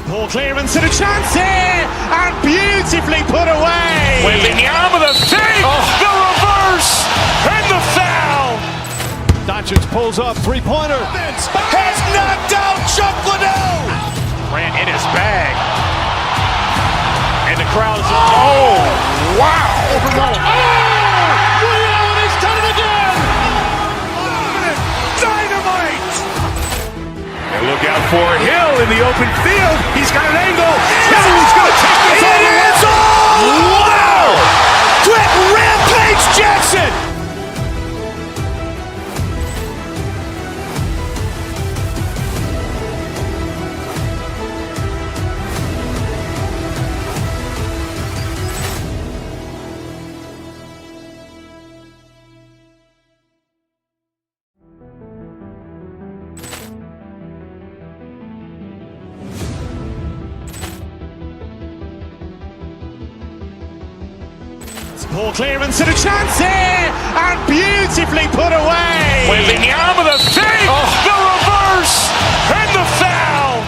Poor clearance and a chance here, and beautifully put away. Waving the arm of the feet, the reverse, and the foul. Doncic pulls up, three-pointer. Has knocked out Chuck Liddell. Grant in his bag. And the crowd is, oh, wow. He's done it again. Dynamite. And look out for Hill in the open field. He's got an angle. Hill's going to take this all the way. Wow. Quick Rampage Jackson. Poor clearance and a chance here, and beautifully put away. Waving the arm of the feet, the reverse, and the foul.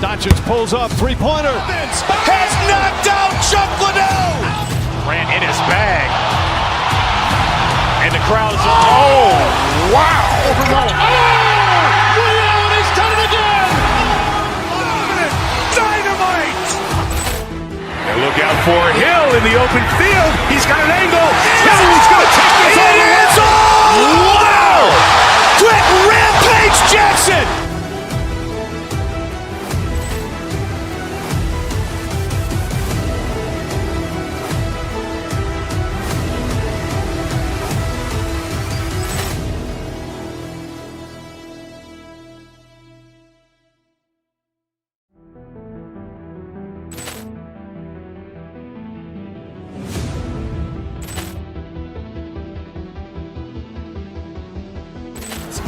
Doncic pulls up, three-pointer. Has knocked out Chuck Liddell. Grant in his bag. And the crowd is, oh, wow. He's done it again. Dynamite. And look out for Hill in the open field. He's got an angle. Hill's going to take this all the way. Wow. Quick Rampage Jackson.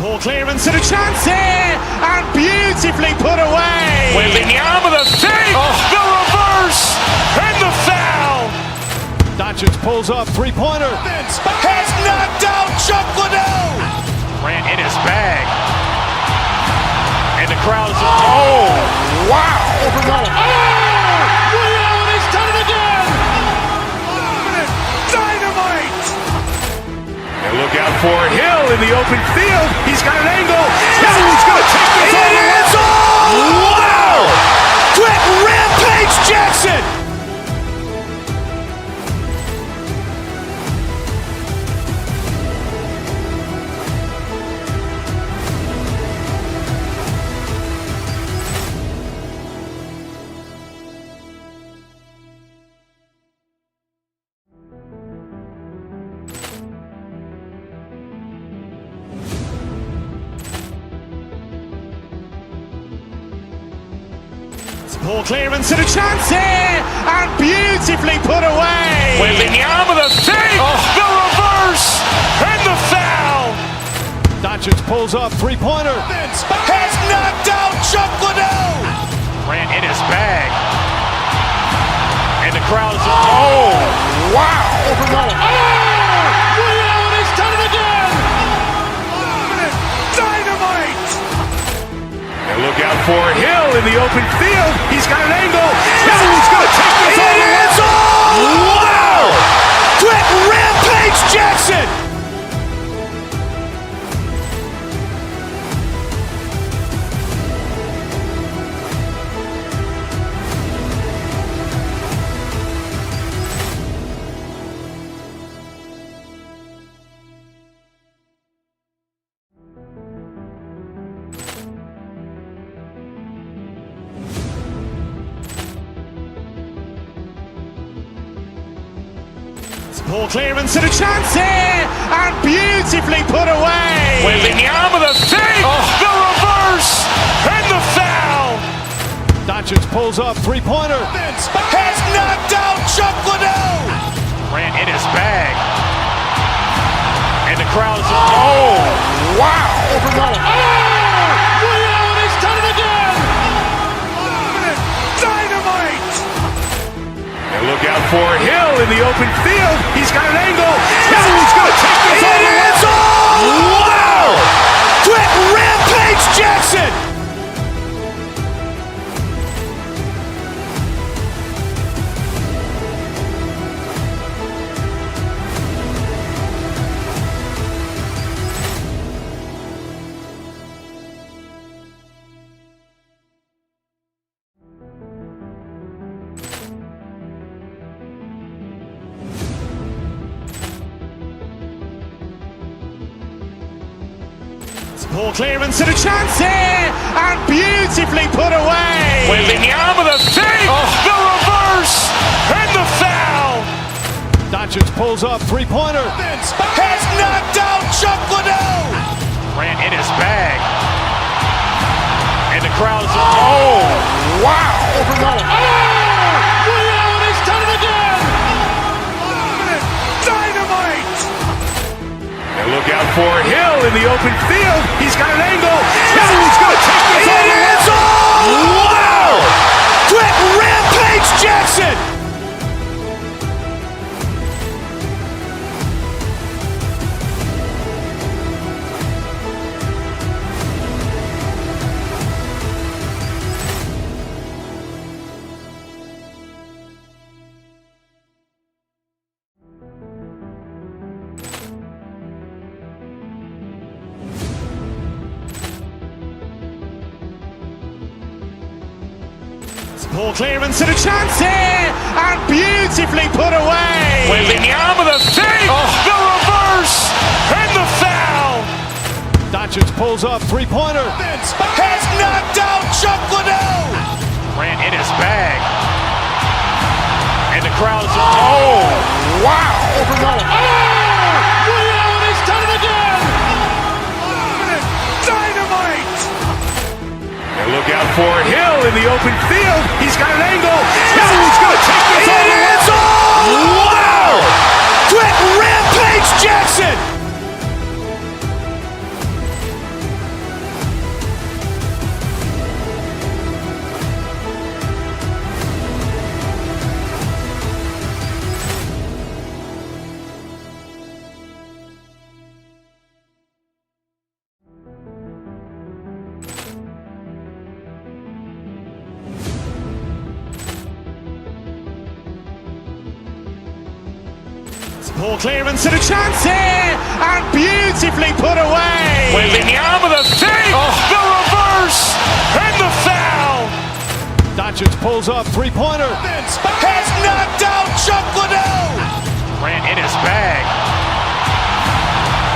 Poor clearance and a chance here, and beautifully put away. Waving the arm of the feet, the reverse, and the foul. Doncic pulls up, three-pointer. Has knocked out Chuck Liddell. Grant in his bag. And the crowd is, oh, wow. He's done it again. Dynamite. And look out for Hill in the open field. He's got an angle. Hill's going to take this all the way. Wow. Quick Rampage Jackson. Poor clearance and a chance here, and beautifully put away. Waving the arm of the feet, the reverse, and the foul. Doncic pulls up, three-pointer. Has knocked out Chuck Liddell. Grant in his bag. And the crowd is, oh, wow. He's done it again. Dynamite. And look out for Hill in the open field. He's got an angle. Hill's going to take this all the way. Wow. Quick Rampage Jackson. Poor clearance and a chance here, and beautifully put away. Waving the arm of the feet, the reverse, and the foul. Doncic pulls up, three-pointer. Has knocked out Chuck Liddell. Grant in his bag. And the crowd is, oh, wow. He's done it again. Dynamite. And look out for Hill in the open field. He's got an angle. Hill's going to take this all the way. Wow. Quick Rampage Jackson. Poor clearance and a chance here, and beautifully put away. Wembanyama the fake, the reverse, and the foul. Doncic pulls up, three-pointer. Has knocked out Chuck Liddell. Ran in his bag. And the crowd's wow. Liddell, he's done it again. Dynamite. And look out for Hill in the open field. He's got an angle. Hill's going to take this all the way. Wow! Quick Rampage Jackson. Poor clearance and a chance here, and beautifully put away. Wembanyama the fake, the reverse, and the foul. Doncic pulls up, three-pointer. Has knocked out Chuck Liddell. Ran in his bag. And the crowd's wow. Liddell, he's done it again. Dynamite. And look out for Hill in the open field. He's got an angle. Hill's going to take this all the way. Wow! Quick Rampage Jackson. Poor clearance and a chance here, and beautifully put away. Wembanyama the fake, the reverse, and the foul. Doncic pulls up, three-pointer. Has knocked out Chuck Liddell. Ran in his bag.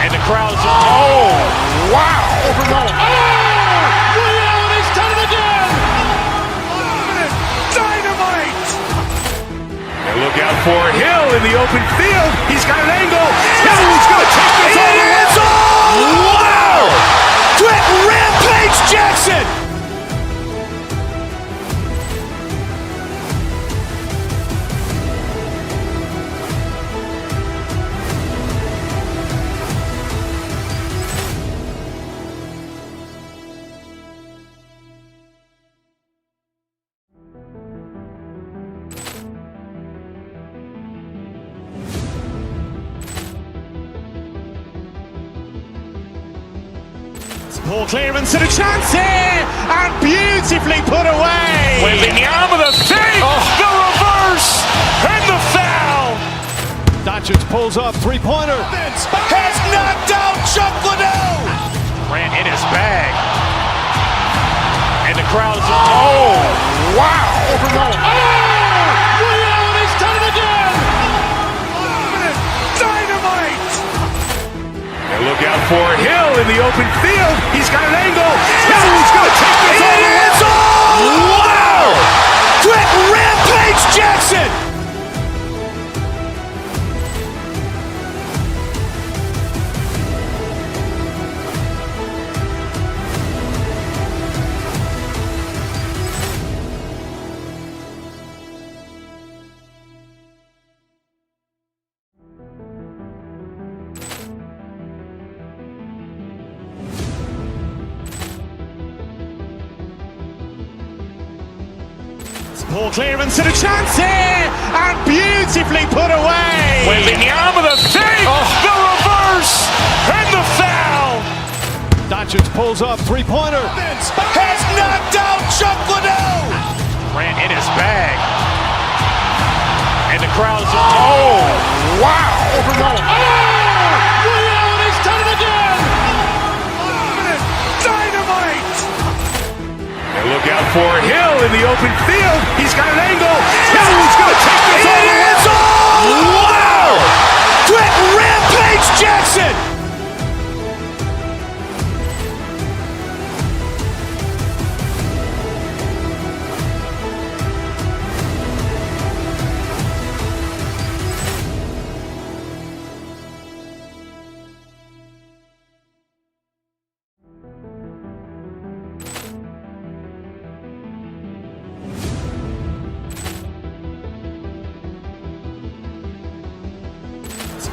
And the crowd's wow. Liddell, he's done it again. Dynamite. And look out for Hill in the open field. He's got an angle. Hill's going to take this all the way. Wow! Quick Rampage Jackson. Poor clearance and a chance here, and beautifully put away. Wembanyama the fake, the reverse, and the foul. Doncic pulls up, three-pointer. Has knocked out Chuck Liddell. Ran in his bag. And the crowd's wow. Liddell, he's done it again. Dynamite. And look out for Hill in the open field. He's got an angle. Hill's going to take this all the way. Wow! Quick Rampage Jackson. Poor clearance and a chance here, and beautifully put away. Wembanyama the fake, the reverse, and the foul. Doncic pulls up, three-pointer. Has knocked out Chuck Liddell. Ran in his bag. And the crowd's wow. Liddell, he's done it again. Dynamite. And look out for Hill in the open field. He's got an angle. Hill's going to take this all the way. Wow! Quick Rampage Jackson.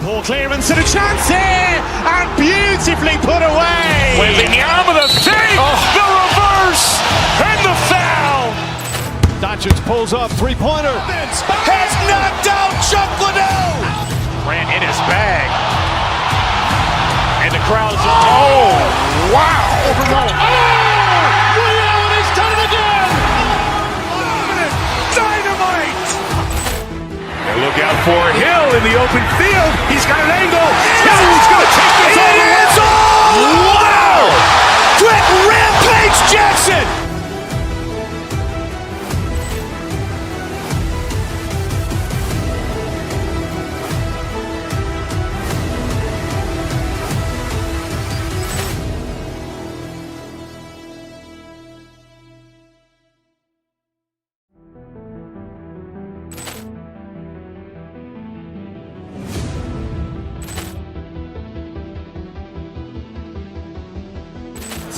Poor clearance and a chance here, and beautifully put away. Wembanyama the fake, the reverse, and the foul. Doncic pulls up, three-pointer. Has knocked out Chuck Liddell. Ran in his bag. And the crowd is, oh, wow. Liddell has done it again. Dynamite. And look out for Hill in the open field. He's got an angle. Hill's going to take this all the way. Wow! Quick Rampage Jackson.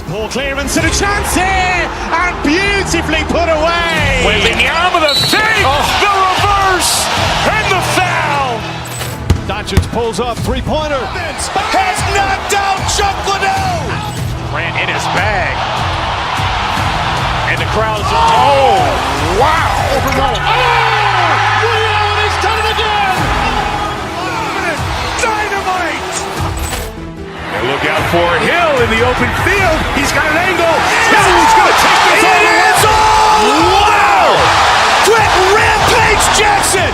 Poor clearance and a chance here, and beautifully put away. Wembanyama the fake, the reverse, and the foul. Doncic pulls up, three-pointer. Has knocked out Chuck Liddell. Ran in his bag. And the crowd is, oh, wow. Liddell has done it again. Dynamite. And look out for Hill in the open field. He's got an angle. Hill's going to take this all the way. Wow! Quick Rampage Jackson.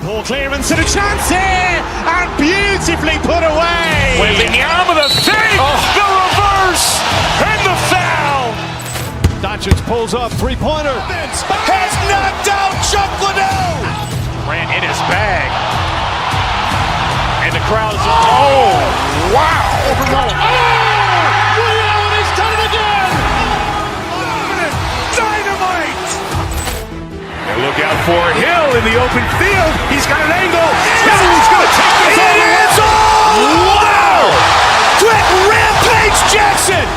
Poor clearance and a chance here, and beautifully put away. Wembanyama the fake, the reverse, and the foul. Doncic pulls up, three-pointer. Has knocked out Chuck Liddell. Ran in his bag. And the crowd is, oh, wow. Liddell has done it again. Dynamite. And look out for Hill in the open field. He's got an angle. Hill's going to take this all the way. Wow! Quick Rampage Jackson.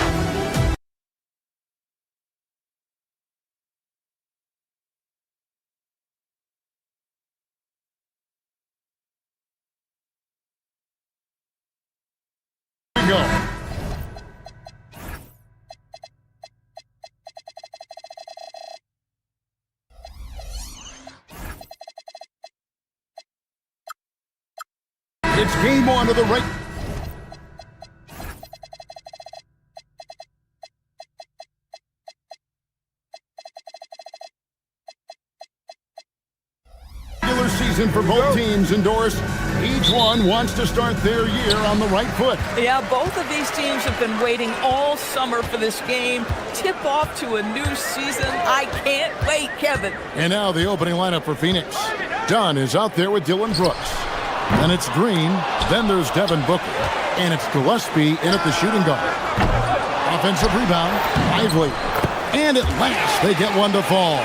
Go. It's game on to the right. Regular season for both teams endorsed. Each one wants to start their year on the right foot. Yeah, both of these teams have been waiting all summer for this game. Tip off to a new season. I can't wait, Kevin. And now the opening lineup for Phoenix. Dunn is out there with Dylan Brooks. Then it's Green. Then there's Devin Booker. And it's Gillespie in at the shooting guard. Offensive rebound, Lively. And at last, they get one to fall.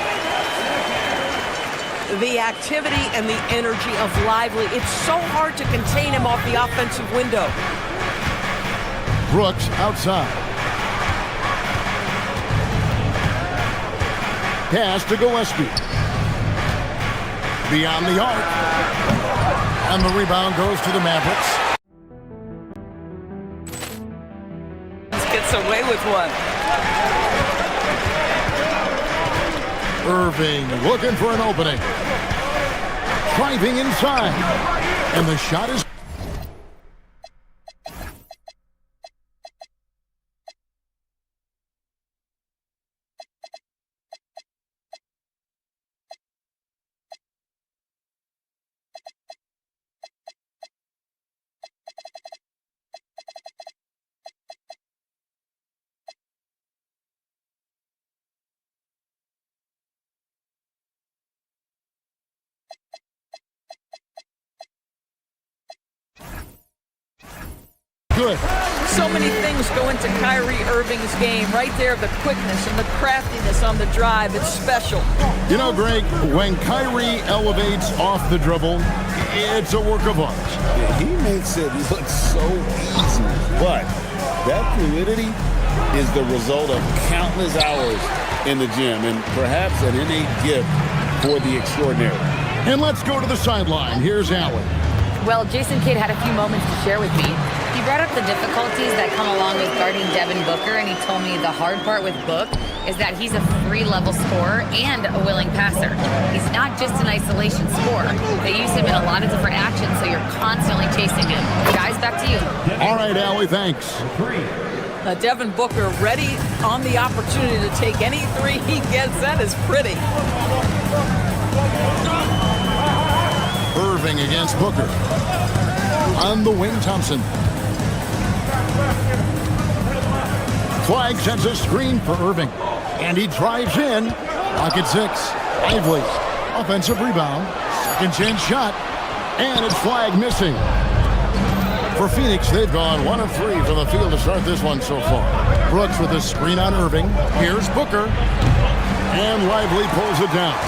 The activity and the energy of Lively, it's so hard to contain him off the offensive window. Brooks outside. Pass to Gillespie. Beyond the arc. And the rebound goes to the Mavericks. Gets away with one. Irving looking for an opening. Driving inside. And the shot is... good. So many things go into Kyrie Irving's game. Right there, the quickness and the craftiness on the drive. It's special. You know, Greg, when Kyrie elevates off the dribble, it's a work of art. He makes it look so easy. But that fluidity is the result of countless hours in the gym and perhaps an innate gift for the extraordinary. And let's go to the sideline. Here's Allen. Well, Jason Kidd had a few moments to share with me. He brought up the difficulties that come along with guarding Devin Booker, and he told me the hard part with Book is that he's a free-level scorer and a willing passer. He's not just an isolation scorer. They use him in a lot of different actions, so you're constantly chasing him. Guys, back to you. All right, Allie, thanks. Devin Booker ready on the opportunity to take any three he gets. That is pretty. Irving against Booker. On the wing, Thompson. Flag sends a screen for Irving. And he drives in. Pocket 6. Lively. Offensive rebound. Second chance shot. And it's flag missing. For Phoenix, they've gone 1 of 3 from the field to start this one so far. Brooks with a screen on Irving. Here's Booker. And Lively pulls it down.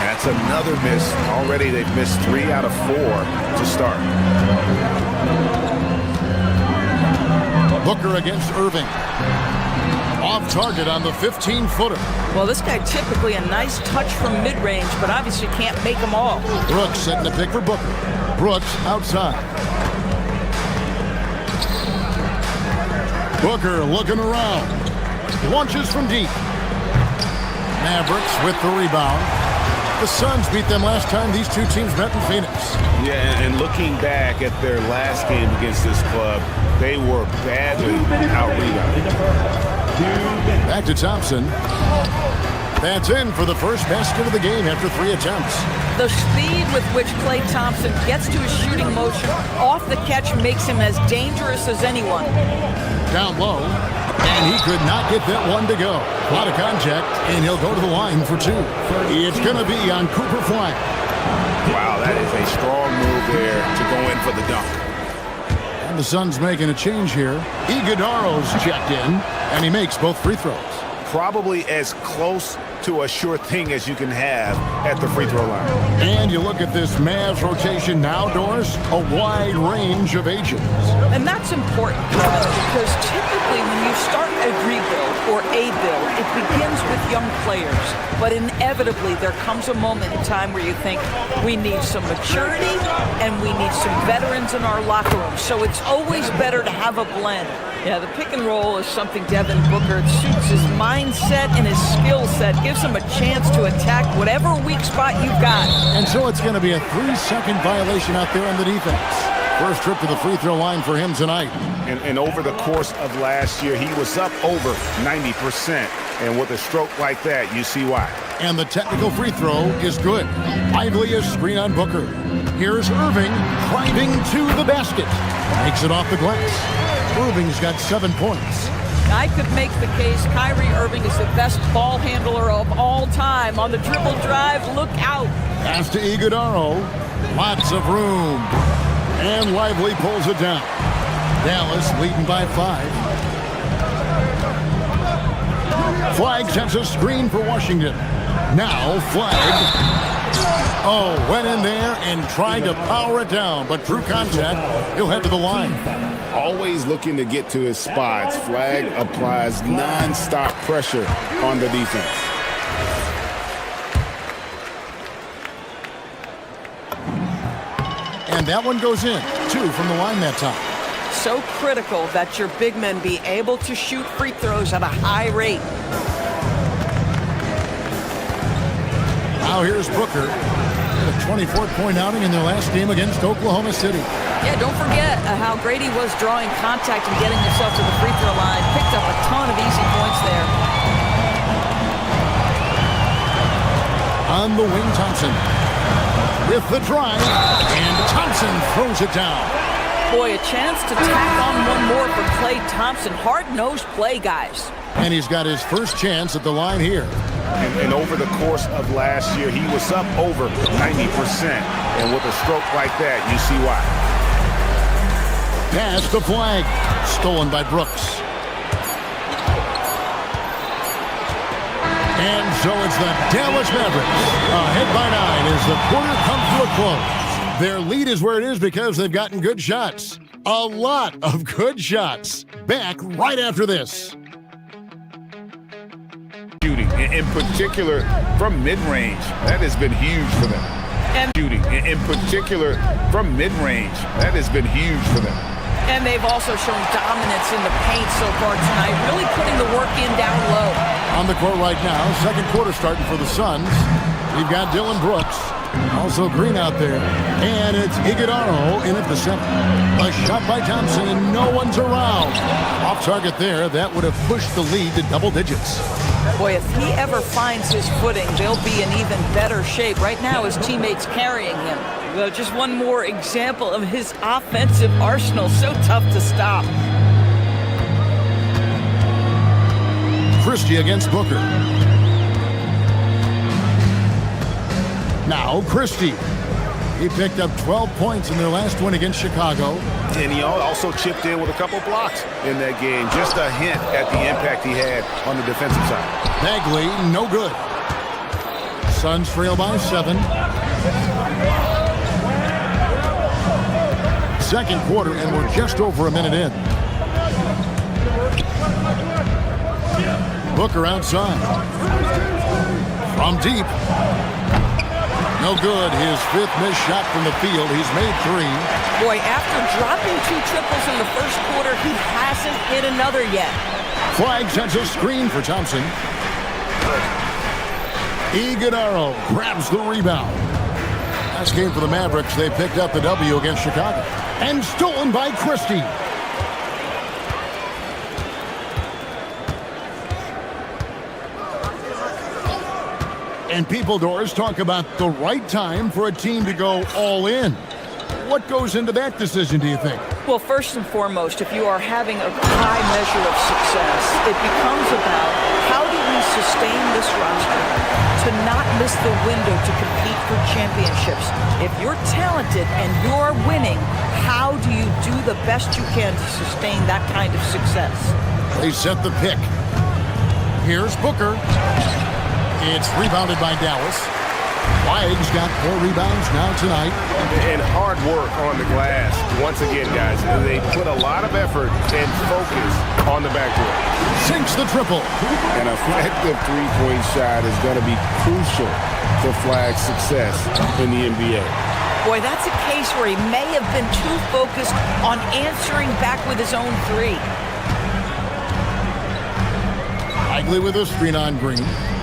That's another miss. Already they've missed 3 out of 4 to start. Booker against Irving. Off target on the 15-footer. Well, this guy typically a nice touch from mid-range, but obviously can't make them all. Brooks setting the pick for Booker. Brooks outside. Booker looking around. Launches from deep. Mavericks with the rebound. The Suns beat them last time these two teams met in Phoenix. Yeah, and looking back at their last game against this club, they were badly out-rebounded. Back to Thompson. That's in for the first basket of the game after 3 attempts. The speed with which Klay Thompson gets to his shooting motion off the catch makes him as dangerous as anyone. Down low, and he could not get that one to go. A lot of contact, and he'll go to the line for 2. It's going to be on Cooper Flag. Wow, that is a strong move there to go in for the dunk. And the Suns making a change here. Iguodaro's checked in, and he makes both free throws. Probably as close to a sure thing as you can have at the free throw line. And you look at this Mavs rotation now, Doris, a wide range of ages. And that's important, because typically when you start a rebuild or a build, it begins with young players. But inevitably, there comes a moment in time where you think, we need some maturity and we need some veterans in our locker room. So it's always better to have a blend. Yeah, the pick and roll is something Devin Booker, it suits his mindset and his skill set, gives him a chance to attack whatever weak spot you've got. And so it's going to be a 3-second violation out there on the defense. First trip to the free throw line for him tonight. And over the course of last year, he was up over 90%. And with a stroke like that, you see why. And the technical free throw is good. Lively a screen on Booker. Here's Irving driving to the basket. Makes it off the glass. Irving's got 7 points. I could make the case Kyrie Irving is the best ball handler of all time. On the dribble drive, look out. Pass to Iguodaro. Lots of room. And Lively pulls it down. Dallas leading by 5. Flag sends a screen for Washington. Now Flag. Oh, went in there and tried to power it down, but through contact, he'll head to the line. Always looking to get to his spots. Flag applies non-stop pressure on the defense. And that one goes in. 2 from the line that time. So critical that your big men be able to shoot free throws at a high rate. Now here's Booker. A 24-point outing in their last game against Oklahoma City. Yeah, don't forget how great he was drawing contact and getting himself to the free throw line. Picked up a ton of easy points there. On the wing, Thompson. With the drive, and Thompson throws it down. Boy, a chance to tack on one more for Klay Thompson. Hard-nosed play, guys. And he's got his first chance at the line here. And over the course of last year, he was up over 90%. And with a stroke like that, you see why. Pass the flag. Stolen by Brooks. And so it's the Dallas Mavericks ahead by 9 as the quarter comes to a close. Their lead is where it is because they've gotten good shots. A lot of good shots. Back right after this. Shooting, in particular from mid-range, that has been huge for them. And shooting, in particular from mid-range, that has been huge for them. And they've also shown dominance in the paint so far tonight, really putting the work in down low. On the court right now, second quarter starting for the Suns. We've got Dylan Brooks, also Green out there, and it's Iguodala in at the center. A shot by Thompson, and no one's around. Off target there, that would have pushed the lead to double digits. Boy, if he ever finds his footing, they'll be in even better shape. Right now, his teammates carrying him. Well, just one more example of his offensive arsenal. So tough to stop. Christie against Booker. Now Christie. He picked up 12 points in their last win against Chicago. And he also chipped in with a couple blocks in that game. Just a hint at the impact he had on the defensive side. Bagley, no good. Suns trail by 7. Second quarter, and we're just over a minute in. Booker outside. From deep. No good. His 5th missed shot from the field. He's made 3. Boy, after dropping 2 triples in the first quarter, he hasn't hit another yet. Flag sends a screen for Thompson. Iguodala grabs the rebound. Last game for the Mavericks, they picked up the W against Chicago. And stolen by Christie. And people, Doris, talk about the right time for a team to go all in. What goes into that decision, do you think? Well, first and foremost, if you are having a high measure of success, it becomes about how do we sustain this roster to not miss the window to compete for championships. If you're talented and you're winning, how do you do the best you can to sustain that kind of success? They set the pick. Here's Booker. It's rebounded by Dallas. Flag's got 4 rebounds now tonight. And hard work on the glass. Once again, guys, they put a lot of effort and focus on the backboard. Sinks the triple. An effective three-point shot is going to be crucial to Flag's success in the NBA. Boy, that's a case where he may have been too focused on answering back with his own 3. Bagley with a screen on Green.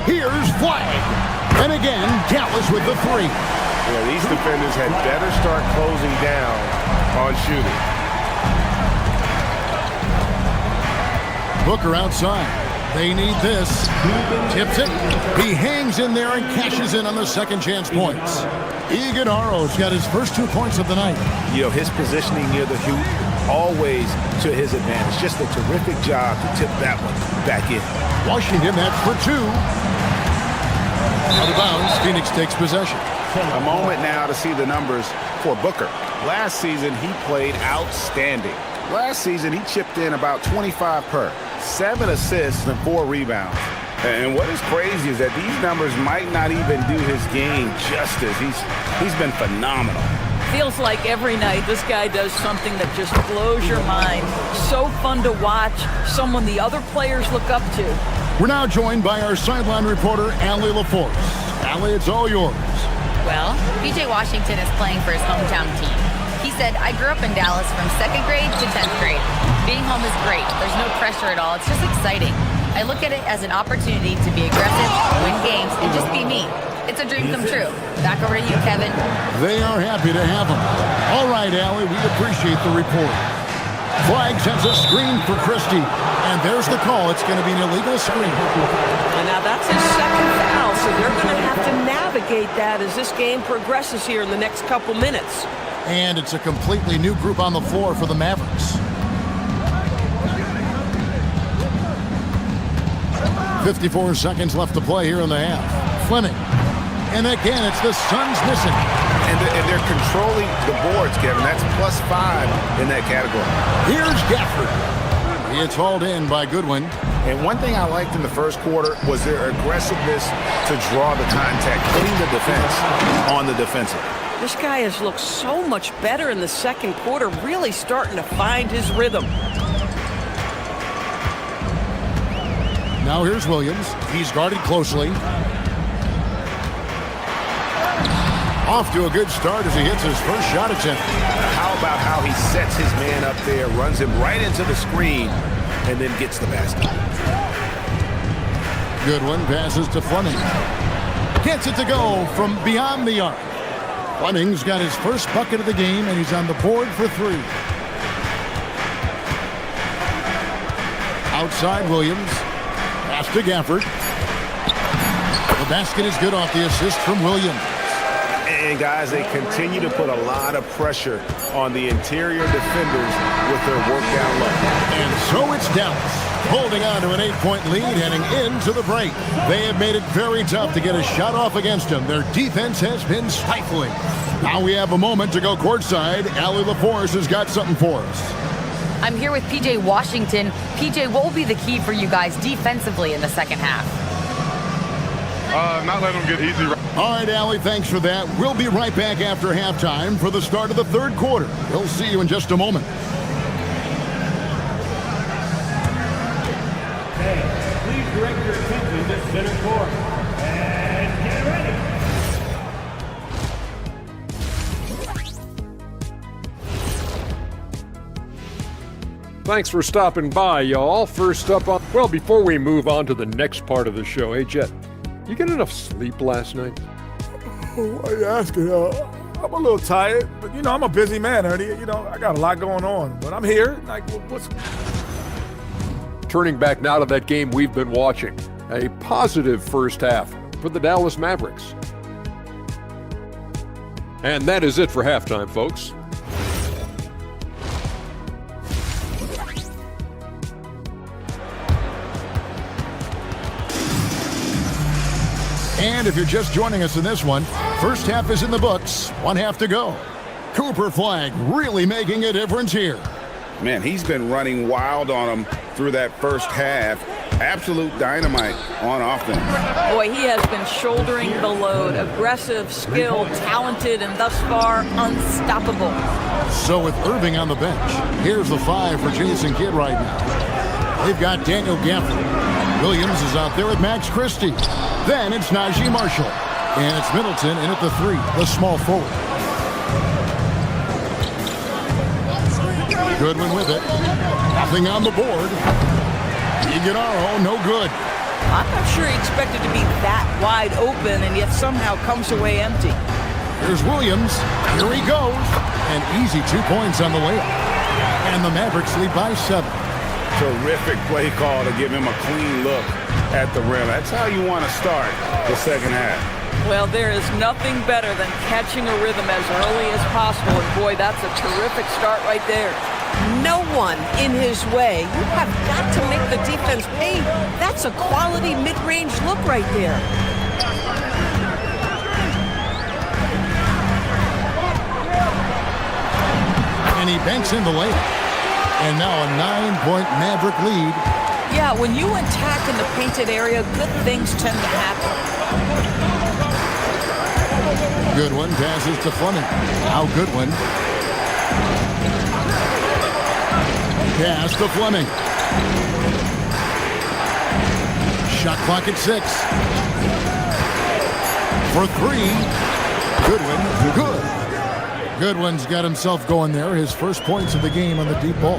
Here's Flag. And again, Dallas with the 3. Yeah, these defenders had better start closing down on shooting. Booker outside. They need this. Tips it. He hangs in there and cashes in on the second chance points. Iguodala's got his first 2 points of the night. You know, his positioning near the hoop, always to his advantage. Just a terrific job to tip that one back in. Washington, that's for 2. Out of bounds, Phoenix takes possession. A moment now to see the numbers for Booker. Last season, he played outstanding. Last season, he chipped in about 25 per. 7 assists and 4 rebounds. And what is crazy is that these numbers might not even do his game justice. He's been phenomenal. Feels like every night this guy does something that just blows your mind. So fun to watch, someone the other players look up to. We're now joined by our sideline reporter, Allie LaForce. Allie, it's all yours. Well, PJ Washington is playing for his hometown team. He said, I grew up in Dallas from 2nd grade to 10th grade. Being home is great. There's no pressure at all. It's just exciting. I look at it as an opportunity to be aggressive, win games, and just be me. It's a dream come true. Back over to you, Kevin. They are happy to have him. All right, Allie, we appreciate the report. Flag sends a screen for Christie. And there's the call. It's going to be an illegal screen. And now that's his second foul, so they're going to have to navigate that as this game progresses here in the next couple minutes. And it's a completely new group on the floor for the Mavericks. 54 seconds left to play here in the half. Fleming. And again, it's the Suns missing. And they're controlling the boards, Kevin. That's +5 in that category. Here's Gafford. It's hauled in by Goodwin. And one thing I liked in the first quarter was their aggressiveness to draw the contact, putting the defense on the defensive. This guy has looked so much better in the second quarter, really starting to find his rhythm. Now here's Williams. He's guarded closely. Off to a good start as he hits his first shot attempt. How about how he sets his man up there, runs him right into the screen, and then gets the basket. Goodwin passes to Fleming. Gets it to go from beyond the arc. Fleming's got his first bucket of the game, and he's on the board for 3. Outside Williams. Pass to Gafford. The basket is good off the assist from Williams. And guys, they continue to put a lot of pressure on the interior defenders with their work down low. And so it's Dallas, holding on to an 8-point lead heading into the break. They have made it very tough to get a shot off against them. Their defense has been stifling. Now we have a moment to go courtside. Allie LaForce has got something for us. I'm here with PJ Washington. PJ, what will be the key for you guys defensively in the second half? Not let them get easy. All right, Allie, thanks for that. We'll be right back after halftime for the start of the third quarter. We'll see you in just a moment. Okay, please direct your attention to center court. And get ready. Thanks for stopping by, y'all. First up on... Well, before we move on to the next part of the show, hey, Jet, you get enough sleep last night? Why are you asking? I'm a little tired, but, I'm a busy man, Ernie. I got a lot going on, but I'm here. What's... Turning back now to that game we've been watching. A positive first half for the Dallas Mavericks. And that is it for halftime, folks. And if you're just joining us in this one, first half is in the books, 1 half to go. Cooper Flagg really making a difference here. Man, he's been running wild on him through that first half. Absolute dynamite on offense. Boy, he has been shouldering the load. Aggressive, skilled, talented, and thus far, unstoppable. So with Irving on the bench, here's the 5 for Jason Kidd right now. They've got Daniel Gafford. Williams is out there with Max Christie. Then it's Najee Marshall. And it's Middleton in at the 3, the small forward. Goodwin with it. Nothing on the board. Iguodala, no good. I'm not sure he expected to be that wide open and yet somehow comes away empty. Here's Williams. Here he goes. An easy 2 points on the layup. And the Mavericks lead by 7. Terrific play call to give him a clean look at the rim. That's how you want to start the second half. Well, there is nothing better than catching a rhythm as early as possible. And boy, that's a terrific start right there. No one in his way. You have got to make the defense pay. That's a quality mid-range look right there. And he banks in the layup. And now a 9-point Maverick lead. Yeah, when you attack in the painted area, good things tend to happen. Goodwin passes to Fleming. Now Goodwin. Pass to Fleming. Shot clock at 6. For 3. Goodwin, good. Goodwin's got himself going there. His first points of the game on the deep ball.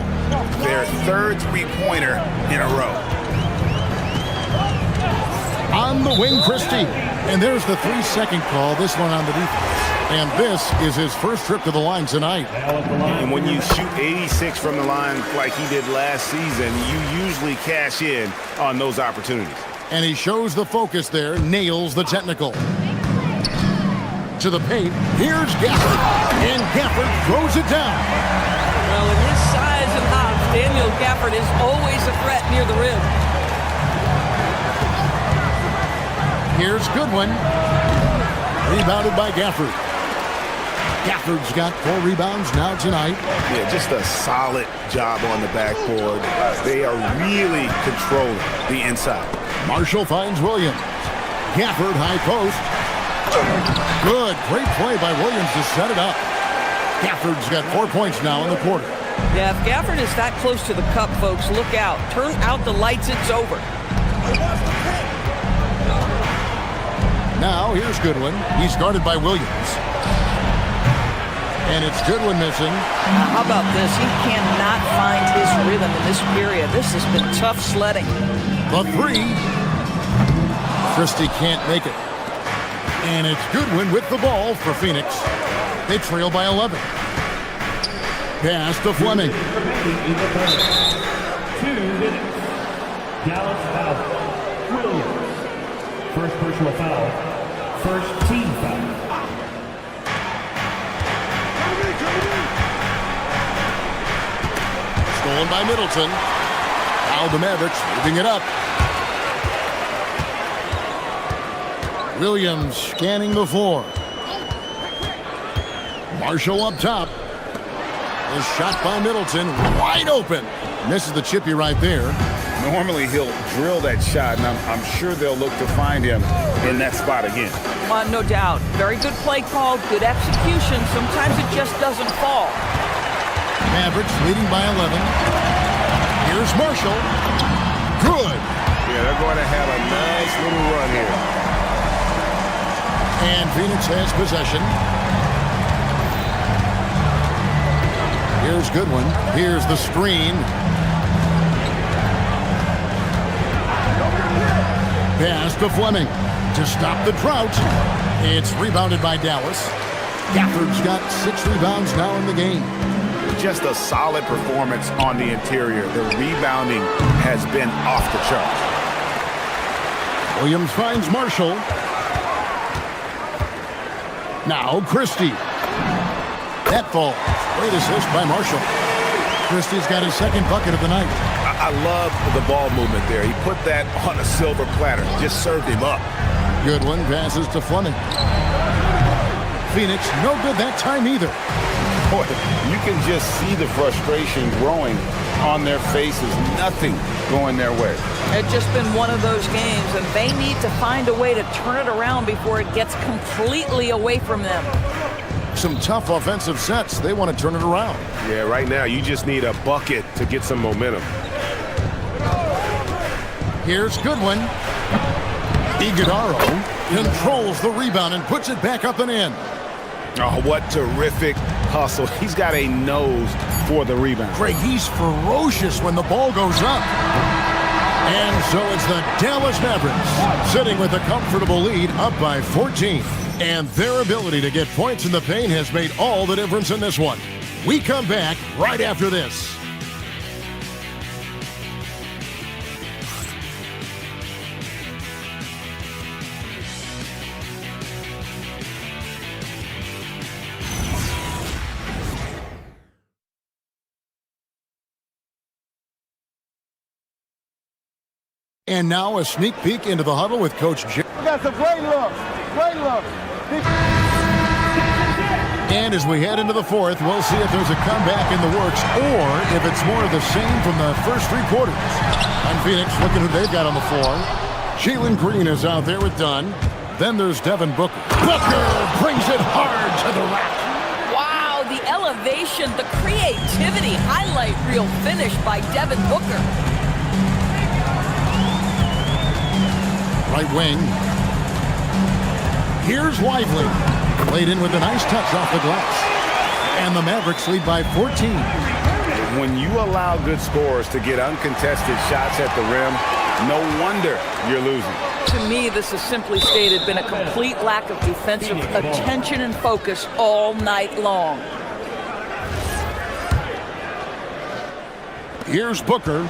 Their third three-pointer in a row. On the wing, Christie. And there's the 3-second call, this one on the defense. And this is his first trip to the line tonight. And when you shoot 86 from the line like he did last season, you usually cash in on those opportunities. And he shows the focus there, nails the technical. To the paint, here's Gafford. And Gafford throws it down. Well, in his size and hops, Daniel Gafford is always a threat near the rim. Here's Goodwin. Rebounded by Gafford. Gafford's got 4 rebounds now tonight. Yeah, just a solid job on the backboard. They are really controlling the inside. Marshall finds Williams. Gafford, high post. Good, great play by Williams to set it up. Gafford's got 4 points now in the quarter. Yeah, if Gafford is that close to the cup, folks, look out. Turn out the lights, it's over. Now, here's Goodwin. He's guarded by Williams. And it's Goodwin missing. Now, how about this? He cannot find his rhythm in this period. This has been tough sledding. The 3. Christie can't make it. And it's Goodwin with the ball for Phoenix. They trail by 11. Pass to Fleming. 2 minutes. Dallas foul. Williams. First personal foul. First team foul. Stolen by Middleton. Now the Mavericks moving it up. Williams scanning the floor. Marshall up top. A shot by Middleton, wide open. Misses the chippy right there. Normally he'll drill that shot, and I'm sure they'll look to find him in that spot again. No doubt. Very good play call, good execution. Sometimes it just doesn't fall. Mavericks leading by 11. Here's Marshall. Good. Yeah, they're going to have a nice little run here. And Phoenix has possession. Here's Goodwin. Here's the screen. Pass to Fleming to stop the drought. It's rebounded by Dallas. Gafford's got 6 rebounds now in the game. Just a solid performance on the interior. The rebounding has been off the chart. Williams finds Marshall. Now Christie. That falls. Great assist by Marshall. Christie's got his 2nd bucket of the night. I love the ball movement there. He put that on a silver platter. Just served him up. Goodwin passes to Fleming. Phoenix, no good that time either. Boy, you can just see the frustration growing on their faces. Nothing going their way. It's just been one of those games, and they need to find a way to turn it around before it gets completely away from them. Some tough offensive sets. They want to turn it around. Yeah, right now you just need a bucket to get some momentum. Here's Goodwin. Iguodaro controls the rebound and puts it back up and in. Oh, what terrific hustle. He's got a nose for the rebound. Craig, he's ferocious when the ball goes up. And so it's the Dallas Mavericks sitting with a comfortable lead, up by 14. And their ability to get points in the paint has made all the difference in this one. We come back right after this. And now a sneak peek into the huddle with Coach J. We got some great looks. Great looks. And as we head into the 4th, we'll see if there's a comeback in the works or if it's more of the same from the first 3 quarters. And Phoenix, looking who they've got on the floor. Jalen Green is out there with Dunn. Then there's Devin Booker. Booker brings it hard to the rack. Wow, the elevation, the creativity, highlight reel finish by Devin Booker. Right wing. Here's Lively. Played in with a nice touch off the glass. And the Mavericks lead by 14. When you allow good scorers to get uncontested shots at the rim, no wonder you're losing. To me, this is simply stated been a complete lack of defensive attention and focus all night long. Here's Booker.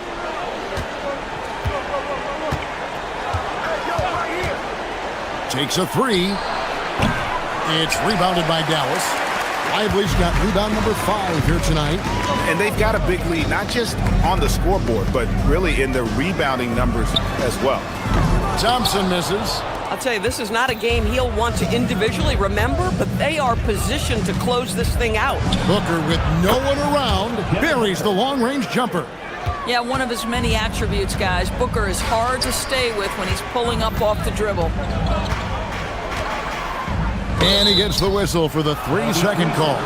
Takes a 3. It's rebounded by Dallas. Lively's got rebound number 5 here tonight. And they've got a big lead, not just on the scoreboard, but really in the rebounding numbers as well. Thompson misses. I tell you, this is not a game he'll want to individually remember, but they are positioned to close this thing out. Booker, with no one around, buries the long-range jumper. Yeah, one of his many attributes, guys. Booker is hard to stay with when he's pulling up off the dribble. And he gets the whistle for the 3-second call.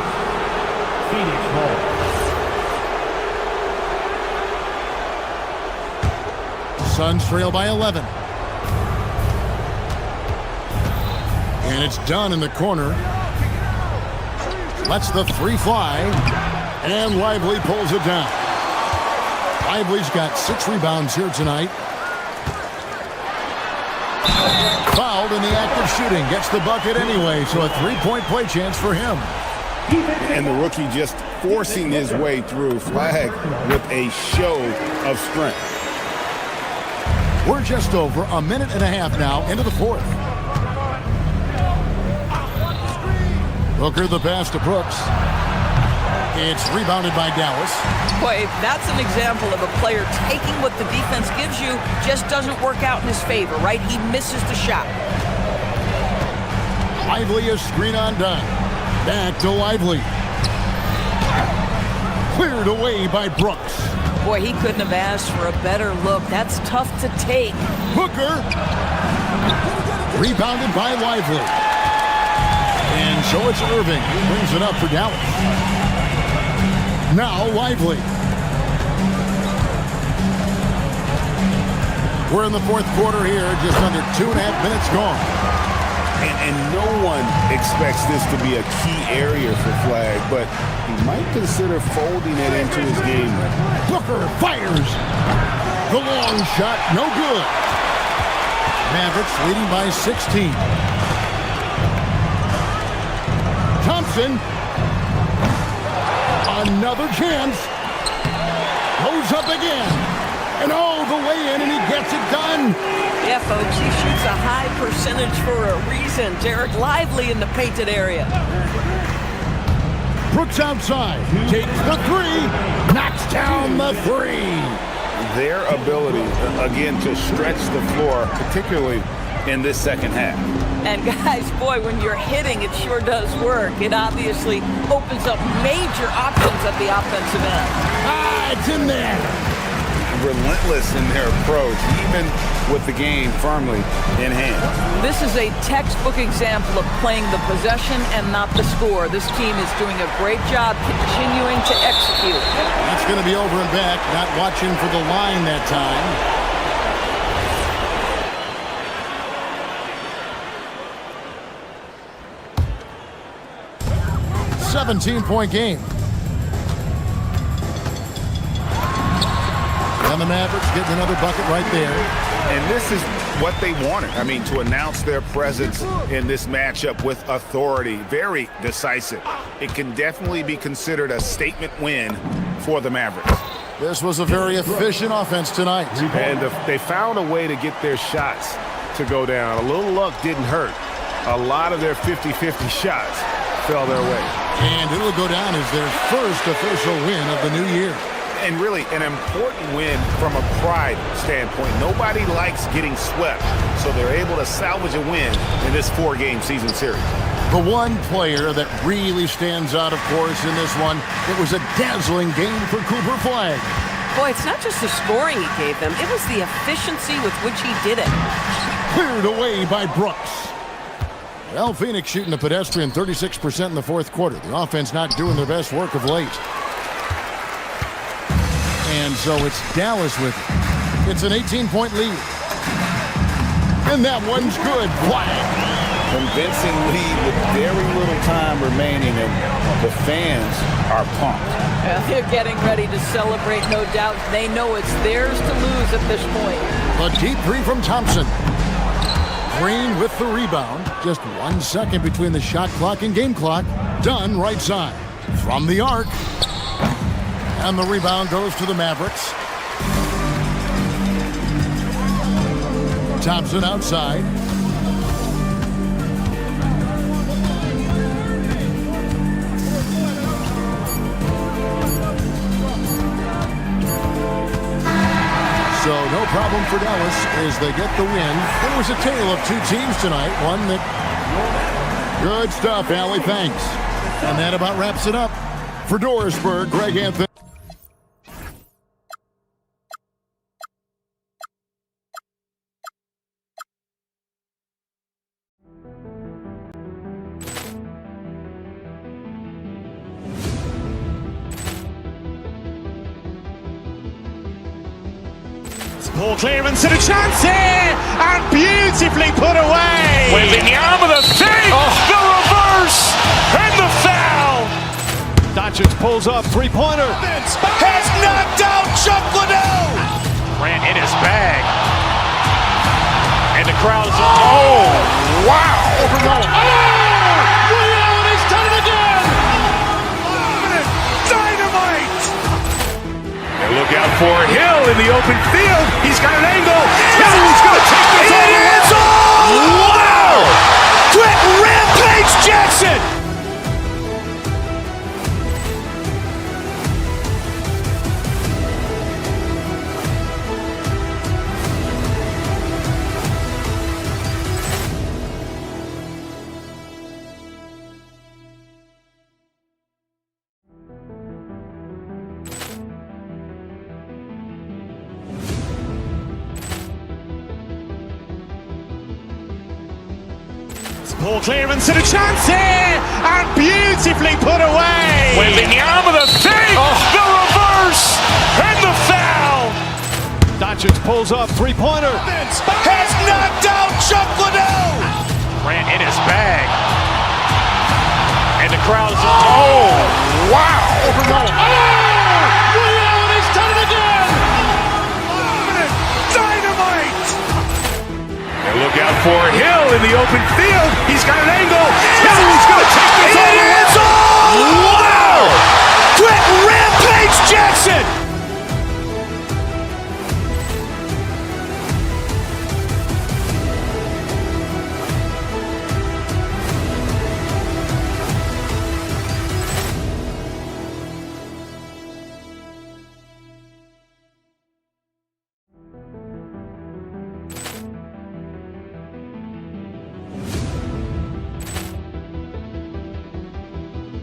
Phoenix ball. Suns trail by 11. And it's done in the corner. Lets the three fly. And Lively pulls it down. Lively's got 6 rebounds here tonight. Fouled in the act of shooting. Gets the bucket anyway, so a 3-point play chance for him. And the rookie just forcing his way through. Flag with a show of strength. We're just over a minute and a half now into the fourth. Booker the pass to Brooks. It's rebounded by Dallas. Boy, that's an example of a player taking what the defense gives you, just doesn't work out in his favor, right? He misses the shot. Lively a screen on done. Back to Lively. Cleared away by Brooks. Boy, he couldn't have asked for a better look. That's tough to take. Booker. Rebounded by Lively. And so it's Irving who brings it up for Dallas. Now Lively. We're in the fourth quarter here, just under 2.5 minutes gone. And no one expects this to be a key area for Flag, but he might consider folding it into his game. Booker fires. The long shot, no good. Mavericks leading by 16. Thompson. Another chance. Goes up again. And the way in, and he gets it done. Yeah, folks, he shoots a high percentage for a reason. Derek Lively in the painted area. Brooks outside. Takes the three. Knocks down the three. Their ability, again, to stretch the floor, particularly in this second half. And guys, boy, when you're hitting, it sure does work. It obviously opens up major options at the offensive end. It's in there. Relentless in their approach, even with the game firmly in hand. This is a textbook example of playing the possession and not the score. This team is doing a great job continuing to execute. That's going to be over and back, not watching for the line that time. 17-point game. And the Mavericks getting another bucket right there. And this is what they wanted. I mean, to announce their presence in this matchup with authority. Very decisive. It can definitely be considered a statement win for the Mavericks. This was a very efficient offense tonight. And they found a way to get their shots to go down. A little luck didn't hurt. A lot of their 50-50 shots fell their way. And it'll go down as their first official win of the new year. And really an important win from a pride standpoint. Nobody likes getting swept, so they're able to salvage a win in this 4-game season series. The one player that really stands out, of course, in this one, it was a dazzling game for Cooper Flag. Boy, it's not just the scoring he gave them, it was the efficiency with which he did it. Cleared away by Brooks. Well, Phoenix shooting a pedestrian 36% in the fourth quarter. The offense not doing their best work of late. And so it's Dallas with it. It's an 18-point lead. And that one's good. Flag. Convincing lead with very little time remaining, and the fans are pumped. They're getting ready to celebrate, no doubt. They know it's theirs to lose at this point. A deep three from Thompson. Green with the rebound. Just 1 second between the shot clock and game clock. Dunn right side. From the arc. And the rebound goes to the Mavericks. Thompson outside. So no problem for Dallas is they get the win. It was a tale of two teams tonight. One that... Good stuff, Allie. Thanks. And that about wraps it up. For Dorisburg, Greg Anthony. Poor clearance and a chance here, and beautifully put away. Wembanyama the fake, the reverse, and the foul. Doncic pulls up, three-pointer. Has knocked out Chuck Liddell. Ran in his bag. And the crowd is, oh, wow. Allen has done it again. Dynamite. And look out for Hill in the open field. He's got an angle. Hill's going to take this all the way. It is all. Wow. Quick Rampage Jackson. Poor clearance and a chance here, and beautifully put away. Wembanyama the fake, the reverse, and the foul. Doncic pulls up, three-pointer. Has knocked out Chuck Liddell. Ran in his bag. And the crowd is, oh, wow. Allen has done it again. Dynamite. And look out for Hill in the open field. He's got an angle. Hill's going to take this all the way. It is all. Wow. Quick Rampage Jackson.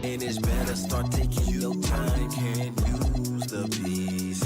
And it's better start taking your time. Can't use the peace.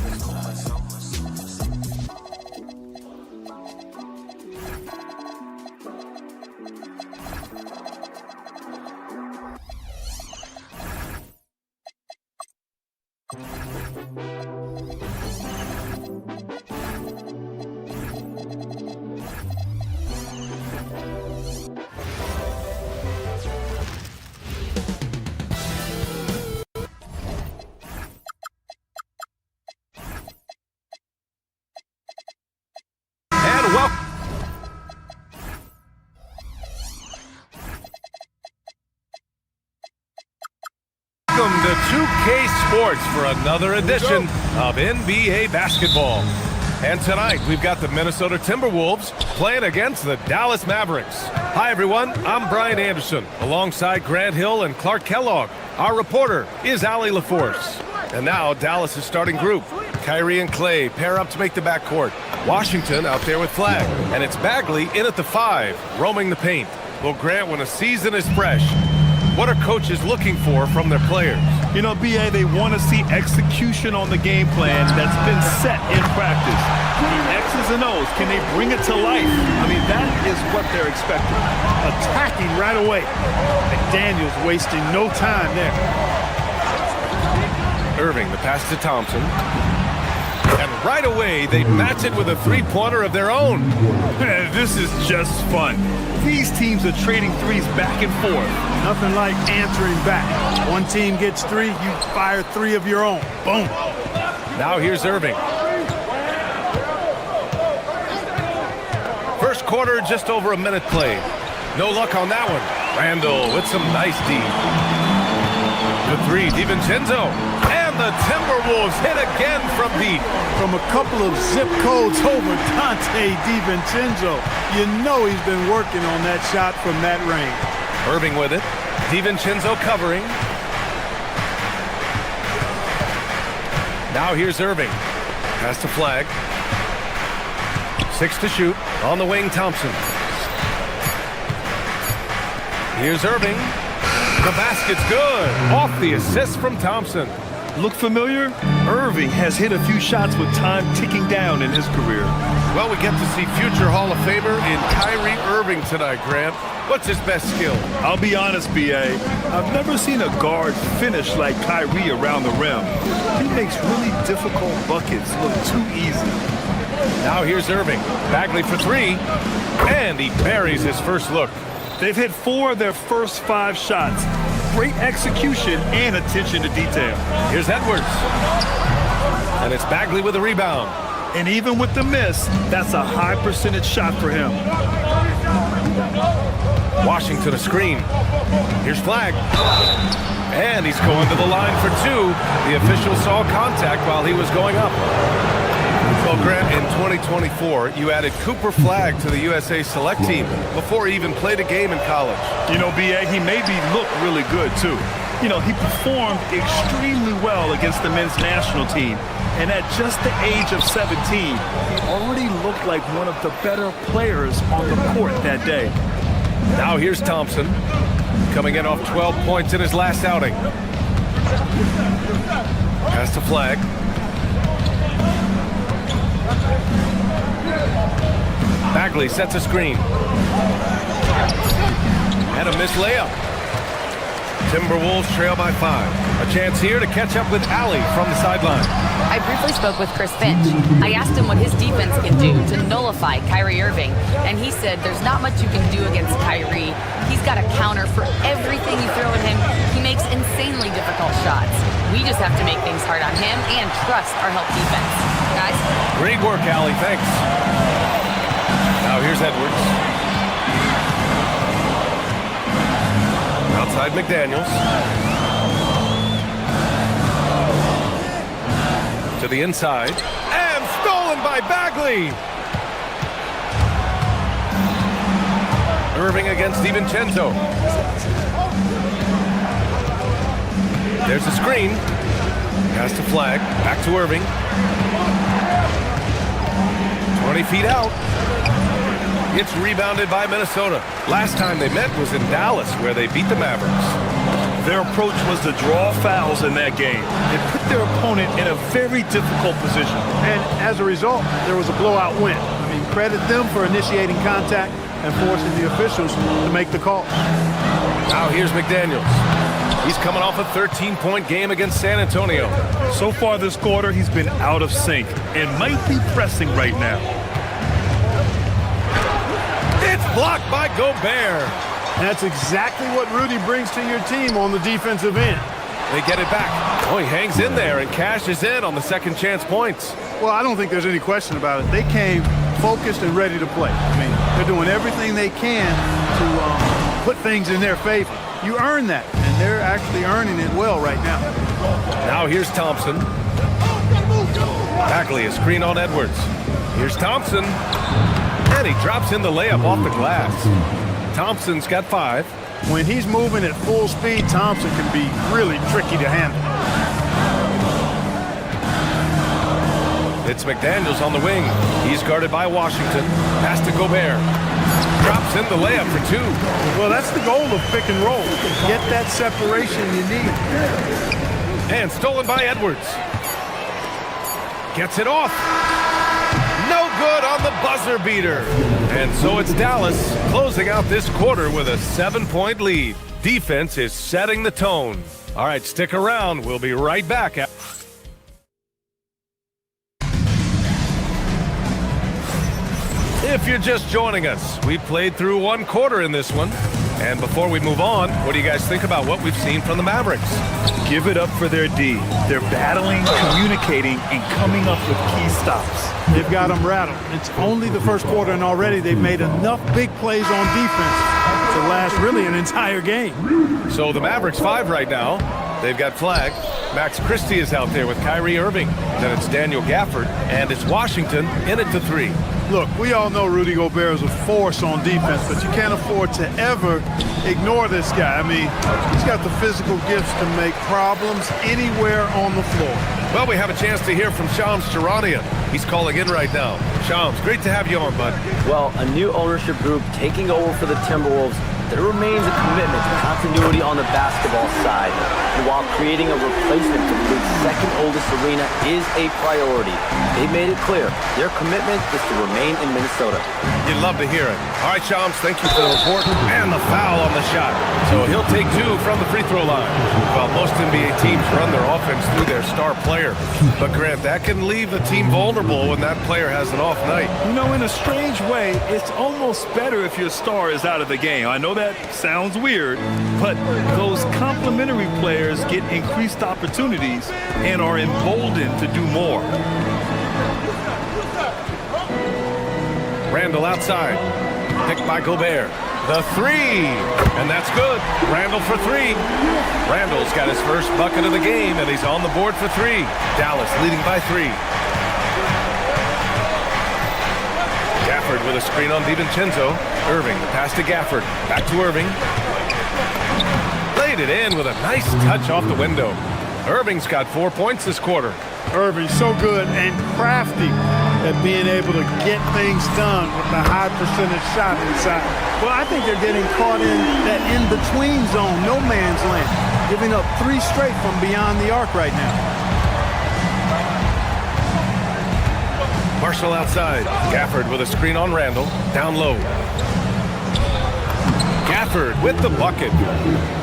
Welcome to 2K Sports for another edition of NBA basketball. And tonight we've got the Minnesota Timberwolves playing against the Dallas Mavericks. Hi everyone, I'm Brian Anderson alongside Grant Hill and Clark Kellogg. Our reporter is Allie LaForce. And now Dallas' starting group. Kyrie and Clay pair up to make the backcourt. Washington out there with Flag. And it's Bagley in at the 5, roaming the paint. Well, Grant, when a season is fresh, what are coaches looking for from their players? You know, BA, they want to see execution on the game plan that's been set in practice. The X's and O's, can they bring it to life? I mean, that is what they're expecting. Attacking right away. And Daniels wasting no time there. Irving, the pass to Thompson. And right away, they match it with a three-pointer of their own. This is just fun. These teams are trading threes back and forth. Nothing like answering back. One team gets 3, you fire 3 of your own. Boom. Now here's Irving. First quarter, just over a minute played. No luck on that one. Randall with some nice D. The 3, DiVincenzo. And the Timberwolves hit again from deep. From a couple of zip codes over Dante DiVincenzo. You know he's been working on that shot from that range. Irving with it. DiVincenzo covering. Now here's Irving. Pass to Flag. 6 to shoot. On the wing, Thompson. Here's Irving. The basket's good. Off the assist from Thompson. Look familiar? Irving has hit a few shots with time ticking down in his career. Well, we get to see future Hall of Famer in Kyrie Irving tonight, Grant. What's his best skill? I'll be honest, B.A. I've never seen a guard finish like Kyrie around the rim. He makes really difficult buckets look too easy. Now here's Irving. Bagley for 3. And he buries his first look. They've hit 4 of their first 5 shots. Great execution and attention to detail. Here's Edwards. And it's Bagley with a rebound. And even with the miss, that's a high percentage shot for him. Washington a screen. Here's Flag. And he's going to the line for 2. The official saw contact while he was going up. Well, Grant, in 2024, you added Cooper Flag to the USA Select team before he even played a game in college. You know, B.A., he made me look really good, too. You know, he performed extremely well against the men's national team. And at just the age of 17, he already looked like one of the better players on the court that day. Now here's Thompson, coming in off 12 points in his last outing. Pass to Flag. Bagley sets a screen. And a missed layup. Timberwolves trail by 5. A chance here to catch up with Allie from the sideline. I briefly spoke with Chris Finch. I asked him what his defense can do to nullify Kyrie Irving, and he said there's not much you can do against Kyrie. He's got a counter for everything you throw at him. He makes insanely difficult shots. We just have to make things hard on him and trust our help defense. Guys? Great work, Allie. Thanks. Now here's Edwards. Outside McDaniels. To the inside. And stolen by Bagley. Irving against DiVincenzo. There's a screen. Pass to Flag. Back to Irving. 20 feet out. It's rebounded by Minnesota. Last time they met was in Dallas, where they beat the Mavericks. Their approach was to draw fouls in that game. It put their opponent in a very difficult position. And as a result, there was a blowout win. I mean, credit them for initiating contact and forcing the officials to make the call. Now here's McDaniels. He's coming off a 13-point game against San Antonio. So far this quarter, he's been out of sync and might be pressing right now. It's blocked by Gobert. That's exactly what Rudy brings to your team on the defensive end. They get it back. Oh, he hangs in there and cashes in on the second chance points. Well, I don't think there's any question about it. They came focused and ready to play. I mean, they're doing everything they can to put things in their favor. You earn that, and they're actually earning it well right now. Now here's Thompson. Bagley, a screen on Edwards. Here's Thompson. And he drops in the layup off the glass. Thompson's got 5. When he's moving at full speed, Thompson can be really tricky to handle. It's McDaniels on the wing. He's guarded by Washington. Pass to Gobert. Drops in the layup for 2. Well, that's the goal of pick and roll. Get that separation you need. And stolen by Edwards. Gets it off. No good on the buzzer beater. And so it's Dallas closing out this quarter with a 7-point lead. Defense is setting the tone. All right, stick around. We'll be right back. If you're just joining us, we played through 1 quarter in this one. And before we move on, what do you guys think about what we've seen from the Mavericks? Give it up for their D. They're battling, communicating, and coming up with key stops. They've got them rattled. It's only the first quarter, and already they've made enough big plays on defense to last really an entire game. So the Mavericks 5 right now. They've got Flag. Max Christie is out there with Kyrie Irving. Then it's Daniel Gafford, and it's Washington in at the 3. Look, we all know Rudy Gobert is a force on defense, but you can't afford to ever ignore this guy. I mean, he's got the physical gifts to make problems anywhere on the floor. Well, we have a chance to hear from Shams Charania. He's calling in right now. Shams, great to have you on, bud. Well, a new ownership group taking over for the Timberwolves, there remains a commitment to continuity on the basketball side. And while creating a replacement for the league's second oldest arena is a priority, they made it clear their commitment is to remain in Minnesota. You'd love to hear it. All right, Shams, thank you for the report and the foul on the shot. So he'll take 2 from the free throw line. While most NBA teams run their offense through their star player. But Grant, that can leave the team vulnerable when that player has an off night. You know, in a strange way, it's almost better if your star is out of the game. I know that sounds weird, but those complementary players get increased opportunities and are emboldened to do more. Randall outside. Picked by Gobert. The 3, and that's good. Randall for 3. Randall's got his first bucket of the game, and he's on the board for 3. Dallas leading by 3. Gafford with a screen on DiVincenzo. Irving, the pass to Gafford. Back to Irving. Laid it in with a nice touch off the window. Irving's got 4 points this quarter. Irving's so good and crafty at being able to get things done with the high percentage shot inside. Well, I think they're getting caught in that in-between zone, no man's land, giving up 3 straight from beyond the arc right now. Marshall outside. Gafford with a screen on Randall. Down low. Gafford with the bucket.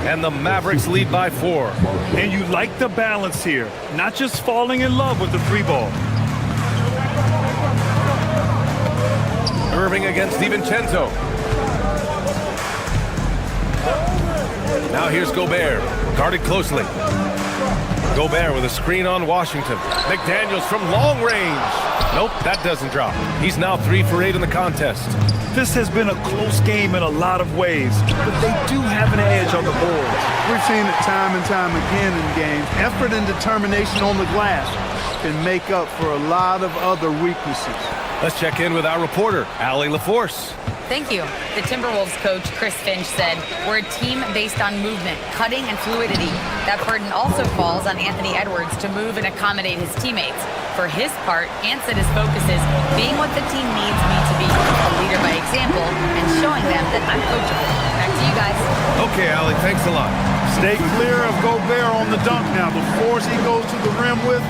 And the Mavericks lead by 4. And you like the balance here, not just falling in love with the free ball. Irving against DiVincenzo. Now here's Gobert, guarded closely. Gobert with a screen on Washington. McDaniels from long range. Nope, that doesn't drop. He's now 3 for 8 in the contest. This has been a close game in a lot of ways, but they do have an edge on the boards. We've seen it time and time again in games. Effort and determination on the glass can make up for a lot of other weaknesses. Let's check in with our reporter, Allie LaForce. Thank you. The Timberwolves coach, Chris Finch, said, "We're a team based on movement, cutting, and fluidity. That burden also falls on Anthony Edwards to move and accommodate his teammates. For his part, Ant said his focus is being what the team needs me to be, a leader by example, and showing them that I'm coachable." Back to you guys. Okay, Allie, thanks a lot. Stay clear of Gobert on the dunk now. The force he goes to the rim with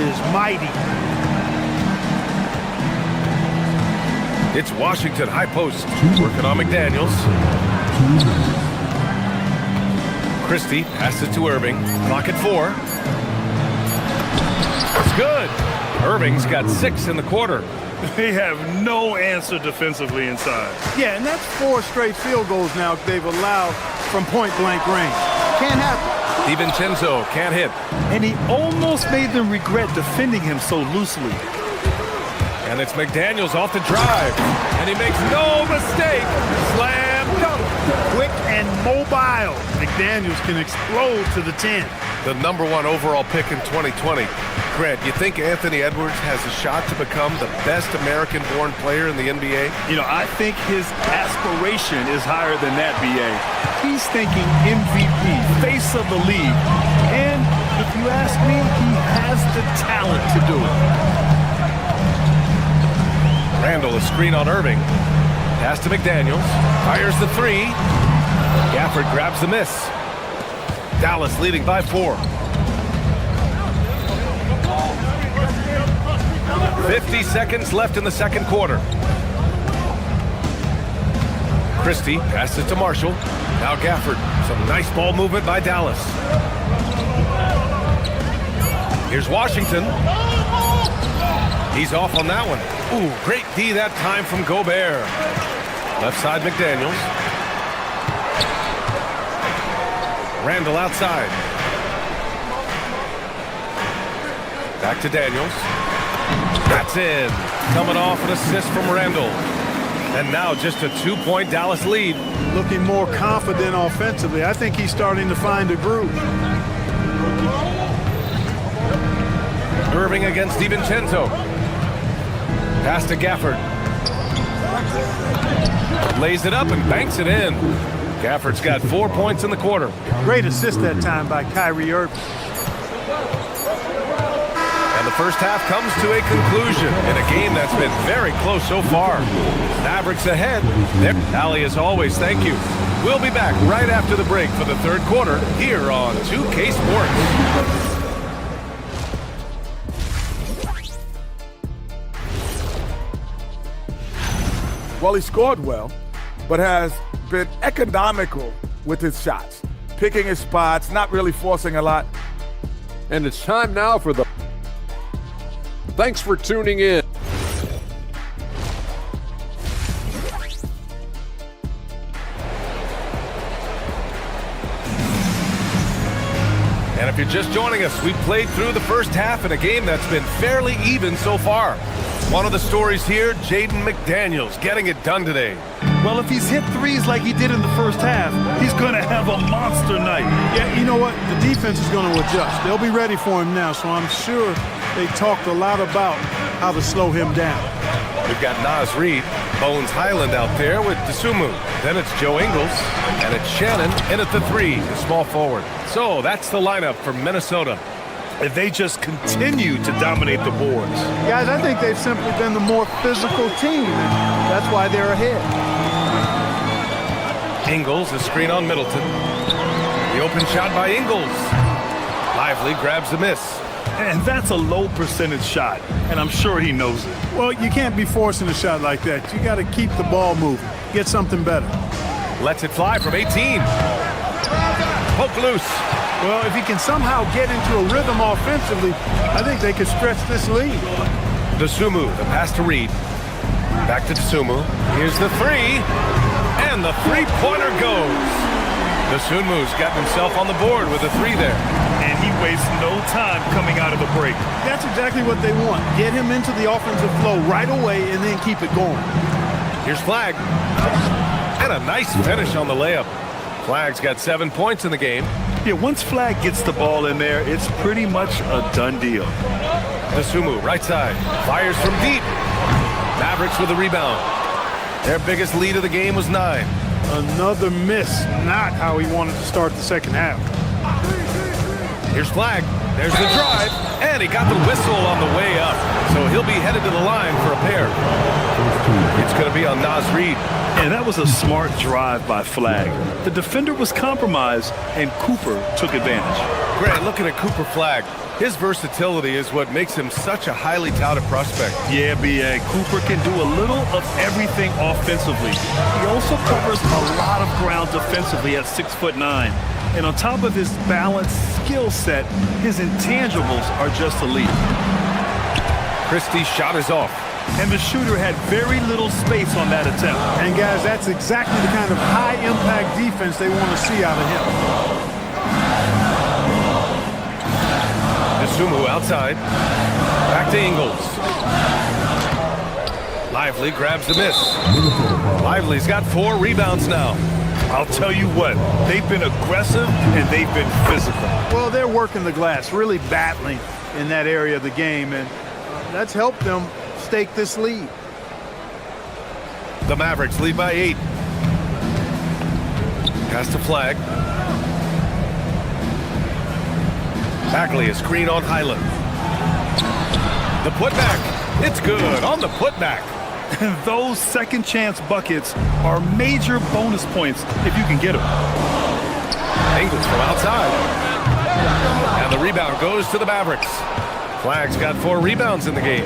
is mighty. It's Washington, high post, working on McDaniels. Christie passes to Irving, clock at 4. It's good. Irving's got 6 in the quarter. They have no answer defensively inside. Yeah, and that's 4 straight field goals now they've allowed from point-blank range. Can't happen. DiVincenzo can't hit. And he almost made them regret defending him so loosely. And it's McDaniels off the drive. And he makes no mistake. Slam dunk. Quick and mobile. McDaniels can explode to the 10. The #1 overall pick in 2020. Grant, you think Anthony Edwards has a shot to become the best American-born player in the NBA? You know, I think his aspiration is higher than that, B.A. He's thinking MVP, face of the league. And if you ask me, he has the talent to do it. Randall, a screen on Irving. Pass to McDaniels. Fires the 3. Gafford grabs the miss. Dallas leading by 4. 50 seconds left in the second quarter. Christie passes to Marshall. Now Gafford. Some nice ball movement by Dallas. Here's Washington. He's off on that one. Ooh, great D that time from Gobert. Left side, McDaniels. Randall outside. Back to Daniels. That's in. Coming off an assist from Randall. And now just a 2-point Dallas lead. Looking more confident offensively. I think he's starting to find a groove. Irving against DiVincenzo. Pass to Gafford. Lays it up and banks it in. Gafford's got 4 points in the quarter. Great assist that time by Kyrie Irving. And the first half comes to a conclusion in a game that's been very close so far. Mavericks ahead. Allie, as always, thank you. We'll be back right after the break for the third quarter here on 2K Sports. Well, he scored well, but has been economical with his shots. Picking his spots, not really forcing a lot. And it's time now for the... Thanks for tuning in. And if you're just joining us, we played through the first half in a game that's been fairly even so far. One of the stories here, Jaden McDaniels getting it done today. Well, if he's hit threes like he did in the first half, he's going to have a monster night. Yeah, you know what? The defense is going to adjust. They'll be ready for him now, so I'm sure they talked a lot about how to slow him down. We've got Naz Reid, Bones Highland out there with Dosunmu. Then it's Joe Ingles, and it's Shannon in at the three, the small forward. So that's the lineup for Minnesota. And they just continue to dominate the boards. Guys, I think they've simply been the more physical team, and that's why they're ahead. Ingles, a screen on Middleton. The open shot by Ingles. Lively grabs the miss. And that's a low percentage shot, and I'm sure he knows it. Well, you can't be forcing a shot like that. You got to keep the ball moving. Get something better. Lets it fly from 18. Poke loose. Well, if he can somehow get into a rhythm offensively, I think they could stretch this lead. Dosunmu, the pass to Reid. Back to Dosunmu. Here's the three. And the three-pointer goes. Dosunmu's got himself on the board with a three there. And he wastes no time coming out of the break. That's exactly what they want. Get him into the offensive flow right away and then keep it going. Here's Flagg. And a nice finish on the layup. Flagg's got 7 points in the game. Yeah, once Flagg gets the ball in there, it's pretty much a done deal. Dosunmu, right side. Fires from deep. Mavericks with a rebound. Their biggest lead of the game was 9. Another miss. Not how he wanted to start the second half. Here's Flagg. There's the drive. And he got the whistle on the way up. So he'll be headed to the line for a pair. It's going to be on Naz Reid. And that was a smart drive by Flagg. The defender was compromised, and Cooper took advantage. Grant, looking at Cooper Flagg, his versatility is what makes him such a highly touted prospect. Yeah, B.A. Cooper can do a little of everything offensively. He also covers a lot of ground defensively at 6'9". And on top of his balanced skill set, his intangibles are just elite. Christie's shot is off. And the shooter had very little space on that attempt. And guys, that's exactly the kind of high-impact defense they want to see out of him. Dosunmu outside. Back to Ingles. Lively grabs the miss. Lively's got 4 rebounds now. I'll tell you what, they've been aggressive and they've been physical. Well, they're working the glass, really battling in that area of the game, and that's helped them stake this lead. The Mavericks lead by 8. Pass to Flagg. Bagley, a screen on Highland. The putback. It's good on the putback. And those second chance buckets are major bonus points if you can get them. Ingles from outside. And the rebound goes to the Mavericks. Flagg's got 4 rebounds in the game.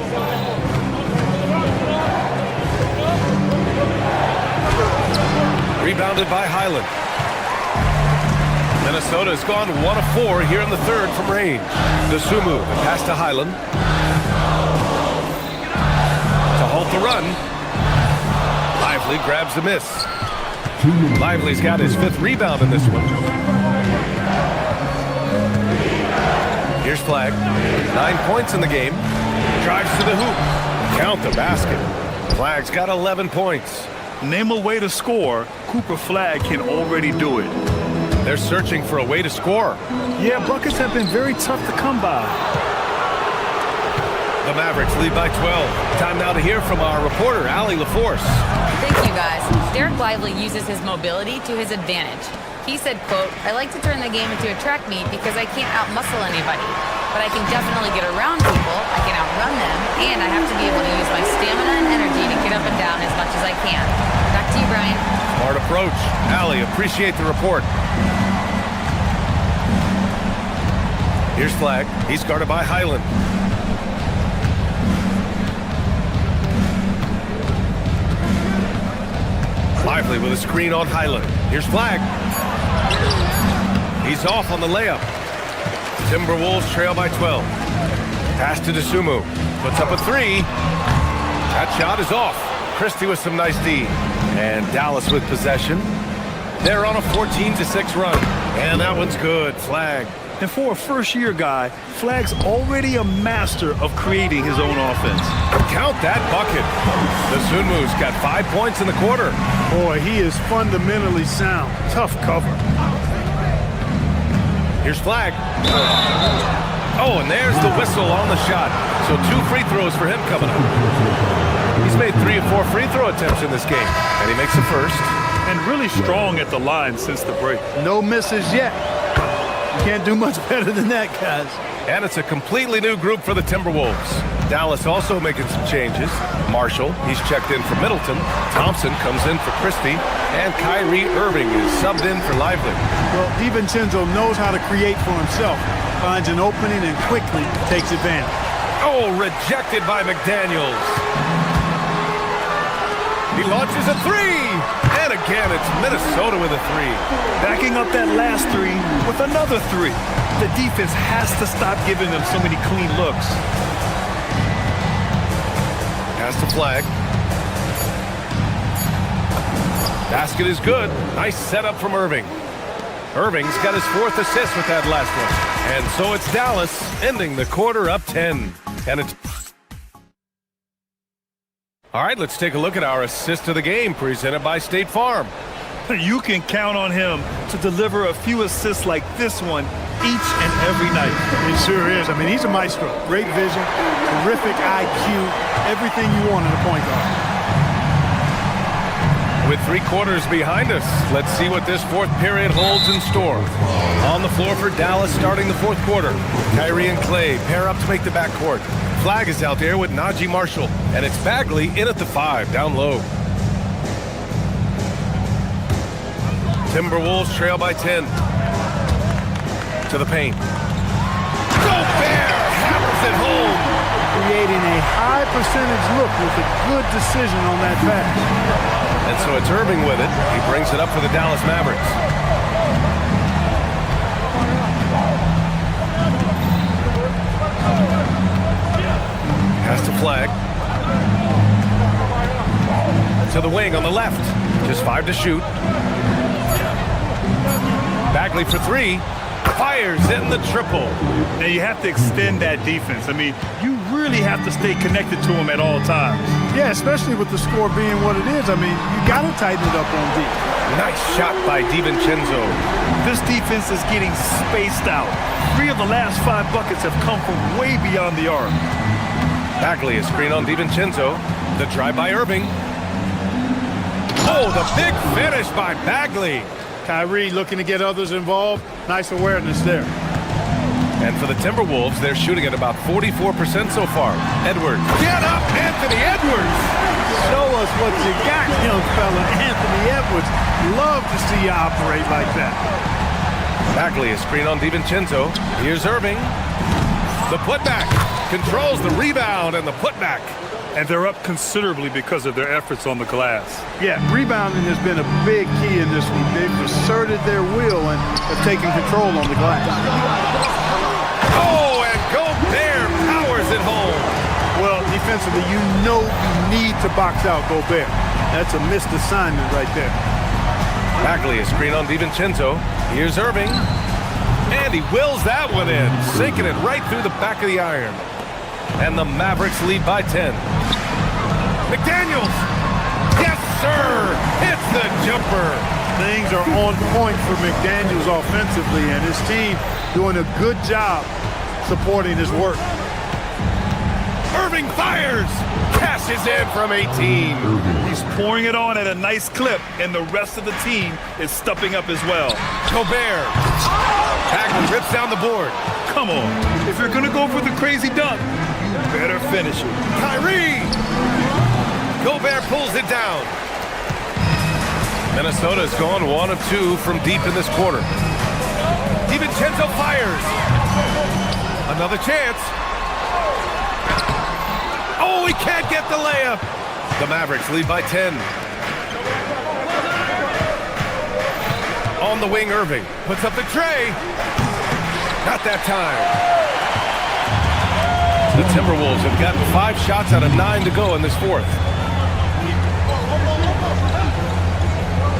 Rebounded by Highland. Minnesota's gone 1 of 4 here in the third from range. Dosunmu, the pass to Highland. To halt the run. Lively grabs the miss. Lively's got his 5th rebound in this one. Here's Flagg. 9 points in the game. Drives to the hoop. Count the basket. Flagg's got 11 points. Name a way to score, Cooper Flagg can already do it. They're searching for a way to score. Yeah, buckets have been very tough to come by. The Mavericks lead by 12. Time now to hear from our reporter, Allie LaForce. Thank you, guys. Derek Lively uses his mobility to his advantage. He said, quote, "I like to turn the game into a track meet because I can't outmuscle anybody. But I can definitely get around people, I can outrun them, and I have to be able to use my stamina and energy to get up and down as much as I can." Back to you, Brian. Smart approach. Allie, appreciate the report. Here's Flag. He's guarded by Highland. Lively with a screen on Highland. Here's Flag. He's off on the layup. Timberwolves trail by 12. Pass to DeSumo. Puts up a three. That shot is off. Christie with some nice D. And Dallas with possession. They're on a 14-6 run. And that one's good. Flag. And for a first-year guy, Flag's already a master of creating his own offense. Count that bucket. DeSumo's got 5 points in the quarter. Boy, he is fundamentally sound. Tough cover. Here's Flag. Oh, and there's the whistle on the shot. So 2 free throws for him coming up. He's made 3 or 4 free throw attempts in this game, and he makes the first. And really strong at the line since the break. No misses yet. You can't do much better than that, guys. And it's a completely new group for the Timberwolves. Dallas also making some changes. Marshall, he's checked in for Middleton. Thompson comes in for Christie. And Kyrie Irving is subbed in for Lively. Well, DiVincenzo knows how to create for himself. Finds an opening and quickly takes advantage. Oh, rejected by McDaniels. He launches a three. And again, it's Minnesota with a three. Backing up that last three with another three. The defense has to stop giving them so many clean looks. Pass to Flag. Basket is good. Nice setup from Irving. Irving's got his 4th assist with that last one. And so it's Dallas ending the quarter up 10. And it's... All right, let's take a look at our assist of the game presented by State Farm. You can count on him to deliver a few assists like this one each and every night. He sure is. I mean, he's a maestro. Great vision, terrific IQ, everything you want in a point guard. With 3 quarters behind us, let's see what this 4th period holds in store. On the floor for Dallas starting the 4th quarter. Kyrie and Clay pair up to make the backcourt. Flag is out there with Najee Marshall, and it's Bagley in at the 5, down low. Timberwolves trail by 10. To the paint. Gobert hammers it home. Creating a high percentage look with a good decision on that pass. And so it's Irving with it. He brings it up for the Dallas Mavericks. Pass to Flag. To the wing on the left. Just 5 to shoot. Bagley for 3. Fires in the triple. Now you have to extend that defense. I mean, you really have to stay connected to him at all times. Yeah, especially with the score being what it is. I mean, you got to tighten it up on D. Nice shot by DiVincenzo. This defense is getting spaced out. 3 of the last 5 buckets have come from way beyond the arc. Bagley is screen on DiVincenzo. The drive by Irving. Oh, the big finish by Bagley. Kyrie looking to get others involved. Nice awareness there. And for the Timberwolves, they're shooting at about 44% so far. Edwards. Get up, Anthony Edwards! Show us what you got, young fella. Anthony Edwards. Love to see you operate like that. Bagley is screen on DiVincenzo. Here's Irving. The putback. Controls the rebound and the putback. And they're up considerably because of their efforts on the glass. Yeah, rebounding has been a big key in this one. They've asserted their will and have taken control on the glass. Oh, and Gobert powers it home. Well, defensively, you know you need to box out Gobert. That's a missed assignment right there. Bagley is screen on DiVincenzo. Here's Irving. And he wills that one in, sinking it right through the back of the iron. And the Mavericks lead by 10. McDaniels! Yes, sir! Hits the jumper! Things are on point for McDaniels offensively, and his team doing a good job supporting his work. Irving fires! cashes in from 18. He's pouring it on at a nice clip, and the rest of the team is stepping up as well. Gobert. Bagley rips down the board. Come on. If you're going to go for the crazy dunk, you better finish it. Kyrie. Gobert pulls it down. Minnesota's gone 1 of 2 from deep in this quarter. DiVincenzo fires. Another chance. Oh, he can't get the layup. The Mavericks lead by 10. On the wing, Irving puts up the tray. Not that time. The Timberwolves have gotten 5 shots out of 9 to go in this fourth.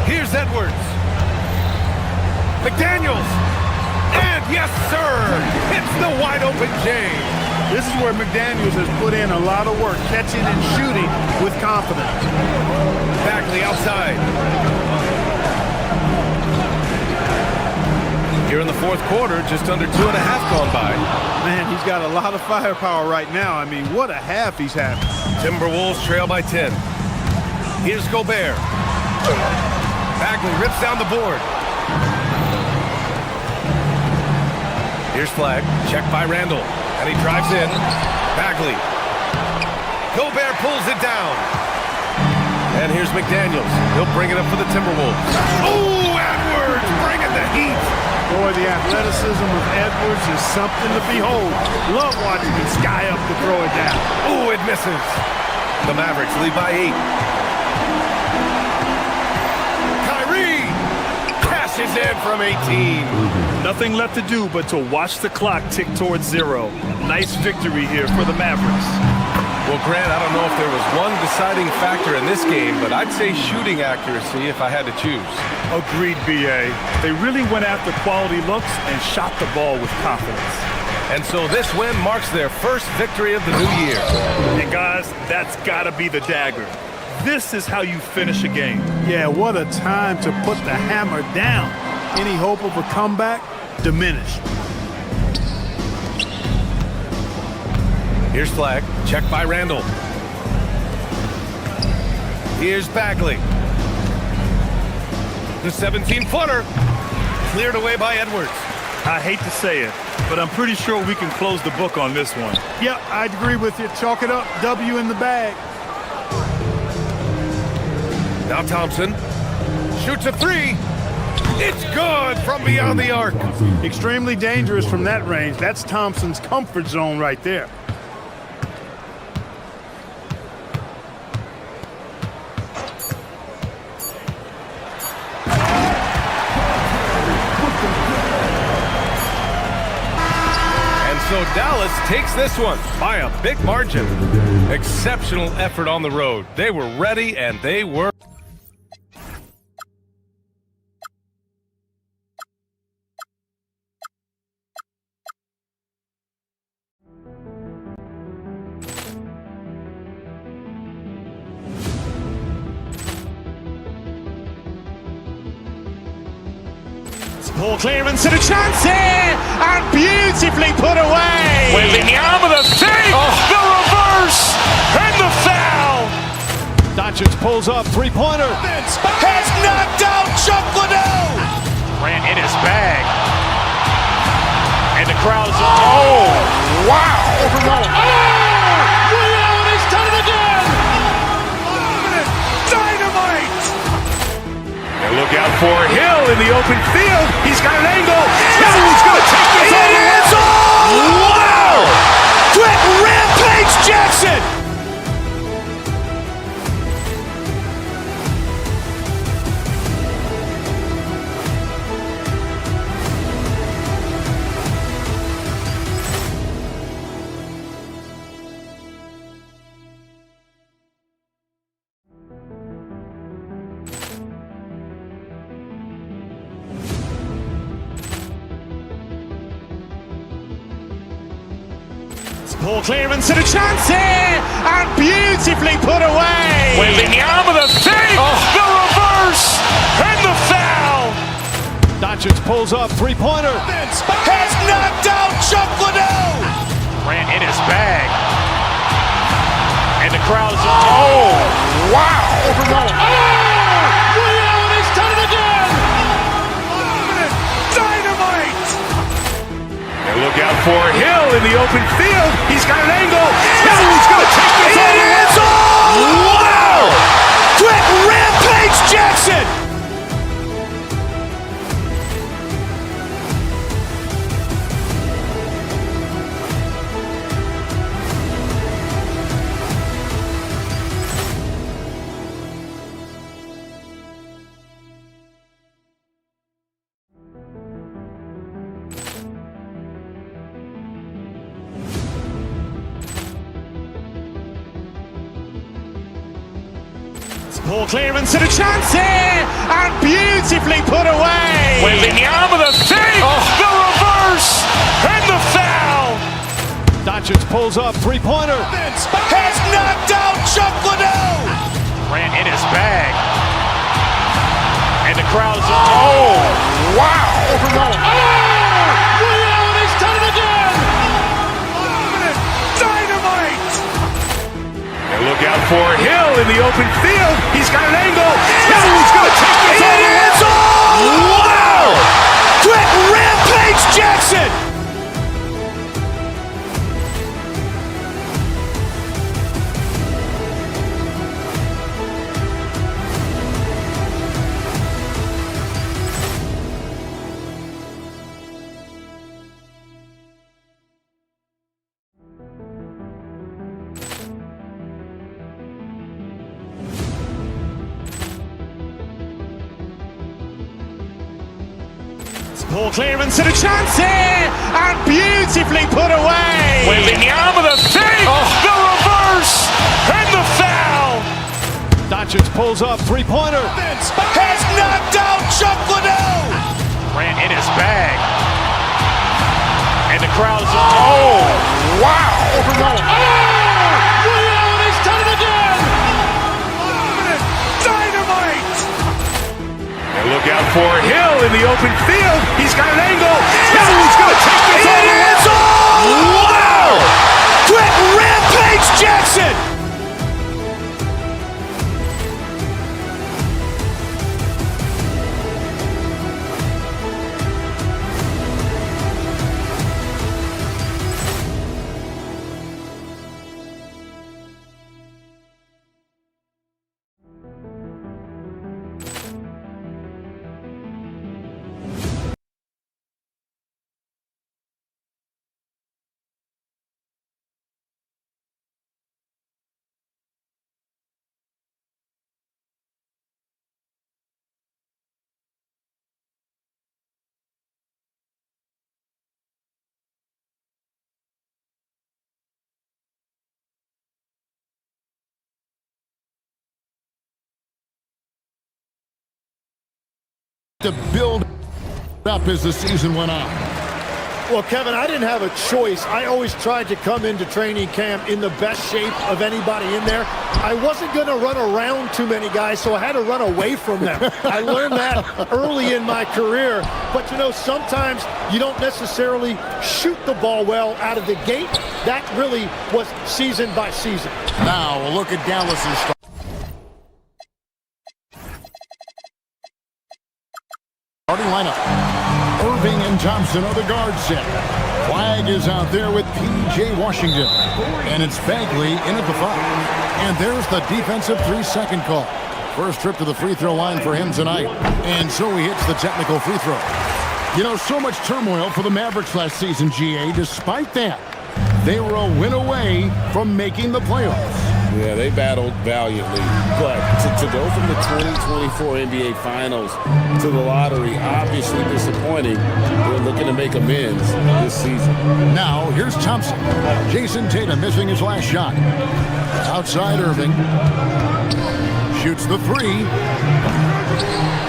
Here's Edwards. McDaniels. And yes, sir, hits the wide open James. This is where McDaniels has put in a lot of work, catching and shooting with confidence. Bagley outside. Here in the fourth quarter, just under 2.5 gone by. Man, he's got a lot of firepower right now. I mean, what a half he's having. Timberwolves trail by 10. Here's Gobert. Bagley rips down the board. Here's Flag. Check by Randall. And he drives in. Bagley. Gobert pulls it down. And here's McDaniels. He'll bring it up for the Timberwolves. Oh, Edwards bringing the heat. Boy, the athleticism of Edwards is something to behold. Love watching him sky up to throw it down. Oh, it misses. The Mavericks lead by 8. Kyrie cashes in from 18. Nothing left to do but to watch the clock tick towards 0. Nice victory here for the Mavericks. Well, Grant, I don't know if there was one deciding factor in this game, but I'd say shooting accuracy if I had to choose. Agreed, B.A. They really went after quality looks and shot the ball with confidence. And so this win marks their first victory of the new year. And guys, that's got to be the dagger. This is how you finish a game. Yeah, what a time to put the hammer down. Any hope of a comeback? Diminished. Here's Flag. Check by Randall. Here's Bagley. The 17-footer. Cleared away by Edwards. I hate to say it, but I'm pretty sure we can close the book on this one. Yep, I'd agree with you. Chalk it up. W in the bag. Now Thompson shoots a 3. It's good from beyond the arc. Extremely dangerous from that range. That's Thompson's comfort zone right there. So Dallas takes this one by a big margin. Exceptional effort on the road. They were ready and they were. Poor clearance and a chance here, and beautifully put away. Wembanyama the fake, the reverse, and the foul. Doncic pulls up, three-pointer. Has knocked out Chuck Liddell. Grant in his bag. And the crowd is, oh, wow. He's done it again. Dynamite. And look out for Hill in the open field. He's got an angle. He's going to take this all the way. Wow! Quick Rampage Jackson. Poor clearance and a chance here, and beautifully put away. Wembanyama the fake, the reverse, and the foul. Doncic pulls up, three-pointer. Has knocked out Chuck Liddell. Grant in his bag. And the crowd is, oh, wow! He's done it again! Dynamite! And look out for Hill in the open field. He's got an angle. Hill's going to take this all the way. Wow! Quick rampage Jackson! Poor clearance and a chance here, and beautifully put away. Wembanyama the fake, the reverse, and the foul. Doncic pulls up, three-pointer. Has knocked out Chuck Liddell. Ran in his bag. And the crowd is, oh, wow. He's done it again! Dynamite! And look out for Hill in the open field. He's got an angle. Hill's going to take this all the way. Wow! Quick rampage Jackson! Poor clearance and a chance here, and beautifully put away. Wembanyama the fake, the reverse, and the foul. Doncic pulls up, three-pointer. Has knocked out Chuck Liddell. Ran in his bag. And the crowd is, oh, wow. He's done it again! Dynamite! And look out for Hill in the open field. He's got an angle. Hill's going to take this all the way. Wow! Quick rampage Jackson! To build up as the season went on. Well, Kevin, I didn't have a choice. I always tried to come into training camp in the best shape of anybody in there. I wasn't going to run around too many guys, so I had to run away from them. I learned that early in my career. But, you know, sometimes you don't necessarily shoot the ball well out of the gate. That really was season by season. Now, a look at Dallas's start. Starting lineup. Irving and Thompson are the guard set. Flag is out there with P.J. Washington. And it's Bagley in at the 5. And there's the defensive 3-second call. First trip to the free throw line for him tonight. And so he hits the technical free throw. You know, so much turmoil for the Mavericks last season, GA. Despite that, they were a win away from making the playoffs. Yeah, they battled valiantly. But to go from the 2024 NBA Finals to the lottery, obviously disappointing. They're looking to make amends this season. Now, here's Thompson. Jason Tatum missing his last shot. Outside Irving. Shoots the 3.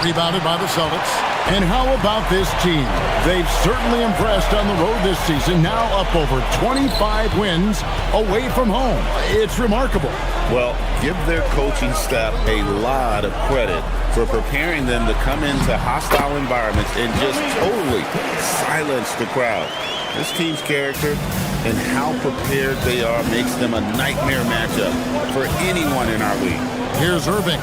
Rebounded by the Celtics. And how about this team? They've certainly impressed on the road this season, now up over 25 wins away from home. It's remarkable. Well, give their coaching staff a lot of credit for preparing them to come into hostile environments and just totally silence the crowd. This team's character and how prepared they are makes them a nightmare matchup for anyone in our league. Here's Irving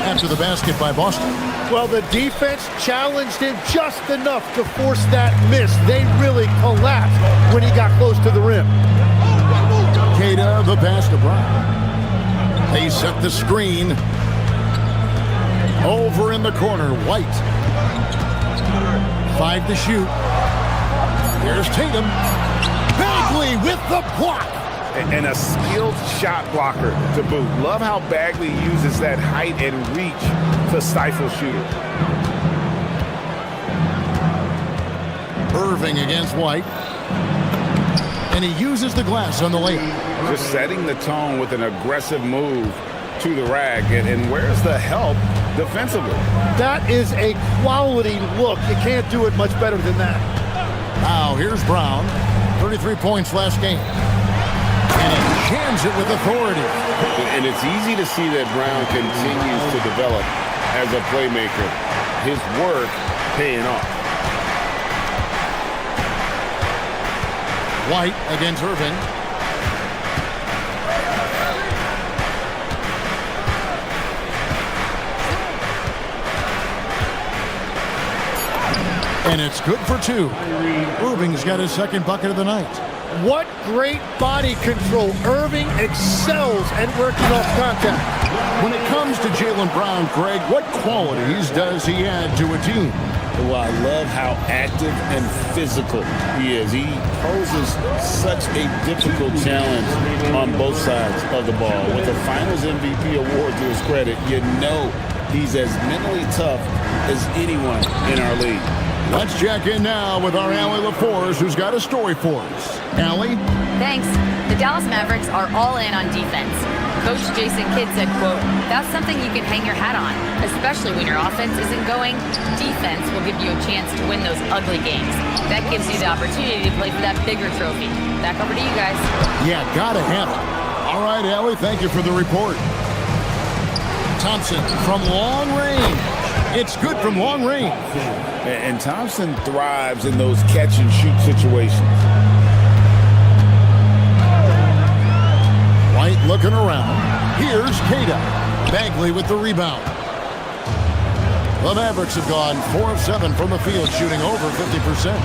after the basket by Boston. Well, the defense challenged him just enough to force that miss. They really collapsed when he got close to the rim. Queta, the pass to Brown. They set the screen. Over in the corner, White. 5 to shoot. Here's Tatum. Bagley with the block. And a skilled shot blocker to boot. Love how Bagley uses that height and reach to stifle shooters. Irving against White. And he uses the glass on the layup. Just setting the tone with an aggressive move to the rack. And where's the help defensively? That is a quality look. You can't do it much better than that. Now here's Brown. 33 points last game. And he jams it with authority. And it's easy to see that Brown continues to develop as a playmaker. His work paying off. White against Irving. And it's good for 2. Irving's got his second bucket of the night. What great body control. Irving excels at working off contact. When it comes to Jaylen Brown, Greg, what qualities does he add to a team? Well, I love how active and physical he is. He poses such a difficult challenge on both sides of the ball. With a Finals MVP award to his credit, you know he's as mentally tough as anyone in our league. Let's check in now with our Allie LaForce, who's got a story for us. Allie? Thanks. The Dallas Mavericks are all in on defense. Coach Jason Kidd said, quote, "That's something you can hang your hat on, especially when your offense isn't going. Defense will give you a chance to win those ugly games. That gives you the opportunity to play for that bigger trophy." Back over to you guys. Yeah, gotta have it. All right, Allie, thank you for the report. Thompson from long range. It's good from long range. And Thompson thrives in those catch-and-shoot situations. White looking around. Here's Queta. Bagley with the rebound. The Mavericks have gone 4 of 7 from the field, shooting over 50%.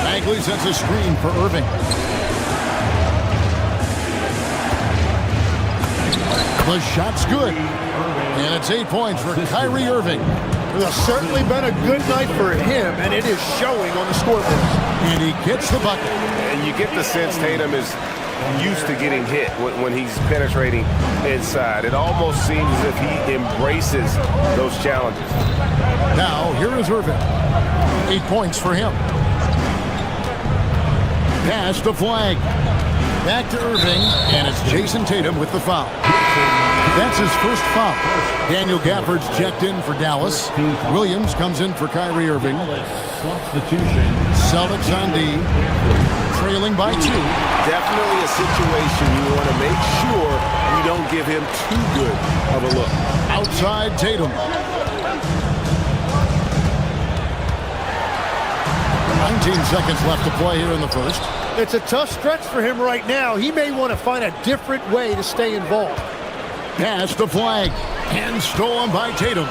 Bagley sets a screen for Irving. The shot's good. And it's 8 points for Kyrie Irving. It's certainly been a good night for him, and it is showing on the scoreboard. And he gets the bucket. And you get the sense Tatum is used to getting hit when he's penetrating inside. It almost seems as if he embraces those challenges. Now, here is Irving. 8 points for him. Pass the flag. Back to Irving, and it's Jason Tatum with the foul. That's his first foul. Daniel Gafford's checked in for Dallas. Williams comes in for Kyrie Irving. Celtics on D, trailing by 2. Definitely a situation you want to make sure you don't give him too good of a look. Outside Tatum. 19 seconds left to play here in the first. It's a tough stretch for him right now. He may want to find a different way to stay involved. Pass the flag. And stolen by Tatum.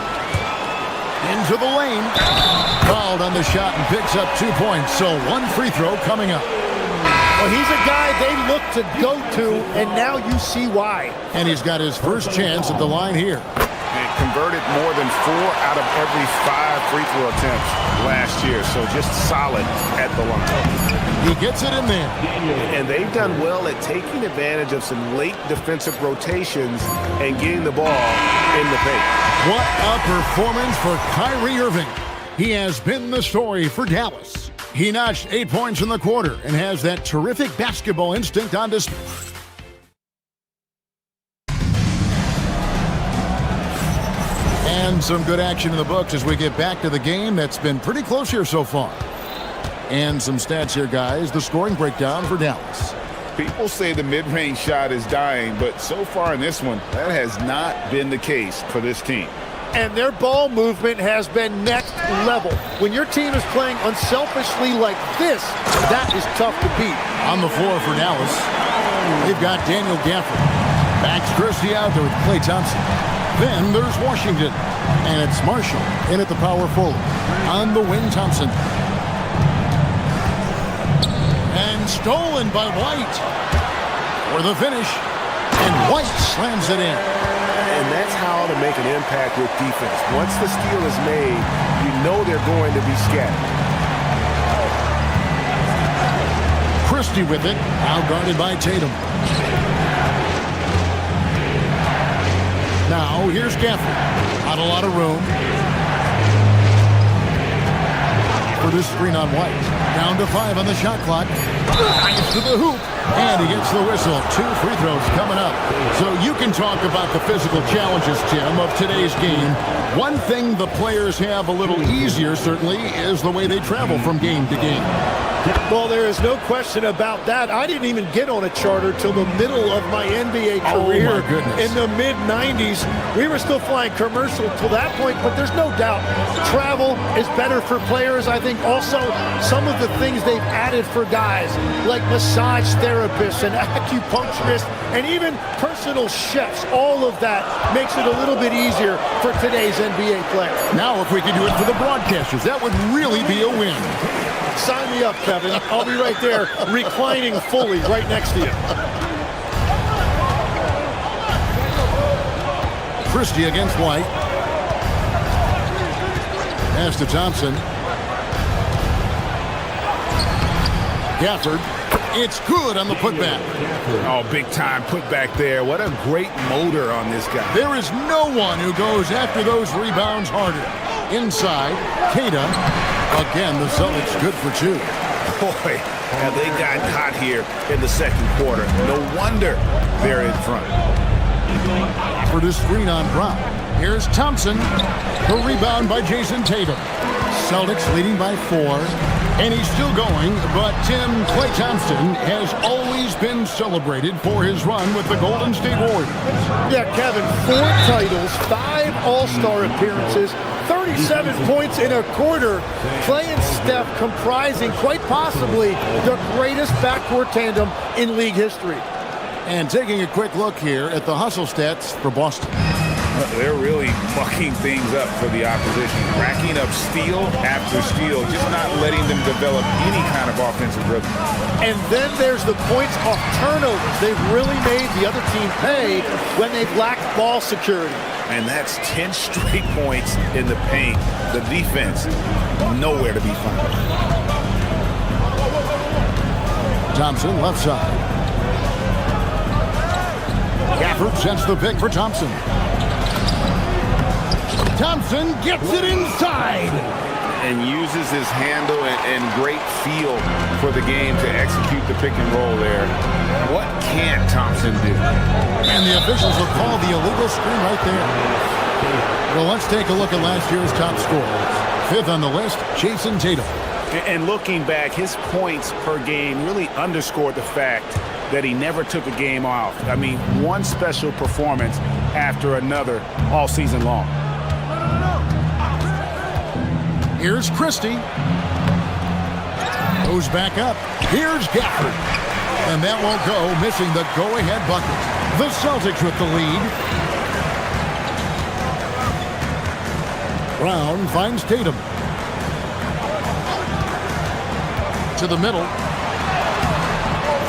Into the lane. Fouled on the shot and picks up 2 points. So 1 free throw coming up. Well, he's a guy they look to go to, and now you see why. And he's got his first chance at the line here. And converted more than 4 out of every 5 free throw attempts last year. So just solid at the line. He gets it in there. And they've done well at taking advantage of some late defensive rotations and getting the ball in the paint. What a performance for Kyrie Irving. He has been the story for Dallas. He notched 8 points in the quarter and has that terrific basketball instinct on display. And some good action in the books as we get back to the game that's been pretty close here so far. And some stats here, guys. The scoring breakdown for Dallas. People say the mid-range shot is dying, but so far in this one, that has not been the case for this team. and their ball movement has been next level. When your team is playing unselfishly like this, that is tough to beat. On the floor for Dallas, they've got Daniel Gafford. Max Christie out there with Klay Thompson. Then there's Washington, and it's Marshall in at the power forward. On the wing, Thompson. And stolen by White for the finish. And White slams it in. And that's how to make an impact with defense. Once the steal is made, you know they're going to be scattered. Christie with it, now guarded by Tatum. Now here's Gafford. Not a lot of room. For this screen on White. Down to 5 on the shot clock. Gets to the hoop. And he gets the whistle. 2 free throws coming up. So you can talk about the physical challenges, Tim, of today's game. One thing the players have a little easier, certainly, is the way they travel from game to game. Well, there is no question about that. I didn't even get on a charter till the middle of my NBA career. Oh, my goodness. In the mid-90s. We were still flying commercial till that point, but there's no doubt travel is better for players. I think also some of the things they've added for guys, like massage therapists and acupuncturists and even personal chefs, all of that makes it a little bit easier for today's NBA player. Now, if we could do it for the broadcasters, that would really be a win. Sign me up, Kevin. I'll be right there, reclining fully right next to you. Christie against White. Pass to Thompson. Gafford. It's good on the putback. Oh, big time putback there. What a great motor on this guy. There is no one who goes after those rebounds harder. Inside, Keita. Again, the Celtics good for 2. Boy, have they got hot here in the second quarter. No wonder they're in front. For the screen on Brown. Here's Thompson. The rebound by Jason Tatum. Celtics leading by 4. And he's still going, but Tim, Klay Thompson has always been celebrated for his run with the Golden State Warriors. Yeah, Kevin, 4 titles, 5 All-Star appearances, 37 points in a quarter. Klay and Steph comprising quite possibly the greatest backcourt tandem in league history. And taking a quick look here at the hustle stats for Boston. They're really mucking things up for the opposition, racking up steal after steal, just not letting them develop any kind of offensive rhythm. And then there's the points off turnovers. They've really made the other team pay when they've lacked ball security. And that's 10 straight points in the paint. The defense, nowhere to be found. Thompson, left side. Gafford sends the pick for Thompson. Thompson gets it inside. And uses his handle and great feel for the game to execute the pick and roll there. What can't Thompson do? And the officials will call the illegal screen right there. Well, let's take a look at last year's top scorers. 5th on the list, Jason Tatum. And looking back, his points per game really underscored the fact that he never took a game off. I mean, one special performance after another all season long. Here's Christie. Goes back up. Here's Gafford. And that won't go, missing the go-ahead bucket. The Celtics with the lead. Brown finds Tatum. To the middle.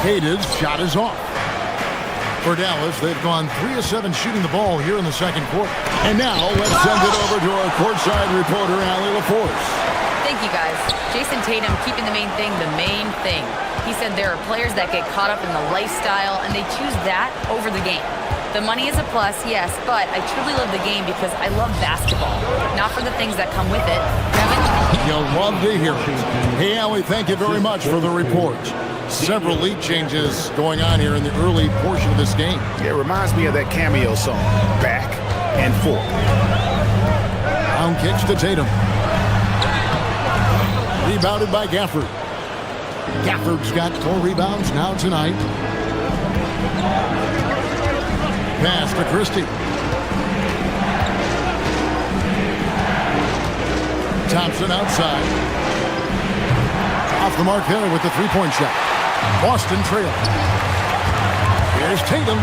Keita's shot is off. For Dallas, they've gone 3 of 7 shooting the ball here in the second quarter. And now, let's send it over to our courtside reporter, Allie LaForce. Thank you, guys. Jason Tatum keeping the main thing. He said there are players that get caught up in the lifestyle, and they choose that over the game. The money is a plus, yes, but I truly love the game because I love basketball, not for the things that come with it. Kevin? You'll love to hear it. Hey, Allie, thank you very much for the report. Several lead changes going on here in the early portion of this game. Yeah, it reminds me of that cameo song, Back and Forth. Brown kicks to Tatum. Rebounded by Gafford. Gafford's got 4 rebounds now tonight. Pass to Christie. Thompson outside. Off the mark there with the three-point shot. Boston trail. Here's Tatum.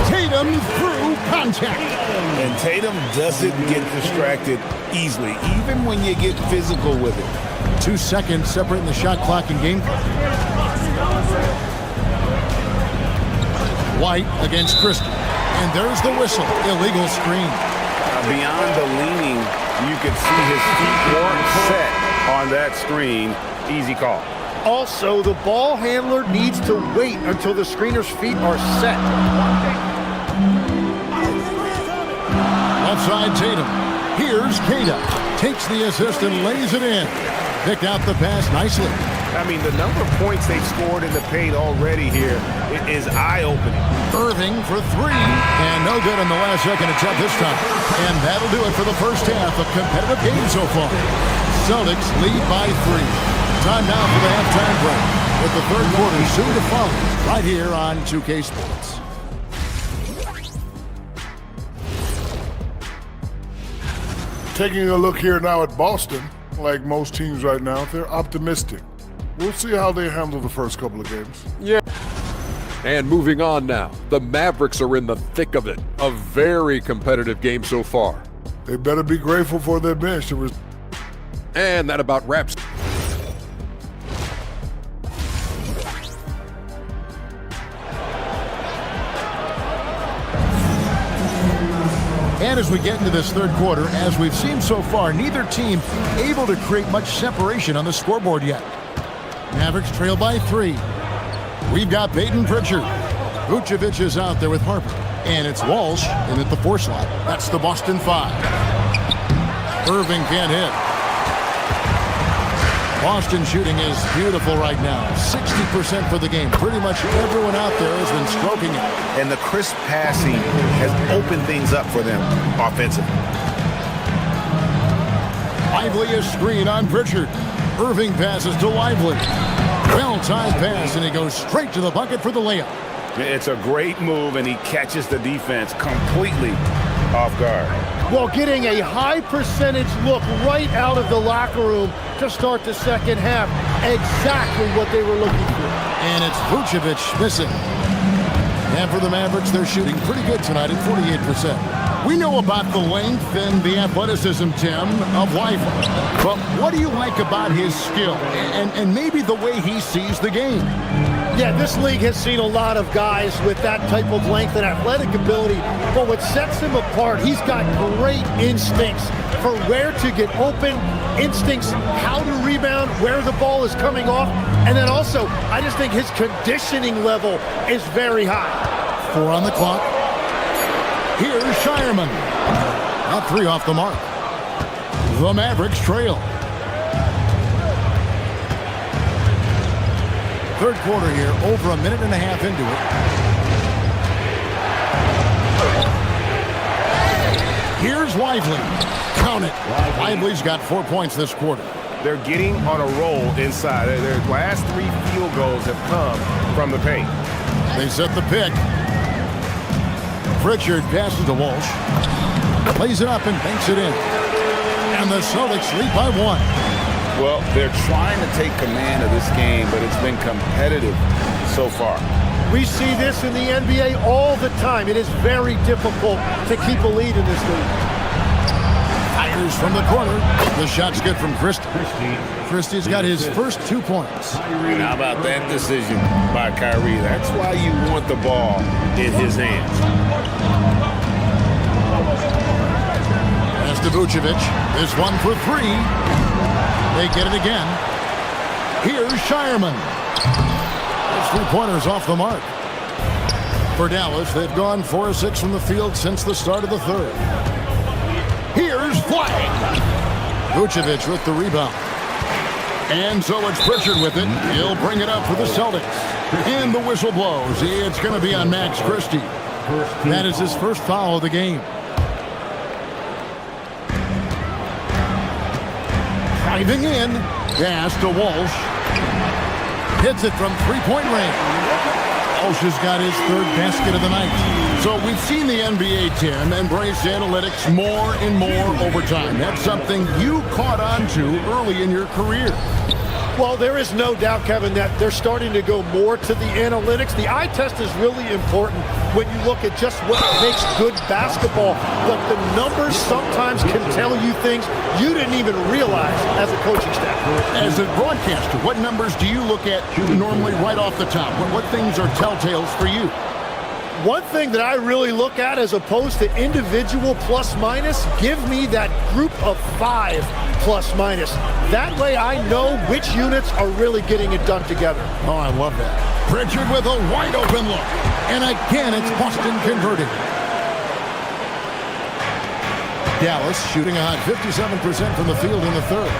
Tatum through contact. And Tatum doesn't get distracted easily, even when you get physical with it. 2 seconds separating the shot clock and game clock. White against Christie. And there's the whistle. Illegal screen. Beyond the leaning, you could see his feet weren't set on that screen. Easy call. Also, the ball handler needs to wait until the screener's feet are set. Left side Tatum. Here's Kada. Takes the assist and lays it in. Picked out the pass nicely. I mean, the number of points they've scored in the paint already here is eye-opening. Irving for three. And no good in the last second attempt this time. And that'll do it for the first half of competitive game so far. Celtics lead by 3. Time now for the halftime break. With the third quarter soon to follow. Right here on 2K Sports. Taking a look here now at Boston, like most teams right now, they're optimistic. We'll see how they handle the first couple of games. Yeah. And moving on now, the Mavericks are in the thick of it. A very competitive game so far. They better be grateful for their bench. And that about wraps. And as we get into this third quarter, as we've seen so far, neither team able to create much separation on the scoreboard yet. Mavericks trail by 3. We've got Peyton Pritchard. Vucevic is out there with Harper. And it's Walsh in at the 4 slot. That's the Boston 5. Irving can't hit. Boston shooting is beautiful right now. 60% for the game. Pretty much everyone out there has been stroking it. And the crisp passing has opened things up for them offensively. Lively is screen on Pritchard. Irving passes to Lively. Well-timed pass, and he goes straight to the bucket for the layup. It's a great move, and he catches the defense completely off guard. Well, getting a high percentage look right out of the locker room to start the second half. Exactly what they were looking for. And it's Vucevic missing. And for the Mavericks, they're shooting pretty good tonight at 48%. We know about the length and the athleticism, Tim, of Lively. But what do you like about his skill and maybe the way he sees the game? Yeah, this league has seen a lot of guys with that type of length and athletic ability, but what sets him apart, he's got great instincts for where to get open, instincts how to rebound, where the ball is coming off, and then also, I just think his conditioning level is very high. 4 on the clock. Here's Shireman. Not 3 off the mark. The Mavericks trail. Third quarter here, over a minute and a half into it. Here's Lively. Count it. Lively's got 4 points this quarter. They're getting on a roll inside. Their last 3 field goals have come from the paint. They set the pick. Pritchard passes to Walsh. Plays it up and banks it in. And the Celtics lead by 1. Well, they're trying to take command of this game, but it's been competitive so far. We see this in the NBA all the time. It is very difficult to keep a lead in this league. Fires from the corner. The shot's good from Christie. Christie's got his first 2 points. And how about that decision by Kyrie? That's why you want the ball in his hands. As to Vucevic, this one for 3. They get it again. Here's Shireman. Those 3-pointers off the mark. For Dallas, they've gone 4 of 6 from the field since the start of the third. Here's Flag. Vucevic with the rebound. And so it's Pritchard with it. He'll bring it up for the Celtics. And the whistle blows. It's going to be on Max Christie. That is his first foul of the game. Driving in, pass to Walsh. Hits it from 3-point range. Walsh has got his 3rd basket of the night. So we've seen the NBA, Tim, embrace analytics more and more over time. That's something you caught on to early in your career. Well, there is no doubt, Kevin, that they're starting to go more to the analytics. The eye test is really important when you look at just what makes good basketball. But the numbers sometimes can tell you things you didn't even realize as a coaching staff. As a broadcaster, what numbers do you look at normally right off the top? What things are telltales for you? One thing that I really look at as opposed to individual plus-minus, give me that group of 5 plus-minus. That way I know which units are really getting it done together. Oh, I love that. Pritchard with a wide-open look. And again, it's Boston converting. Dallas shooting a hot 57% from the field in the third.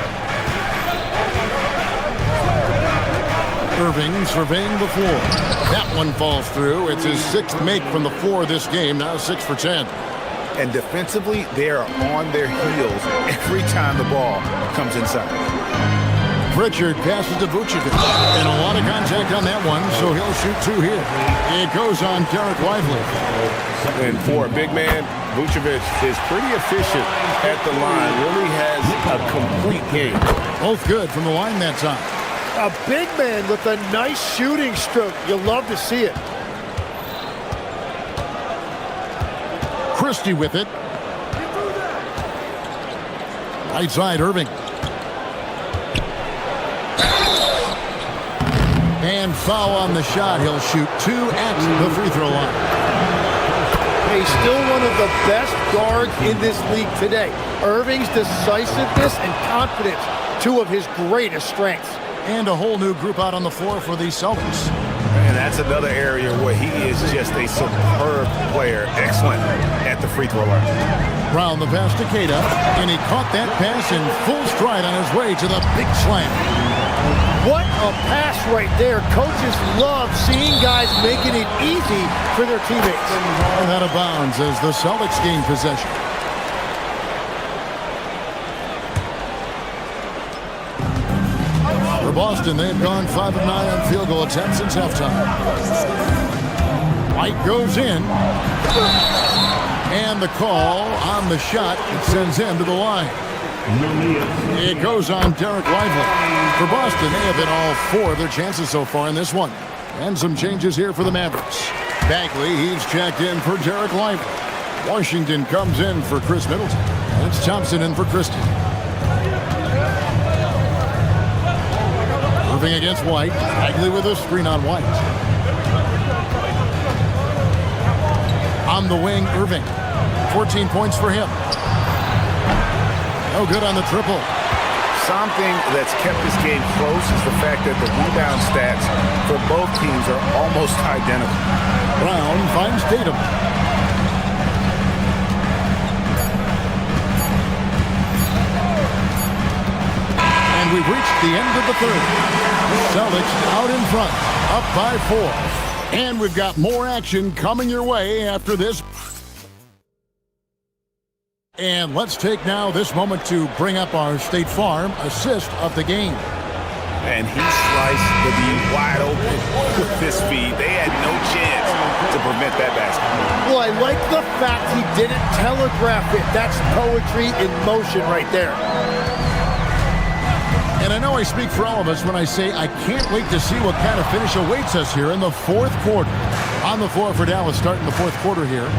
Irving surveying the floor. That one falls through. It's his 6th make from the floor this game, now 6 for 10. And defensively, they are on their heels every time the ball comes inside. Pritchard passes to Vucevic. And a lot of contact on that one, so he'll shoot 2 here. It goes on Derek Lively. And for a big man, Vucevic is pretty efficient at the line. Really has a complete game. Both good from the line that time. A big man with a nice shooting stroke. You'll love to see it. Christie with it. Right side, Irving. And foul on the shot. He'll shoot 2 at the free throw line. He's still one of the best guards in this league today. Irving's decisiveness and confidence, 2 of his greatest strengths. And a whole new group out on the floor for the Celtics. And that's another area where he is just a superb player. Excellent at the free throw line. Brown the pass to Keita, and he caught that pass in full stride on his way to the big slam. What a pass right there. Coaches love seeing guys making it easy for their teammates. And out of bounds as the Celtics gain possession. For Boston, they've gone 5 of 9 on field goal attempts since halftime. White goes in. And the call on the shot sends him to the line. It goes on Derek Lively. For Boston, they have hit all 4 of their chances so far in this one. And some changes here for the Mavericks. Bagley, he's checked in for Derek Lively. Washington comes in for Chris Middleton. And it's Thompson in for Christie. Irving against White. Bagley with a screen on White. On the wing, Irving. 14 points for him. No good on the triple. Something that's kept this game close is the fact that the rebound stats for both teams are almost identical. Brown finds Tatum. And we've reached the end of the third. Celtics out in front, up by 4. And we've got more action coming your way after this. And let's take now this moment to bring up our State Farm assist of the game. And he sliced the D wide open with this feed. They had no chance to prevent that basket. Well, I like the fact he didn't telegraph it. That's poetry in motion right there. And I know I speak for all of us when I say I can't wait to see what kind of finish awaits us here in the 4th quarter. On the floor for Dallas starting the 4th quarter here.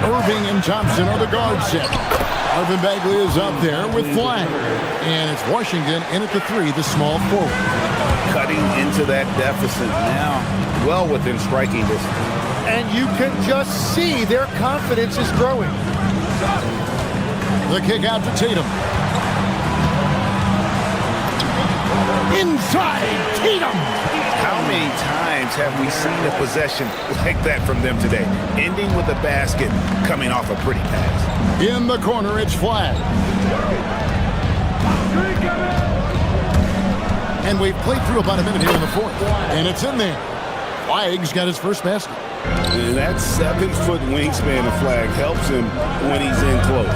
Irving and Thompson are the guard set. Marvin Bagley is up there with flag. And it's Washington in at the 3, the small forward. Cutting into that deficit now, well within striking distance. And you can just see their confidence is growing. The kick out to Tatum. Inside Tatum. How many times have we seen a possession like that from them today? Ending with a basket, coming off a pretty pass. In the corner, it's flag. And we've played through about a minute here in the 4th. And it's in there. Flag's got his first basket. And that 7-foot wingspan of Flag helps him when he's in close.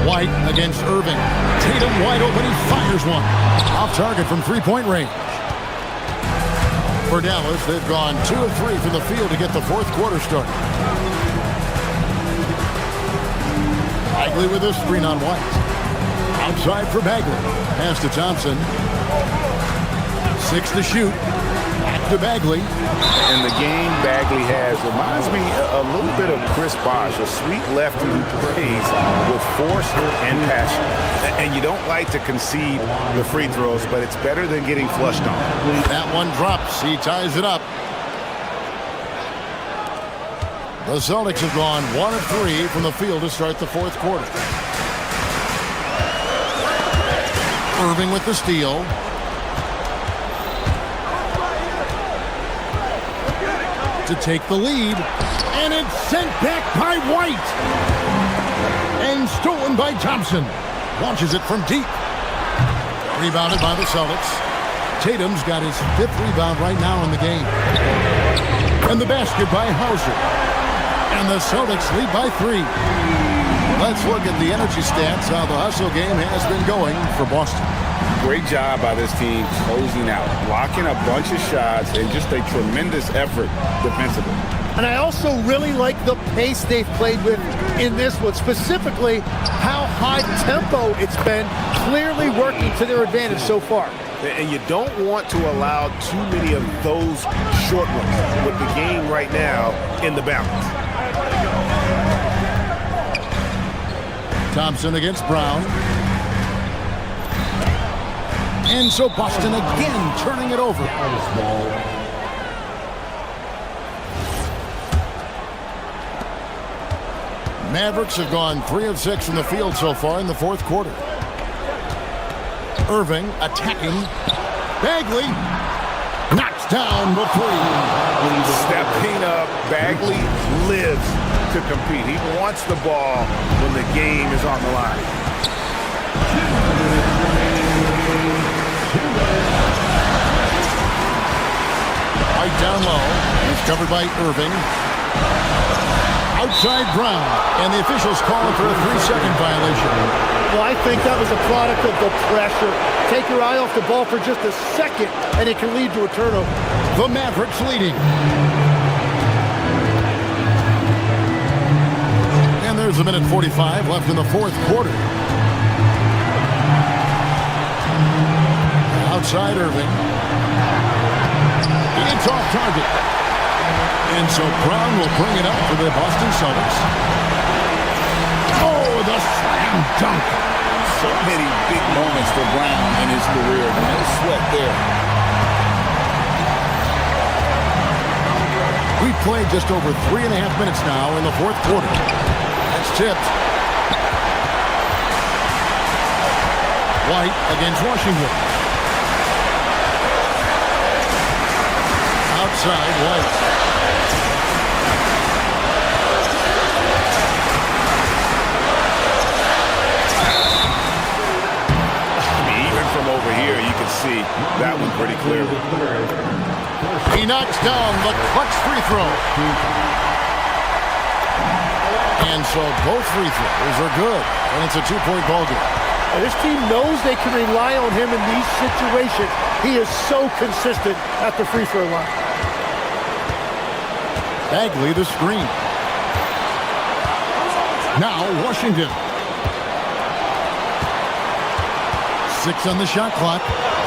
White against Irving. Tatum wide open. He fires one. Off target from 3-point range. For Dallas, they've gone 2 of 3 from the field to get the fourth quarter started. Bagley with a screen on White. Outside for Bagley. Pass to Thompson. 6 to shoot. Back to Bagley. And the game Bagley has reminds me a little bit of Chris Bosh, a sweet lefty who plays with force and passion. And you don't like to concede the free throws, but it's better than getting flushed on. That one drops. He ties it up. The Celtics have gone 1 of 3 from the field to start the fourth quarter. Irving with the steal. To take the lead. And it's sent back by White. And stolen by Thompson. Launches it from deep. Rebounded by the Celtics. Tatum's got his 5th rebound right now in the game. And the basket by Hauser. And the Celtics lead by 3. Let's look at the energy stats, how the hustle game has been going for Boston. Great job by this team closing out, blocking a bunch of shots, and just a tremendous effort defensively. And I also really like the pace they've played with in this one, specifically how high tempo it's been, clearly working to their advantage so far. And you don't want to allow too many of those short ones with the game right now in the balance. Thompson against Brown. And so Boston again turning it over. Mavericks have gone 3 of 6 from the field so far in the fourth quarter. Irving attacking. Bagley knocks down the 3. Stepping up, Bagley lives to compete. He wants the ball when the game is on the line. Right down low. He's covered by Irving. Outside Brown. And the officials call it for a 3-second violation. Well, I think that was a product of the pressure. Take your eye off the ball for just a second, and it can lead to a turnover. The Mavericks leading. And there's a minute 45 left in the fourth quarter. Outside Irving. It's off target. And so Brown will bring it up for the Boston Celtics. Oh, the slam dunk. So many big moments for Brown in his career. No sweat there. We've played just over 3.5 minutes now in the fourth quarter. It's tipped. White against Washington. Outside White. Over here, you can see that one pretty clearly. He knocks down the clutch free throw. And so both free throws are good. And it's a 2-point ball game. And this team knows they can rely on him in these situations. He is so consistent at the free throw line. Bagley the screen. Now Washington. 6 on the shot clock.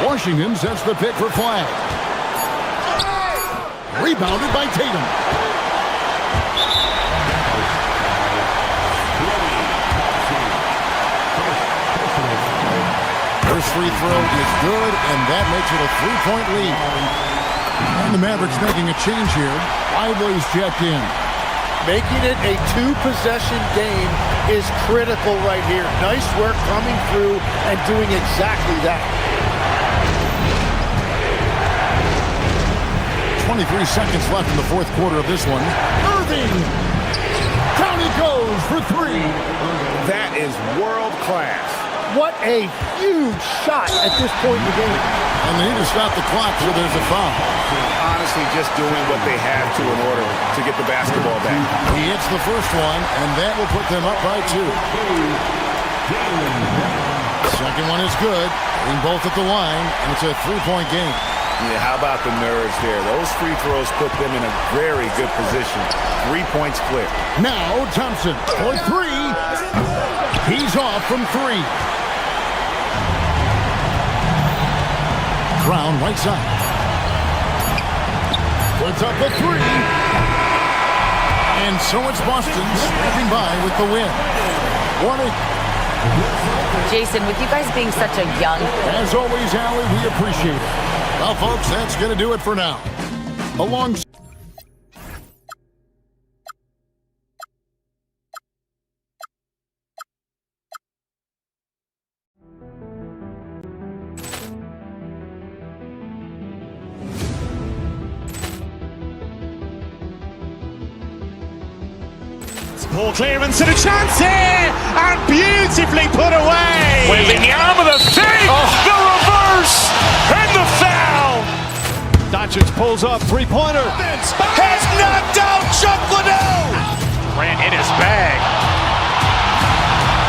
Washington sets the pick for flag. Rebounded by Tatum. First free throw is good, and that makes it a 3-point lead. And the Mavericks making a change here. Lively's checked in. Making it a 2-possession game is critical right here. Nice work coming through and doing exactly that. 23 seconds left in the fourth quarter of this one. Irving! Down he goes for 3. That is world class. What a huge shot at this point in the game. And they need to stop the clock, so there's a foul. Honestly, just doing what they have to in order to get the basketball back. He hits the first one, and that will put them up by 2. Second one is good. Getting both at the line, and it's a 3-point game. Yeah, how about the nerves there? Those free throws put them in a very good position. 3 points clear. Now Thompson for three. He's off from three. Brown right side. Puts up a three. And so it's Boston scraping by with the win. 1-8. Jason, with you guys being such a young... As always, Allie, we appreciate it. Well, folks, that's going to do it for now. Along... Ball clearance and a chance here, and beautifully put away. Wembanyama the save, the reverse, and the foul. Doncic pulls up, three-pointer. Has knocked out Chuck Liddell. Ran in his bag.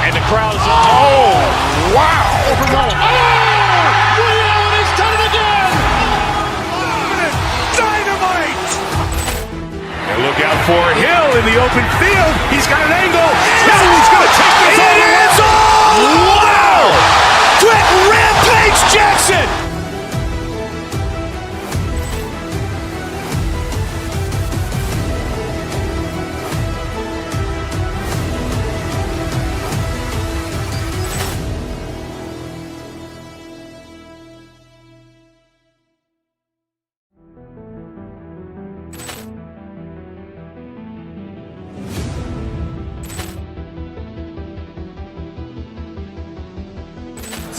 And the crowd is, oh, wow. Rio has done it again. Dynamite. And look out for Hill in the open field. He's got an angle. Hill's going to take this all the way. Wow! Quick Rampage Jackson.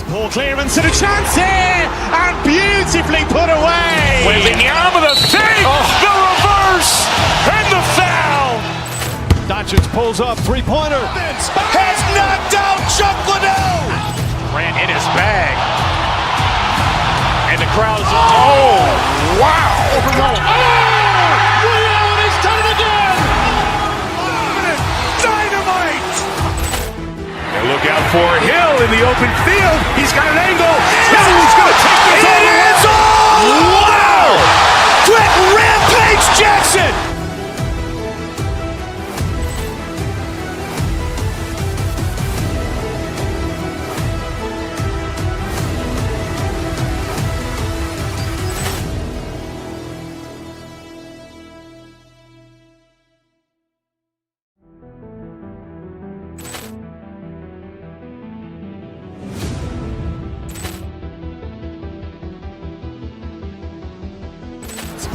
Ball clearance and a chance here, and beautifully put away. Wembanyama the save, the reverse, and the foul. Doncic pulls up, three-pointer. Has knocked out Chuck Liddell. Ran in his bag. And the crowd is, oh, wow. Rio has done it again. Dynamite. And look out for Hill in the open field. He's got an angle. Hill's going to take this all the way. Wow! Quick Rampage Jackson.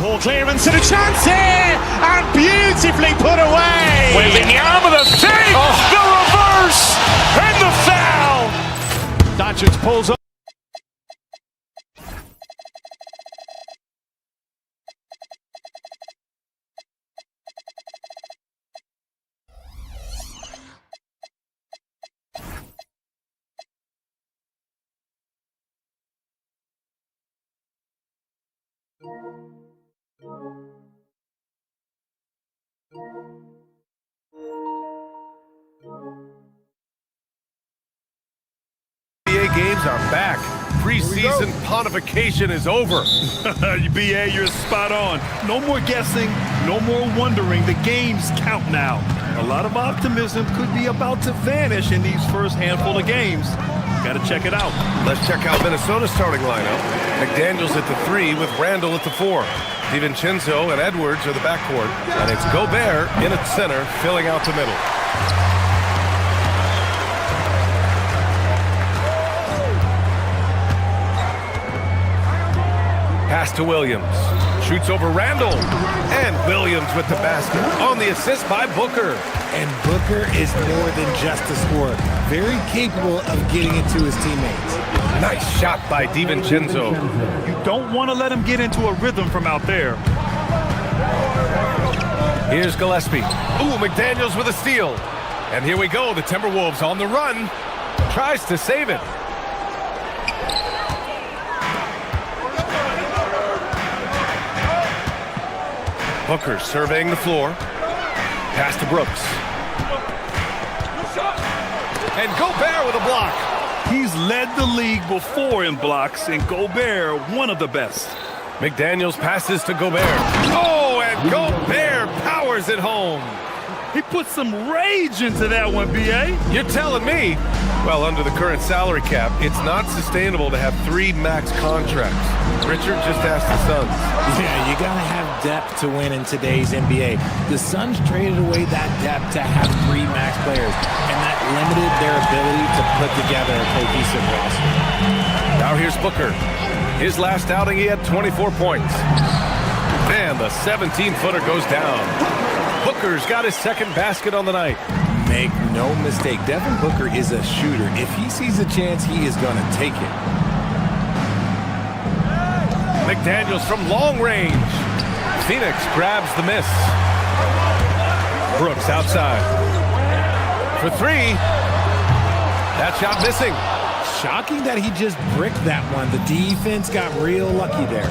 Ball clearance and a chance here, and beautifully put away. Wembanyama the save, the reverse, and the foul. Doncic pulls up. NBA games are back. Preseason pontification is over. BA, you're spot on. No more guessing, no more wondering. The games count now. A lot of optimism could be about to vanish in these first handful of games. Got to check it out. Let's check out Minnesota's starting lineup. McDaniels at the 3 with Randall at the 4. DiVincenzo and Edwards are the backcourt. And it's Gobert in at center, filling out the middle. Pass to Williams. Shoots over Randall. And Williams with the basket on the assist by Booker. And Booker is more than just a scorer. Very capable of getting it to his teammates. Nice shot by DiVincenzo. You don't want to let him get into a rhythm from out there. Here's Gillespie. Ooh, McDaniels with a steal. And here we go. The Timberwolves on the run. Tries to save it. Booker surveying the floor. Pass to Brooks. And Gobert with a block. He's led the league before in blocks, and Gobert, one of the best. McDaniels passes to Gobert. Oh, and Gobert powers it home. He put some rage into that one, B.A. You're telling me? Well, under the current salary cap, it's not sustainable to have 3 max contracts. Richard just asked the Suns. Yeah, you got to have depth to win in today's NBA. The Suns traded away that depth to have 3 max players, and that limited their ability to put together a cohesive roster. Now here's Booker. His last outing, he had 24 points. And the 17-footer goes down. Booker's got his second basket on the night. Make no mistake, Devin Booker is a shooter. If he sees a chance, he is going to take it. McDaniels from long range. Phoenix grabs the miss. Brooks outside. For 3. That shot missing. Shocking that he just bricked that one. The defense got real lucky there.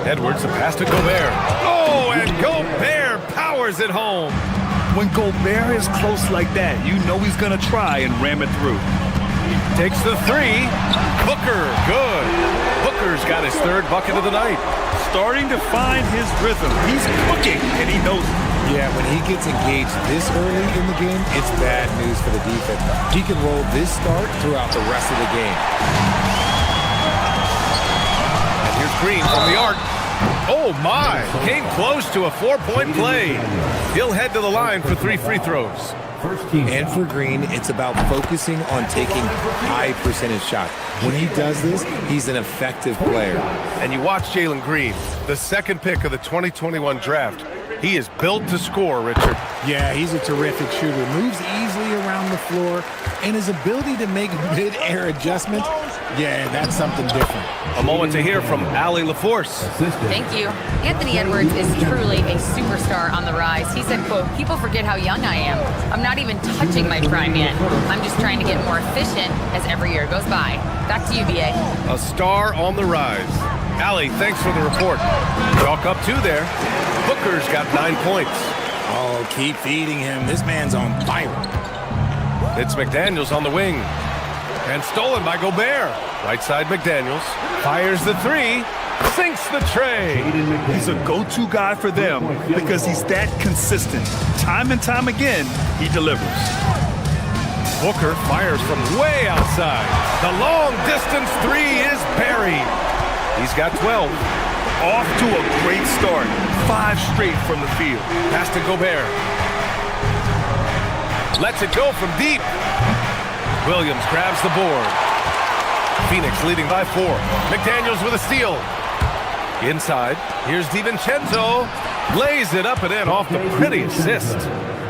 Edwards, the pass to Gobert. Oh, and Gobert powers it home. When Gobert is close like that, you know he's going to try and ram it through. Takes the 3. Booker, good. Booker's got his 3rd bucket of the night. Starting to find his rhythm. He's cooking, and he knows it. Yeah, when he gets engaged this early in the game, it's bad news for the defense. He can roll this start throughout the rest of the game. And here's Green from the arc. Oh, my. Came close to a 4-point play. He'll head to the line for 3 free throws. And for Green, it's about focusing on taking high percentage shots. When he does this, he's an effective player. And you watch Jalen Green, the 2nd pick of the 2021 draft. He is built to score, Richard. Yeah, he's a terrific shooter. Moves easily around the floor, and his ability to make mid-air adjustments, yeah, that's something different. A moment to hear from Allie LaForce. Thank you. Anthony Edwards is truly a superstar on the rise. He said, quote, "People forget how young I am. I'm not even touching my prime yet. I'm just trying to get more efficient as every year goes by." Back to you, BA. A star on the rise. Allie, thanks for the report. Chalk up 2 there. Booker's got 9 points. Oh, keep feeding him. This man's on fire. It's McDaniels on the wing. And stolen by Gobert. Right side McDaniels. Fires the 3. Sinks the tray. He's a go-to guy for them because he's that consistent. Time and time again, he delivers. Booker fires from way outside. The long-distance 3 is buried. He's got 12. Off to a great start. 5 straight from the field. Pass to Gobert. Lets it go from deep. Williams grabs the board. Phoenix leading by 4. McDaniels with a steal. Inside, here's DiVincenzo. Lays it up and in off the pretty assist.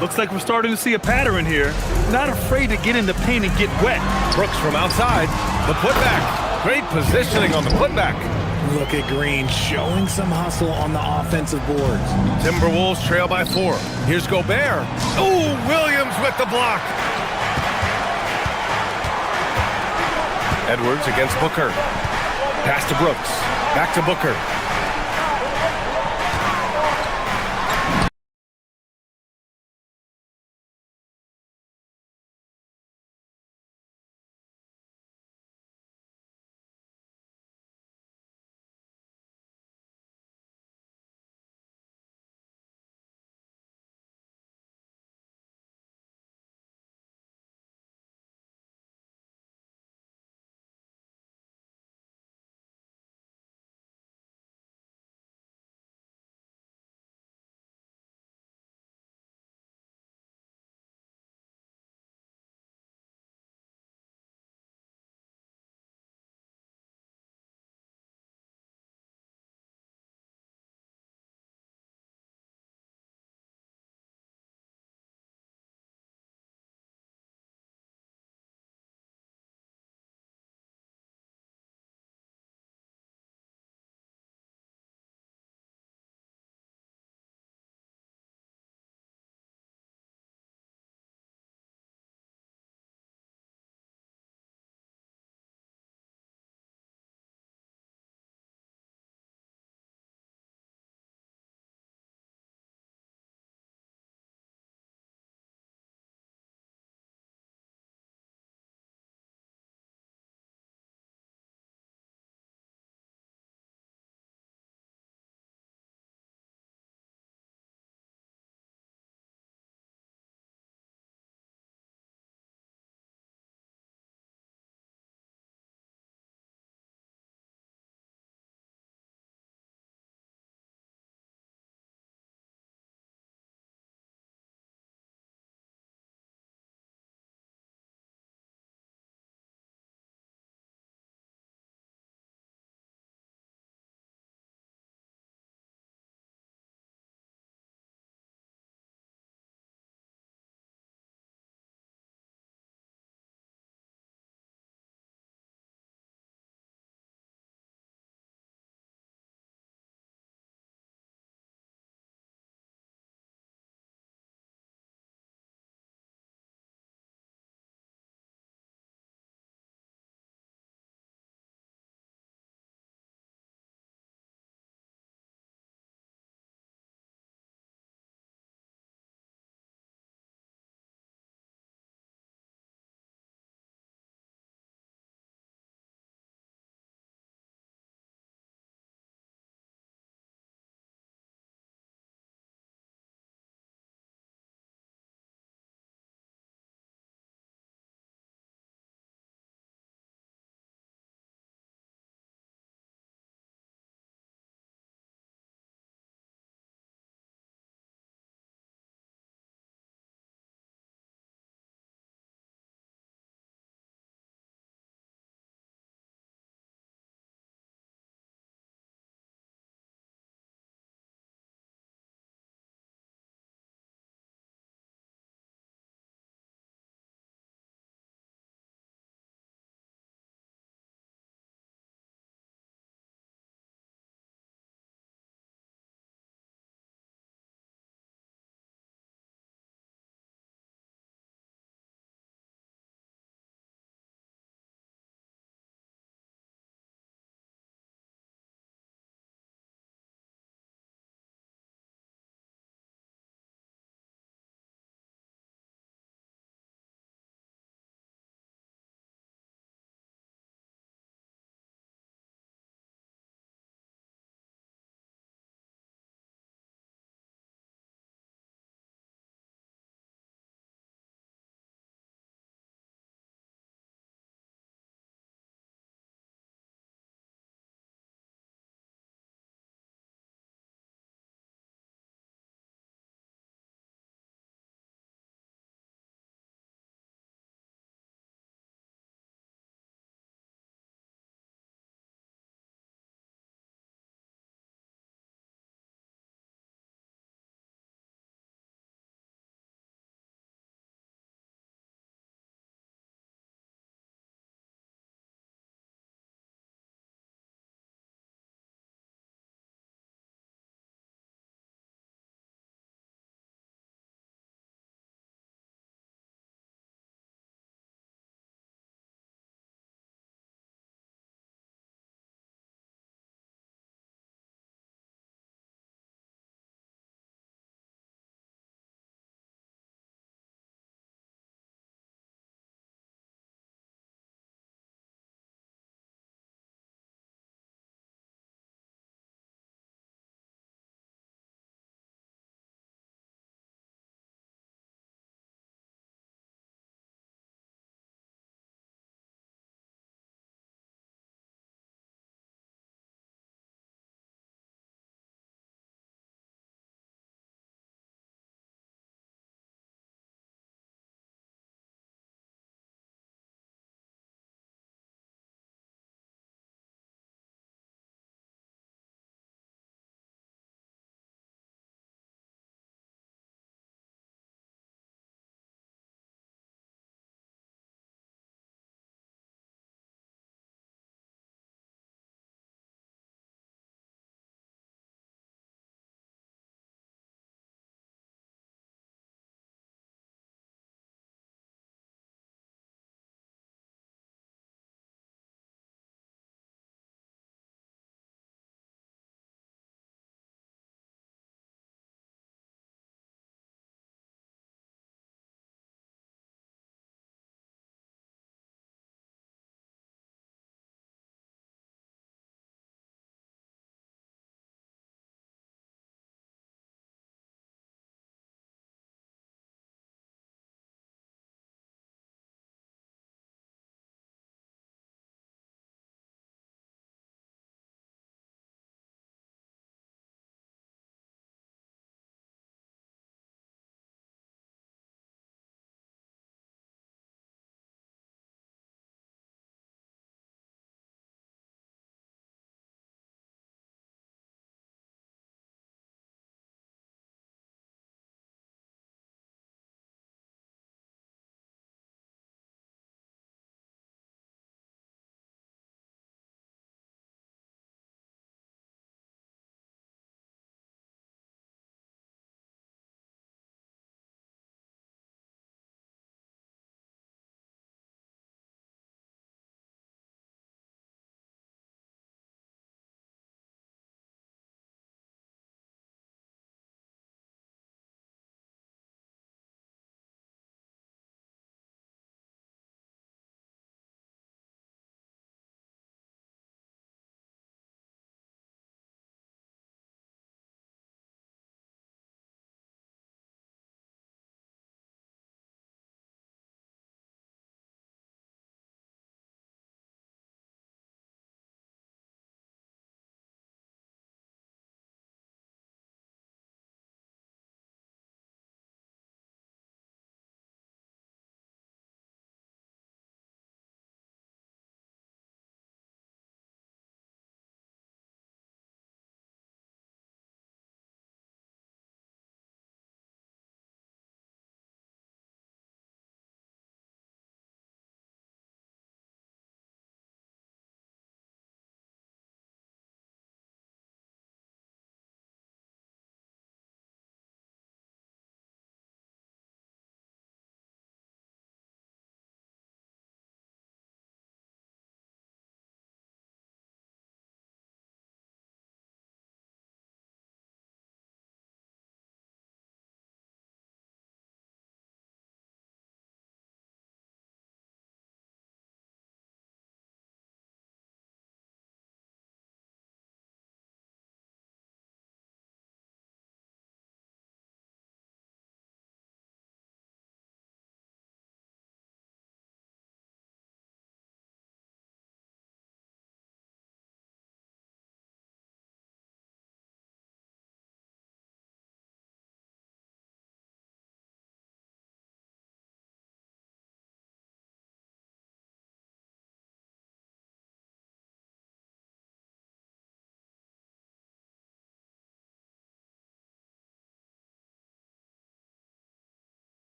Looks like we're starting to see a pattern here. Not afraid to get in the paint and get wet. Brooks from outside. The putback. Great positioning on the putback. Look at Green showing some hustle on the offensive boards. Timberwolves trail by 4. Here's Gobert. Oh, Williams with the block. Edwards against Booker. Pass to Brooks. Back to Booker.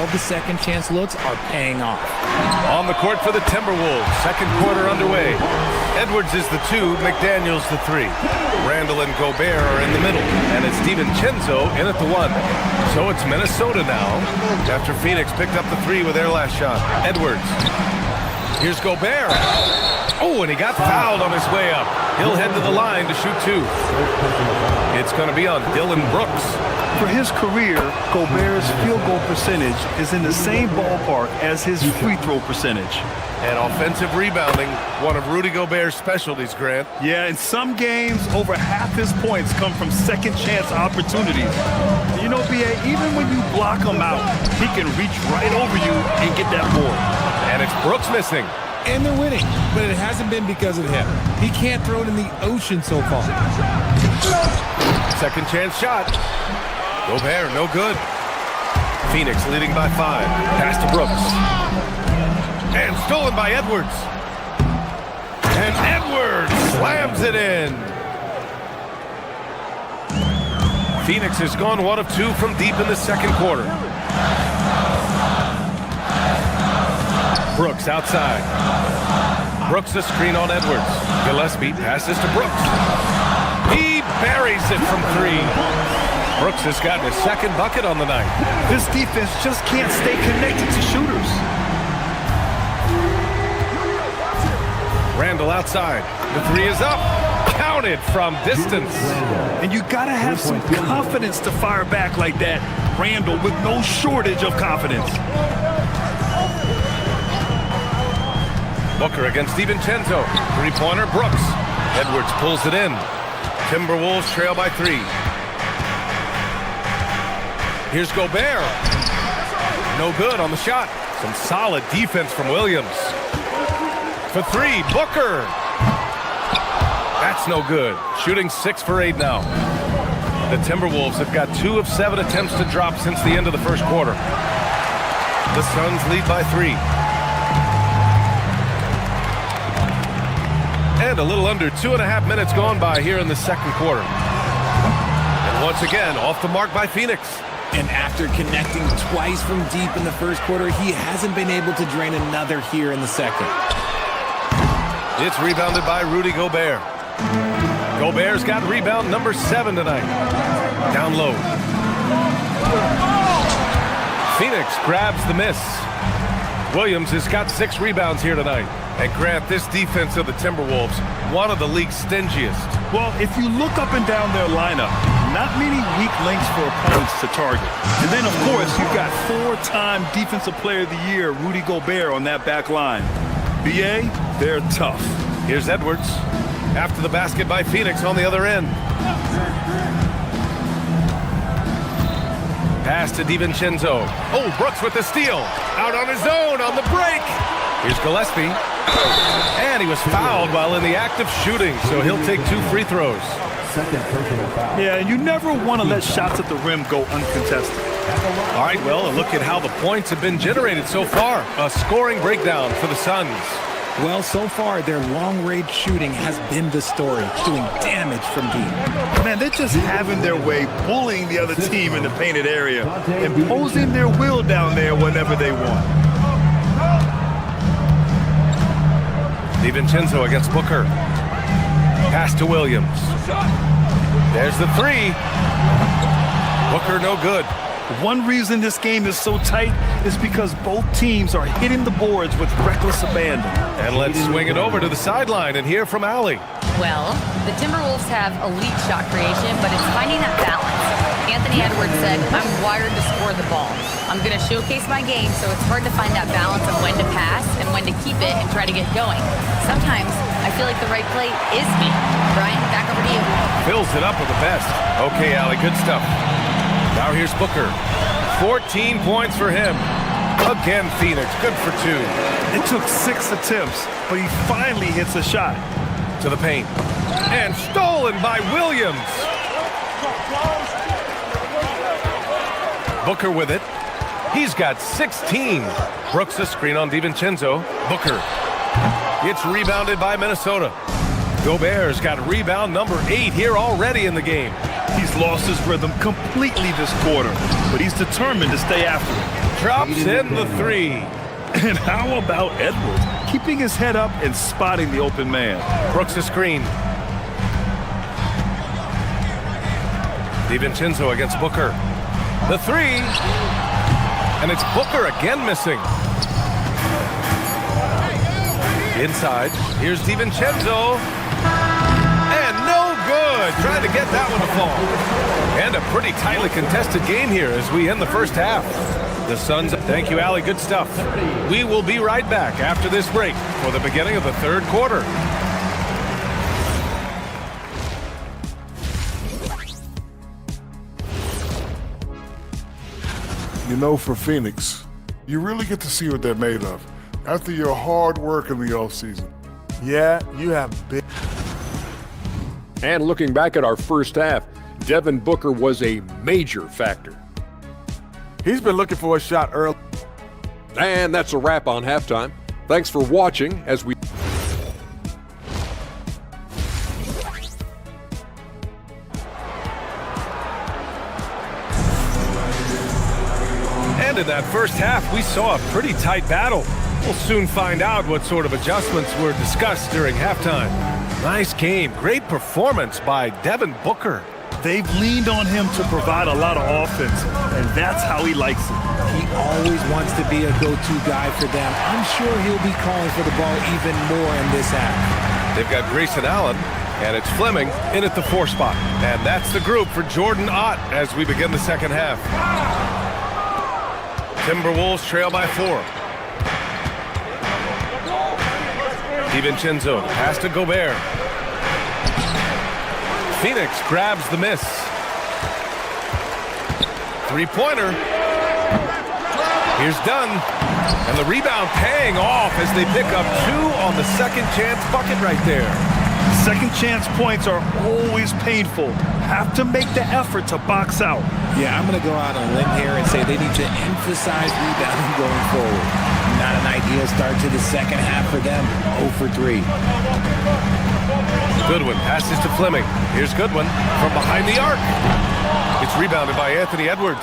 of the second chance looks are paying off. On the court for the Timberwolves. Second quarter underway. Edwards is the 2, McDaniels the 3. Randall and Gobert are in the middle, and it's DiVincenzo in at the 1. So it's Minnesota now, after Phoenix picked up the 3 with their last shot. Edwards. Here's Gobert. Oh, and he got fouled on his way up. He'll head to the line to shoot 2. It's going to be on Dylan Brooks. For his career, Gobert's field goal percentage is in the same ballpark as his free throw percentage. And offensive rebounding, one of Rudy Gobert's specialties, Grant. Yeah, in some games, over half his points come from second chance opportunities. You know, B.A., even when you block him out, he can reach right over you and get that board. And it's Brooks missing. And they're winning, but it hasn't been because of him. He can't throw it in the ocean so far. Second chance shot. Gobert, no good. Phoenix leading by 5. Pass to Brooks. And stolen by Edwards. And Edwards slams it in. Phoenix has gone 1 of 2 from deep in the second quarter. Brooks outside. Brooks a screen on Edwards. Gillespie passes to Brooks. He buries it from 3. Brooks has gotten his second bucket on the night. This defense just can't stay connected to shooters. Randall outside. The 3 is up. Counted from distance. And you gotta have some confidence to fire back like that, Randall, with no shortage of confidence. Booker against DiVincenzo. 3-pointer, Brooks. Edwards pulls it in. Timberwolves trail by 3. Here's Gobert. No good on the shot. Some solid defense from Williams. For 3, Booker. That's no good. Shooting 6 for 8 now. The Timberwolves have got 2 of 7 attempts to drop since the end of the first quarter. The Suns lead by 3. And a little under 2.5 minutes gone by here in the second quarter. And once again, off the mark by Phoenix. And after connecting twice from deep in the first quarter, he hasn't been able to drain another here in the second. It's rebounded by Rudy Gobert. Gobert's got rebound number 7 tonight. Down low. Phoenix grabs the miss. Williams has got 6 rebounds here tonight. And Grant, this defense of the Timberwolves, one of the league's stingiest. Well, if you look up and down their lineup, not many weak links for opponents to target. And then, of course, you've got 4-time Defensive Player of the Year, Rudy Gobert, on that back line. B.A., they're tough. Here's Edwards. After the basket by Phoenix on the other end. Pass to DiVincenzo. Oh, Brooks with the steal. Out on his own on the break. Here's Gillespie. And he was fouled while in the act of shooting, so he'll take 2 free throws. Yeah, and you never want to let shots at the rim go uncontested. All right, well, a look at how the points have been generated so far. A scoring breakdown for the Suns. Well, so far, their long-range shooting has been the story, doing damage from deep. Man, they're just having their way, bullying the other team in the painted area, imposing their will down there whenever they want. DiVincenzo against Booker. Pass to Williams. There's the 3. Booker no good. One reason this game is so tight is because both teams are hitting the boards with reckless abandon. And let's swing it over to the sideline and hear from Allie. Well, the Timberwolves have elite shot creation, but it's finding that balance. Anthony Edwards said, I'm wired to score the ball. I'm going to showcase my game, so it's hard to find that balance of when to pass and when to keep it and try to get going. Sometimes I feel like the right play is me. Brian, back over to you. Fills it up with the best. Okay, Allie, good stuff. Now here's Booker. 14 points for him. Again, Phoenix, good for 2. It took 6 attempts, but he finally hits a shot. To the paint. And stolen by Williams. Booker with it. He's got 16. Brooks a screen on DiVincenzo. Booker. It's rebounded by Minnesota. Gobert's got rebound number 8 here already in the game. He's lost his rhythm completely this quarter, but he's determined to stay after it. drops in the three. And how about Edwards? Keeping his head up and spotting the open man. Brooks a screen. DiVincenzo against Booker. The three. And it's Booker again missing. Inside. Here's DiVincenzo. And no good. Trying to get that one to fall. And a pretty tightly contested game here as we end the first half. The Suns, thank you, Allie. Good stuff. We will be right back after this break for the beginning of the third quarter. You know, for Phoenix, you really get to see what they're made of after your hard work in the offseason. Yeah, you have big. And looking back at our first half, Devin Booker was a major factor. He's been looking for a shot early. And that's a wrap on halftime. Thanks for watching as we... And in that first half, we saw a pretty tight battle. We'll soon find out what sort of adjustments were discussed during halftime. Nice game. Great performance by Devin Booker. They've leaned on him to provide a lot of offense, and that's how he likes it. He always wants to be a go-to guy for them. I'm sure he'll be calling for the ball even more in this half. They've got Grayson Allen, and it's Fleming in at the 4 spot. And that's the group for Jordan Ott as we begin the second half. Timberwolves trail by 4. DiVincenzo, pass to Gobert. Phoenix grabs the miss. Three-pointer. Here's Dunn. And the rebound paying off as they pick up 2 on the second chance bucket right there. Second chance points are always painful. Have to make the effort to box out. Yeah, I'm going to go out on a limb here and say they need to emphasize rebounding going forward. Not an ideal start to the second half for them. 0 for 3. Goodwin passes to Fleming. Here's Goodwin from behind the arc. It's rebounded by Anthony Edwards.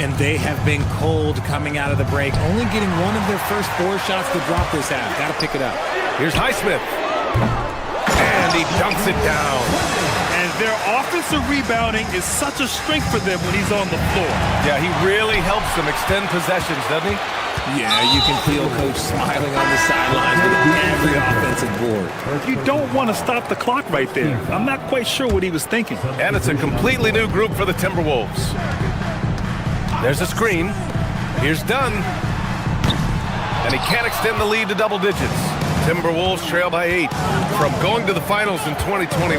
And they have been cold coming out of the break. Only getting one of their first 4 shots to drop this half. Got to pick it up. Here's Highsmith. And he dunks it down. And their offensive rebounding is such a strength for them when he's on the floor. Yeah, he really helps them extend possessions, doesn't he? Yeah, you can feel Coach smiling on the sidelines with every offensive board. You don't want to stop the clock right there. I'm not quite sure what he was thinking. And it's a completely new group for the Timberwolves. There's a screen. Here's Dunn. And he can't extend the lead to double digits. Timberwolves trail by 8. From going to the finals in 2021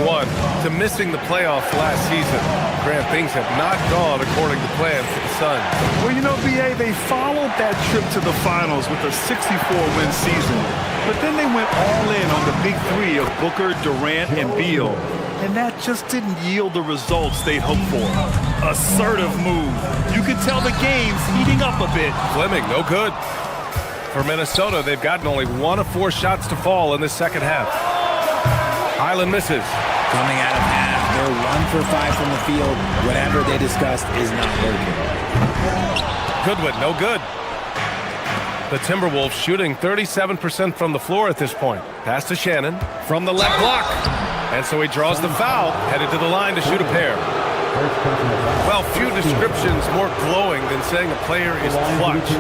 to missing the playoffs last season, Grant, things have not gone according to plan for the Suns. Well, you know, B.A., they followed that trip to the finals with a 64-win season. But then they went all in on the big 3 of Booker, Durant, and Beal. And that just didn't yield the results they'd hoped for. Assertive move. You could tell the game's heating up a bit. Fleming, no good. For Minnesota, they've gotten only 1 of 4 shots to fall in this second half. Highland misses. Coming out of half, they're 1 for 5 from the field. Whatever they discussed is not working. Goodwin, no good. The Timberwolves shooting 37% from the floor at this point. Pass to Shannon from the left block. And so he draws the foul, headed to the line to shoot a pair. Well, few descriptions more glowing than saying a player is clutch.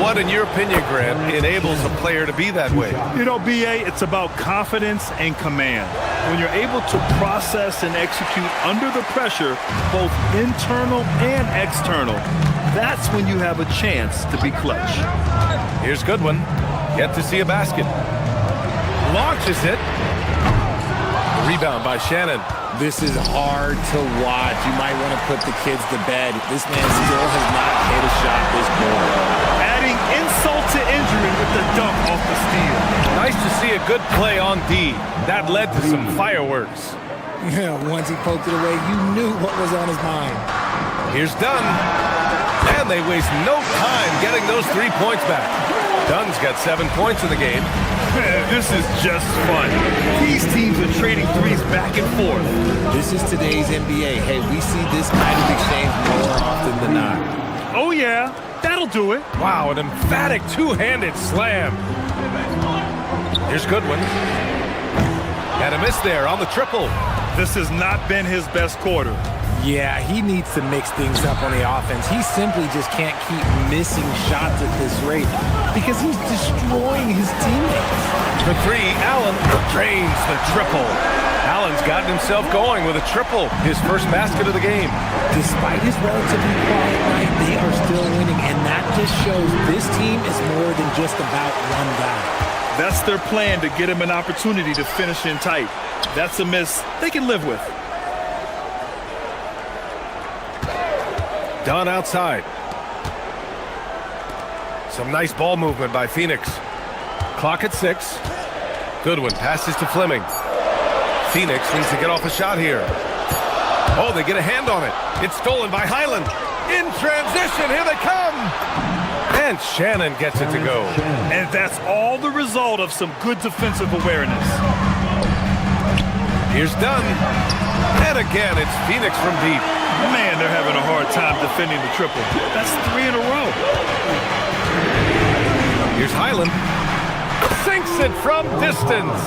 What, in your opinion, Grant, enables a player to be that way? You know, B.A., it's about confidence and command. When you're able to process and execute under the pressure, both internal and external, that's when you have a chance to be clutch. Here's Goodwin. Yet to see a basket. Launches it. Rebound by Shannon. This is hard to watch. You might want to put the kids to bed. This man still has not hit a shot this quarter. Adding insult to injury with the dunk off the steal. Nice to see a good play on D. That led to some fireworks. Yeah, once he poked it away, you knew what was on his mind. Here's Dunn. And they waste no time getting those 3 points back. Dunn's got 7 points in the game. This is just fun. These teams are trading threes back and forth. This is today's NBA. Hey, we see this kind of exchange more often than not. Oh, yeah. That'll do it. Wow, an emphatic two-handed slam. Here's Goodwin. And a miss there on the triple. This has not been his best quarter. Yeah, he needs to mix things up on the offense. He simply just can't keep missing shots at this rate because he's destroying his teammates. For three, Allen drains the triple. Allen's gotten himself going with a triple, his first basket of the game. Despite his relatively quiet night, they are still winning, and that just shows this team is more than just about one guy. That's their plan, to get him an opportunity to finish in tight. That's a miss they can live with. Dunn outside. Some nice ball movement by Phoenix. Clock at 6. Goodwin passes to Fleming. Phoenix needs to get off a shot here. Oh, they get a hand on it. It's stolen by Highland. In transition, here they come. And Shannon gets it to go. And that's all the result of some good defensive awareness. Here's Dunn. And again, it's Phoenix from deep. Man, they're having a hard time defending the triple. That's 3 in a row. Here's Highland. Sinks it from distance.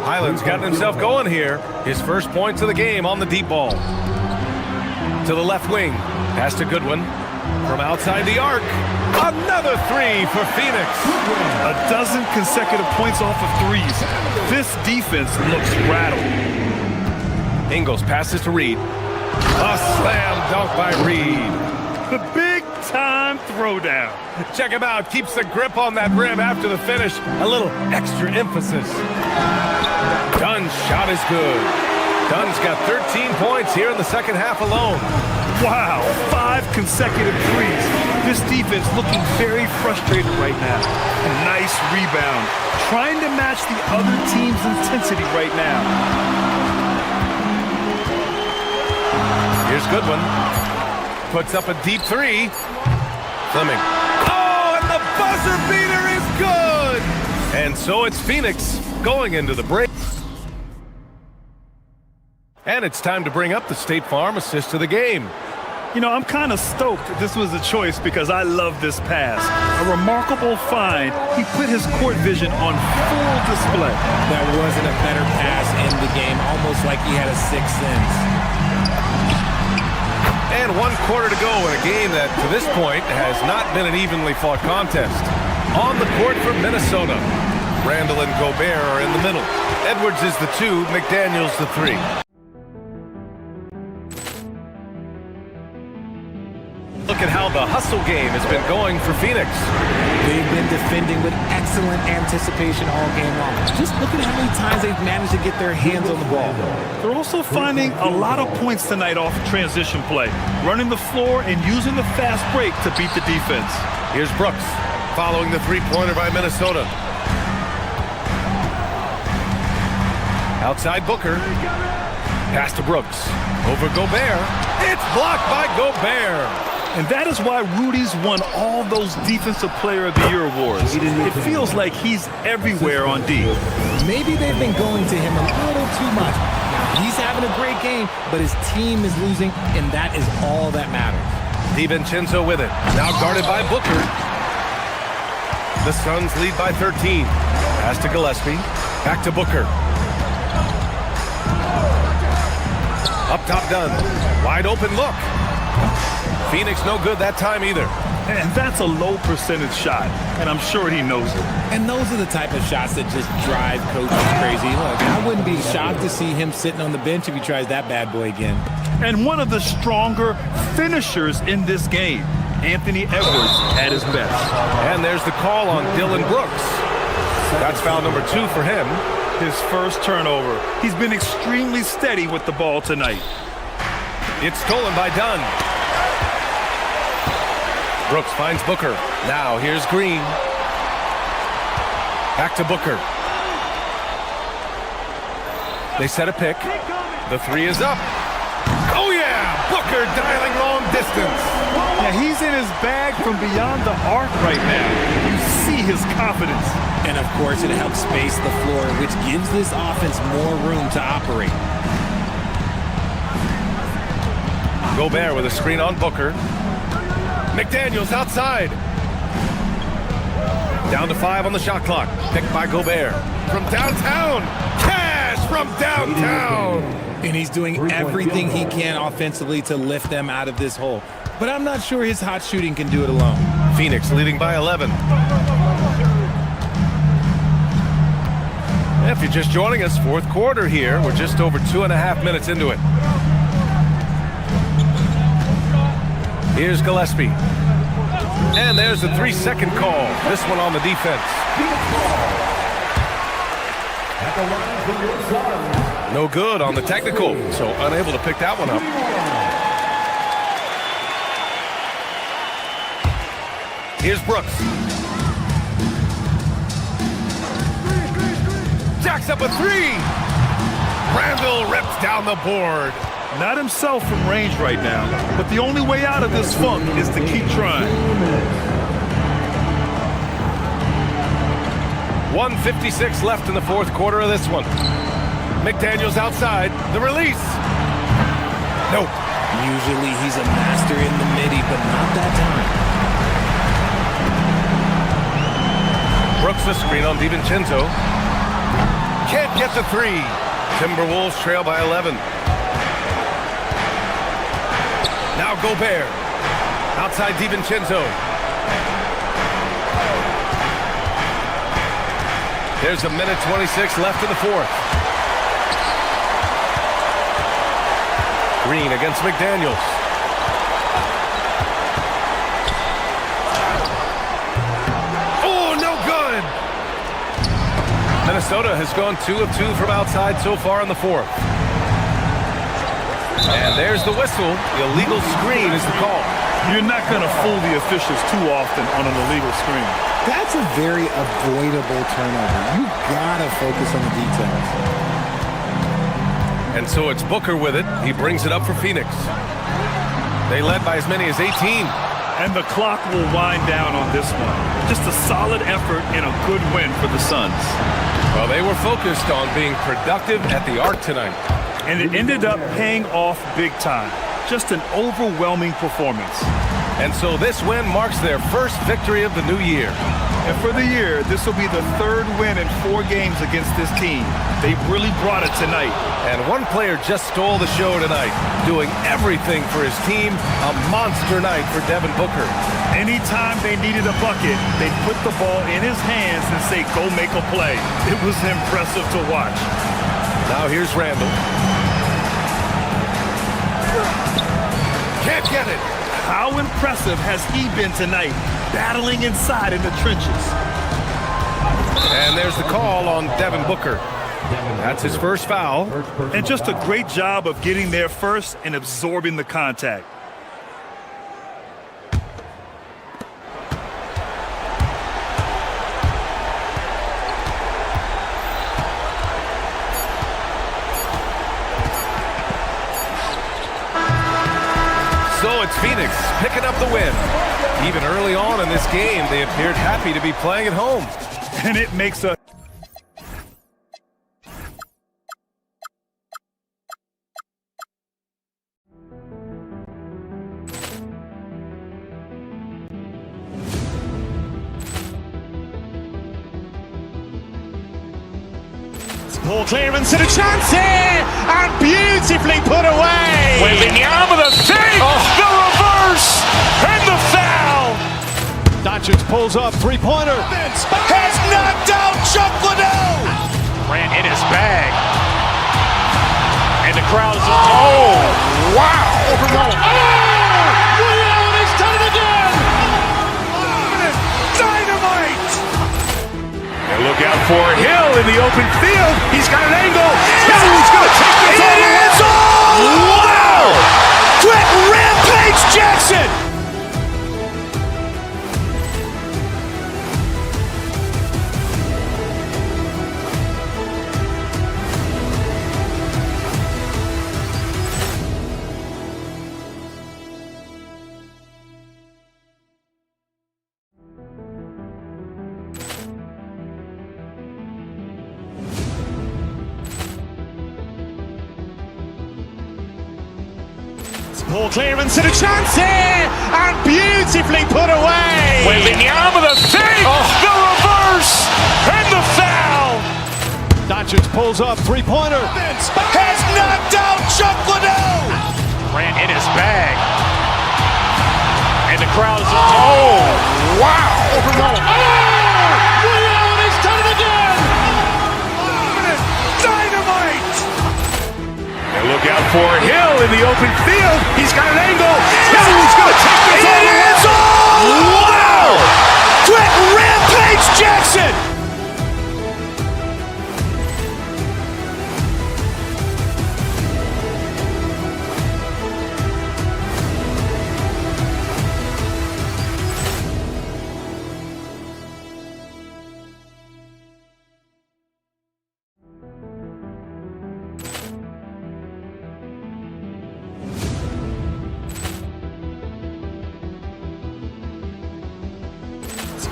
Highland's gotten himself going here. His first points of the game on the deep ball. To the left wing. Pass to Goodwin. From outside the arc. Another 3 for Phoenix. A dozen consecutive points off of threes. This defense looks rattled. Ingles passes to Reed. A slam dunk by Reed. The big-time throwdown. Check him out. Keeps the grip on that rim after the finish. A little extra emphasis. Dunn's shot is good. Dunn's got 13 points here in the second half alone. Wow, 5 consecutive threes. This defense looking very frustrated right now. A nice rebound. Trying to match the other team's intensity right now. Here's Goodwin. Puts up a deep 3. Fleming. Oh, and the buzzer beater is good! And so it's Phoenix going into the break. And it's time to bring up the State Farm assist of the game. You know, I'm kind of stoked this was a choice because I love this pass. A remarkable find. He put his court vision on full display. That wasn't a better pass in the game, almost like he had a sixth sense. And 1 quarter to go in a game that, to this point, has not been an evenly fought contest. On the court for Minnesota, Randall and Gobert are in the middle. Edwards is the 2, McDaniels the 3. Look at how the hustle game has been going for Phoenix. They've been defending with excellent anticipation all game long. Just look at how many times they've managed to get their hands on the ball. They're also finding a lot of points tonight off transition play, running the floor and using the fast break to beat the defense. Here's Brooks, following the three-pointer by Minnesota. Outside Booker. Pass to Brooks. Over Gobert. It's blocked by Gobert. And that is why Rudy's won all those Defensive Player of the Year awards. It feels like he's everywhere on D. Maybe they've been going to him a little too much. Now, he's having a great game, but his team is losing, and that is all that matters. DiVincenzo with it. Now guarded by Booker. The Suns lead by 13. Pass to Gillespie. Back to Booker. Up top Dunn. Wide open look. Phoenix no good that time either. And that's a low percentage shot, and I'm sure he knows it. And those are the type of shots that just drive coaches crazy. Look, I wouldn't be shocked to see him sitting on the bench if he tries that bad boy again. And one of the stronger finishers in this game, Anthony Edwards at his best. And there's the call on Dylan Brooks. That's foul number 2 for him. His first turnover. He's been extremely steady with the ball tonight. It's stolen by Dunn. Brooks finds Booker. Now here's Green. Back to Booker. They set a pick. The 3 is up. Oh yeah! Booker dialing long distance. Yeah, he's in his bag from beyond the arc right now. You see his confidence. And of course it helps space the floor, which gives this offense more room to operate. Gobert with a screen on Booker. McDaniels outside. Down to 5 on the shot clock. Picked by Gobert. From downtown. Cash from downtown. And he's doing everything he can offensively to lift them out of this hole. But I'm not sure his hot shooting can do it alone. Phoenix leading by 11. If you're just joining us, fourth quarter here. We're just over 2.5 minutes into it. Here's Gillespie. And there's a 3-second call. This one on the defense. No good on the technical, so unable to pick that one up. Here's Brooks. Jacks up a 3. Randall rips down the board. Not himself from range right now, but the only way out of this funk is to keep trying. 1:56 left in the fourth quarter of this one. McDaniels outside. The release. Nope. Usually he's a master in the midi, but not that time. Brooks a screen on DiVincenzo. Can't get the 3. Timberwolves trail by 11. Now Gobert. Outside DiVincenzo. There's a minute 26 left in the fourth. Green against McDaniels. Oh, no good! Minnesota has gone 2 of 2 from outside so far in the fourth. And there's the whistle. The illegal screen is the call. You're not going to fool the officials too often on an illegal screen. That's a very avoidable turnover. You gotta focus on the details. And so it's Booker with it. He brings it up for Phoenix. They led by as many as 18. And the clock will wind down on this one. Just a solid effort and a good win for the Suns. Well, they were focused on being productive at the arc tonight. And it ended up paying off big time. Just an overwhelming performance. And so this win marks their first victory of the new year. And for the year, this will be the third win in 4 games against this team. They really brought it tonight. And one player just stole the show tonight, doing everything for his team. A monster night for Devin Booker. Anytime they needed a bucket, they put the ball in his hands and say, go make a play. It was impressive to watch. Now here's Randall. Can't get it. How impressive has he been tonight, battling inside in the trenches? And there's the call on Devin Booker. That's his first foul. And just a great job of getting there first and absorbing the contact. So it's Phoenix picking up the win. Even early on in this game, they appeared happy to be playing at home. And it makes a... Ball clearance and a chance here, and beautifully put away. Wembanyama the save, the reverse, and the foul. Doncic pulls up, three-pointer. Has knocked out Chuck Liddell. Ran in his bag. And the crowd is, oh, wow. He's done it again. Dynamite. And look out for Hill in the open field. He's got an angle. He's going to take this all the way. Wow. Quick Rampage Jackson. Ball clearance and a chance here, and beautifully put away. Wembanyama the save, the reverse, and the foul. Doncic pulls up, three-pointer. Has knocked out Chuck Liddell. Grant in his bag. And the crowd is, oh, wow. He's done it again. Dynamite. And look out for Hill in the open field. He's got an angle. Hill's going to take this all the way. Wow. Brett Rampage Jackson.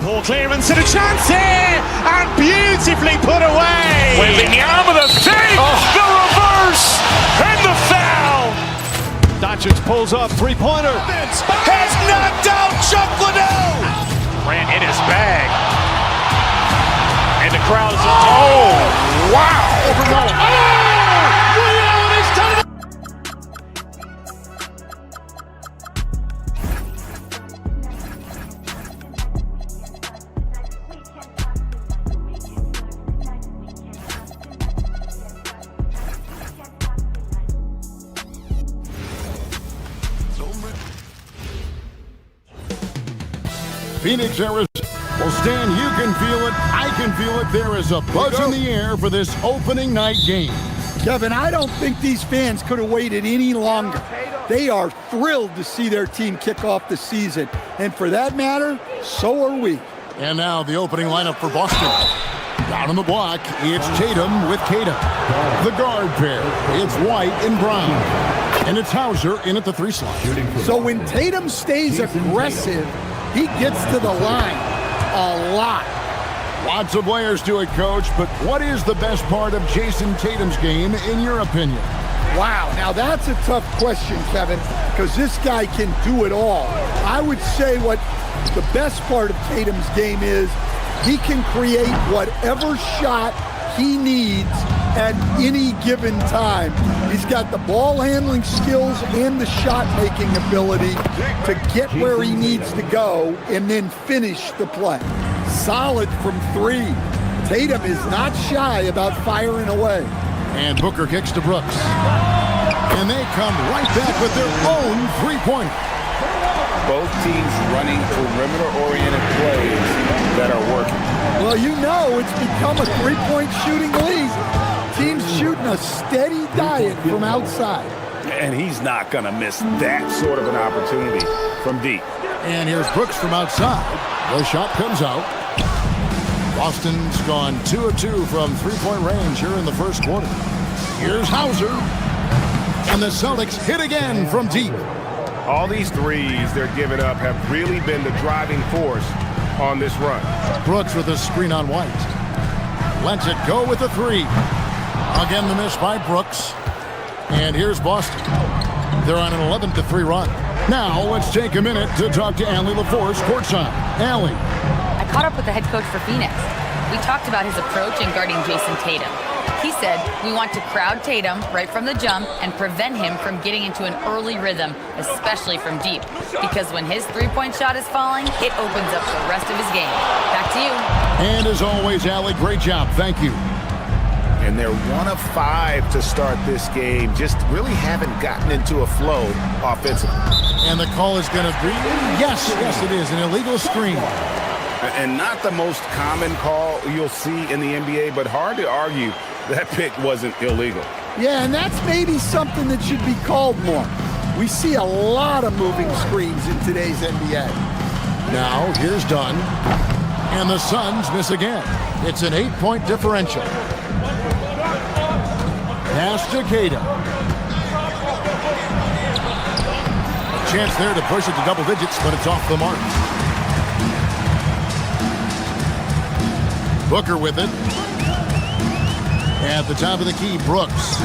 Ball clearance and a chance here, and beautifully put away. Wembanyama the save, the reverse, and the foul. Doncic pulls up, three-pointer. Has knocked out Chuck Liddell. Grant in his bag. And the crowd is, oh, wow. Phoenix, Arizona. Well, Stan, you can feel it. I can feel it. There is a buzz in the air for this opening night game. Kevin, I don't think these fans could have waited any longer. They are thrilled to see their team kick off the season. And for that matter, so are we. And now the opening lineup for Boston. Down on the block, it's Tatum with Tatum. The guard pair, it's White and Brown. And it's Hauser in at the three slot. So when Tatum stays aggressive, he gets to the line a lot. Lots of layers to it, Coach, but what is the best part of Jason Tatum's game, in your opinion? Wow, now that's a tough question, Kevin, because this guy can do it all. I would say what the best part of Tatum's game is he can create whatever shot he needs at any given time. He's got the ball handling skills and the shot making ability to get where he needs to go and then finish the play. Solid from three. Tatum is not shy about firing away. And Booker kicks to Brooks. And they come right back with their own three-pointer. Both teams running perimeter-oriented plays that are working. Well, you know it's become a three-point shooting league. Teams shooting a steady diet from outside. And he's not going to miss that sort of an opportunity from deep. And here's Brooks from outside. The shot comes out. Boston's gone 2 of 2 from three-point range here in the first quarter. Here's Hauser. And the Celtics hit again from deep. All these threes they're giving up have really been the driving force on this run. Brooks with a screen on White. Lets it go with the three. Again, the miss by Brooks. And here's Boston. They're on an 11-3 run. Now, let's take a minute to talk to Allie LaForce courtside. Allie. I caught up with the head coach for Phoenix. We talked about his approach in guarding Jason Tatum. He said, we want to crowd Tatum right from the jump and prevent him from getting into an early rhythm, especially from deep. Because when his three-point shot is falling, it opens up the rest of his game. Back to you. And as always, Allie, great job. Thank you. And they're 1 of 5 to start this game. Just really haven't gotten into a flow offensively. And the call is going to be, yes, it is, an illegal screen. And not the most common call you'll see in the NBA, but hard to argue that pick wasn't illegal. Yeah, and that's maybe something that should be called more. We see a lot of moving screens in today's NBA. Now, here's Dunn. And the Suns miss again. It's an 8-point differential. Pass to Tatum. Chance there to push it to double digits, but it's off the mark. Booker with it. At the top of the key, Brooks.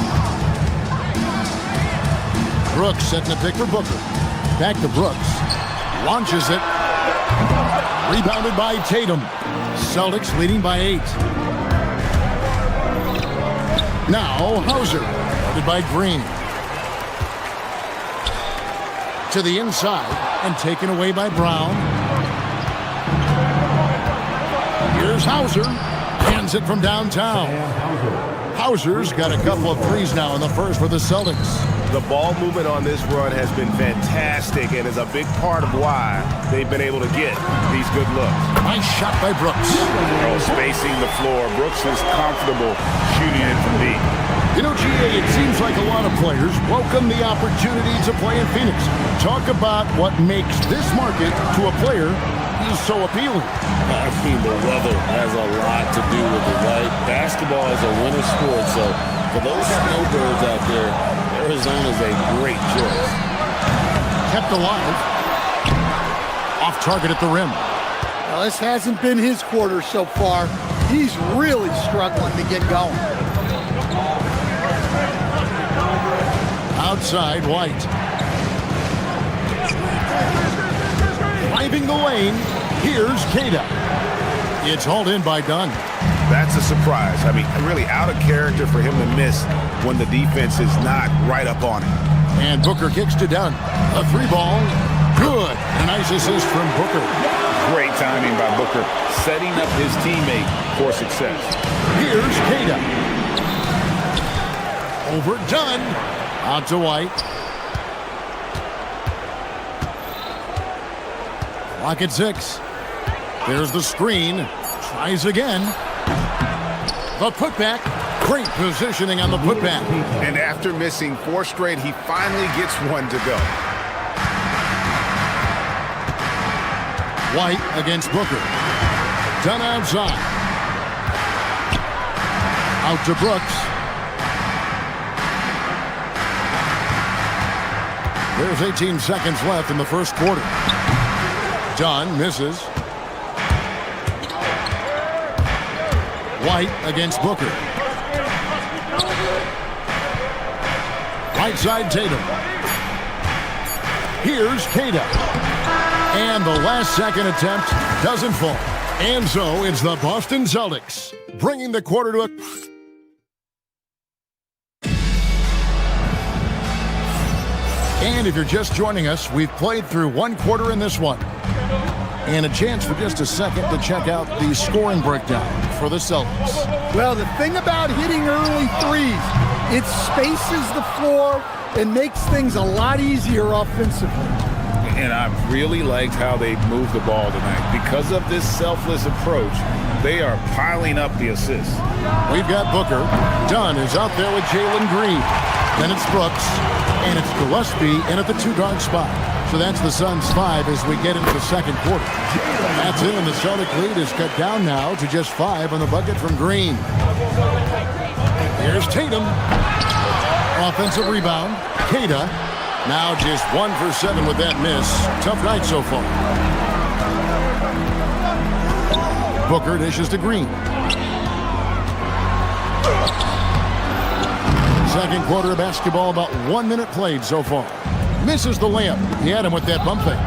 Brooks setting the pick for Booker. Back to Brooks. Launches it. Rebounded by Tatum. Celtics leading by 8. Now Hauser. Guarded by Green. To the inside and taken away by Brown. Here's Hauser. Hands it from downtown. Hauser's got a couple of threes now in the first for the Celtics. The ball movement on this run has been fantastic and is a big part of why they've been able to get these good looks. Nice shot by Brooks. Spacing the floor. Brooks is comfortable shooting it from deep. You know, GA, it seems like a lot of players welcome the opportunity to play in Phoenix. Talk about what makes this market to a player is so appealing. I think the weather has a lot to do with it, right? Basketball is a winter sport, so for those snowbirds out there, Arizona is a great choice. Kept alive. Off target at the rim. Well, this hasn't been his quarter so far. He's really struggling to get going. Outside, White. Driving the lane. Here's Queta. It's hauled in by Dunn. That's a surprise. I mean, really out of character for him to miss when the defense is not right up on him. And Booker kicks to Dunn. A 3-ball. Good. A nice assist from Booker. Great timing by Booker, setting up his teammate for success. Here's Queta. Over Dunn. Out to White. Clock at 6. There's the screen. Tries again. The putback. Great positioning on the putback. And after missing 4 straight, he finally gets one to go. White against Booker. Dunn outside. Out to Brooks. There's 18 seconds left in the first quarter. Dunn misses. White against Booker. Right side Tatum. Here's Queta. And the last second attempt doesn't fall. And so it's the Boston Celtics bringing the quarter to a... And if you're just joining us, we've played through 1 quarter in this one. And a chance for just a second to check out the scoring breakdown for the Celtics. Well, the thing about hitting early threes, it spaces the floor and makes things a lot easier offensively. And I really liked how they moved the ball tonight. Because of this selfless approach, they are piling up the assists. We've got Booker. Dunn is out there with Jalen Green. Then it's Brooks. And it's Gillespie in at the 2-guard spot. So that's the Suns' 5 as we get into the second quarter. That's it, and the Celtic lead is cut down now to just 5 on the bucket from Green. Here's Tatum. Offensive rebound. Queta. Now just 1 for 7 with that miss. Tough night so far. Booker dishes to Green. Second quarter of basketball, about 1 minute played so far. Misses the layup. He had him with that bump fake.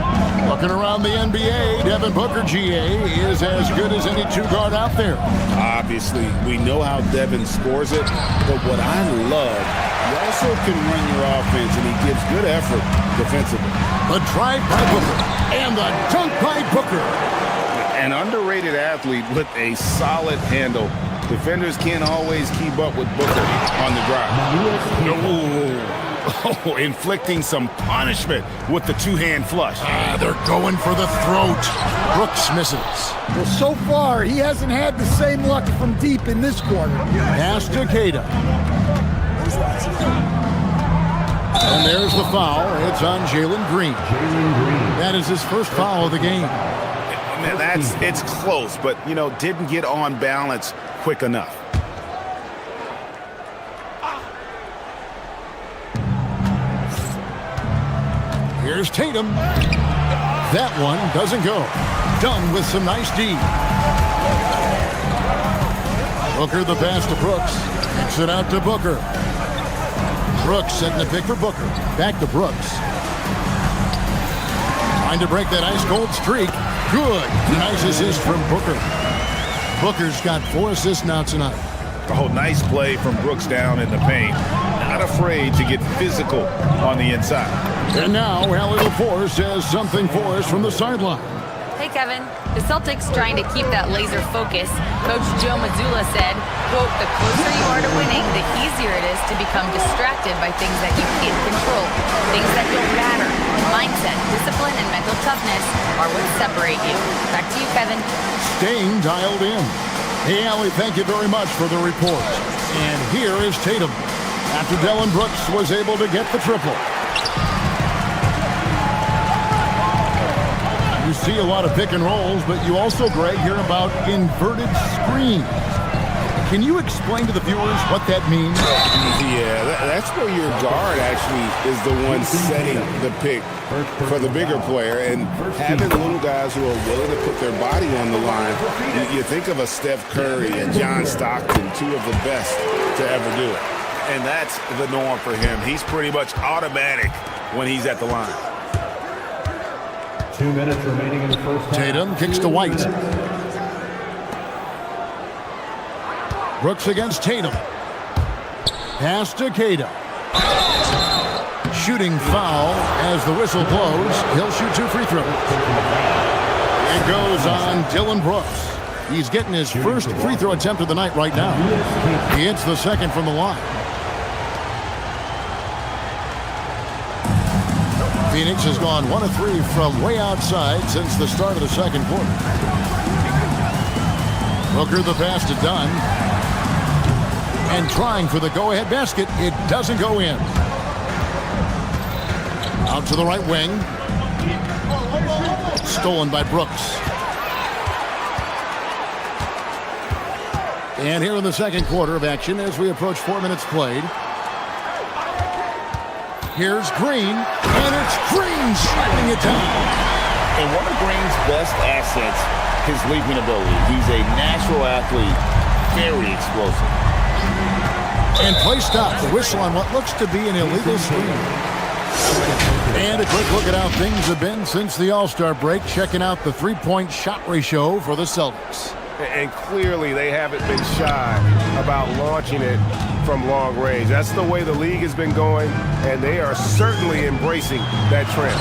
Looking around the NBA, Devin Booker, GA, is as good as any 2-guard out there. Obviously, we know how Devin scores it, but what I love, you also can run your offense, and he gives good effort defensively. The drive by Booker, and the dunk by Booker. An underrated athlete with a solid handle. Defenders can't always keep up with Booker on the drive. Oh, inflicting some punishment with the 2-hand flush. They're going for the throat. Brooks misses. Well, so far, he hasn't had the same luck from deep in this quarter. Pass to Queta. And there's the foul. It's on Jalen Green. That is his first foul of the game. It's close, but, didn't get on balance quick enough. Here's Tatum. That one doesn't go. Dunn with some nice D. Booker the pass to Brooks. Kicks it out to Booker. Brooks setting the pick for Booker. Back to Brooks. Trying to break that ice-cold streak. Good. Nice assist from Booker. Booker's got 4 assists now tonight. Oh, nice play from Brooks down in the paint. Not afraid to get physical on the inside. And now, Allie LaForce has something for us from the sideline. Hey, Kevin. The Celtics trying to keep that laser focus. Coach Joe Mazzulla said, quote, the closer you are to winning, the easier it is to become distracted by things that you can't control, things that don't matter. Mindset, discipline, and mental toughness are what separate you. Back to you, Kevin. Staying dialed in. Hey, Allie, thank you very much for the report. And here is Tatum after Dillon Brooks was able to get the triple. You see a lot of pick and rolls, but you also, Greg, hear about inverted screens. Can you explain to the viewers what that means? Yeah, that's where your guard actually is the one setting the pick for the bigger player, and having little guys who are willing to put their body on the line. You think of a Steph Curry and John Stockton, 2 of the best to ever do it. And that's the norm for him. He's pretty much automatic when he's at the line. 2 minutes remaining in the first half. Tatum kicks to White. Brooks against Tatum. Pass to Queta. Shooting foul as the whistle blows. He'll shoot 2 free throws. It goes on Dillon Brooks. He's getting his first free throw attempt of the night right now. He hits the second from the line. Phoenix has gone 1 of 3 from way outside since the start of the second quarter. Booker the pass to Dunn. And trying for the go-ahead basket. It doesn't go in. Out to the right wing. Stolen by Brooks. And here in the second quarter of action as we approach 4 minutes played. Here's Green, and it's Green shutting it down. And one of Green's best assets, his leaping ability. He's a natural athlete, very explosive. And play stops. The whistle on what looks to be an illegal screen. And a quick look at how things have been since the All-Star break. Checking out the three-point shot ratio for the Celtics. And clearly they haven't been shy about launching it from long range. That's the way the league has been going, and they are certainly embracing that trend.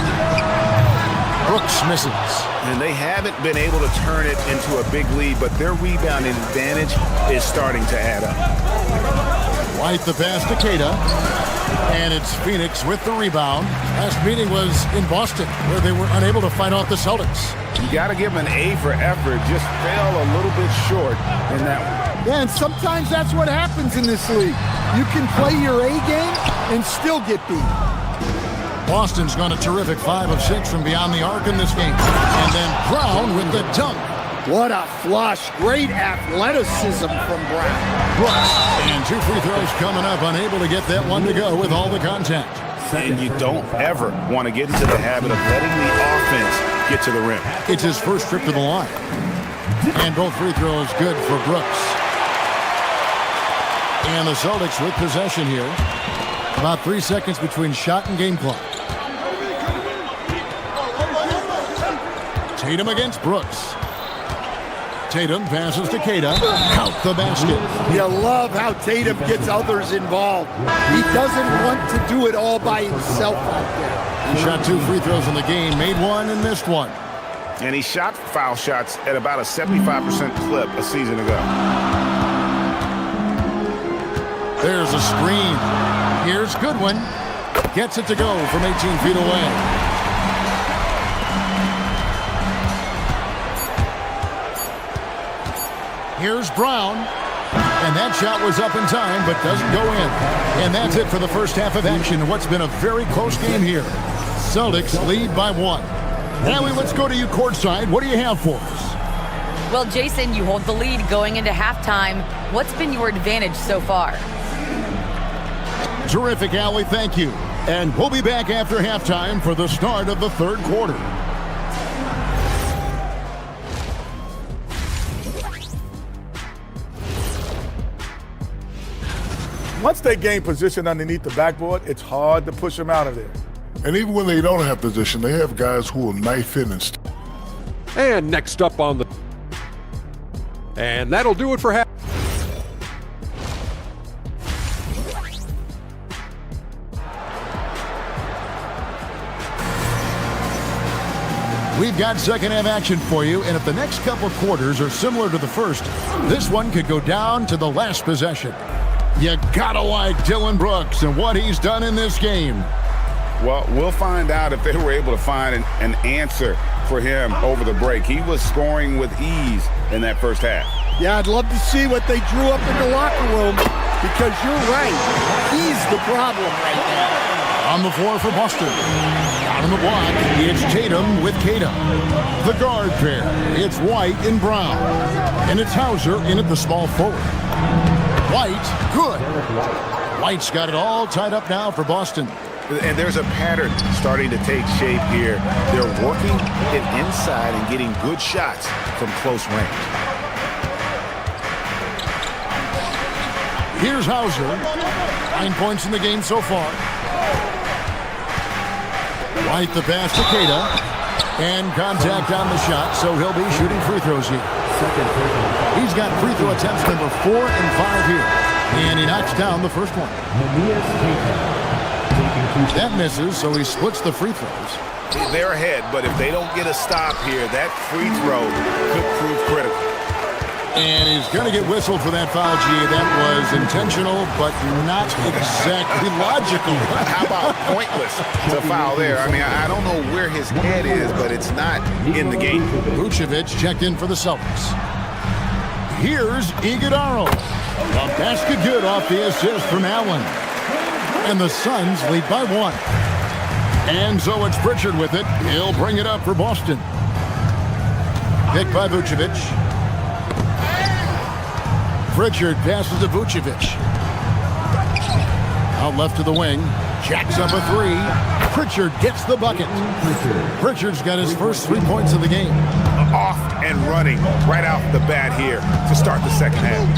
Brooks misses. And they haven't been able to turn it into a big lead, but their rebounding advantage is starting to add up. White the pass to Queta. And it's Phoenix with the rebound. Last meeting was in Boston, where they were unable to fight off the Celtics. You got to give them an A for effort. Just fell a little bit short in that one. Yeah, and sometimes that's what happens in this league. You can play your A game and still get beat. Boston's gone a terrific 5 of 6 from beyond the arc in this game. And then Brown with the dunk. What a flush. Great athleticism from Brown. Brooks. And 2 free throws coming up. Unable to get that one to go with all the contact. And you don't ever want to get into the habit of letting the offense get to the rim. It's his first trip to the line. And both free throws good for Brooks. And the Celtics with possession here. About 3 seconds between shot and game clock. Tatum against Brooks. Tatum passes to Queta. Count the basket. You love how Tatum gets others involved. He doesn't want to do it all by himself out there. He shot 2 free throws in the game, made 1 and missed 1. And he shot foul shots at about a 75% clip a season ago. There's a screen. Here's Goodwin. Gets it to go from 18 feet away. Here's Brown. And that shot was up in time, but doesn't go in. And that's it for the first half of action. What's been a very close game here. Celtics lead by 1. Allie, let's go to you courtside. What do you have for us? Well, Jason, you hold the lead going into halftime. What's been your advantage so far? Terrific, Allie. Thank you. And we'll be back after halftime for the start of the third quarter. Once they gain position underneath the backboard, it's hard to push them out of there. And even when they don't have position, they have guys who will knife in and And next up on the... And that'll do it for half. We've got second half action for you, and if the next couple quarters are similar to the first, this one could go down to the last possession. You gotta like Dillon Brooks and what he's done in this game. Well, we'll find out if they were able to find an answer for him over the break. He was scoring with ease in that first half. Yeah, I'd love to see what they drew up in the locker room, because you're right. He's the problem right now. On the floor for Boston. Out on the block, it's Tatum with Tatum. The guard pair, it's White and Brown. And it's Hauser in at the small forward. White, good. White's got it all tied up now for Boston. And there's a pattern starting to take shape here. They're working it inside and getting good shots from close range. Here's Hauser. 9 points in the game so far. White the pass to Keita. And contact on the shot, so he'll be shooting free throws here. He's got free throw attempts number 4 and 5 here. And he knocks down the first one. That misses, so he splits the free throws. They're ahead, but if they don't get a stop here, that free throw could prove critical. And he's going to get whistled for that foul, G. That was intentional, but not exactly logical. How about pointless to foul there? I mean, I don't know where his head is, but it's not in the game. Vucevic checked in for the Celtics. Here's Iguodala. A basket good off the assist from Allen. And the Suns lead by 1. And so it's Pritchard with it. He'll bring it up for Boston. Picked by Vucevic. Pritchard passes to Vucevic. Out left to the wing. Jacks up a 3. Pritchard gets the bucket. Pritchard's got his first 3 points of the game. Off and running right off the bat here to start the second half.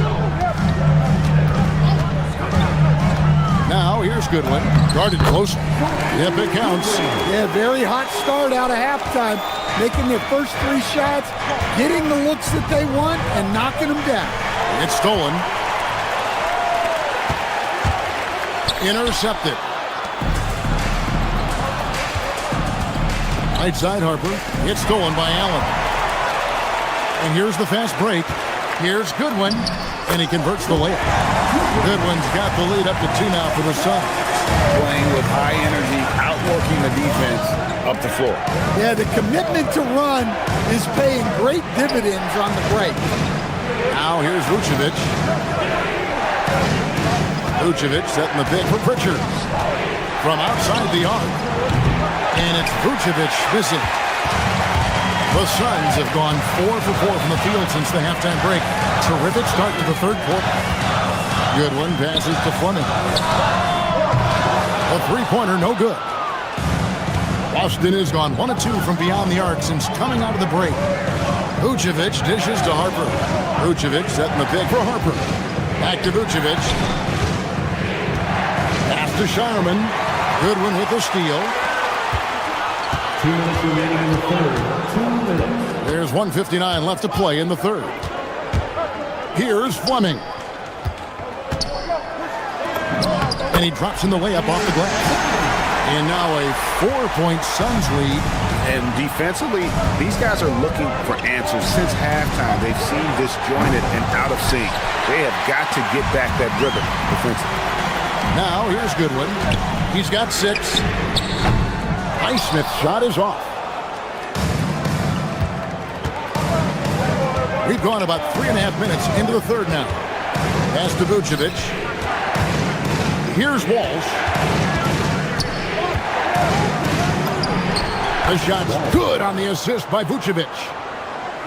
Now, here's Goodwin. Guarded close. Yep, it counts. Yeah, very hot start out of halftime. Making their first 3 shots, getting the looks that they want, and knocking them down. It's stolen. Intercepted. Right side, Harper. It's stolen by Allen. And here's the fast break. Here's Goodwin. And he converts the layup. Goodwin's got the lead up to 2 now for the Suns. Playing with high energy, outworking the defense up the floor. Yeah, the commitment to run is paying great dividends on the break. Now here's Vucevic. Vucevic setting the pick for Pritchard. From outside the arc. And it's Vucevic missing. The Suns have gone 4 for 4 from the field since the halftime break. Terrific start to the third quarter. Goodwin passes to Fleming. A three-pointer, no good. Boston has gone 1 of 2 from beyond the arc since coming out of the break. Vucevic dishes to Harper. Vucevic setting the pick for Harper. Back to Vucevic. Pass to Sharman. Goodwin with the steal. 2 minutes remaining in the third. 2 minutes. There's 1:59 left to play in the third. Here's Fleming. And he drops in the layup off the glass. And now a 4-point Suns lead. And defensively, these guys are looking for answers since halftime. They've seen disjointed and out of sync. They have got to get back that rhythm defensively. Now here's Goodwin. He's got 6. Highsmith's shot is off. We've gone about 3.5 minutes into the third now. Pass to Vucevic. Here's Walsh. The shot's good on the assist by Vucevic.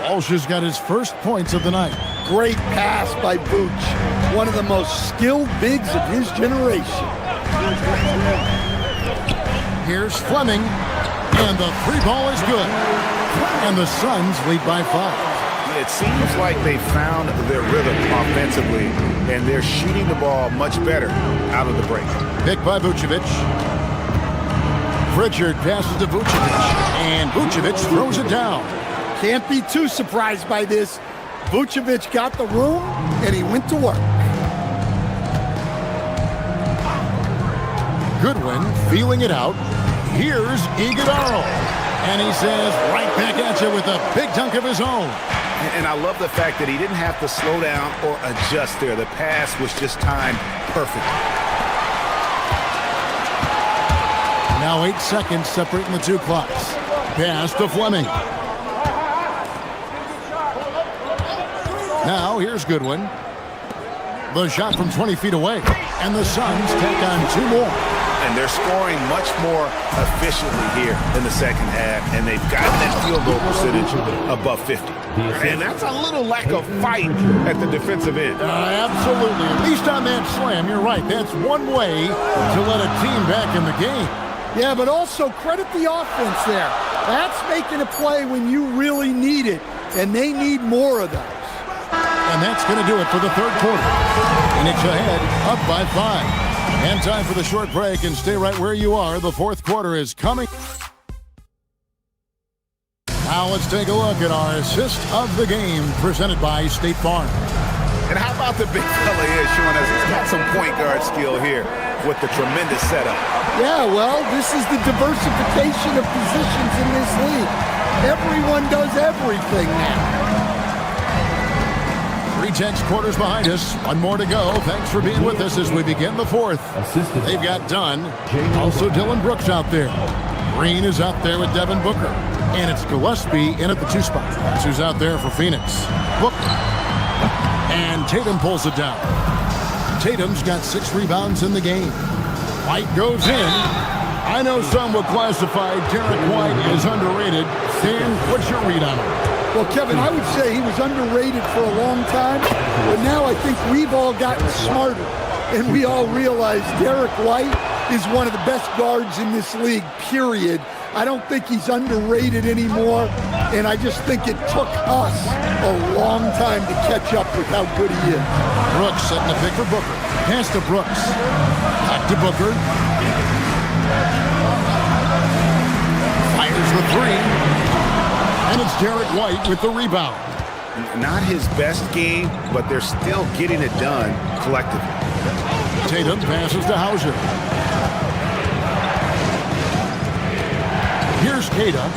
Walsh has got his first points of the night. Great pass by Vuce. One of the most skilled bigs of his generation. Here's Fleming. And the 3 ball is good. And the Suns lead by 5. It seems like they found their rhythm offensively, and they're shooting the ball much better out of the break. Picked by Vucevic. Pritchard passes to Vucevic, and Vucevic throws it down. Can't be too surprised by this. Vucevic got the room, and he went to work. Goodwin feeling it out. Here's Iguodala. And he says, right back at you with a big dunk of his own. And I love the fact that he didn't have to slow down or adjust there. The pass was just timed perfect. Now 8 seconds separating the two clocks. Pass to Fleming. Now here's Goodwin. The shot from 20 feet away. And the Suns tack on 2 more. And they're scoring much more efficiently here in the second half, and they've gotten that field goal percentage above 50. And that's a little lack of fight at the defensive end. Absolutely. At least on that slam, you're right. That's one way to let a team back in the game. Yeah, but also credit the offense there. That's making a play when you really need it, and they need more of those. And that's going to do it for the third quarter. Phoenix ahead, up by 5. And time for the short break, and stay right where you are. The fourth quarter is coming. Now let's take a look at our assist of the game, presented by State Farm. And how about the big fella here showing us he's got some point guard skill here with the tremendous setup. Yeah, well, this is the diversification of positions in this league. Everyone does everything now. 3 quarters behind us. One more to go. Thanks for being with us as we begin the fourth. They've got Dunn. Also Dylan Brooks out there. Green is out there with Devin Booker. And it's Gillespie in at the 2 spot. That's who's out there for Phoenix. Booker. And Tatum pulls it down. Tatum's got 6 rebounds in the game. White goes in. I know some will classify Derek White as underrated. Dan, what's your read on him? Well, Kevin, I would say he was underrated for a long time, but now I think we've all gotten smarter, and we all realize Derek White is one of the best guards in this league, period. I don't think he's underrated anymore, and I just think it took us a long time to catch up with how good he is. Brooks setting the pick for Booker. Pass to Brooks. Back to Booker. Fires the 3. And it's Derek White with the rebound. Not his best game, but they're still getting it done collectively. Tatum passes to Hauser. Here's Keita.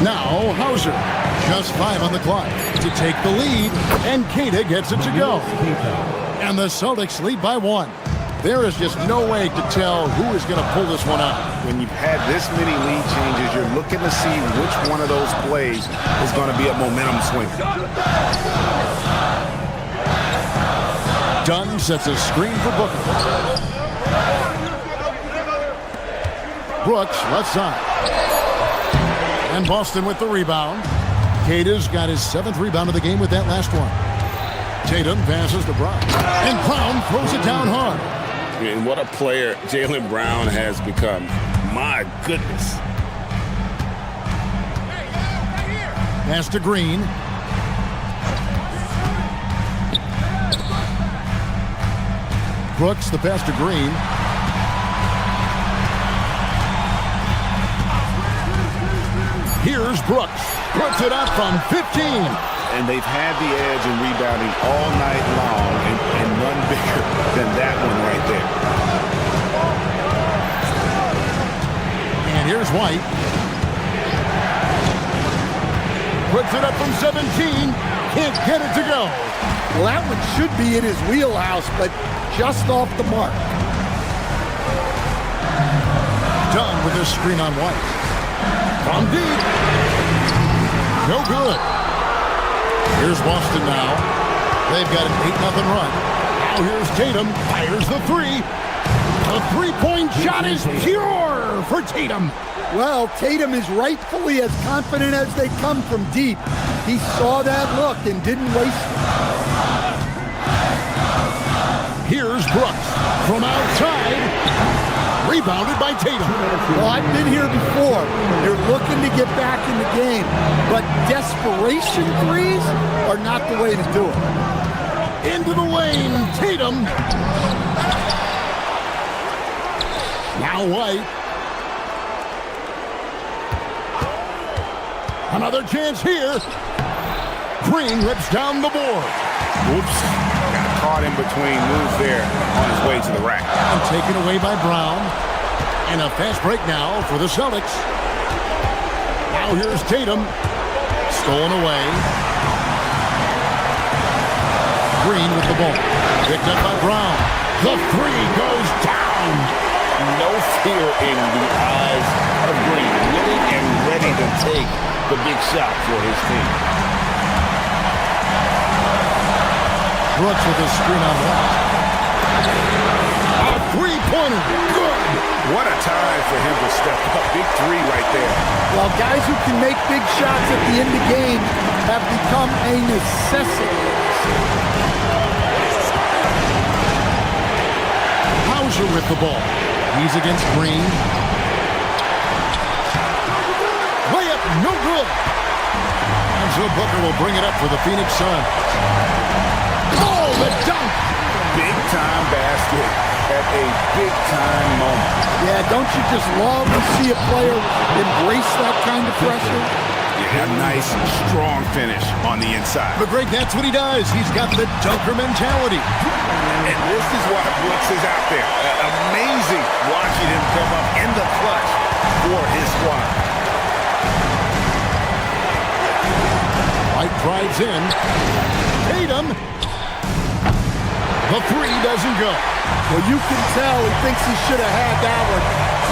Now Hauser. Just 5 on the clock to take the lead, and Keita gets it to go. And the Celtics lead by 1. There is just no way to tell who is going to pull this one out. When you've had this many lead changes, you're looking to see which one of those plays is going to be a momentum swing. Dunn sets a screen for Booker. Brooks, left side. And Boston with the rebound. Keita's got his 7th rebound of the game with that last one. Tatum passes to Brown. And Brown throws it down hard. And what a player Jaylen Brown has become. My goodness. Pass to Green. Brooks, the pass to Green. Here's Brooks. Puts it up from 15. And they've had the edge in rebounding all night long, and none bigger than that one right there. And here's White. Puts it up from 17. Can't get it to go. Well, that one should be in his wheelhouse, but just off the mark. Dunn with his screen on White. From deep. No good. Here's Boston now. They've got an 8-0 run. Now here's Tatum. Fires the 3. The 3-point shot is pure for Tatum. Well, Tatum is rightfully as confident as they come from deep. He saw that look and didn't waste it. Here's Brooks from outside. Rebounded by Tatum. Well, I've been here before. You're looking to get back in the game, but desperation threes are not the way to do it. Into the lane, Tatum. Now White. Another chance here. Green rips down the board. Oops. Got caught in between moves there on his way to the rack. And taken away by Brown. And a fast break now for the Celtics. Now here's Tatum. Stolen away. Green with the ball. Picked up by Brown. The three goes down. No fear in the eyes of Green. Willing and ready to take the big shot for his team. Brooks with his screen on White. A three-pointer. Good. What a time for him to step up. Big three right there. Well, guys who can make big shots at the end of the game have become a necessity. Hauser with the ball. He's against Green. Layup, no good. And so Booker will bring it up for the Phoenix Suns. Oh, the dunk. Big-time basket at a big-time moment. Yeah, don't you just love to see a player embrace that kind of pressure? Yeah, a nice, strong finish on the inside. But Greg, that's what he does. He's got the dunker mentality. And this is why Brooks is out there. Amazing watching him come up in the clutch for his squad. White drives in. Tatum. The three doesn't go. Well, you can tell he thinks he should have had that one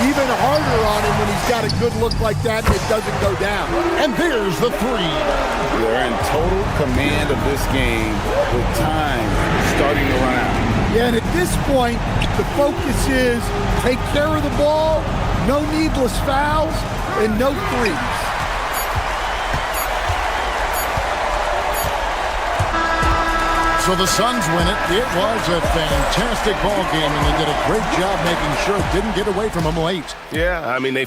even harder on him when he's got a good look like that and it doesn't go down. And there's the three. They're in total command of this game with time starting to run out. Yeah, and at this point, the focus is take care of the ball, no needless fouls, and no threes. So the Suns win it. It was a fantastic ball game, and they did a great job making sure it didn't get away from them late. Yeah, I mean, they...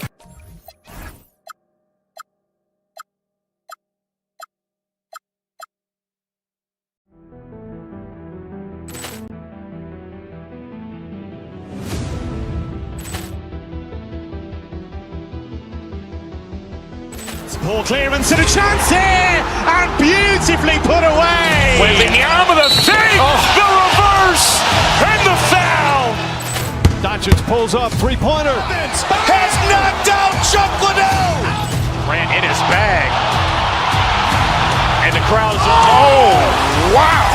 Ball clearance and a chance here, and beautifully put away. Wembanyama the save, the reverse, and the foul. Doncic pulls up, three-pointer. Has knocked out Chuck Liddell. Ran in his bag. And the crowd's oh, wow.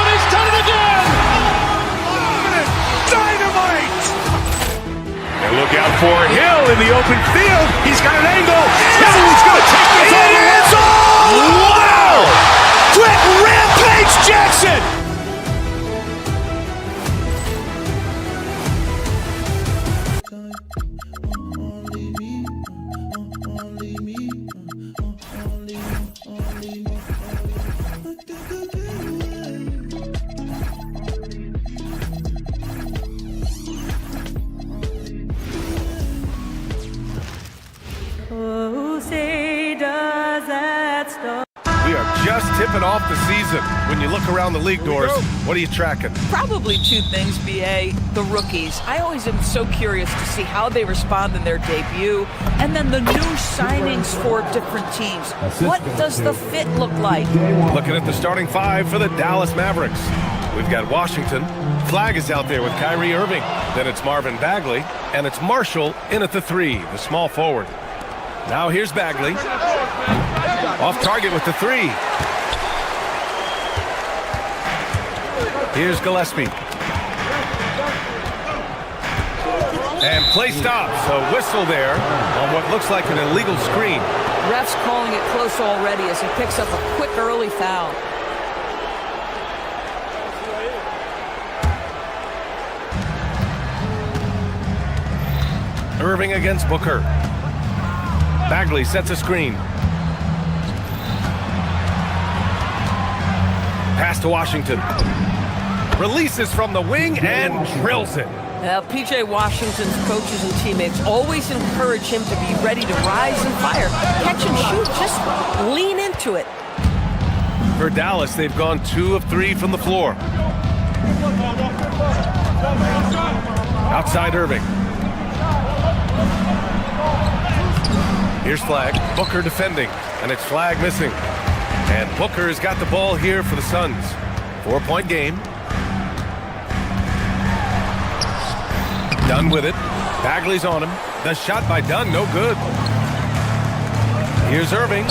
He's done it again. Dynamite. And look out for Hill in the open field. He's got an angle. Hill is going to take this all the way. Wow! Quick Rampage Jackson. We are just tipping off the season. When you look around the league doors, what are you tracking? Probably two things, B.A. The rookies. I always am so curious to see how they respond in their debut. And then the new signings for different teams. What does the fit look like? Looking at the starting five for the Dallas Mavericks. We've got Washington. Flag is out there with Kyrie Irving. Then it's Marvin Bagley. And it's Marshall in at the three, the small forward. Now here's Bagley. Off target with the three. Here's Gillespie. And play stops. A whistle there on what looks like an illegal screen. Ref's calling it close already as he picks up a quick early foul. Irving against Booker. Bagley sets a screen. Pass to Washington. Releases from the wing and drills it. P.J. Washington's coaches and teammates always encourage him to be ready to rise and fire. Catch and shoot, just lean into it. For Dallas, they've gone 2 of 3 from the floor. Outside Irving. Here's Flag. Booker defending, and it's Flag missing. And Booker has got the ball here for the Suns. 4-point game. Dunn with it. Bagley's on him. The shot by Dunn, no good. Here's Irving.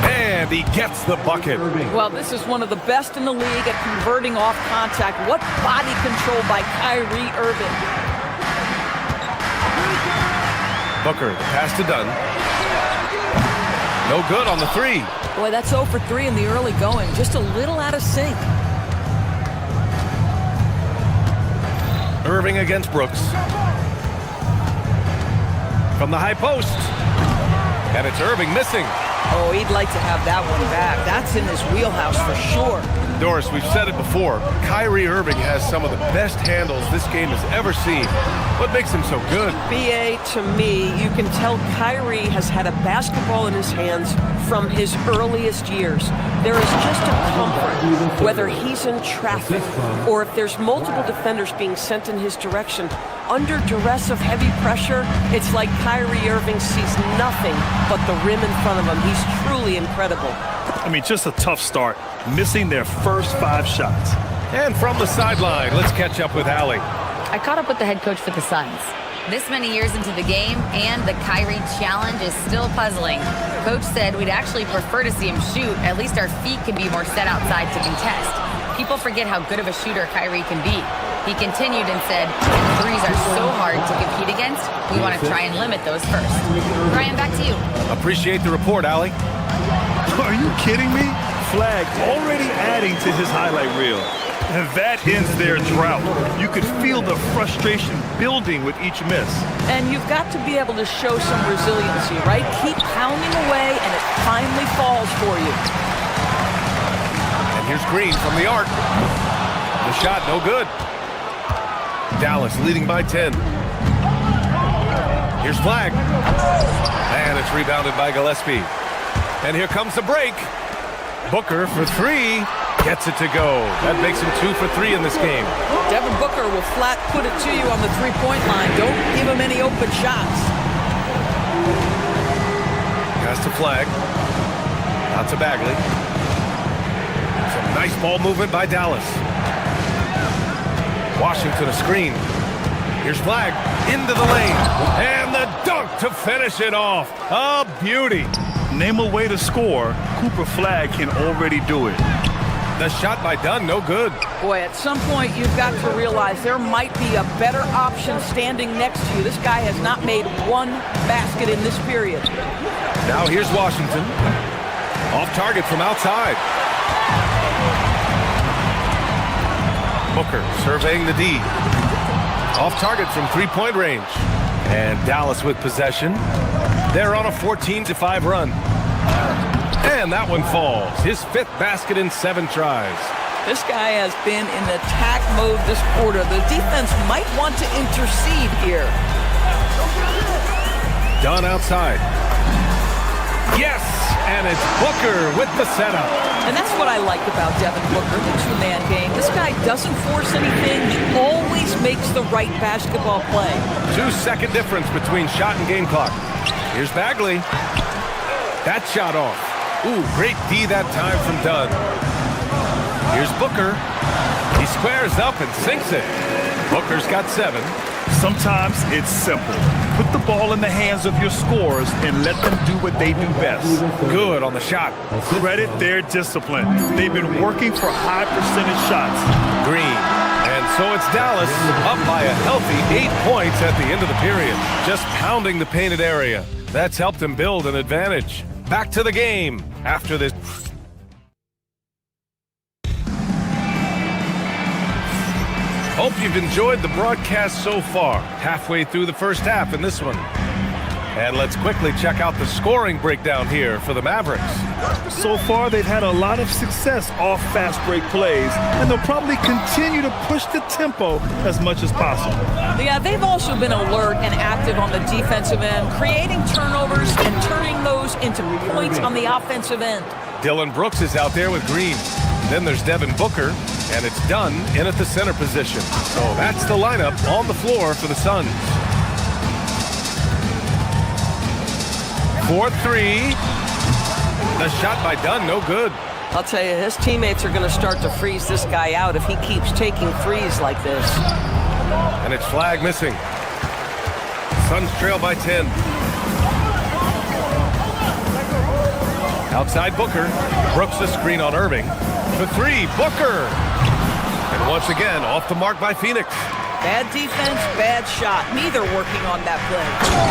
And he gets the bucket. Well, this is one of the best in the league at converting off contact. What body control by Kyrie Irving. Booker, the pass to Dunn. No good on the 3. Boy, that's 0 for 3 in the early going. Just a little out of sync. Irving against Brooks. From the high post. And it's Irving missing. Oh, he'd like to have that one back. That's in his wheelhouse for sure. Doris, we've said it before. Kyrie Irving has some of the best handles this game has ever seen. What makes him so good? B.A., to me, you can tell Kyrie has had a basketball in his hands from his earliest years. There is just a comfort, whether he's in traffic or if there's multiple defenders being sent in his direction. Under duress of heavy pressure, it's like Kyrie Irving sees nothing but the rim in front of him. He's truly incredible. I mean, just a tough start, missing their first 5 shots. And from the sideline, let's catch up with Allie. I caught up with the head coach for the Suns. This many years into the game, and the Kyrie challenge is still puzzling. Coach said we'd actually prefer to see him shoot. At least our feet can be more set outside to contest. People forget how good of a shooter Kyrie can be. He continued and said, threes are so hard to compete against, we want to try and limit those first. Brian, back to you. Appreciate the report, Allie. Are you kidding me? Flag already adding to his highlight reel. And that ends their drought. You could feel the frustration building with each miss. And you've got to be able to show some resiliency, right? Keep pounding away, and it finally falls for you. And here's Green from the arc. The shot, no good. Dallas leading by 10. Here's Flag. And it's rebounded by Gillespie. And here comes the break. Booker for 3. Gets it to go. That makes him 2 for 3 in this game. Devin Booker will flat put it to you on the three-point line. Don't give him any open shots. Pass to Flag. Out to Bagley. Some nice ball movement by Dallas. Washington a screen. Here's Flag into the lane. And the dunk to finish it off. A beauty. Name a way to score. Cooper Flag can already do it. The shot by Dunn, no good. Boy, at some point you've got to realize there might be a better option standing next to you. This guy has not made one basket in this period. Now here's Washington. Off target from outside. Booker surveying the D. Off target from three-point range. And Dallas with possession. They're on a 14-5 run. And that one falls. His 5th basket in 7 tries. This guy has been in attack mode this quarter. The defense might want to intercede here. Dunn outside. Yes! And it's Booker with the setup. And that's what I like about Devin Booker, the two-man game. This guy doesn't force anything. He always makes the right basketball play. 2-second difference between shot and game clock. Here's Bagley. That shot off. Ooh, great D that time from Dunn. Here's Booker. He squares up and sinks it. Booker's got 7. Sometimes it's simple. Put the ball in the hands of your scorers and let them do what they do best. Good on the shot. Credit their discipline. They've been working for high percentage shots. Green. And so it's Dallas up by a healthy 8 points at the end of the period. Just pounding the painted area. That's helped them build an advantage. Back to the game after this. Hope you've enjoyed the broadcast so far. Halfway through the first half in this one. And let's quickly check out the scoring breakdown here for the Mavericks. So far, they've had a lot of success off fast break plays, and they'll probably continue to push the tempo as much as possible. Yeah, they've also been alert and active on the defensive end, creating turnovers and turning those into points on the offensive end. Dillon Brooks is out there with Green. Then there's Devin Booker, and it's Dunn in at the center position. So that's the lineup on the floor for the Suns. 4-3. The shot by Dunn, no good. I'll tell you, his teammates are going to start to freeze this guy out if he keeps taking threes like this. And it's flag missing. Suns trail by 10. Outside Booker. Brooks the screen on Irving. For three, Booker. And once again, off the mark by Phoenix. Bad defense, bad shot. Neither working on that play.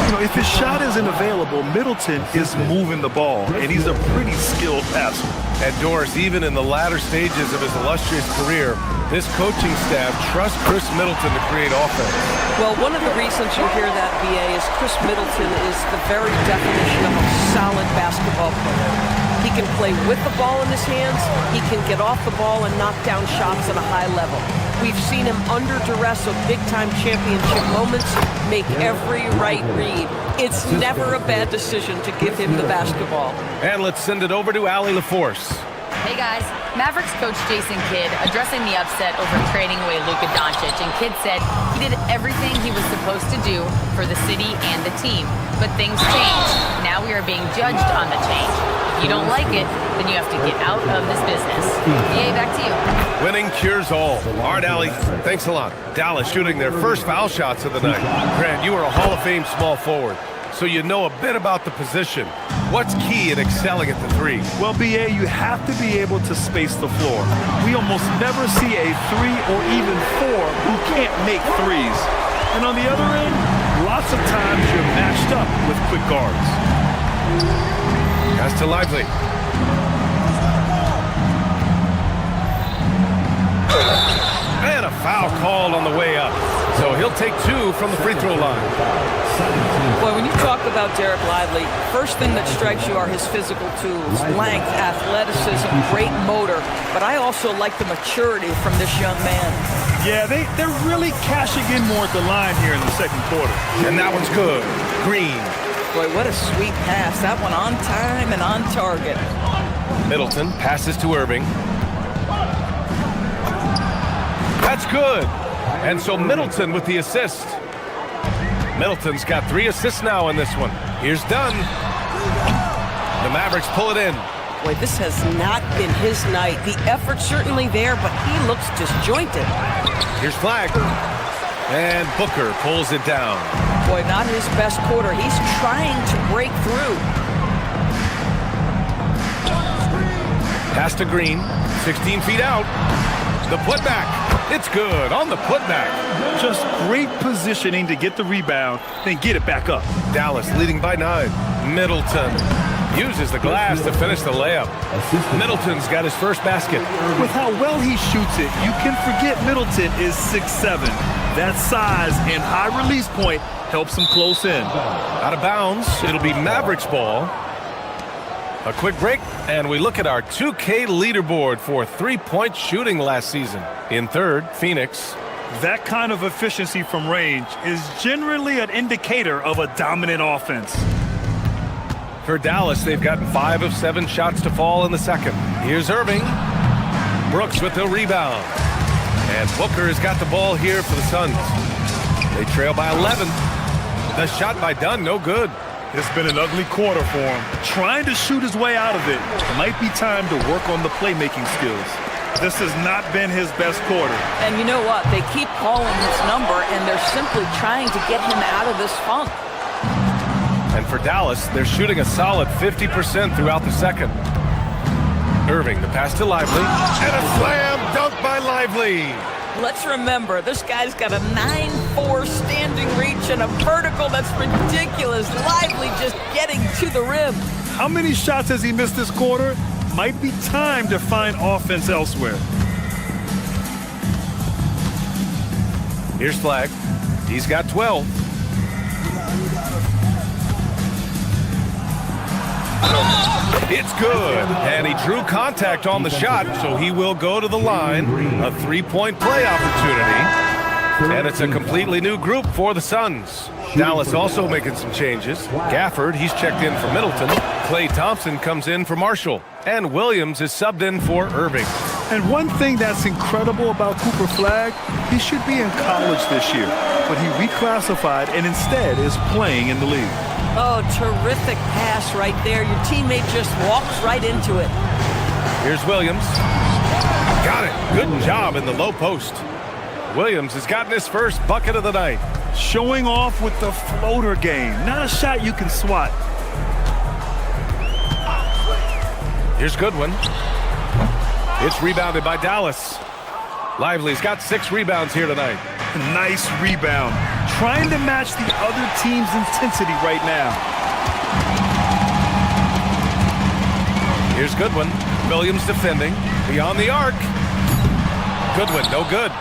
You know, if his shot isn't available, Middleton is moving the ball, and he's a pretty skilled passer. And Doris, even in the latter stages of his illustrious career, this coaching staff trusts Chris Middleton to create offense. Well, one of the reasons you hear that, BA, is Chris Middleton is the very definition of a solid basketball player. He can play with the ball in his hands. He can get off the ball and knock down shots at a high level. We've seen him under duress of big-time championship moments make every right read. It's never a bad decision to give him the basketball. And let's send it over to Allie LaForce. Hey guys, Mavericks coach Jason Kidd addressing the upset over trading away Luka Doncic, and Kidd said he did everything he was supposed to do for the city and the team. But things changed. Now we are being judged on the change. If you don't like it, then you have to get out of this business. Yay, back to you. Winning cures all. All right, Allie, thanks a lot. Dallas shooting their first foul shots of the night. Grant, you are a Hall of Fame small forward, so you know a bit about the position. What's key in excelling at the three? Well, BA, you have to be able to space the floor. We almost never see a 3 or even 4 who can't make threes. And on the other end, lots of times you're matched up with quick guards. Pass to Lively. And a foul called on the way up. So he'll take 2 from the free throw line. Boy, when you talk about Derek Lively, first thing that strikes you are his physical tools, length, athleticism, great motor. But I also like the maturity from this young man. Yeah, they're really cashing in more at the line here in the second quarter. And that one's good. Green. Boy, what a sweet pass. That one on time and on target. Middleton passes to Irving. That's good. And so Middleton with the assist. Middleton's got 3 assists now in this one. Here's Dunn. The Mavericks pull it in. Boy, this has not been his night. The effort's certainly there, but he looks disjointed. Here's Flag. And Booker pulls it down. Boy, not his best quarter. He's trying to break through. Pass to Green. 16 feet out. The putback. It's good on the putback. Just great positioning to get the rebound, then get it back up. Dallas leading by 9. Middleton uses the glass to finish the layup. Middleton's got his first basket. With how well he shoots it, you can forget Middleton is 6'7". That size and high release point helps him close in. Out of bounds. It'll be Mavericks ball. A quick break, and we look at our 2K leaderboard for three-point shooting last season. In third, Phoenix. That kind of efficiency from range is generally an indicator of a dominant offense. For Dallas, they've gotten 5 of 7 shots to fall in the second. Here's Irving. Brooks with the rebound. And Booker has got the ball here for the Suns. They trail by 11. The shot by Dunn, no good. It's been an ugly quarter for him. Trying to shoot his way out of it. Might be time to work on the playmaking skills. This has not been his best quarter. And you know what? They keep calling his number, and they're simply trying to get him out of this funk. And for Dallas, they're shooting a solid 50% throughout the second. Irving, the pass to Lively. And a slam dunk by Lively. Let's remember, this guy's got a 9'4" standing reach and a vertical that's ridiculous. Lively just getting to the rim. How many shots has he missed this quarter? Might be time to find offense elsewhere. Here's Flag. He's got 12. It's good. And he drew contact on the shot, so he will go to the line. A three-point play opportunity. And it's a completely new group for the Suns. Dallas also making some changes. Gafford, he's checked in for Middleton. Klay Thompson comes in for Marshall. And Williams is subbed in for Irving. And one thing that's incredible about Cooper Flagg, he should be in college this year, but he reclassified and instead is playing in the league. Oh, terrific pass right there. Your teammate just walks right into it. Here's Williams. Got it. Good job in the low post. Williams has gotten his first bucket of the night. Showing off with the floater game. Not a shot you can swat. Here's Goodwin. It's rebounded by Dallas. Lively's got 6 rebounds here tonight. Nice rebound. Trying to match the other team's intensity right now. Here's Goodwin. Williams defending. Beyond the arc. Goodwin, no good.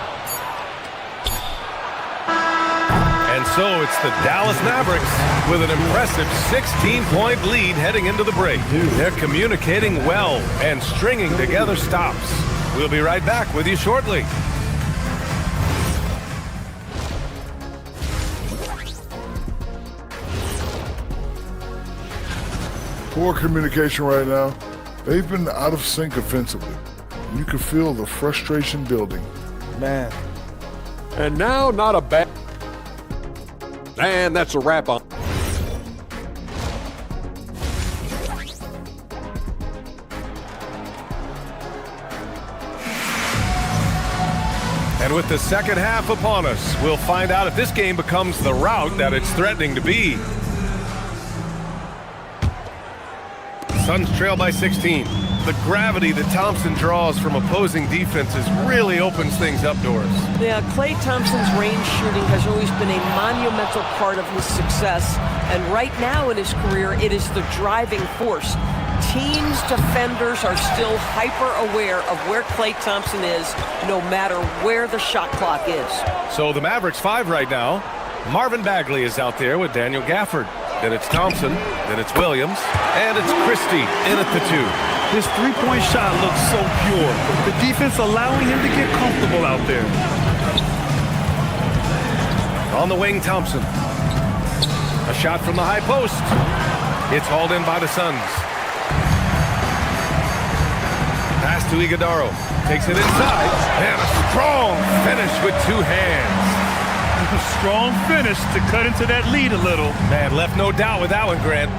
And so it's the Dallas Mavericks with an impressive 16-point lead heading into the break. They're communicating well and stringing together stops. We'll be right back with you shortly. Poor communication right now. They've been out of sync offensively. You can feel the frustration building. Man. And now, not a bad... And that's a wrap on. And with the second half upon us, we'll find out if this game becomes the rout that it's threatening to be. Suns trail by 16. The gravity that Thompson draws from opposing defenses really opens things up, Doris. Yeah, Klay Thompson's range shooting has always been a monumental part of his success. And right now in his career, it is the driving force. Teams' defenders are still hyper-aware of where Klay Thompson is, no matter where the shot clock is. So the Mavericks 5 right now. Marvin Bagley is out there with Daniel Gafford. Then it's Thompson, then it's Williams, and it's Christie in at the 2. His three-point shot looks so pure. The defense allowing him to get comfortable out there. On the wing, Thompson. A shot from the high post. It's hauled in by the Suns. Pass to Iguodaro. Takes it inside. And a strong finish with 2 hands. A strong finish to cut into that lead a little. Man, left no doubt with that one, Grant.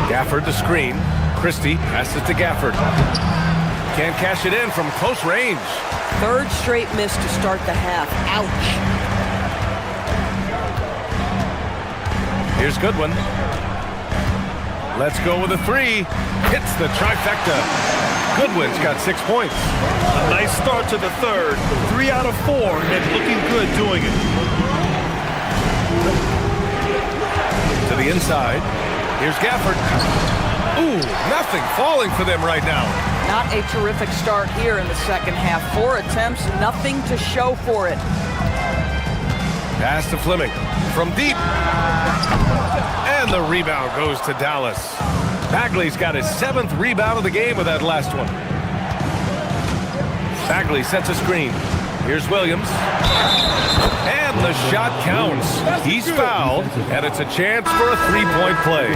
Gafford the screen. Christie passes to Gafford. Can't cash it in from close range. Third straight miss to start the half. Ouch. Here's Goodwin. Let's go with a 3. Hits the trifecta. Goodwin's got 6 points. A nice start to the third. 3 out of 4 and looking good doing it. To the inside. Here's Gafford. Ooh, nothing falling for them right now. Not a terrific start here in the second half. 4 attempts, nothing to show for it. Pass to Fleming from deep. And the rebound goes to Dallas. Bagley's got his 7th rebound of the game with that last one. Bagley sets a screen. Here's Williams. And the shot counts. He's fouled, and it's a chance for a 3-point play.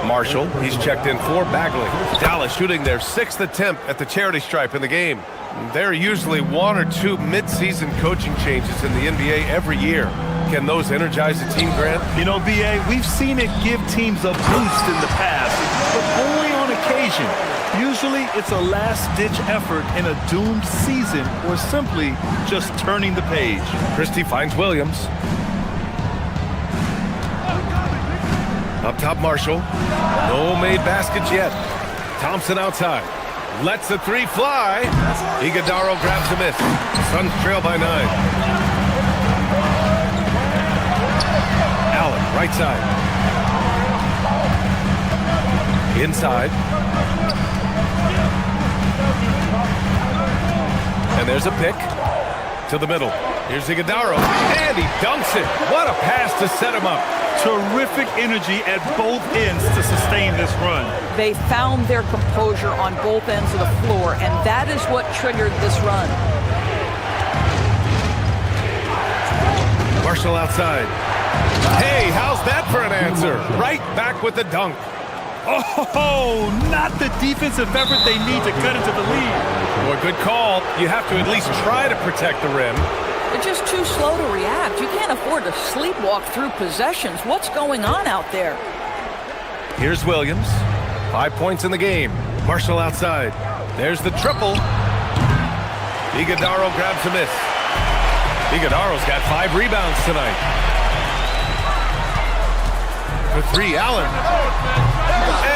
Marshall, he's checked in for Bagley. Dallas shooting their 6th attempt at the charity stripe in the game. There are usually 1 or 2 mid-season coaching changes in the NBA every year. Can those energize a team, Grant? You know, B.A., we've seen it give teams a boost in the past, but only on occasion. Usually it's a last-ditch effort in a doomed season or simply just turning the page. Christie finds Williams. Up top, Marshall. No made baskets yet. Thompson outside. Lets the 3 fly. Iguodaro grabs the miss. Suns trail by 9. Allen, right side. Inside. And there's a pick. To the middle. Here's Iguodala, and he dunks it. What a pass to set him up. Terrific energy at both ends to sustain this run. They found their composure on both ends of the floor, and that is what triggered this run. Marshall outside. Hey, how's that for an answer? Right back with the dunk. Oh, not the defensive effort they need to cut into the lead. Boy, good call. You have to at least try to protect the rim. They're just too slow to react. You can't afford to sleepwalk through possessions. What's going on out there? Here's Williams. 5 points in the game. Marshall outside. There's the triple. Iguodala grabs a miss. Iguodala's got 5 rebounds tonight. For 3, Allen.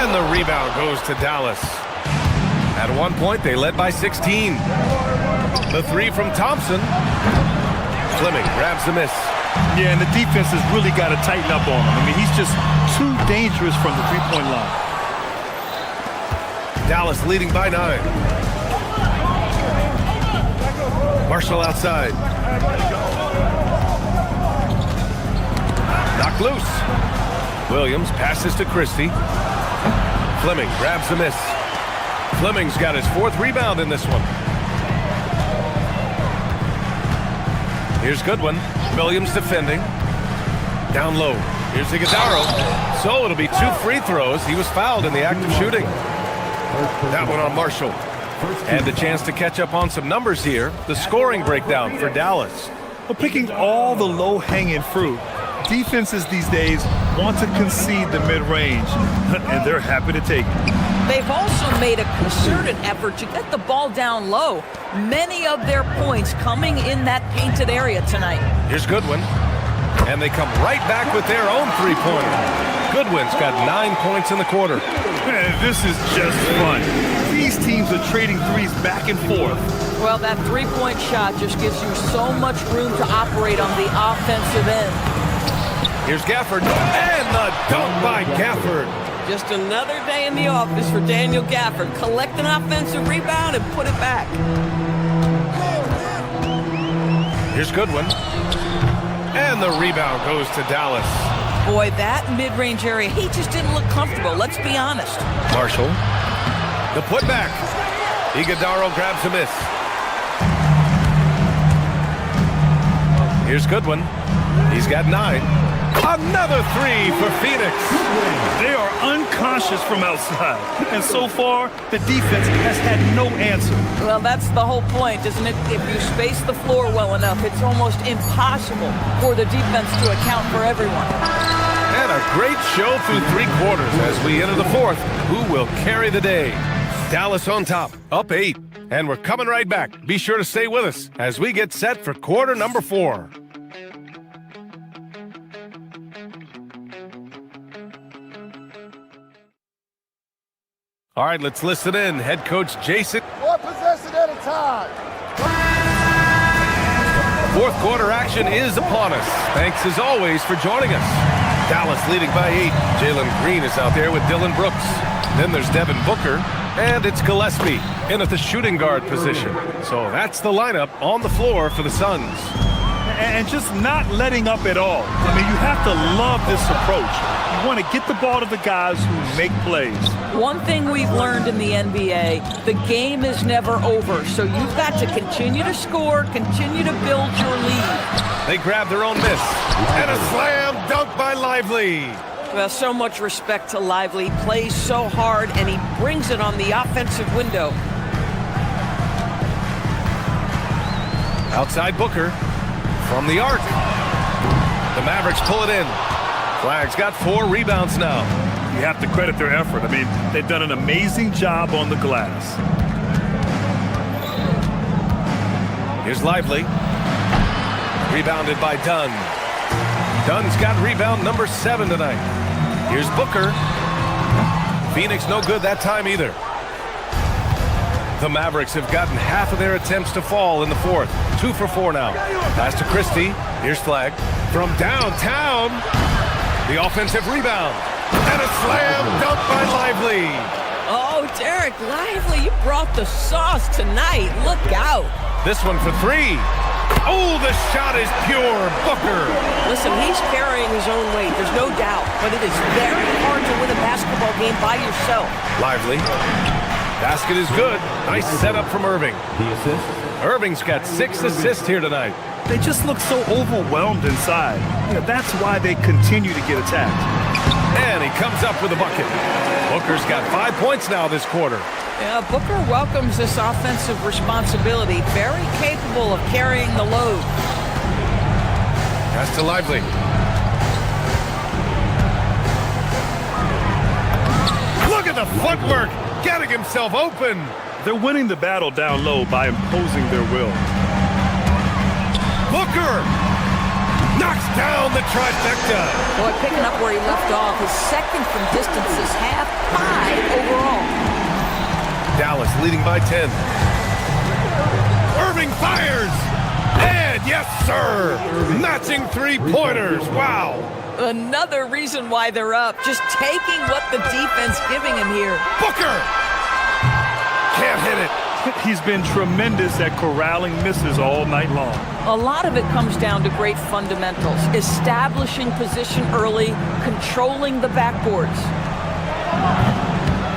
And the rebound goes to Dallas. At one point, they led by 16. The 3 from Thompson. Fleming grabs the miss. Yeah, and the defense has really got to tighten up on him. I mean, he's just too dangerous from the three-point line. Dallas leading by 9. Marshall outside. Knocked loose. Williams passes to Christie. Fleming grabs the miss. Fleming's got his 4th rebound in this one. Here's Goodwin. Williams defending. Down low. Here's Iguodala. So it'll be 2 free throws. He was fouled in the act of shooting. That one on Marshall. And a chance to catch up on some numbers here. The scoring breakdown for Dallas. Well, picking all the low-hanging fruit, defenses these days want to concede the mid-range, and they're happy to take it. They've also made a concerted effort to get the ball down low. Many of their points coming in that painted area tonight. Here's Goodwin. And they come right back with their own three-pointer. Goodwin's got 9 points in the quarter. Man, this is just fun. These teams are trading threes back and forth. Well, that three-point shot just gives you so much room to operate on the offensive end. Here's Gafford. And the dunk by Gafford. Just another day in the office for Daniel Gafford. Collect an offensive rebound and put it back. Here's Goodwin. And the rebound goes to Dallas. Boy, that mid-range area, he just didn't look comfortable, let's be honest. Marshall. The putback. Iguodala grabs a miss. Here's Goodwin. He's got 9. Another 3 for Phoenix. They are unconscious from outside, and so far, the defense has had no answer. Well, that's the whole point, isn't it? If you space the floor well enough, it's almost impossible for the defense to account for everyone. And a great show through 3 quarters as we enter the 4th. Who will carry the day? Dallas on top, up 8. And we're coming right back. Be sure to stay with us as we get set for quarter number 4. All right, let's listen in. Head coach Jason. 1 possession at a time. 4th quarter action is upon us. Thanks as always for joining us. Dallas leading by 8. Jalen Green is out there with Dylan Brooks. Then there's Devin Booker, and it's Gillespie in at the shooting guard position. So that's the lineup on the floor for the Suns. And just not letting up at all. I mean, you have to love this approach. You want to get the ball to the guys who make plays. One thing we've learned in the NBA, the game is never over. So you've got to continue to score, continue to build your lead. They grab their own miss. And a slam dunk by Lively. Well, so much respect to Lively. He plays so hard, and he brings it on the offensive window. Outside Booker. From the arc. The Mavericks pull it in. Flag's got 4 rebounds now. You have to credit their effort. I mean, they've done an amazing job on the glass. Here's Lively. Rebounded by Dunn. Dunn's got rebound number 7 tonight. Here's Booker. Phoenix no good that time either. The Mavericks have gotten half of their attempts to fall in the 4th. 2 for 4 now. Pass to Christie. Here's Flag. From downtown. The offensive rebound. And a slam dunk by Lively. Oh, Derek Lively, you brought the sauce tonight. Look out. This one for 3. Oh, the shot is pure. Booker. Listen, he's carrying his own weight. There's no doubt. But it is very hard to win a basketball game by yourself. Lively. Basket is good. Nice setup from Irving. Irving's got 6 assists here tonight. They just look so overwhelmed inside. That's why they continue to get attacked. And he comes up with a bucket. Booker's got 5 points now this quarter. Yeah, Booker welcomes this offensive responsibility. Very capable of carrying the load. Pass to Lively. Look at the footwork. Getting himself open. They're winning the battle down low by imposing their will. Booker knocks down the trifecta. Boy, picking up where he left off. His second from distance is half 5 overall. Dallas leading by 10. Irving fires. And yes, sir. Matching 3-pointers. Wow. Another reason why they're up. Just taking what the defense giving him here. Booker can't hit it. He's been tremendous at corralling misses all night long. A lot of it comes down to great fundamentals. Establishing position early, controlling the backboards.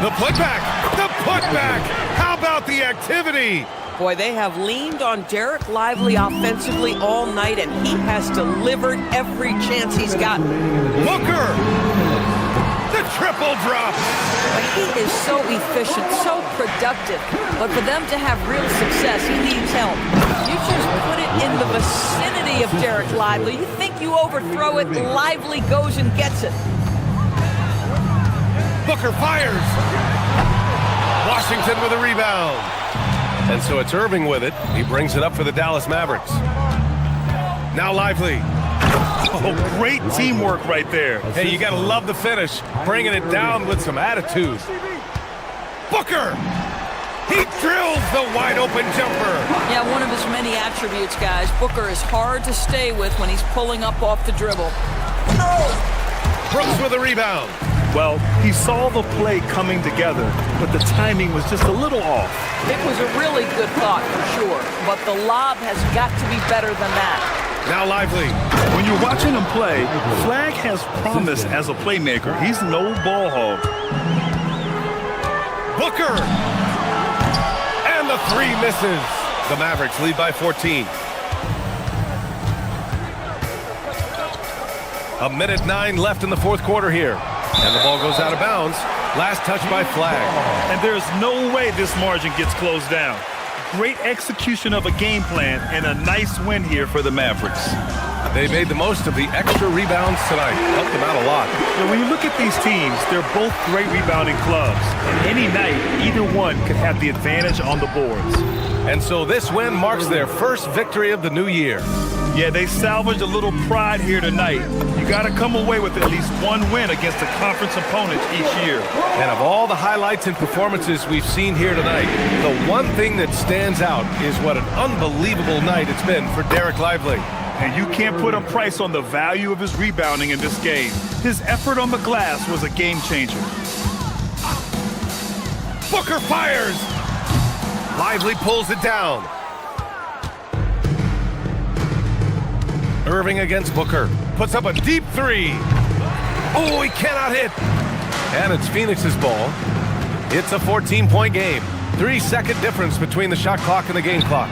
The putback. The putback. How about the activity? Boy, they have leaned on Derek Lively offensively all night, and he has delivered every chance he's gotten. Booker! The triple drop! He is so efficient, so productive. But for them to have real success, he needs help. You just put it in the vicinity of Derek Lively. You think you overthrow it, Lively goes and gets it. Booker fires! Washington with a rebound. And so it's Irving with it. He brings it up for the Dallas Mavericks. Now Lively. Oh, great teamwork right there. Hey, you gotta love the finish. Bringing it down with some attitude. Booker! He drills the wide open jumper. Yeah, one of his many attributes, guys. Booker is hard to stay with when he's pulling up off the dribble. Brooks with a rebound. Well, he saw the play coming together, but the timing was just a little off. It was a really good thought for sure, but the lob has got to be better than that. Now Lively. When you're watching him play, Flag has promise as a playmaker. He's no ball hog. Booker! And the 3 misses. The Mavericks lead by 14. 1:09 left in the fourth quarter here. And the ball goes out of bounds. Last touch by Flag. And there's no way this margin gets closed down. Great execution of a game plan and a nice win here for the Mavericks. They made the most of the extra rebounds tonight. Helped them out a lot. And when you look at these teams, they're both great rebounding clubs. And any night, either one could have the advantage on the boards. And so this win marks their first victory of the new year. Yeah, they salvaged a little pride here tonight. You got to come away with at least one win against a conference opponent each year. And of all the highlights and performances we've seen here tonight, the one thing that stands out is what an unbelievable night it's been for Derek Lively. And you can't put a price on the value of his rebounding in this game. His effort on the glass was a game changer. Booker fires! Lively pulls it down. Irving against Booker. Puts up a deep 3. Oh, he cannot hit. And it's Phoenix's ball. It's a 14-point game. 3-second difference between the shot clock and the game clock.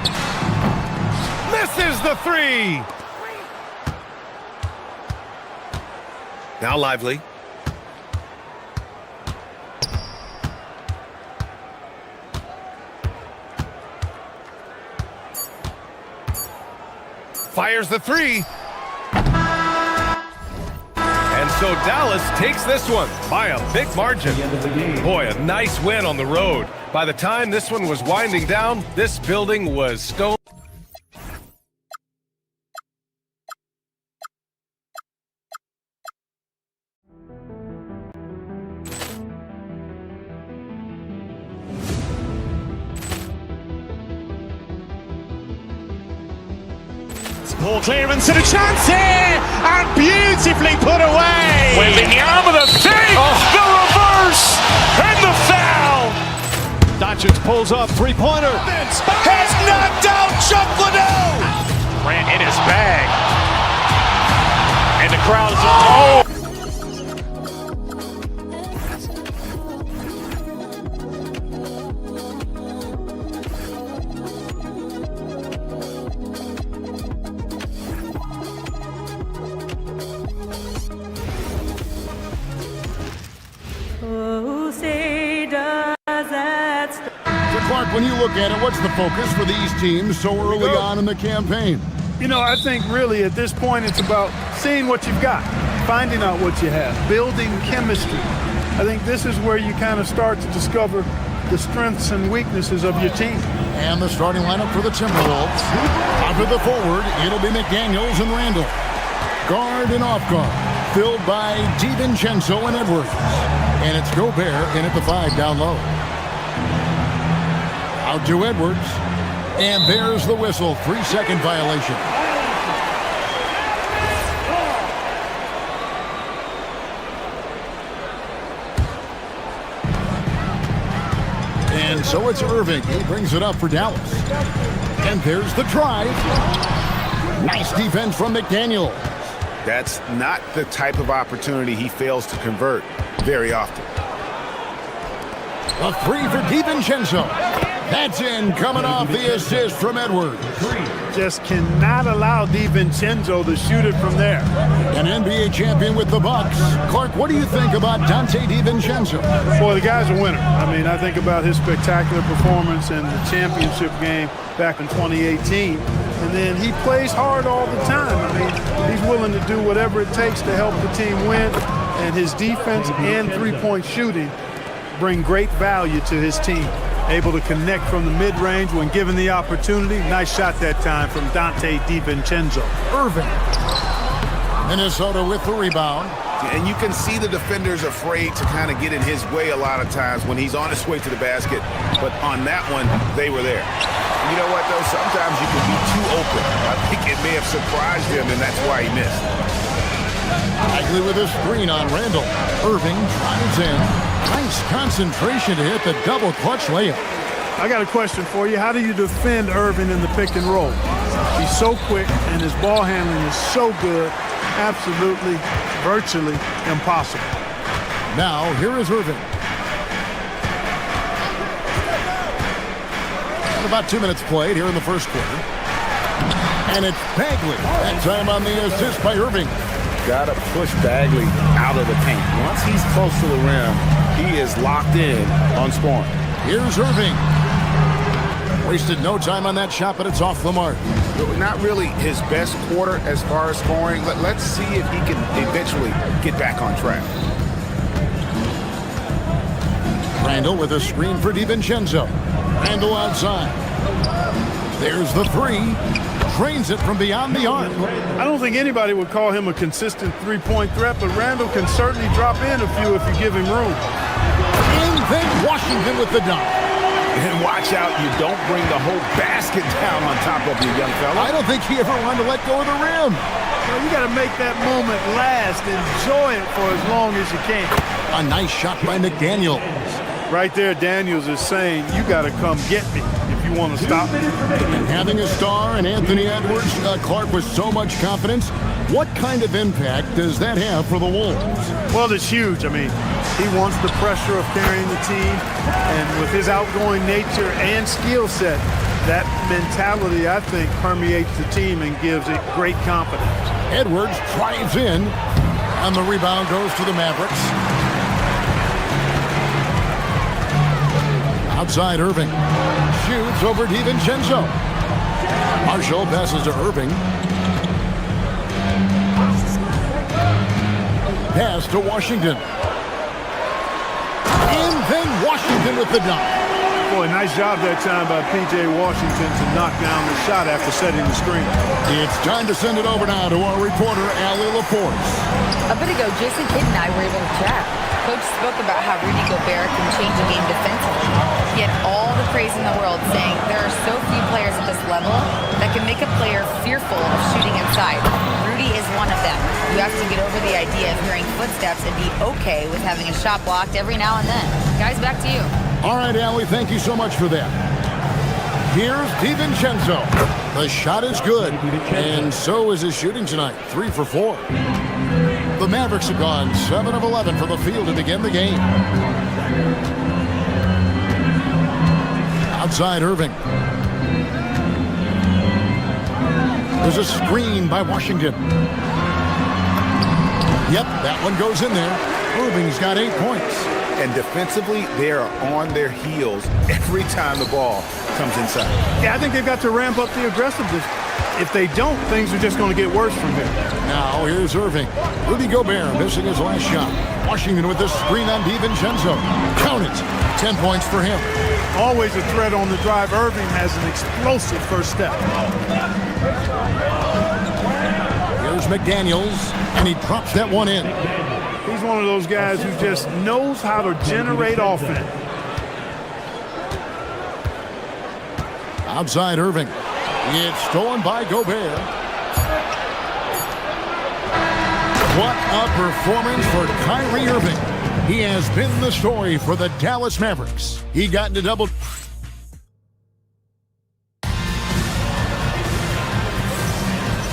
Misses the 3. Now Lively. Fires the 3. And so Dallas takes this one by a big margin. Boy, a nice win on the road. By the time this one was winding down, this building was stone. Ball clearance and a chance here, and beautifully put away. Wembanyama the fake, the reverse, and the foul. Doncic pulls up, 3-pointer. Has knocked out Chuck Liddell. Grant in his bag. And the crowd is... Oh! Clark, when you look at it, what's the focus for these teams so early on in the campaign? You know, I think really at this point it's about seeing what you've got, finding out what you have, building chemistry. I think this is where you kind of start to discover the strengths and weaknesses of your team. And the starting lineup for the Timberwolves. Onto the forward, it'll be McDaniels and Randall. Guard and off guard, filled by DiVincenzo and Edwards. And it's Gobert in at the 5 down low. Out to Edwards, and there's the whistle, 3-second violation. And so it's Irving, he brings it up for Dallas. And there's the drive. Nice defense from McDaniel. That's not the type of opportunity he fails to convert very often. A 3 for DiVincenzo. That's in, coming off the assist from Edwards. Just cannot allow DiVincenzo to shoot it from there. An NBA champion with the Bucks. Clark, what do you think about Dante DiVincenzo? Boy, the guy's a winner. I mean, I think about his spectacular performance in the championship game back in 2018. And then he plays hard all the time. I mean, he's willing to do whatever it takes to help the team win. And his defense and three-point shooting bring great value to his team. Able to connect from the mid-range when given the opportunity. Nice shot that time from Dante DiVincenzo. Irving. Minnesota with the rebound. And you can see the defenders afraid to kind of get in his way a lot of times when he's on his way to the basket. But on that one, they were there. You know what, though? Sometimes you can be too open. I think it may have surprised him, and that's why he missed. Bagley with a screen on Randall. Irving drives in. Nice concentration to hit the double clutch layup. I got a question for you. How do you defend Irving in the pick and roll? He's so quick and his ball handling is so good. Absolutely, virtually impossible. Now, here is Irving. And about 2 minutes played here in the first quarter. And it's Bagley. That time on the assist by Irving. Got to push Bagley out of the paint. Once he's close to the rim, he is locked in on scoring. Here's Irving. Wasted no time on that shot, but it's off the mark. Not really his best quarter as far as scoring. Let's see if he can eventually get back on track. Randall with a screen for DiVincenzo. Randall outside. There's the 3. Drains it from beyond the arc. I don't think anybody would call him a consistent three-point threat, but Randall can certainly drop in a few if you give him room. And then Washington with the dunk. And watch out, you don't bring the whole basket down on top of you, young fella. I don't think he ever wanted to let go of the rim. Well, you got to make that moment last. Enjoy it for as long as you can. A nice shot by McDaniels. Right there, Daniels is saying, you got to come get me if you want to stop me. And having a star in Anthony Edwards, Clark with so much confidence, what kind of impact does that have for the Wolves? Well, it's huge. I mean, he wants the pressure of carrying the team, and with his outgoing nature and skill set, that mentality, I think, permeates the team and gives it great confidence. Edwards drives in, and the rebound goes to the Mavericks. Outside Irving. Shoots over DiVincenzo. Marshall passes to Irving. Pass to Washington. And then Washington with the dunk. Boy, nice job that time by P.J. Washington to knock down the shot after setting the screen. It's time to send it over now to our reporter, Allie LaForce. A bit ago, Jason Kidd and I were able to chat. Coach spoke about how Rudy Gobert can change a game defensively. He had all the praise in the world, saying there are so few players at this level that can make a player fearful of shooting inside. Rudy is one of them. You have to get over the idea of hearing footsteps and be okay with having a shot blocked every now and then. Guys, back to you. All right, Allie, thank you so much for that. Here's DiVincenzo. The shot is good, and so is his shooting tonight, 3 for 4. The Mavericks have gone 7 of 11 from the field to begin the game. Outside Irving. There's a screen by Washington. Yep, that one goes in there. Irving's got 8 points. And defensively, they are on their heels every time the ball comes inside. Yeah, I think they've got to ramp up the aggressiveness. If they don't, things are just going to get worse from here. Now here's Irving. Rudy Gobert missing his last shot. Washington with the screen on DiVincenzo. Count it. 10 points for him. Always a threat on the drive. Irving has an explosive first step. Here's McDaniels, and he drops that one in. He's one of those guys who just knows how to generate offense. Outside Irving. It's stolen by Gobert. What a performance for Kyrie Irving. He has been the story for the Dallas Mavericks. He got into double.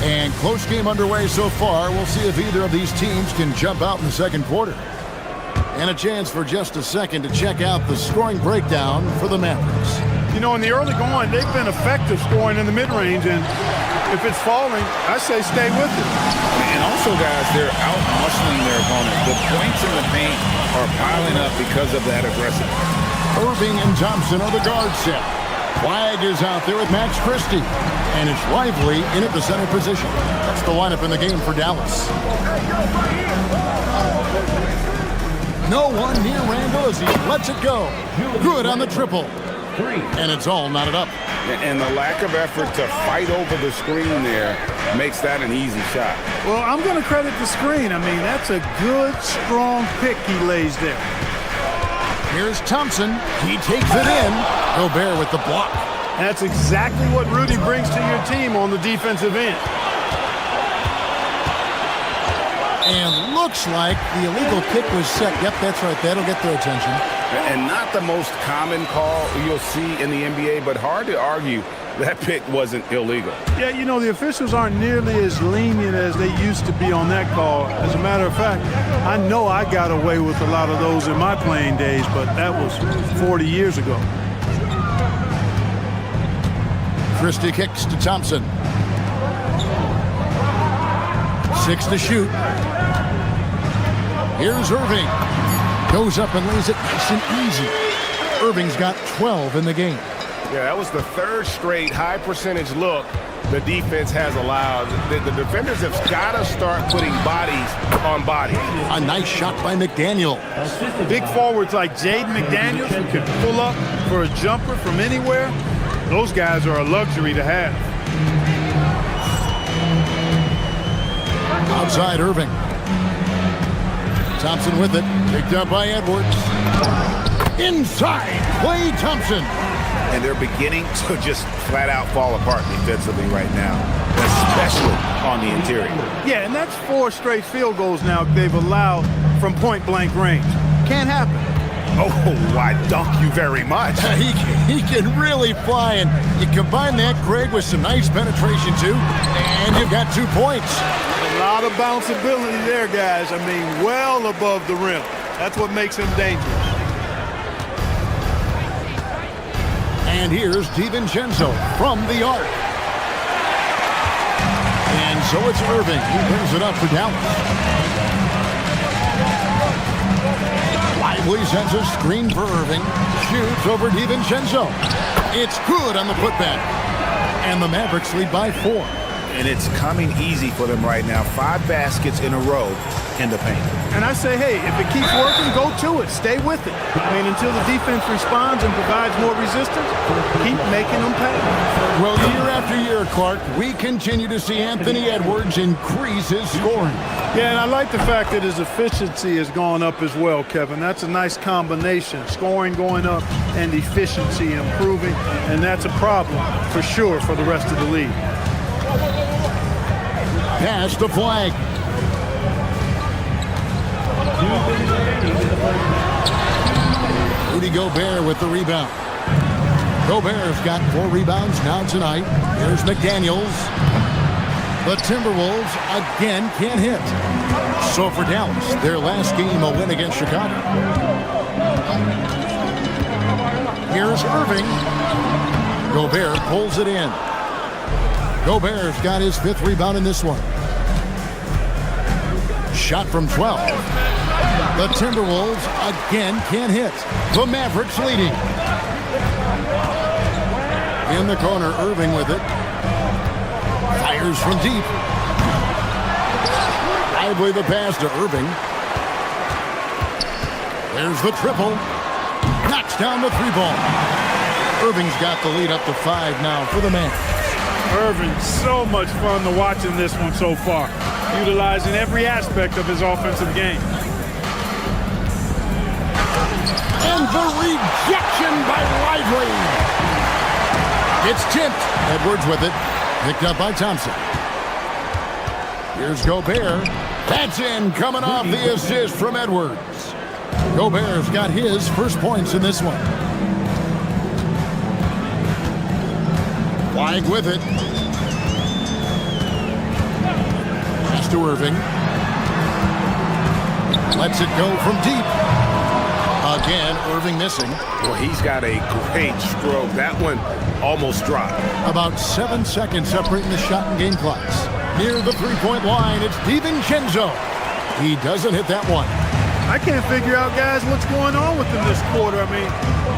And close game underway so far. We'll see if either of these teams can jump out in the second quarter. And a chance for just a second to check out the scoring breakdown for the Mavericks. You know, in the early going, they've been effective scoring in the mid-range, and if it's falling, I say stay with it. And also, guys, they're out-muscling their opponent. The points in the paint are piling up because of that aggressiveness. Irving and Thompson are the guard set. Flag is out there with Max Christie. And it's Lively in at the center position. That's the lineup in the game for Dallas. No one near Randall as he lets it go. Good on the triple. And it's all knotted up. And the lack of effort to fight over the screen there makes that an easy shot. Well, I'm going to credit the screen. I mean, that's a good, strong pick he lays there. Here's Thompson. He takes it in. Gobert with the block. That's exactly what Rudy brings to your team on the defensive end. And looks like the illegal kick was set. Yep, that's right. That'll get their attention. And not the most common call you'll see in the NBA, but hard to argue that pick wasn't illegal. Yeah, you know, the officials aren't nearly as lenient as they used to be on that call. As a matter of fact, I know I got away with a lot of those in my playing days, but that was 40 years ago. Christie kicks to Thompson. 6 to shoot. Here's Irving. Goes up and lays it nice and easy. Irving's got 12 in the game. Yeah, that was the third straight high percentage look the defense has allowed. The defenders have got to start putting bodies on bodies. A nice shot by McDaniel. Big forwards like Jaden McDaniels who can pull up for a jumper from anywhere. Those guys are a luxury to have. Outside Irving. Thompson with it. Picked up by Edwards. Inside, Klay Thompson. And they're beginning to just flat out fall apart defensively right now, especially on the interior. Yeah, and that's 4 straight field goals now they've allowed from point-blank range. Can't happen. Oh, I dunk you very much. He can really fly, and you combine that, Greg, with some nice penetration, too, and you've got 2 points. A lot of bounceability there, guys. I mean, well above the rim. That's what makes him dangerous. And here's DiVincenzo from the arc. And so it's Irving who brings it up for Dallas. Lively sends a screen for Irving. Shoots over DiVincenzo. It's good on the putback. And the Mavericks lead by 4. And it's coming easy for them right now. 5 baskets in a row in the paint. And I say, hey, if it keeps working, go to it. Stay with it. I mean, until the defense responds and provides more resistance, keep making them pay. Well, year after year, Clark, we continue to see Anthony Edwards increase his scoring. Yeah, and I like the fact that his efficiency has gone up as well, Kevin. That's a nice combination. Scoring going up and efficiency improving, and that's a problem for sure for the rest of the league. Pass the flag. Rudy Gobert with the rebound. Gobert's got 4 rebounds now tonight. Here's McDaniels. The Timberwolves again can't hit. So for Dallas, their last game a win against Chicago. Here's Irving. Gobert pulls it in. Gobert's got his 5th rebound in this one. Shot from 12. The Timberwolves again can't hit. The Mavericks leading. In the corner, Irving with it. Fires from deep. Lively the pass to Irving. There's the triple. Knocks down the 3-ball. Irving's got the lead up to 5 now for the man. Irving, so much fun to watch in this one so far, utilizing every aspect of his offensive game. And the rejection by Lively. It's tipped. Edwards with it. Picked up by Thompson. Here's Gobert. That's in, coming off the assist from Edwards. Gobert's got his first points in this one. Flag with it. Pass to Irving. Lets it go from deep. Again, Irving missing. Well, he's got a great stroke. That one almost dropped. About 7 seconds separating the shot and game clocks. Near the 3-point line, it's DiVincenzo. He doesn't hit that one. I can't figure out, guys, what's going on with him this quarter. I mean,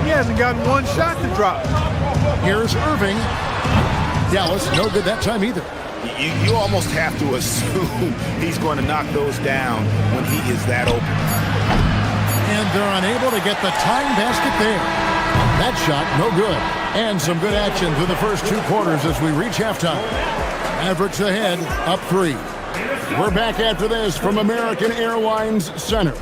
he hasn't gotten one shot to drop. Here's Irving. Dallas, no good that time either. You almost have to assume he's going to knock those down when he is that open. And they're unable to get the tying basket there. That shot, no good. And some good action through the first 2 quarters as we reach halftime. Mavericks ahead, up 3. We're back after this from American Airlines Center.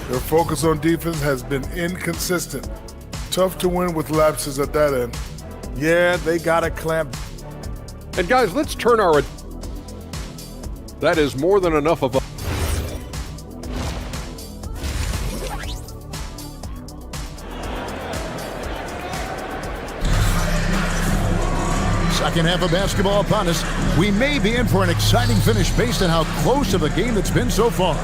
Their focus on defense has been inconsistent. Tough to win with lapses at that end. Yeah, they got to clamp. And guys, let's turn our... That is more than enough of a... Second half of basketball upon us. We may be in for an exciting finish based on how close of a game it's been so far.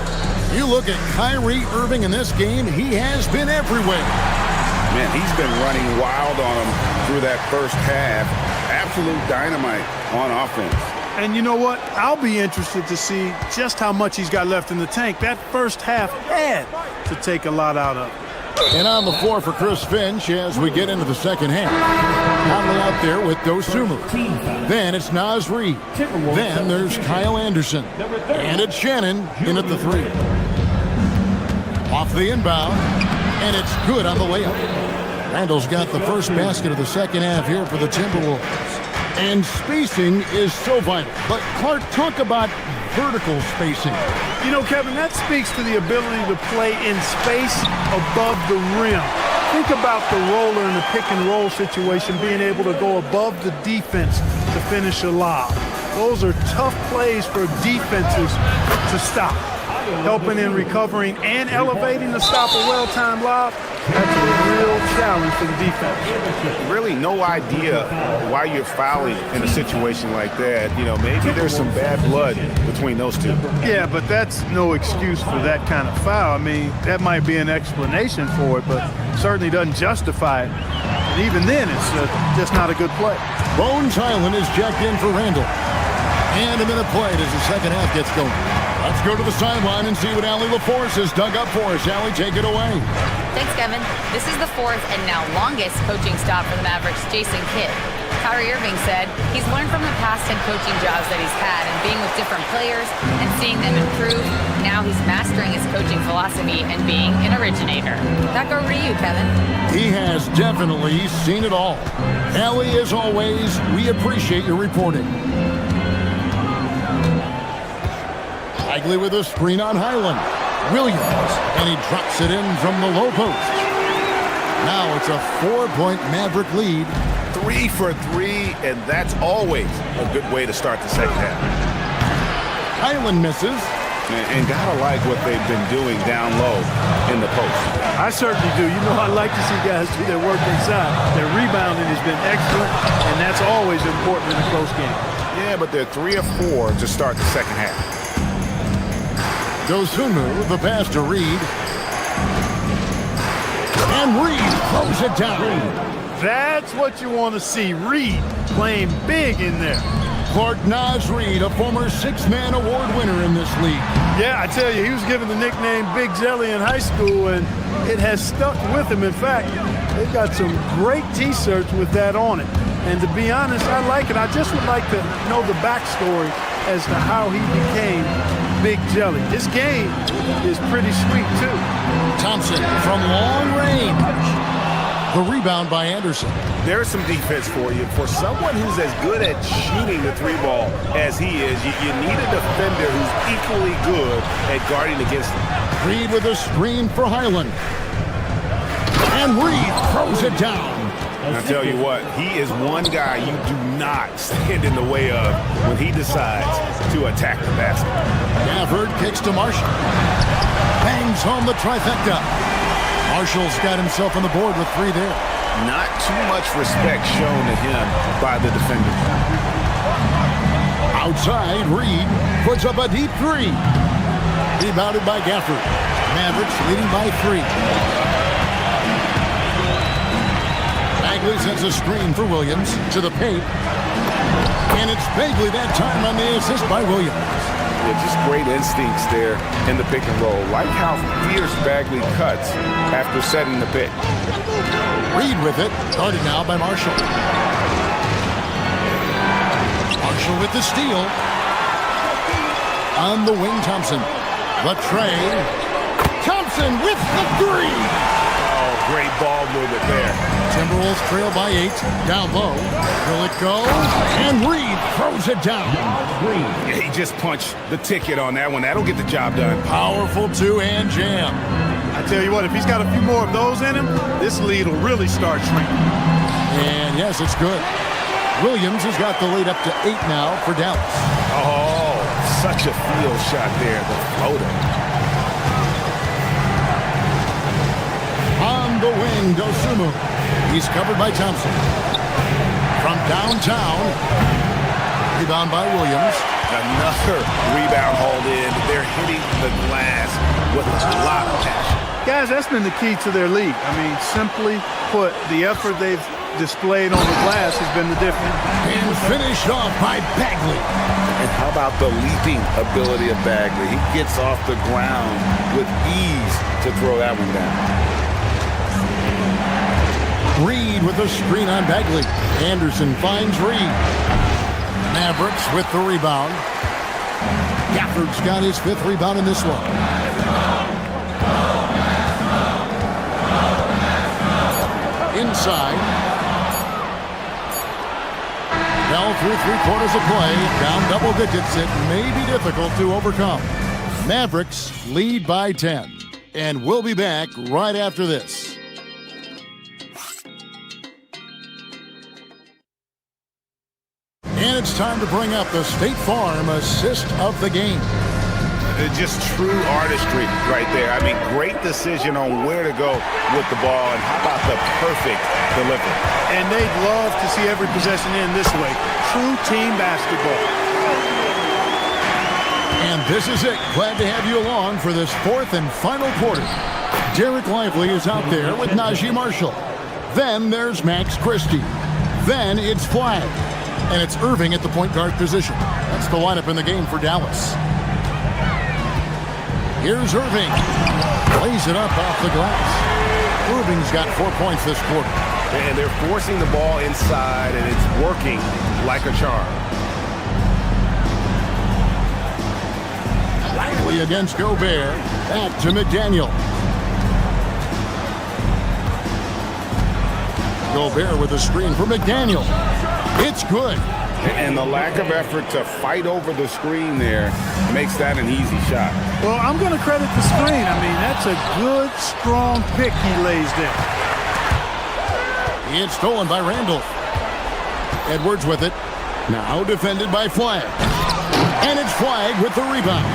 You look at Kyrie Irving in this game, he has been everywhere. Man, he's been running wild on him through that first half. Absolute dynamite on offense. And you know what? I'll be interested to see just how much he's got left in the tank. That first half had to take a lot out of. And on the floor for Chris Finch as we get into the second half. Conley out there with Dosumu. Then it's Naz Reid. Then there's Kyle Anderson. And it's Shannon in at the 3. Off the inbound. And it's good on the layup. Randall's got the first basket of the second half here for the Timberwolves. And spacing is so vital. But Clark, talk about vertical spacing. You know, Kevin, that speaks to the ability to play in space above the rim. Think about the roller in the pick and roll situation, being able to go above the defense to finish a lob. Those are tough plays for defenses to stop. Helping in recovering and elevating to stop a well-timed lob, that's a real challenge for the defense. Really no idea why you're fouling in a situation like that. You know, maybe there's some bad blood between those two. Yeah, but that's no excuse for that kind of foul. I mean, that might be an explanation for it, but certainly doesn't justify it. And even then, it's just not a good play. Bones Highland is checked in for Randall. And a minute played as the second half gets going. Let's go to the sideline and see what Allie LaForce has dug up for us. Allie, take it away. Thanks, Kevin. This is the 4th and now longest coaching stop for the Mavericks' Jason Kidd. Kyrie Irving said he's learned from the past 10 coaching jobs that he's had and being with different players and seeing them improve. Now he's mastering his coaching philosophy and being an originator. Back over to you, Kevin. He has definitely seen it all. Allie, as always, we appreciate your reporting. Bagley with a screen on Highland. Williams, and he drops it in from the low post. Now it's a 4-point Maverick lead. 3 for 3, and that's always a good way to start the second half. Highland misses. And gotta like what they've been doing down low in the post. I certainly do. You know, I like to see guys do their work inside. Their rebounding has been excellent, and that's always important in a close game. Yeah, but they're 3 of 4 to start the second half. Dosunmu, the pass to Reed. And Reed throws it down. That's what you want to see. Reed playing big in there. Clark Naz Reed, a former 6-man award winner in this league. Yeah, I tell you, he was given the nickname Big Jelly in high school, and it has stuck with him. In fact, they've got some great T-shirts with that on it. And to be honest, I like it. I just would like to know the backstory as to how he became Big Jelly. His game is pretty sweet, too. Thompson from long range. The rebound by Anderson. There's some defense for you. For someone who's as good at shooting the 3-ball as he is, you need a defender who's equally good at guarding against him. Reed with a screen for Highland. And Reed throws it down. And I tell you what, he is one guy you do not stand in the way of when he decides to attack the basket. Gafford kicks to Marshall. Bangs home the trifecta. Marshall's got himself on the board with 3 there. Not too much respect shown to him by the defender. Outside, Reed puts up a deep 3. Rebounded by Gafford. Mavericks leading by 3. Bagley sends a screen for Williams to the paint. And it's Bagley that time on the assist by Williams. Yeah, just great instincts there in the pick and roll. Like how fierce Bagley cuts after setting the pick. Reed with it, guarded now by Marshall. Marshall with the steal. On the wing, Thompson. The tray. Thompson with the 3. Oh, great ball movement there. Timberwolves trail by 8. Down low. Will it go? And Reed throws it down. Yeah, he just punched the ticket on that one. That'll get the job done. Powerful 2-hand jam. I tell you what, if he's got a few more of those in him, this lead will really start shrinking. And yes, it's good. Williams has got the lead up to 8 now for Dallas. Oh, such a field shot there, the floater. On the wing, Dosunmu. He's covered by Thompson. From downtown, rebound by Williams. Another rebound hauled in. They're hitting the glass with a lot of passion. Guys, that's been the key to their lead. I mean, simply put, the effort they've displayed on the glass has been the difference. And finished off by Bagley. And how about the leaping ability of Bagley? He gets off the ground with ease to throw that one down. Reed with a screen on Bagley. Anderson finds Reed. Mavericks with the rebound. Gafford's got his 5th rebound in this one. Inside. Bell through 3/4 of play. Down double digits. It may be difficult to overcome. Mavericks lead by 10. And we'll be back right after this. And it's time to bring up the State Farm assist of the game. Just true artistry right there. I mean, great decision on where to go with the ball, and how about the perfect delivery. And they'd love to see every possession end this way. True team basketball. And this is it. Glad to have you along for this 4th and final quarter. Derek Lively is out there with Najee Marshall. Then there's Max Christie. Then it's Flag. And it's Irving at the point guard position. That's the lineup in the game for Dallas. Here's Irving. Plays it up off the glass. Irving's got 4 points this quarter. And they're forcing the ball inside, and it's working like a charm. Lively against Gobert. Back to McDaniel. Gobert with a screen for McDaniel. It's good. And the lack of effort to fight over the screen there makes that an easy shot. Well, I'm going to credit the screen. I mean, that's a good, strong pick he lays there. It's stolen by Randall. Edwards with it. Now defended by Flag. And it's Flag with the rebound.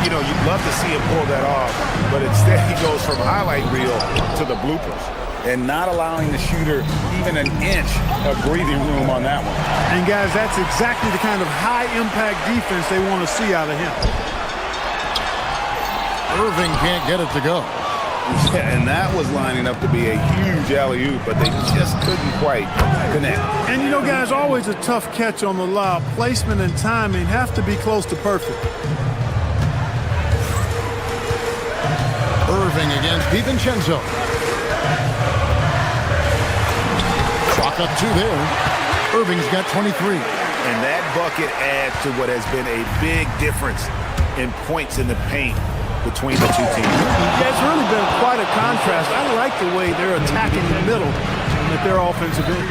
You know, you'd love to see him pull that off, but instead he goes from highlight reel to the bloopers. And not allowing the shooter even an inch of breathing room on that one. And guys, that's exactly the kind of high-impact defense they want to see out of him. Irving can't get it to go. Yeah, and that was lining up to be a huge alley-oop, but they just couldn't quite connect. And you know, guys, always a tough catch on the lob. Placement and timing have to be close to perfect. Irving against DiVincenzo. Clock up 2 there. Irving's got 23. And that bucket adds to what has been a big difference in points in the paint between the two teams. Yeah, it's really been quite a contrast. I like the way they're attacking the middle with their offensive end.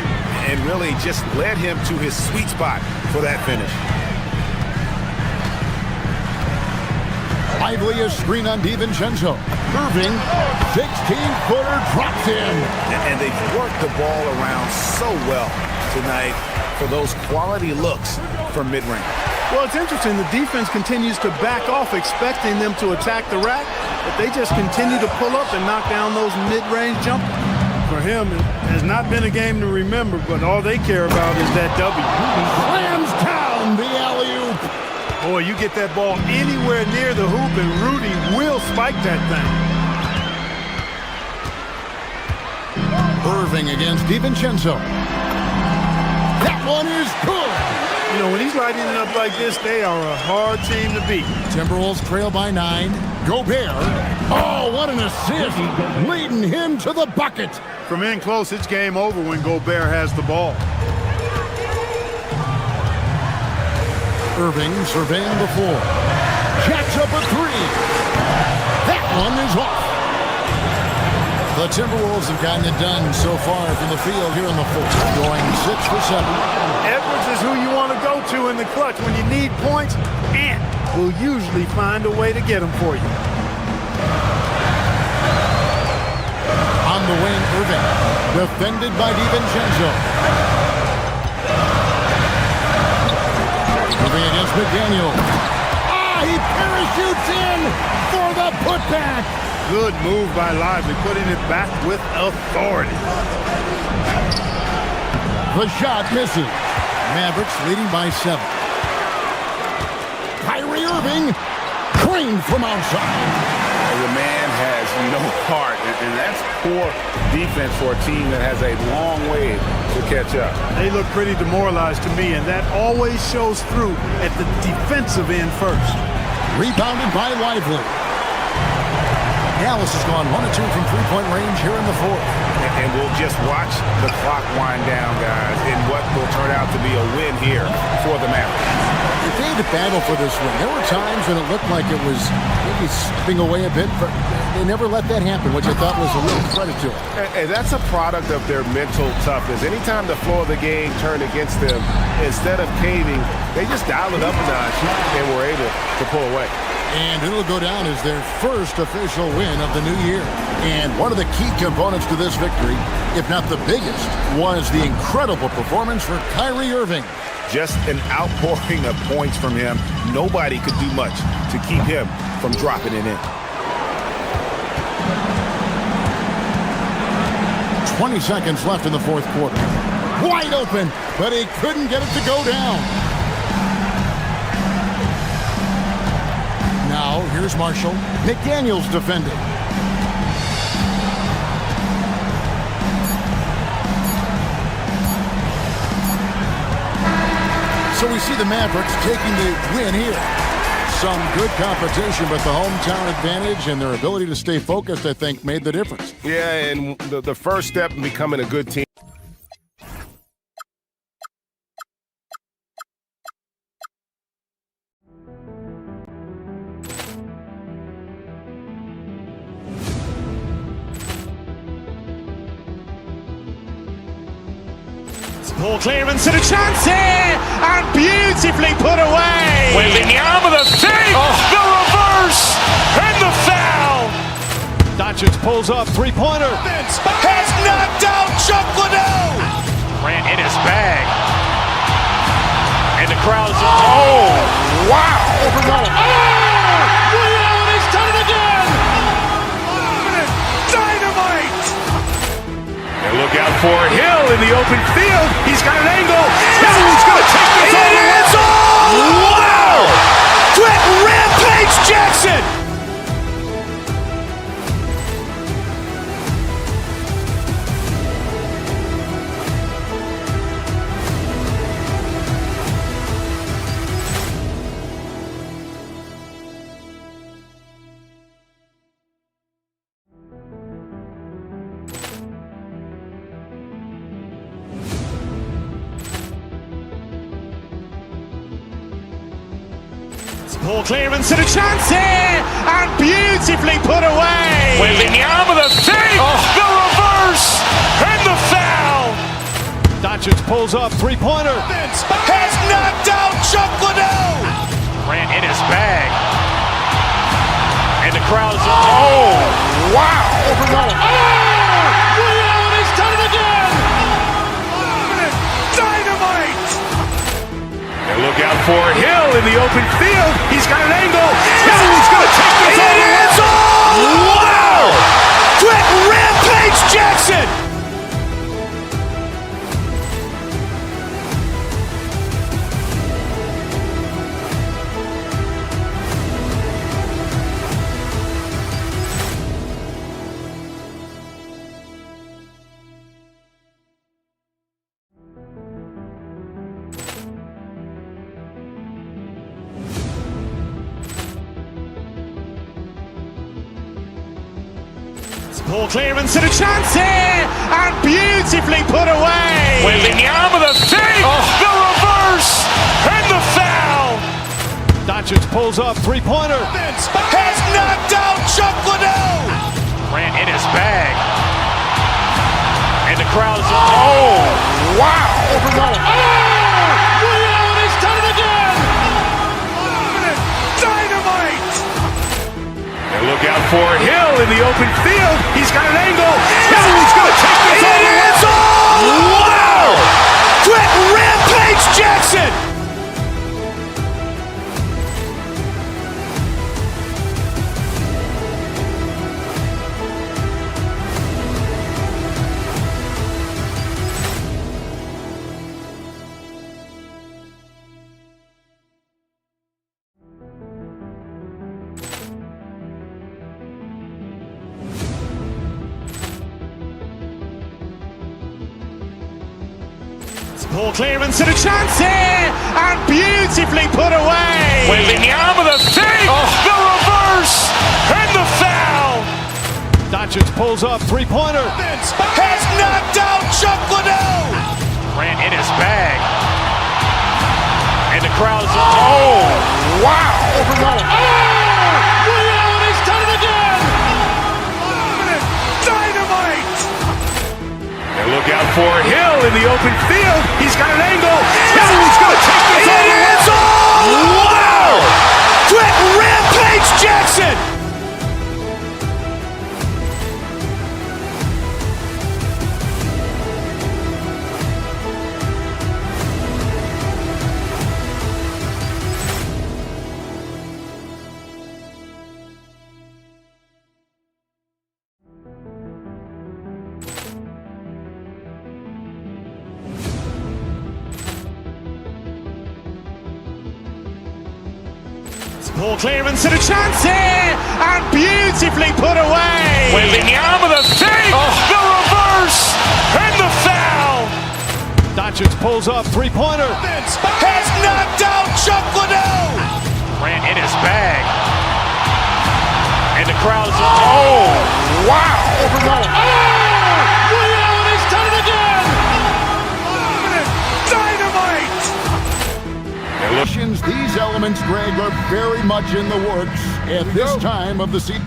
And really just led him to his sweet spot for that finish. Lively a screen on DiVincenzo. Irving, 16-footer drops in. And they've worked the ball around so well tonight for those quality looks from mid-range. Well, it's interesting. The defense continues to back off, expecting them to attack the rack, but they just continue to pull up and knock down those mid-range jumpers. For him, it has not been a game to remember, but all they care about is that W. Slams down the alley-oop. Boy, you get that ball anywhere near the hoop, and Rudy will spike that thing. Irving against DiVincenzo. That one is good. You know, when he's lighting it up like this, they are a hard team to beat. Timberwolves trail by 9. Gobert. Oh, what an assist. Leading him to the bucket. From in close, it's game over when Gobert has the ball. Irving surveying the floor. Jacks up a 3. That one is off. The Timberwolves have gotten it done so far from the field here in the fourth, going 6 for 7. Edwards is who you want to go to in the clutch when you need points, and will usually find a way to get them for you. On the wing, Irving, defended by DiVincenzo. Irving against McDaniel. He parachutes in for the putback. Good move by Lively, putting it back with authority. The shot misses. Mavericks leading by 7. Kyrie Irving, creamed from outside. The man has no heart, and that's poor defense for a team that has a long way to catch up. They look pretty demoralized to me, and that always shows through at the defensive end first. Rebounded by Lively. Dallas has gone 1 of 2 from three-point range here in the fourth. And we'll just watch the clock wind down, guys, in what will turn out to be a win here for the Mavericks. They had to battle for this win. There were times when it looked like it was maybe slipping away a bit, but they never let that happen, which I thought was a real credit to them. And that's a product of their mental toughness. Anytime the flow of the game turned against them, instead of caving, they just dialed it up a notch and were able to pull away. And it'll go down as their first official win of the new year. And one of the key components to this victory, if not the biggest, was the incredible performance for Kyrie Irving. Just an outpouring of points from him. Nobody could do much to keep him from dropping it in. 20 seconds left in the fourth quarter. Wide open, but he couldn't get it to go down. Now, here's Marshall. McDaniel's defending. So we see the Mavericks taking the win here. Some good competition, but the hometown advantage and their ability to stay focused, I think, made the difference. Yeah, and the first step in becoming a good team. Ball clearance and a chance here, and beautifully put away. Waving the arm of the fake, the reverse, and the foul. Doncic Doncic pulls up, three-pointer. Vince has knocked out Chuck Liddell. Grant in his bag. And the crowd's Wow! Ray Allen has done it again. Dynamite! And look out for Hill in the open field. He's got an angle. Hill's going to take this all the way. Wow! Quick Rampage Jackson! Ball clearance and a chance here, and beautifully put away. Wembanyama the fake, the reverse, and the foul. Doncic pulls up, three-pointer. Vince has knocked out Chuck Liddell. Grant in his bag. And the crowd's Wow! Ray Allen has done it again. Dynamite! And look out for Hill in the open field. He's got an angle. Hill's going to take this all the way. Wow! Quick Rampage Jackson! ball clearance and a chance here, and beautifully put away. Wembanyama the fake, the reverse, and the foul. Doncic pulls up, three-pointer. Vince has knocked out Chuck Liddell. Grant in his bag. And the crowd's wow! Ray Allen has done it again. Dynamite! And look out for Hill in the open field. He's got an angle. Hill's going to take this all the way. Wow! Quick Rampage Jackson! ball clearance and a chance here, and beautifully put away. Wembanyama the fake, the reverse, and the foul. Doncic pulls up, three-pointer. Vince has knocked out Chuck Liddell. Grant in his bag. And the crowd's wow! Ray Allen has done it again. Dynamite! And look out for Hill in the open field. He's got an angle. Hill's going to take this all the way. Wow! Quick Rampage Jackson! ball clearance and a chance here, and beautifully put away. Wembanyama the fake, the reverse, and the foul. Doncic pulls up, three-pointer. Vince has knocked out Chuck Liddell. Grant in his bag. And the crowd's wow! Ray Allen has done it again. Dynamite! These elements, Greg, are very much in the works at this time of the season.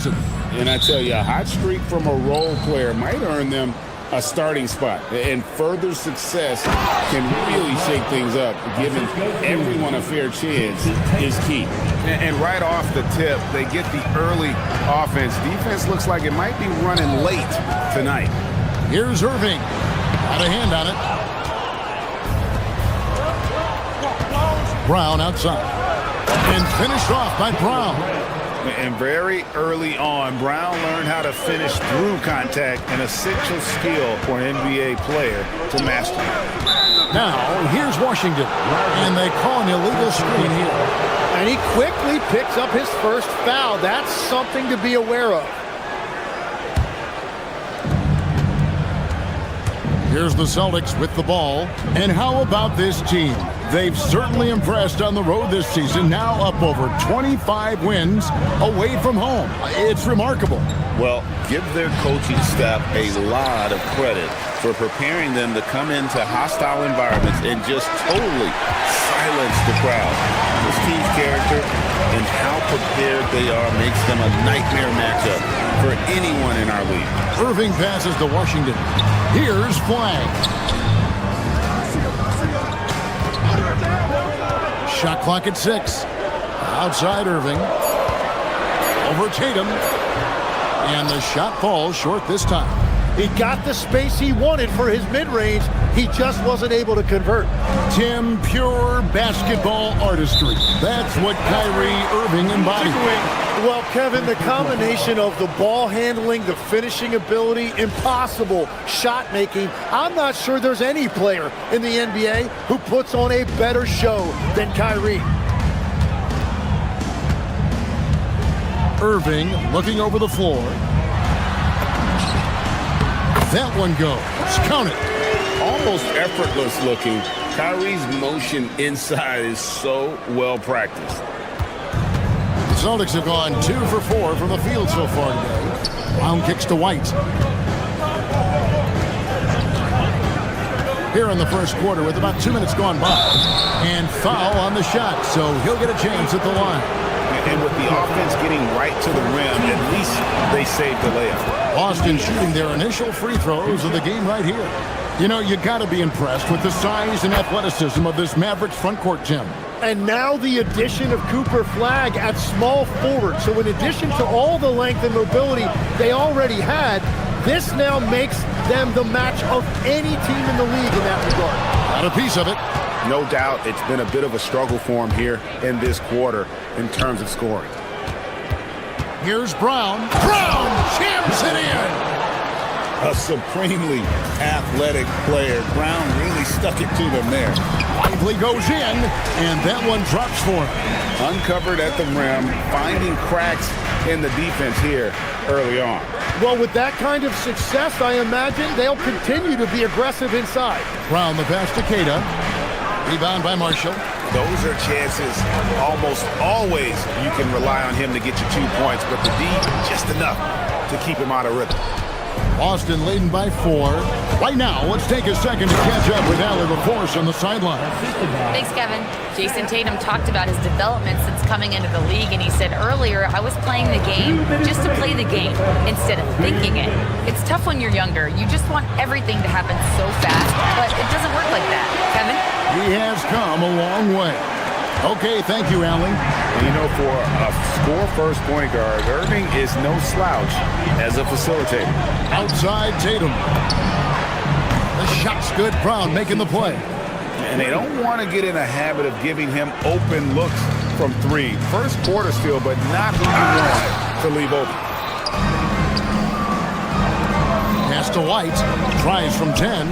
And I tell you, a hot streak from a role player might earn them a starting spot. And further success can really shake things up. Giving everyone a fair chance is key. And right off the tip, they get the early offense. Defense looks like it might be running late tonight. Here's Irving. Got a hand on it. Brown outside. And finished off by Brown. And very early on, Brown learned how to finish through contact, an essential skill for an NBA player to master. Now, here's Washington. And they call an illegal screen here. And he quickly picks up his first foul. That's something to be aware of. Here's the Celtics with the ball. And how about this team? They've certainly impressed on the road this season, now up over 25 wins away from home. It's remarkable. Well, give their coaching staff a lot of credit for preparing them to come into hostile environments and just totally silence the crowd. This team's character and how prepared they are makes them a nightmare matchup for anyone in our league. Irving passes to Washington. Here's Flag. Shot clock at 6. Outside Irving. Over Tatum. And the shot falls short this time. He got the space he wanted for his mid-range. He just wasn't able to convert. Tim, pure basketball artistry. That's what Kyrie Irving embodied. Well, Kevin, the combination of the ball handling, the finishing ability, impossible shot making. I'm not sure there's any player in the NBA who puts on a better show than Kyrie. Irving looking over the floor. That one goes. Count it. Almost effortless looking. Kyrie's motion inside is so well practiced. The Celtics have gone 2 for 4 from the field so far today. Brown kicks to White. Here in the first quarter with about 2 minutes gone by. And foul on the shot, so he'll get a chance at the line. And with the offense getting right to the rim, at least they saved the layup. Boston shooting their initial free throws of the game right here. You know, you got to be impressed with the size and athleticism of this Mavericks front court, Tim. And now the addition of Cooper Flag at small forward. So in addition to all the length and mobility they already had, this now makes them the match of any team in the league in that regard. Got a piece of it. No doubt it's been a bit of a struggle for him here in this quarter in terms of scoring. Here's Brown. Brown jams it in. A supremely athletic player. Brown really stuck it to them there. Lively goes in, and that one drops for him. Uncovered at the rim, finding cracks in the defense here early on. Well, with that kind of success, I imagine they'll continue to be aggressive inside. Brown the pass to Queta. Rebound by Marshall. Those are chances almost always you can rely on him to get you 2 points, but the D, just enough to keep him out of rhythm. Boston leading by 4. Right now, let's take a second to catch up with Allie LaForce on the sideline. Thanks, Kevin. Jason Tatum talked about his development since coming into the league, and he said earlier, I was playing the game just to play the game instead of thinking it. It's tough when you're younger. You just want everything to happen so fast, but it doesn't work like that. Kevin? He has come a long way. Okay, thank you, Allie. And you know, for a score-first point guard, Irving is no slouch as a facilitator. Outside Tatum. The shot's good. Brown making the play. And they don't want to get in a habit of giving him open looks from 3. First quarter still, but not who you want to leave open. Pass to White. Tries from 10.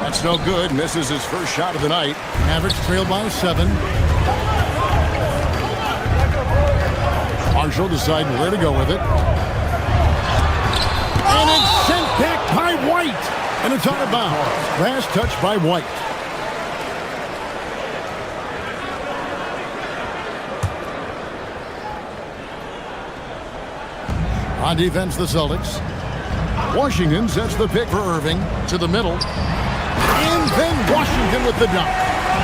That's no good. Misses his first shot of the night. Mavericks trailed by 7. Marshall deciding where to go with it. And it's sent back by White. And it's out of bounds. Last touch by White. On defense, the Celtics. Washington sets the pick for Irving to the middle. And then Washington with the dunk.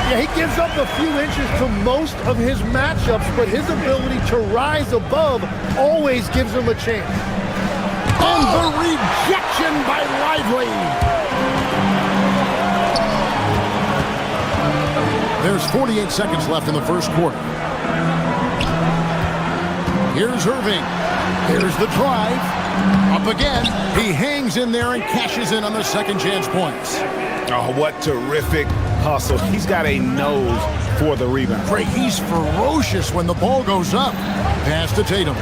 Yeah, he gives up a few inches to most of his matchups, but his ability to rise above always gives him a chance. And the rejection by Lively. There's 48 seconds left in the first quarter. Here's Irving. Here's the drive. Up again. He hangs in there and cashes in on the second chance points. Oh, what terrific hustle. He's got a nose for the rebound. Craig, he's ferocious when the ball goes up. Pass to Tatum.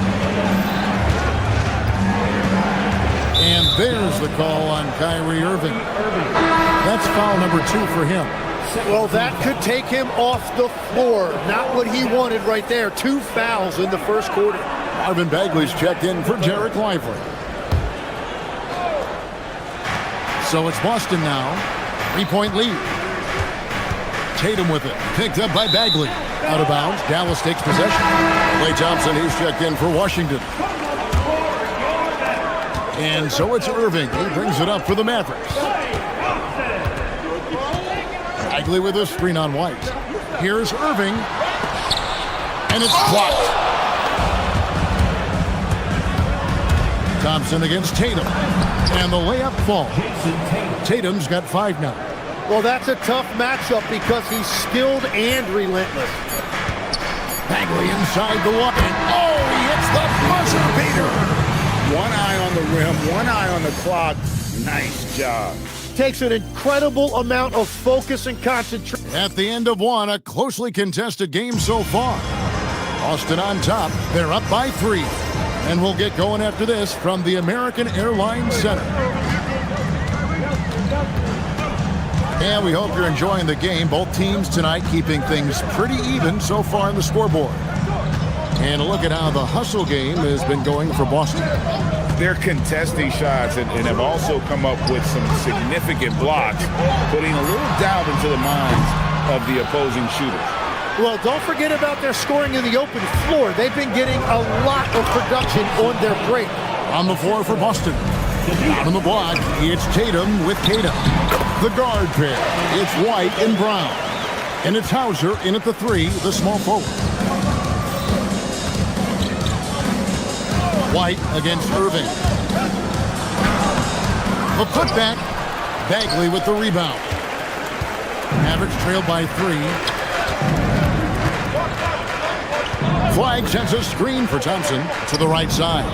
And there's the call on Kyrie Irving. That's foul number 2 for him. Well, that could take him off the floor. Not what he wanted right there. 2 fouls in the first quarter. Marvin Bagley's checked in for Derek Lively. So it's Boston now. 3-point lead. Tatum with it. Picked up by Bagley. Out of bounds. Dallas takes possession. Klay Thompson, he's checked in for Washington. And so it's Irving. He brings it up for the Mavericks. Bagley with a screen on White. Here's Irving. And it's blocked. Thompson against Tatum. And the layup falls. Tatum's got 5 now. Well, that's a tough matchup because he's skilled and relentless. Bagley inside the line. Oh, he hits the buzzer beater. One eye on the rim, one eye on the clock. Nice job. Takes an incredible amount of focus and concentration. At the end of one, a closely contested game so far. Boston on top. They're up by 3. And we'll get going after this from the American Airlines Center. And we hope you're enjoying the game. Both teams tonight keeping things pretty even so far in the scoreboard. And a look at how the hustle game has been going for Boston. They're contesting shots and have also come up with some significant blocks, putting a little doubt into the minds of the opposing shooters. Well, don't forget about their scoring in the open floor. They've been getting a lot of production on their break. On the floor for Boston. On the block, it's Tatum with Tatum. The guard pair, it's White and Brown. And it's Hauser in at the 3, the small forward. White against Irving. The putback. Bagley with the rebound. Mavericks trail by 3. Flag sends a screen for Thompson to the right side.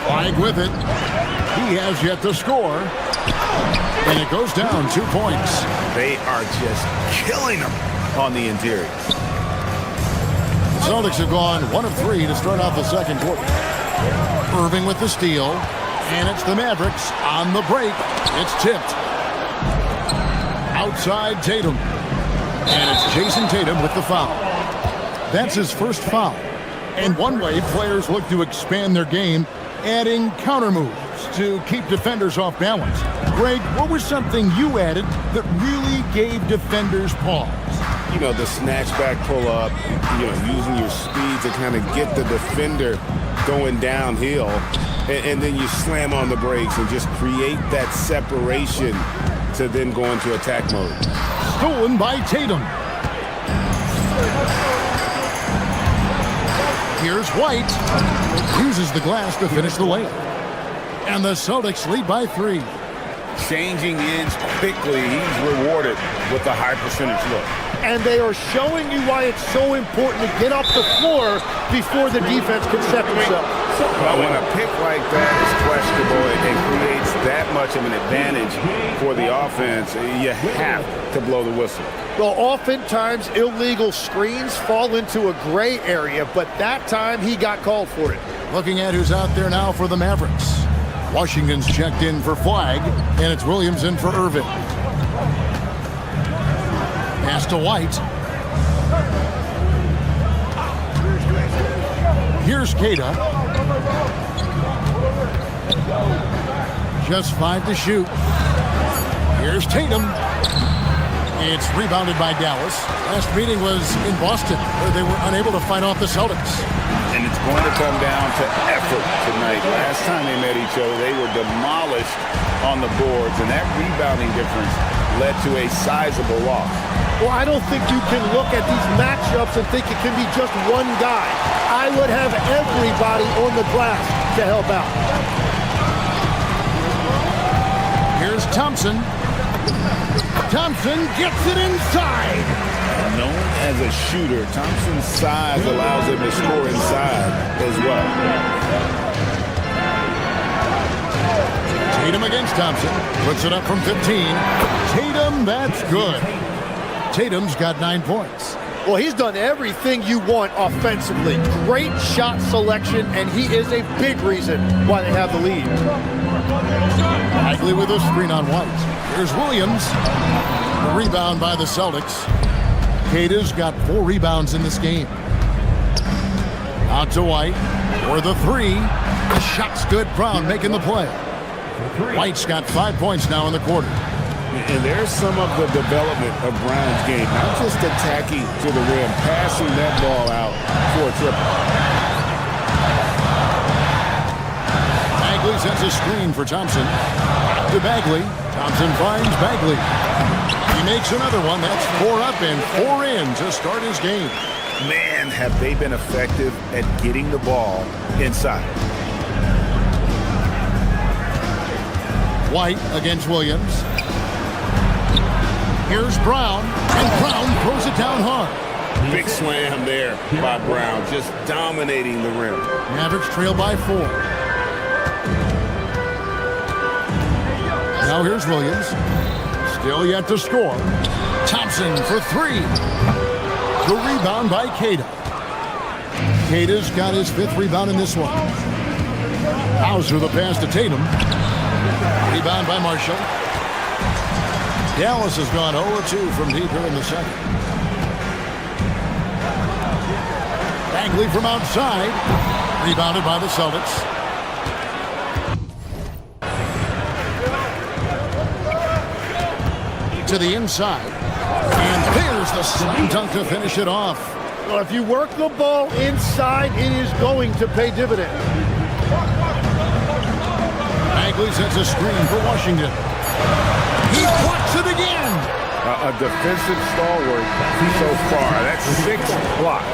Flag with it. He has yet to score. And it goes down 2 points. They are just killing them on the interior. The Celtics have gone 1 of 3 to start off the second quarter. Irving with the steal. And it's the Mavericks on the break. It's tipped. Outside Tatum. And it's Jason Tatum with the foul. That's his first foul. And one way players look to expand their game, adding counter moves to keep defenders off balance. Greg, what was something you added that really gave defenders pause? You know, the snatchback pull-up, using your speed to kind of get the defender going downhill, and then you slam on the brakes and just create that separation to then go into attack mode. Stolen by Tatum. Here's White. Uses the glass to finish the layup. And the Celtics lead by 3. Changing ends quickly. He's rewarded with a high percentage look. And they are showing you why it's so important to get off the floor before the defense can set themselves. But when a pick like that is questionable and creates that much of an advantage for the offense, you have to blow the whistle. Well, oftentimes illegal screens fall into a gray area, but that time he got called for it. Looking at who's out there now for the Mavericks. Washington's checked in for Flag, and it's Williams in for Irving. Pass to White. Here's Keita. Just 5 to shoot. Here's Tatum. It's rebounded by Dallas. Last meeting was in Boston, where they were unable to fight off the Celtics. And it's going to come down to effort tonight. Last time they met each other, they were demolished on the boards, and that rebounding difference led to a sizable loss. Well, I don't think you can look at these matchups and think it can be just one guy. I would have everybody on the glass to help out. Here's Thompson. Thompson gets it inside. Known as a shooter, Thompson's size allows him to score inside as well. Tatum against Thompson. Puts it up from 15. Tatum, that's good. Tatum's got 9 points. Well, he's done everything you want offensively. Great shot selection, and he is a big reason why they have the lead. Bagley with a screen on White. Here's Williams. The rebound by the Celtics. Kata's got 4 rebounds in this game. Out to White for the 3. The shot's good. Brown making the play. White's got 5 points now in the quarter. And there's some of the development of Brown's game. Not just attacking to the rim, passing that ball out for a triple. Bagley sets a screen for Thompson. To Bagley. Thompson finds Bagley. He makes another one. That's 4 up and 4 in to start his game. Man, have they been effective at getting the ball inside. White against Williams. Here's Brown, and Brown throws it down hard. Big slam there by Brown, just dominating the rim. Mavericks trail by 4. Now here's Williams. Still yet to score. Thompson for 3. The rebound by Kata. Kata's got his 5th rebound in this one. Hauser the pass to Tatum. Rebound by Marshall. Dallas has gone 0-2 from deep here in the second. Bagley from outside. Rebounded by the Celtics. To the inside. And there's the slam dunk to finish it off. Well, if you work the ball inside, it is going to pay dividends. Bagley sets a screen for Washington. He blocks it again. A defensive stalwart so far. That's 6 blocks.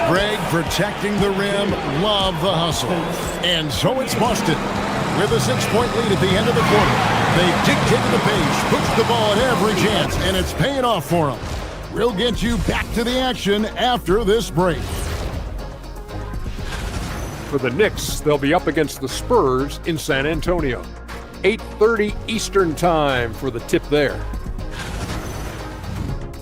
Greg protecting the rim. Love the hustle. And so it's Boston. With a 6-point lead at the end of the quarter. They dictated the pace, pushed the ball at every chance, and it's paying off for them. We'll get you back to the action after this break. For the Knicks, they'll be up against the Spurs in San Antonio. 8:30 Eastern Time for the tip there.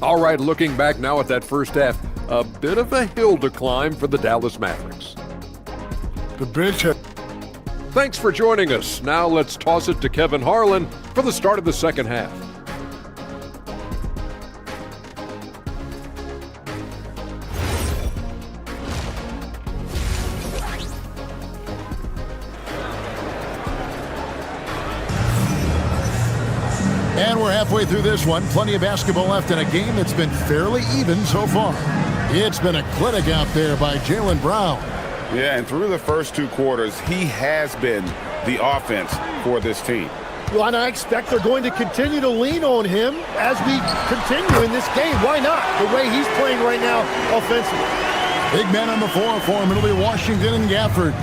All right, looking back now at that first half, a bit of a hill to climb for the Dallas Mavericks. The bench had... Thanks for joining us. Now let's toss it to Kevin Harlan for the start of the second half. And we're halfway through this one. Plenty of basketball left in a game that's been fairly even so far. It's been a clinic out there by Jaylen Brown. Yeah, and through the first 2 quarters, he has been the offense for this team. Well, and I expect they're going to continue to lean on him as we continue in this game. Why not? The way he's playing right now offensively. Big man on the floor for him. It'll be Washington and Gafford.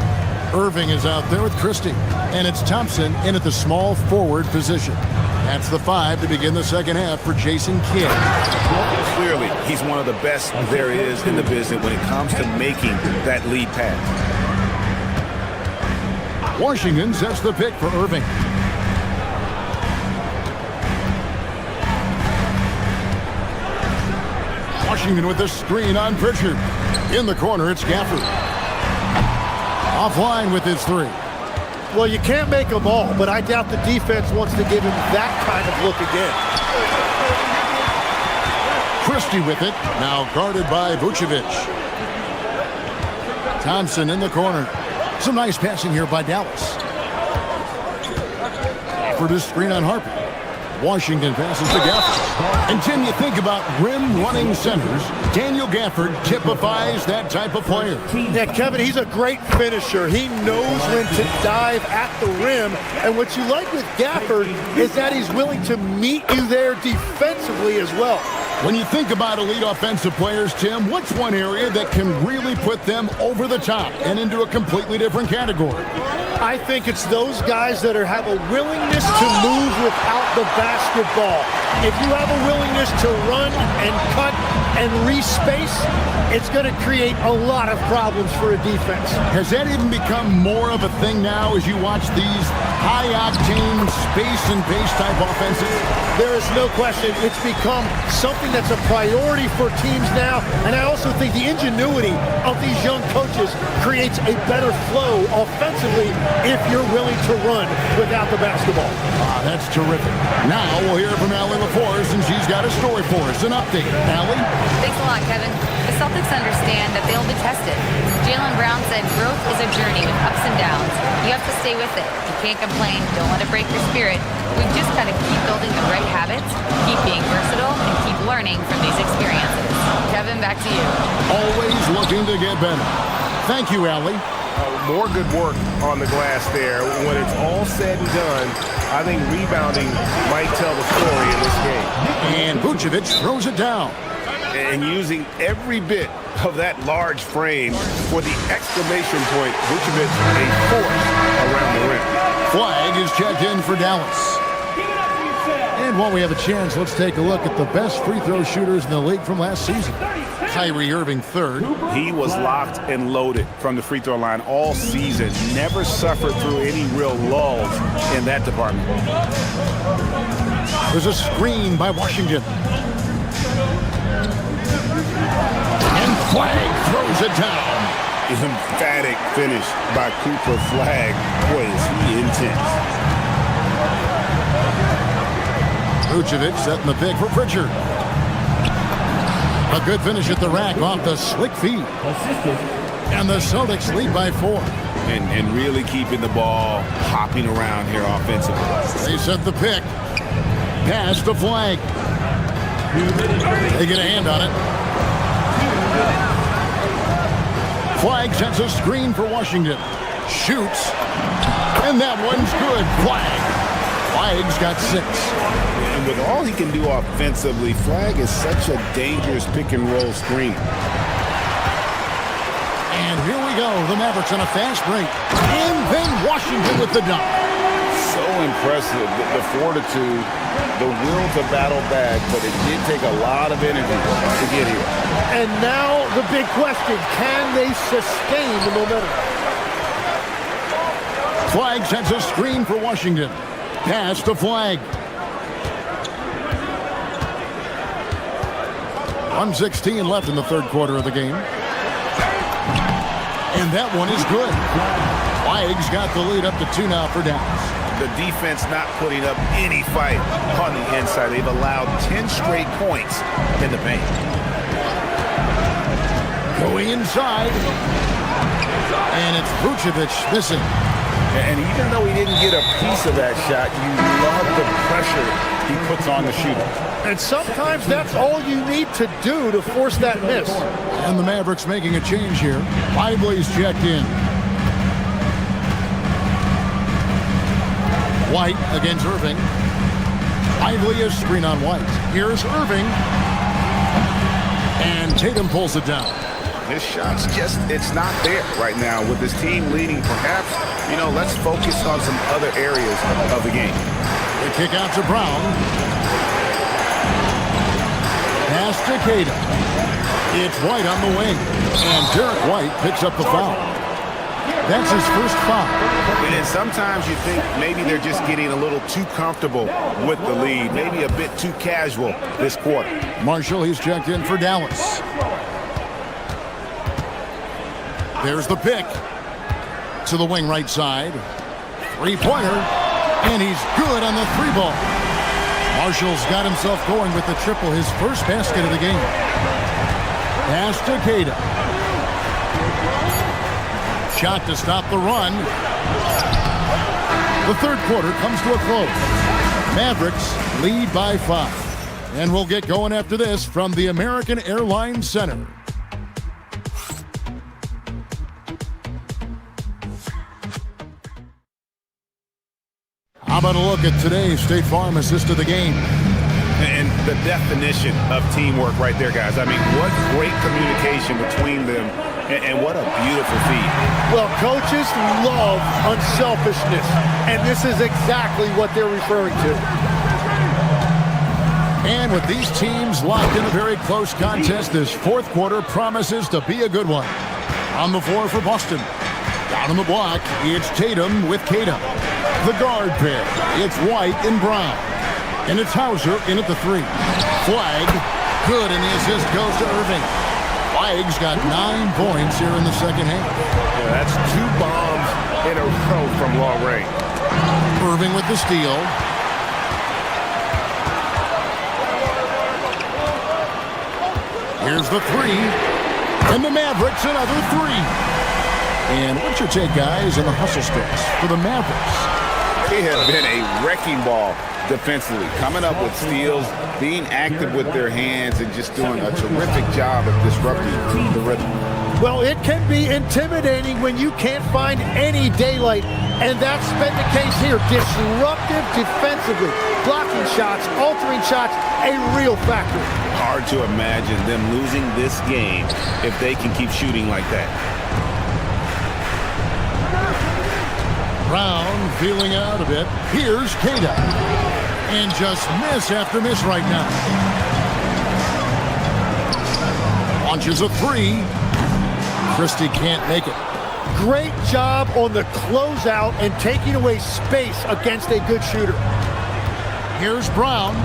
Irving is out there with Christie. And it's Thompson in at the small forward position. That's the 5 to begin the second half for Jason Kidd. Clearly, he's one of the best there is in the business when it comes to making that lead pass. Washington sets the pick for Irving. Washington with the screen on Pritchard. In the corner, it's Gafford. Offline with his 3. Well, you can't make them all, but I doubt the defense wants to give him that kind of look again. Christie with it, now guarded by Vucevic. Thompson in the corner. Some nice passing here by Dallas. For this screen on Harper. Washington passes to Gafford. And Tim, you think about rim-running centers. Daniel Gafford typifies that type of player. Yeah, Kevin, he's a great finisher. He knows when to dive at the rim. And what you like with Gafford is that he's willing to meet you there defensively as well. When you think about elite offensive players, Tim, what's one area that can really put them over the top and into a completely different category? I think it's those guys that have a willingness to move without the basketball. If you have a willingness to run and cut and respace, it's going to create a lot of problems for a defense. Has that even become more of a thing now as you watch these high-octane space and pace type offenses? There is no question. It's become something that's a priority for teams now, and I also think the ingenuity of these young coaches creates a better flow offensively if you're willing to run without the basketball. That's terrific. Now we'll hear from Allie LaForce, and she's got a story for us. An update. Allie? Thanks a lot, Kevin. The Celtics understand that they'll be tested. Jaylen Brown said growth is a journey with ups and downs. You have to stay with it. You can't complain. Don't let it break your spirit. We've just got to keep building the right habits, keep being versatile, and keep learning from these experiences. Kevin, back to you. Always looking to get better. Thank you, Allie. More good work on the glass there. When it's all said and done, I think rebounding might tell the story in this game. And Vucevic throws it down. And using every bit of that large frame for the exclamation point, Vucevic a force around the rim. Flag is checked in for Dallas. And while we have a chance, let's take a look at the best free throw shooters in the league from last season. Kyrie Irving third. He was locked and loaded from the free throw line all season. Never suffered through any real lulls in that department. There's a screen by Washington. And Flag throws it down. Emphatic finish by Cooper Flag. Boy, is he intense. Vucevic setting the pick for Pritchard. A good finish at the rack off the slick feed. And the Celtics lead by 4. And really keeping the ball hopping around here offensively. They set the pick. Pass to Flag. They get a hand on it. Flag sets a screen for Washington. Shoots. And that one's good. Flag's got 6. And with all he can do offensively, Flag is such a dangerous pick-and-roll screener. And here we go. The Mavericks on a fast break. And then Washington with the dunk. So impressive. The fortitude, the will to battle back, but it did take a lot of energy to get here. And now the big question, can they sustain the momentum? Flag sets a screen for Washington. Pass to Flag. 1:16 left in the third quarter of the game. And that one is good. Flag's got the lead up to 2 now for Dallas. The defense not putting up any fight on the inside. They've allowed 10 straight points in the paint. Going inside. And it's Vucevic missing. And even though he didn't get a piece of that shot, you love the pressure he puts on the shooter. And sometimes that's all you need to do to force that miss. And the Mavericks making a change here. Lively's checked in. White against Irving. Lively is screen on White. Here's Irving. And Tatum pulls it down. His shot's just, it's not there right now. With his team leading, perhaps, let's focus on some other areas of the game. The kick out to Brown. Pass to Tatum. It's White on the wing. And Derek White picks up the foul. That's his first foul. And then sometimes you think maybe they're just getting a little too comfortable with the lead. Maybe a bit too casual this quarter. Marshall, he's checked in for Dallas. There's the pick. To the wing right side. Three-pointer. And he's good on the 3-ball. Marshall's got himself going with the triple, his first basket of the game. Pass to Cada. Shot to stop the run. The third quarter comes to a close. Mavericks lead by 5. And we'll get going after this from the American Airlines Center. How about a look at today's State Farm assist of the game? And the definition of teamwork right there, guys. I mean, what great communication between them, and what a beautiful feed. Well, coaches love unselfishness, and this is exactly what they're referring to. And with these teams locked in a very close contest, this fourth quarter promises to be a good one. On the floor for Boston. Down on the block, it's Tatum with Kadam. The guard pair, it's White and Brown. And it's Hauser in at the 3. Flag, good, and the assist goes to Irving. Flag's got 9 points here in the second half. Yeah, that's 2 bombs in a row from long range. Irving with the steal. Here's the 3. And the Mavericks another 3. And what's your take, guys, on the hustle stats for the Mavericks? They have been a wrecking ball defensively, coming up with steals, being active with their hands, and just doing a terrific job of disrupting the rhythm. Well, it can be intimidating when you can't find any daylight, and that's been the case here. Disruptive defensively, blocking shots, altering shots, a real factor. Hard to imagine them losing this game if they can keep shooting like that. Brown feeling out a bit. Here's Kadam. And just miss after miss right now. Launches a 3. Christie can't make it. Great job on the closeout and taking away space against a good shooter. Here's Brown.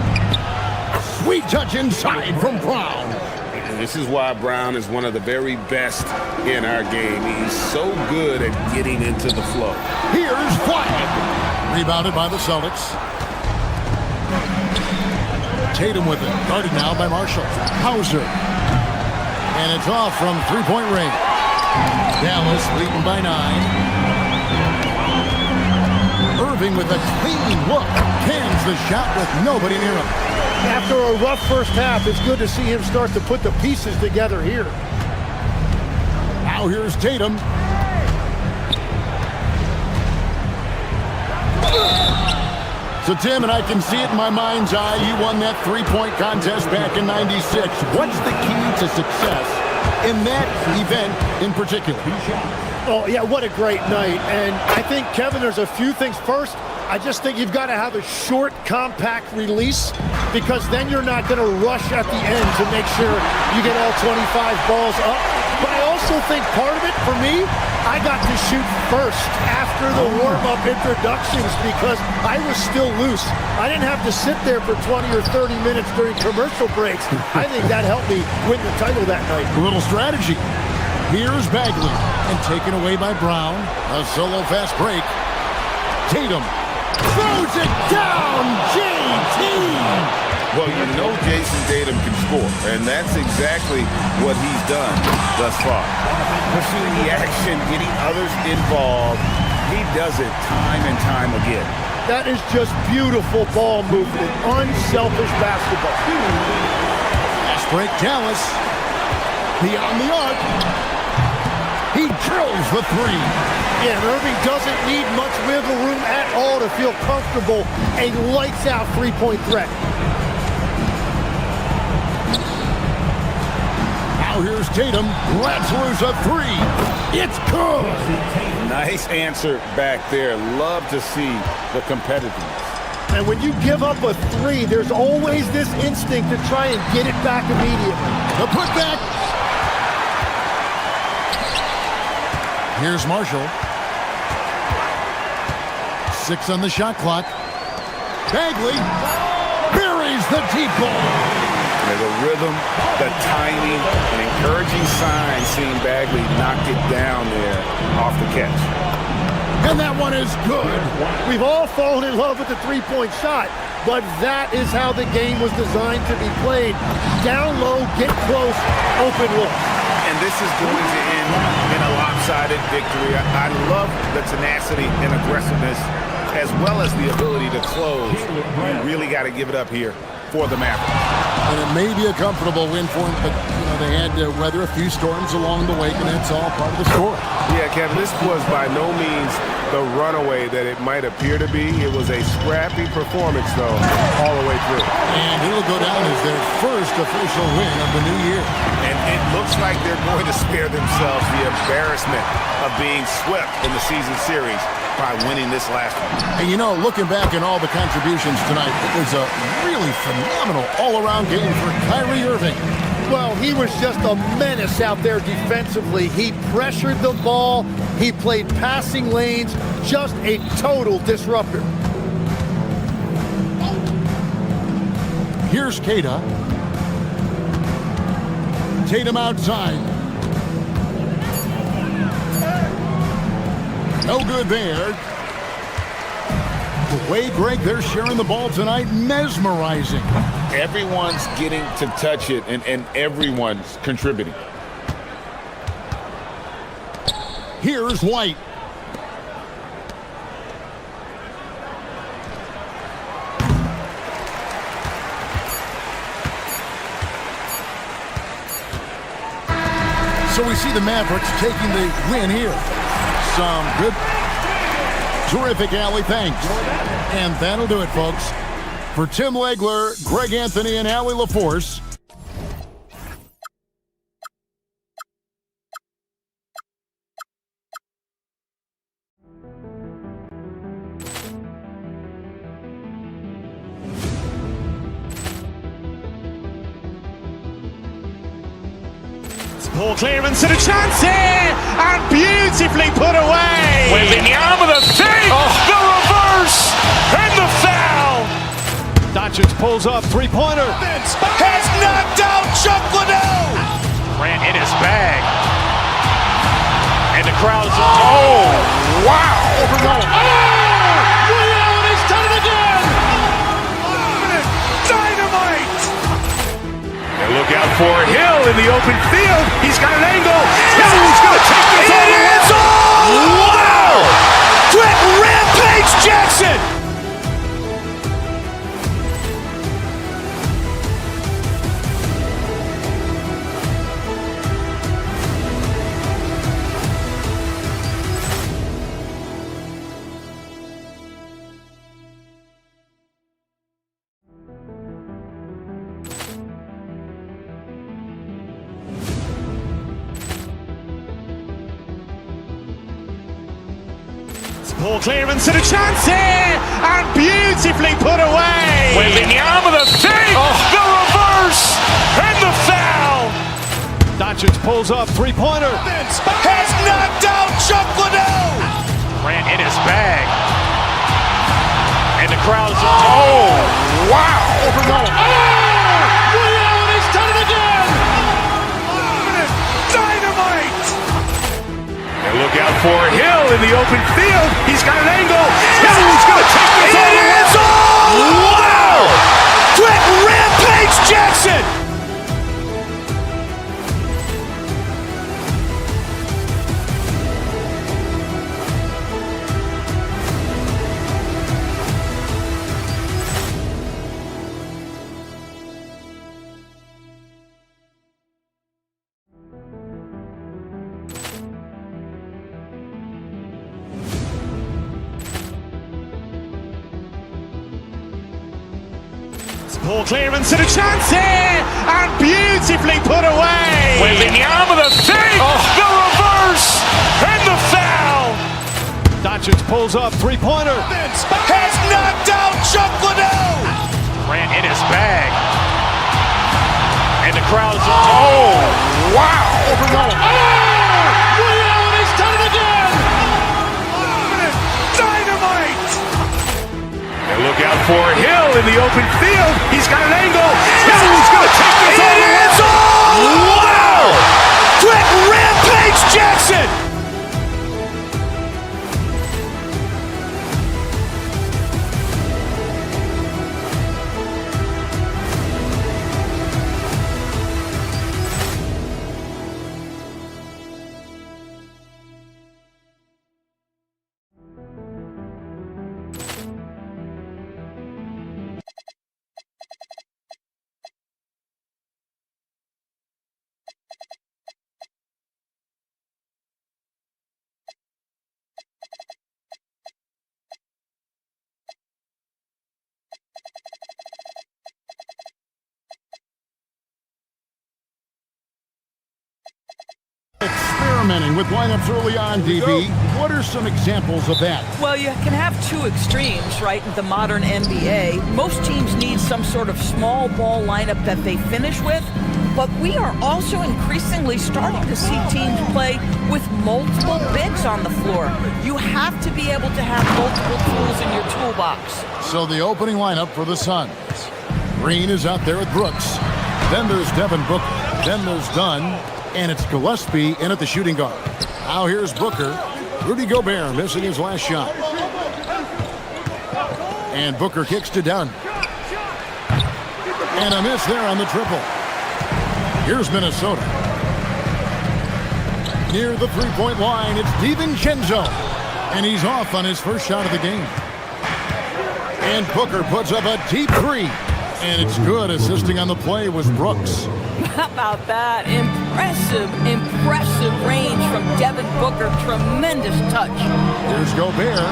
Sweet touch inside from Brown. This is why Brown is one of the very best in our game. He's so good at getting into the flow. Here's Flag. Rebounded by the Celtics. Tatum with it. Guarded now by Marshall. Hauser. And it's off from three-point range. Dallas leading by 9. Irving with a clean look. Cans the shot with nobody near him. After a rough first half, it's good to see him start to put the pieces together here. Now here's Tatum. So, Tim, and I can see it in my mind's eye, you won that three-point contest back in '96. What's the key to success in that event in particular? Oh, yeah, what a great night. And I think, Kevin, there's a few things. First, I just think you've got to have a short, compact release, because then you're not going to rush at the end to make sure you get all 25 balls up. But I also think part of it, for me, I got to shoot first after the warm-up introductions because I was still loose. I didn't have to sit there for 20 or 30 minutes during commercial breaks. I think that helped me win the title that night. A little strategy. Here's Bagley, and taken away by Brown. A solo fast break. Tatum throws it down. JT. Well, you know Jason Tatum can score, and that's exactly what he's done thus far. Pushing the action, getting others involved. He does it time and time again. That is just beautiful ball movement, unselfish basketball. Fast break, Dallas. Beyond the arc. He drills the 3. Yeah, and Irving doesn't need much wiggle room at all to feel comfortable. A lights-out three-point threat. Now here's Tatum. Lets loose a 3. It's good. Nice answer back there. Love to see the competitiveness. And when you give up a 3, there's always this instinct to try and get it back immediately. The putback. Here's Marshall. 6 on the shot clock. Bagley buries the deep ball. The rhythm, the timing, an encouraging sign seeing Bagley knock it down there off the catch. And that one is good. We've all fallen in love with the three-point shot, but that is how the game was designed to be played. Down low, get close, open look. And this is going to end in a lopsided victory. I love the tenacity and aggressiveness as well as the ability to close. You really got to give it up here for the Mavericks. And it may be a comfortable win for them, but they had to weather a few storms along the way, and it's all part of the story. Yeah, Kevin, this was by no means the runaway that it might appear to be. It was a scrappy performance, though, all the way through. And it'll go down as their first official win of the new year. And it looks like they're going to spare themselves the embarrassment of being swept in the season series by winning this last one. And looking back at all the contributions tonight, it was a really phenomenal all-around game for Kyrie Irving. Well, he was just a menace out there defensively. He pressured the ball. He played passing lanes. Just a total disruptor. Here's Kata. Tatum outside. No good there. The way, Greg, they're sharing the ball tonight, mesmerizing. Everyone's getting to touch it, and everyone's contributing. Here's White. So we see the Mavericks taking the win here. Some good, terrific alley thanks. And that'll do it, folks. For Tim Legler, Greg Anthony, and Allie LaForce, Ball clearance and a chance here, and beautifully put away. Wembanyama the fake, the reverse, and the foul. Doncic pulls up, three-pointer. Has knocked out Chuck Liddell. Ran in his bag. And the crowd is, oh, wow. Ray Allen has done it again. Dynamite. And look out for Hill in the open field. He's got an angle. Hill's going to take this all the way. Wow! Quick Rampage Jackson. Ball clearance and a chance here, and beautifully put away. Wembanyama the fake, the reverse, and the foul. Doncic pulls up, three-pointer. Has knocked out Chuck Liddell. Ran in his bag. And the crowd is, oh, wow. Ray Allen has done it again. Dynamite. And look out for Hill in the open field. He's got an angle. Hill's going to take this all the way. Wow! Quick Rampage Jackson. Ball clearance and a chance here, and beautifully put away. Wembanyama the fake, the reverse, and the foul. Doncic pulls up, three-pointer. Has knocked out Chuck Liddell. Ran in his bag. And the crowd is, oh, wow. Ray Allen has done it again. Dynamite. And look out for Hill in the open field. He's got an angle. Hill's going to take this all the way. Wow! Quick Rampage Jackson. experimenting with lineups early on, DB. What are some examples of that? Well, you can have two extremes, right, in the modern NBA. Most teams need some sort of small ball lineup that they finish with, but we are also increasingly starting to see teams play with multiple bigs on the floor. You have to be able to have multiple tools in your toolbox. So the opening lineup for the Suns. Green is out there with Brooks. Then there's Devin Booker. Then there's Dunn. And it's Gillespie in at the shooting guard. Now here's Booker. Rudy Gobert missing his last shot. And Booker kicks to Dunn. And a miss there on the triple. Here's Minnesota. Near the three-point line, it's DiVincenzo. And he's off on his first shot of the game. And Booker puts up a deep three. And it's good. Assisting on the play was Brooks. How about that? Impressive range from Devin Booker. Tremendous touch. Here's Gobert.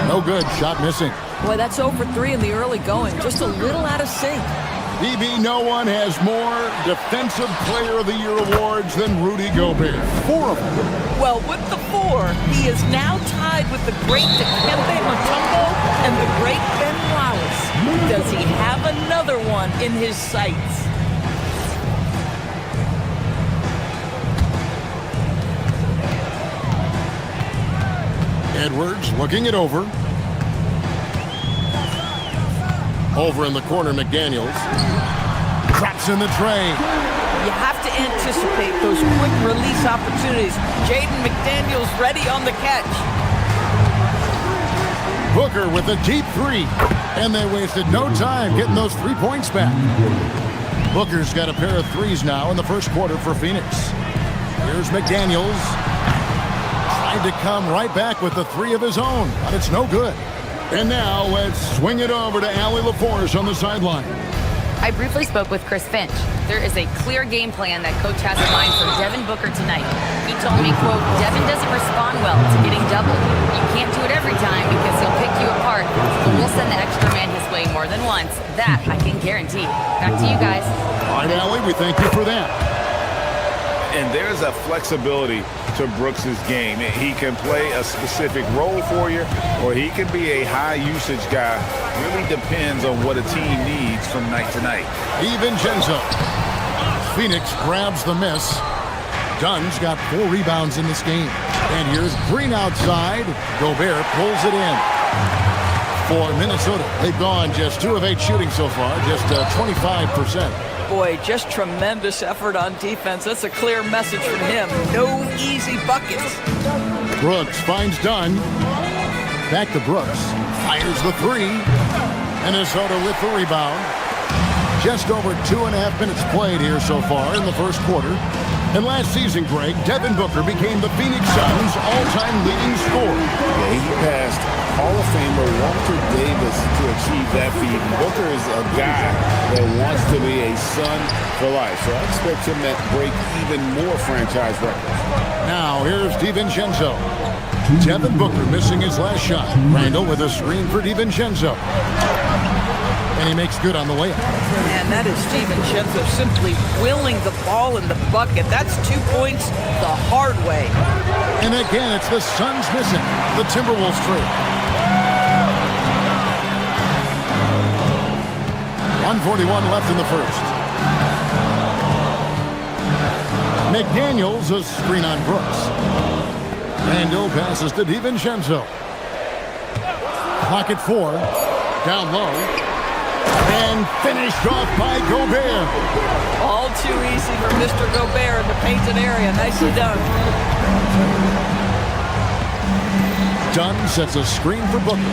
No good. Shot missing. Boy, that's 0 for 3 in the early going. Just a little out of sync. DB, no one has more Defensive Player of the Year awards than Rudy Gobert. 4 of them. Well, with the 4, he is now tied with the great Dikembe Mutombo and the great Ben Wallace. Does he have another one in his sights? Edwards looking it over. Over in the corner, McDaniels. Drops in the tray. You have to anticipate those quick release opportunities. Jaden McDaniels ready on the catch. Booker with a deep three. And they wasted no time getting those 3 points back. Booker's got a pair of threes now in the first quarter for Phoenix. Here's McDaniels. Tried to come right back with the 3 of his own, but it's no good. And now let's swing it over to Allie LaForce on the sideline. I briefly spoke with Chris Finch. There is a clear game plan that coach has in mind for Devin Booker tonight. He told me, quote, Devin doesn't respond well to getting doubled. You can't do it every time because he'll pick you apart. But we'll send the extra man his way more than once. That I can guarantee. Back to you guys. All right, Allie, we thank you for that. And there's a flexibility to Brooks's game. He can play a specific role for you, or he can be a high-usage guy. Really depends on what a team needs from night to night. DiVincenzo. Phoenix grabs the miss. Dunn's got 4 rebounds in this game. And here's Green outside. Gobert pulls it in. For Minnesota, they've gone just 2 of 8 shooting so far, just 25%. Boy, just tremendous effort on defense. That's a clear message from him. No easy buckets. Brooks finds Dunn. Back to Brooks. Fires the 3. Minnesota with the rebound. Just over 2.5 minutes played here so far in the first quarter. And last season, Greg, Devin Booker became the Phoenix Suns' all-time leading scorer. Yeah, he passed Hall of Famer Walter Davis to achieve that feat. Booker is a guy that wants to be a Sun for life, so I expect him to break even more franchise records. Now, here's DiVincenzo. Devin Booker missing his last shot. Randall with a screen for DiVincenzo. And he makes good on the layup. And that is DiVincenzo simply willing the ball in the bucket. That's 2 points the hard way. And again, it's the Suns missing. The Timberwolves trade. 1:41 left in the first. McDaniels, a screen on Brooks. Randall passes to DiVincenzo. Clock at 4. Down low. And finished off by Gobert. All too easy for Mr. Gobert in the painted area. Nicely done. Dunn sets a screen for Booker.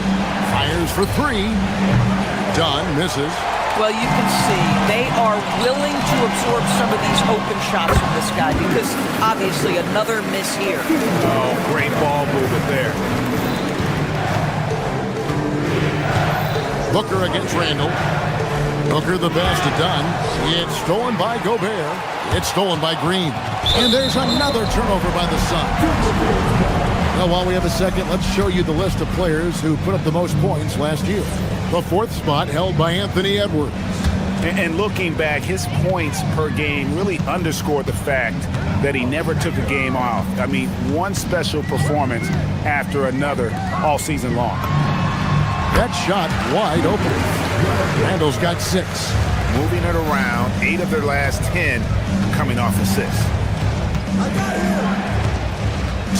Fires for 3. Dunn misses. Well, you can see they are willing to absorb some of these open shots from this guy because obviously another miss here. Oh, great ball movement there. Booker against Randall. Booker the pass to Dunn. It's stolen by Gobert. It's stolen by Green. And there's another turnover by the Suns. Now, while we have a second, let's show you the list of players who put up the most points last year. The 4th spot held by Anthony Edwards. And looking back, his points per game really underscored the fact that he never took a game off. I mean, one special performance after another all season long. That shot wide open. Randall's got 6. Moving it around, 8 of their last 10 coming off assists.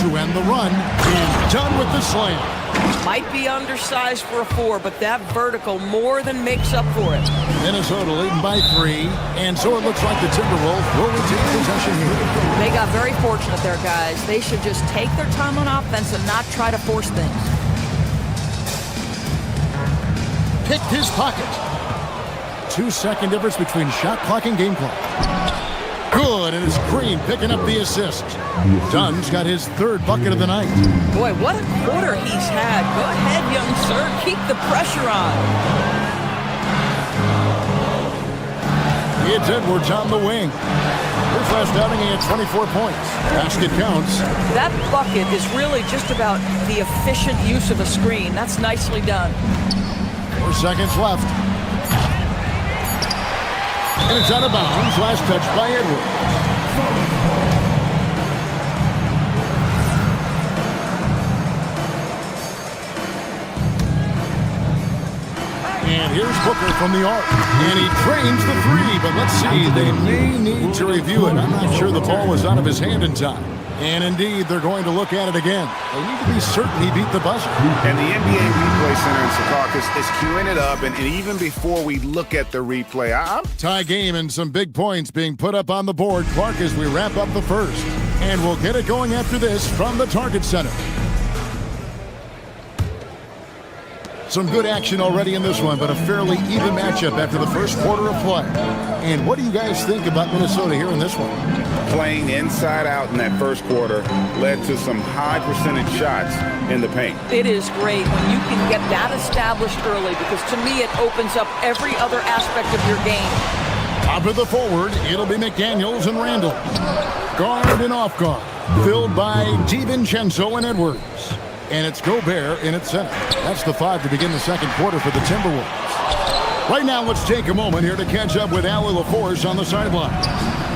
To end the run, and done with the slam. Might be undersized for a 4, but that vertical more than makes up for it. Minnesota leading by 3, and so it looks like the Timberwolves will retain possession here. They got very fortunate there, guys. They should just take their time on offense and not try to force things. Picked his pocket. 2-second difference between shot clock and game clock. Good, and it's Green picking up the assist. Dunn's got his 3rd bucket of the night. Boy, what a quarter he's had. Go ahead, young sir. Keep the pressure on. It's Edwards on the wing. His last outing, he had 24 points. Basket counts. That bucket is really just about the efficient use of a screen. That's nicely done. 4 seconds left. And it's out of bounds. Last touch by Edwards. And here's Booker from the arc. And he drains the 3, but let's see. They may need to review it. I'm not sure the ball was out of his hand in time. And indeed, they're going to look at it again. They need to be certain he beat the buzzer. And the NBA Replay Center in Secaucus is queuing it up, and even before we look at the replay, tie game and some big points being put up on the board, Clark, as we wrap up the first. And we'll get it going after this from the Target Center. Some good action already in this one, but a fairly even matchup after the first quarter of play. And what do you guys think about Minnesota here in this one? Playing inside out in that first quarter led to some high percentage shots in the paint. It is great when you can get that established early, because to me it opens up every other aspect of your game. Top of the forward, it'll be McDaniels and Randall. Guard and off guard, filled by DiVincenzo and Edwards. And it's Gobert in at center. That's the 5 to begin the second quarter for the Timberwolves. Right now, let's take a moment here to catch up with Allie LaForce on the sideline.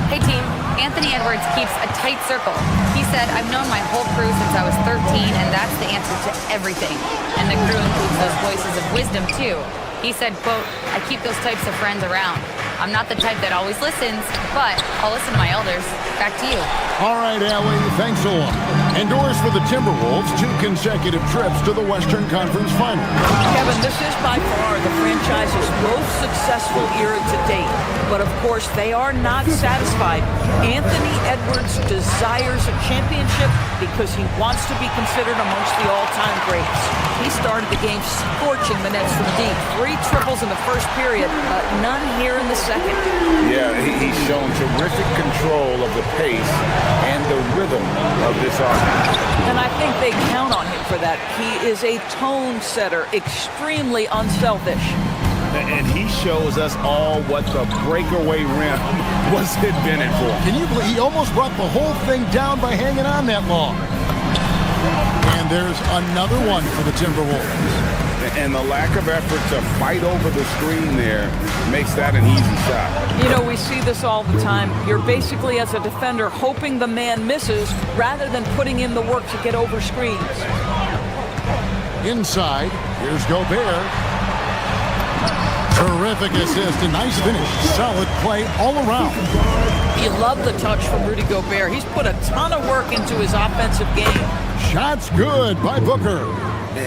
Hey, team. Anthony Edwards keeps a tight circle. He said, I've known my whole crew since I was 13, and that's the answer to everything. And the crew includes those voices of wisdom, too. He said, quote, I keep those types of friends around. I'm not the type that always listens, but I'll listen to my elders. Back to you. All right, Allie, thanks a lot. Endorse for the Timberwolves, 2 consecutive trips to the Western Conference Final. Kevin, this is by far the franchise's most successful era to date. But of course, they are not satisfied. Anthony Edwards desires a championship because he wants to be considered amongst the all-time greats. He started the game scorching minutes from deep. 3 triples in the first period, but none here in the second. Yeah, he's shown terrific control of the pace and the rhythm of this offense. And I think they count on him for that. He is a tone setter, extremely unselfish. And he shows us all what the breakaway rim was invented for. Can you believe he almost brought the whole thing down by hanging on that long? And there's another one for the Timberwolves. And the lack of effort to fight over the screen there makes that an easy shot. You know, we see this all the time. You're basically, as a defender, hoping the man misses rather than putting in the work to get over screens. Inside, here's Gobert. Terrific assist, a nice finish. Solid play all around. You love the touch from Rudy Gobert. He's put a ton of work into his offensive game. Shots good by Booker.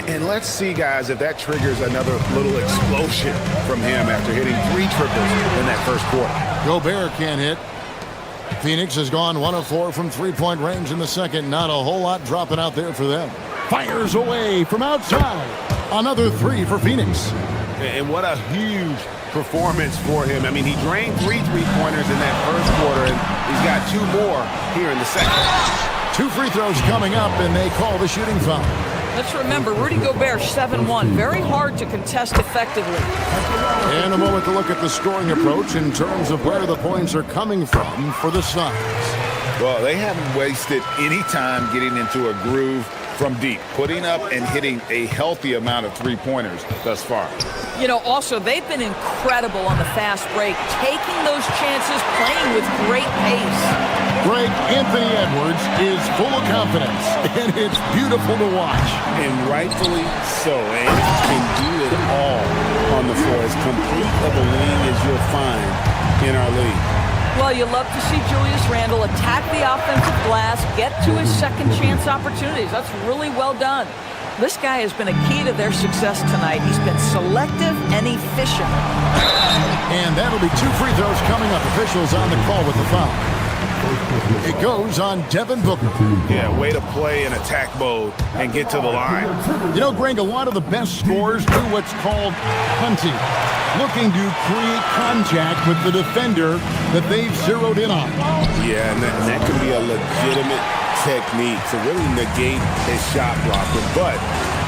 And let's see, guys, if that triggers another little explosion from him after hitting 3 triples in that first quarter. Gobert can't hit. Phoenix has gone 1 of 4 from 3-point range in the second. Not a whole lot dropping out there for them. Fires away from outside. Another 3 for Phoenix. And what a huge performance for him. I mean, he drained 3 3-pointers in that first quarter, and he's got 2 more here in the second. 2 free throws coming up, and they call the shooting foul. Let's remember, Rudy Gobert, 7-1. Very hard to contest effectively. And a moment to look at the scoring approach in terms of where the points are coming from for the Suns. Well, they haven't wasted any time getting into a groove from deep, putting up and hitting a healthy amount of 3-pointers thus far. You know, also, they've been incredible on the fast break, taking those chances, playing with great pace. Greg, Anthony Edwards is full of confidence, and it's beautiful to watch. And rightfully so. And can do it all on the floor. As complete of a wing as you'll find in our league. Well, you love to see Julius Randle attack the offensive glass, get to his second chance opportunities. That's really well done. This guy has been a key to their success tonight. He's been selective and efficient. And that'll be 2 free throws coming up. Officials on the call with the foul. It goes on Devin Booker. Yeah, way to play in attack mode and get to the line. You know, Greg, a lot of the best scorers do what's called hunting, looking to create contact with the defender that they've zeroed in on. Yeah, and that can be a legitimate technique to really negate his shot blocker. But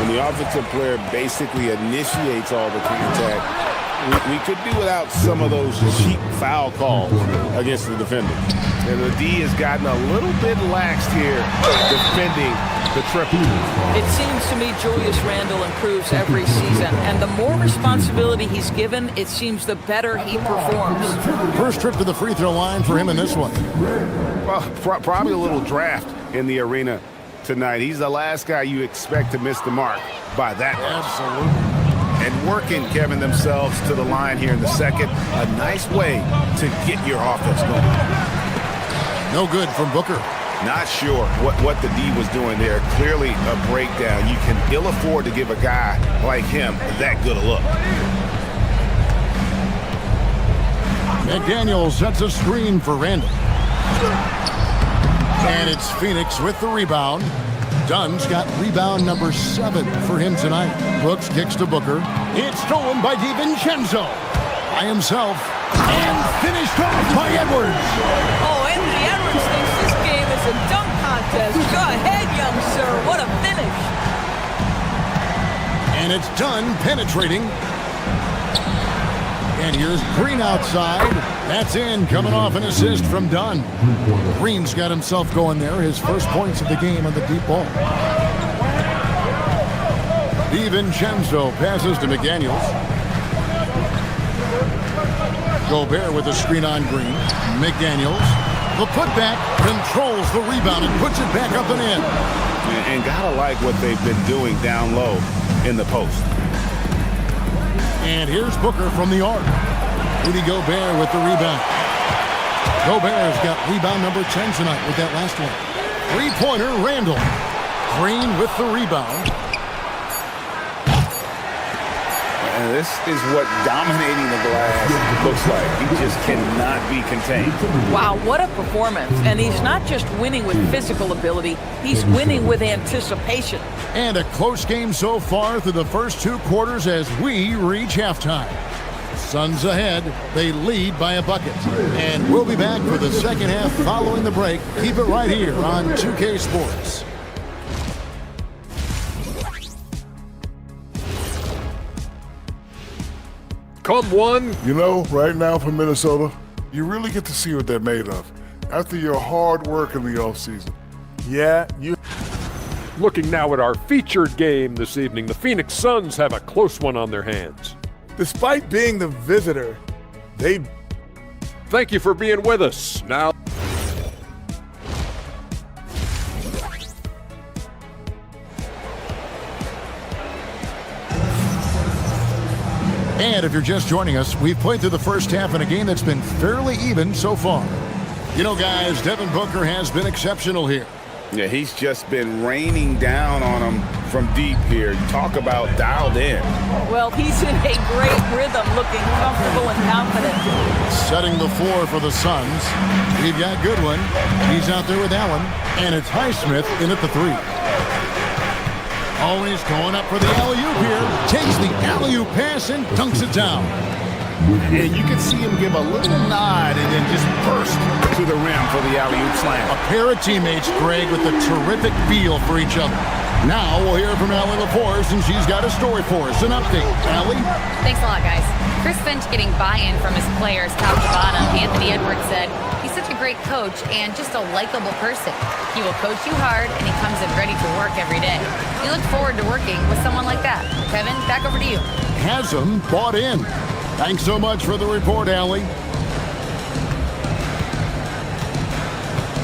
when the offensive player basically initiates all the contact, we could do without some of those cheap foul calls against the defender. And the D has gotten a little bit laxed here defending the triple. It seems to me Julius Randle improves every season, and the more responsibility he's given, it seems the better he performs. First trip to the free throw line for him in this one. Well, probably a little draft in the arena tonight. He's the last guy you expect to miss the mark by that much. Absolutely. And working, Kevin, themselves to the line here in the second. A nice way to get your offense going. No good from Booker. Not sure what the D was doing there. Clearly a breakdown. You can ill afford to give a guy like him that good a look. McDaniel sets a screen for Randle. And it's Phoenix with the rebound. Dunn's got rebound number 7 for him tonight. Brooks kicks to Booker. It's stolen by DiVincenzo. By himself. And finished off by Edwards. Oh, Anthony Edwards thinks this game is a dunk contest. Go ahead, young sir. What a finish. And it's Dunn penetrating. And here's Green outside. That's in, coming off an assist from Dunn. Green's got himself going there. His first points of the game on the deep ball. DiVincenzo passes to McDaniels. Gobert with a screen on Green. McDaniels. The putback controls the rebound and puts it back up and in. And gotta like what they've been doing down low in the post. And here's Booker from the arc. Rudy Gobert with the rebound. Gobert's got rebound number 10 tonight with that last one. Three-pointer, Randle. Green with the rebound. And this is what dominating the glass looks like. He just cannot be contained. Wow, what a performance. And he's not just winning with physical ability, he's winning with anticipation. And a close game so far through the first 2 quarters as we reach halftime. Suns ahead. They lead by a bucket. And we'll be back for the second half following the break. Keep it right here on 2K Sports. Come one. You know, right now for Minnesota, you really get to see what they're made of after your hard work in the offseason. Yeah, you. Looking now at our featured game this evening, the Phoenix Suns have a close one on their hands. Despite being the visitor, they... Thank you for being with us. Now... And if you're just joining us, we've played through the first half in a game that's been fairly even so far. You know, guys, Devin Booker has been exceptional here. Yeah, he's just been raining down on him from deep here. Talk about dialed in. Well, he's in a great rhythm, looking comfortable and confident. Setting the floor for the Suns. We've got Goodwin. He's out there with Allen. And it's Highsmith in at the 3. Always going up for the alley-oop here. Takes the alley-oop pass and dunks it down. And you can see him give a little nod and then just burst to the rim for the alley-oop slam. A pair of teammates, Greg, with a terrific feel for each other. Now we'll hear from Allie LaForce, and she's got a story for us. An update. Allie? Thanks a lot, guys. Chris Finch getting buy-in from his players top to bottom. Anthony Edwards said, he's such a great coach and just a likable person. He will coach you hard, and he comes in ready to work every day. We look forward to working with someone like that. Kevin, back over to you. Hasn't bought in. Thanks so much for the report, Allie.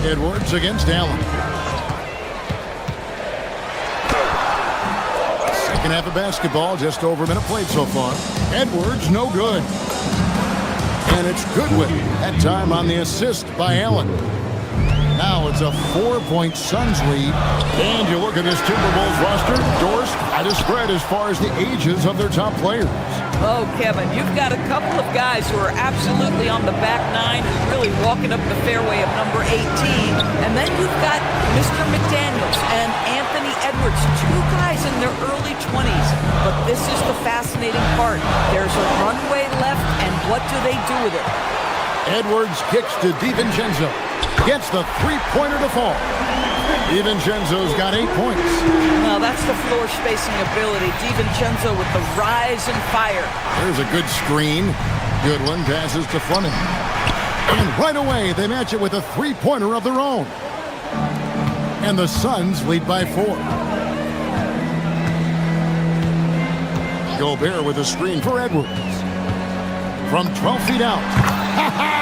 Edwards against Allen. Second half of basketball, just over a minute played so far. Edwards, no good. And it's Goodwin, that time on the assist by Allen. Now it's a 4-point Suns lead. And you look at this Timberwolves roster, Doris, quite a spread as far as the ages of their top players. Oh, Kevin, you've got a couple of guys who are absolutely on the back nine and really walking up the fairway of number 18. And then you've got Mr. McDaniels and Anthony Edwards, two guys in their early 20s. But this is the fascinating part. There's a runway left, and what do they do with it? Edwards kicks to DiVincenzo. Gets the three-pointer to fall. DiVincenzo's got 8 points. Now that's the floor spacing ability. DiVincenzo with the rise and fire. There's a good screen. Goodwin passes to Fleming. And right away, they match it with a three-pointer of their own. And the Suns lead by 4. Gobert with a screen for Edwards. From 12 feet out.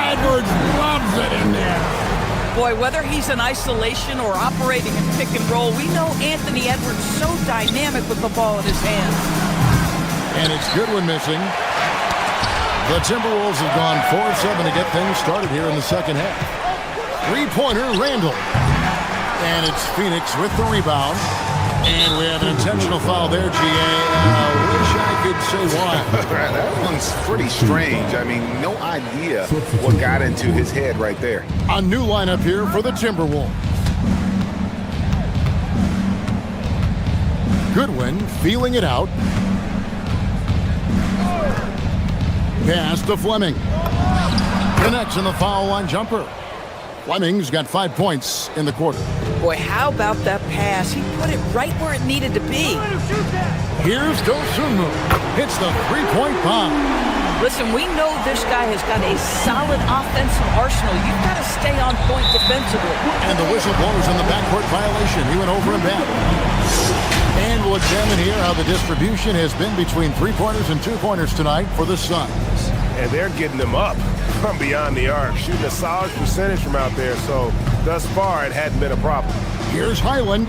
Edwards loves it in there. Boy, whether he's in isolation or operating in pick and roll, we know Anthony Edwards so dynamic with the ball in his hands. And it's Goodwin missing. The Timberwolves have gone 4 of 7 to get things started here in the second half. Three-pointer, Randall. And it's Phoenix with the rebound. And we have an intentional foul there, G.A. Wish I could say why. That one's pretty strange. I mean, no idea what got into his head right there. A new lineup here for the Timberwolves. Goodwin feeling it out. Pass to Fleming. Connects in the foul line jumper. Fleming's got 5 points in the quarter. Boy, how about that pass? He put it right where it needed to be. Here's Dosunmu. Hits the three-point bomb. Listen, we know this guy has got a solid offensive arsenal. You've got to stay on point defensively. And the whistle blows on the backcourt violation. He went over and back. And we'll examine here how the distribution has been between three-pointers and two-pointers tonight for the Suns. And they're getting them up from beyond the arc, shooting a solid percentage from out there. So thus far, it hadn't been a problem. Here's Highland.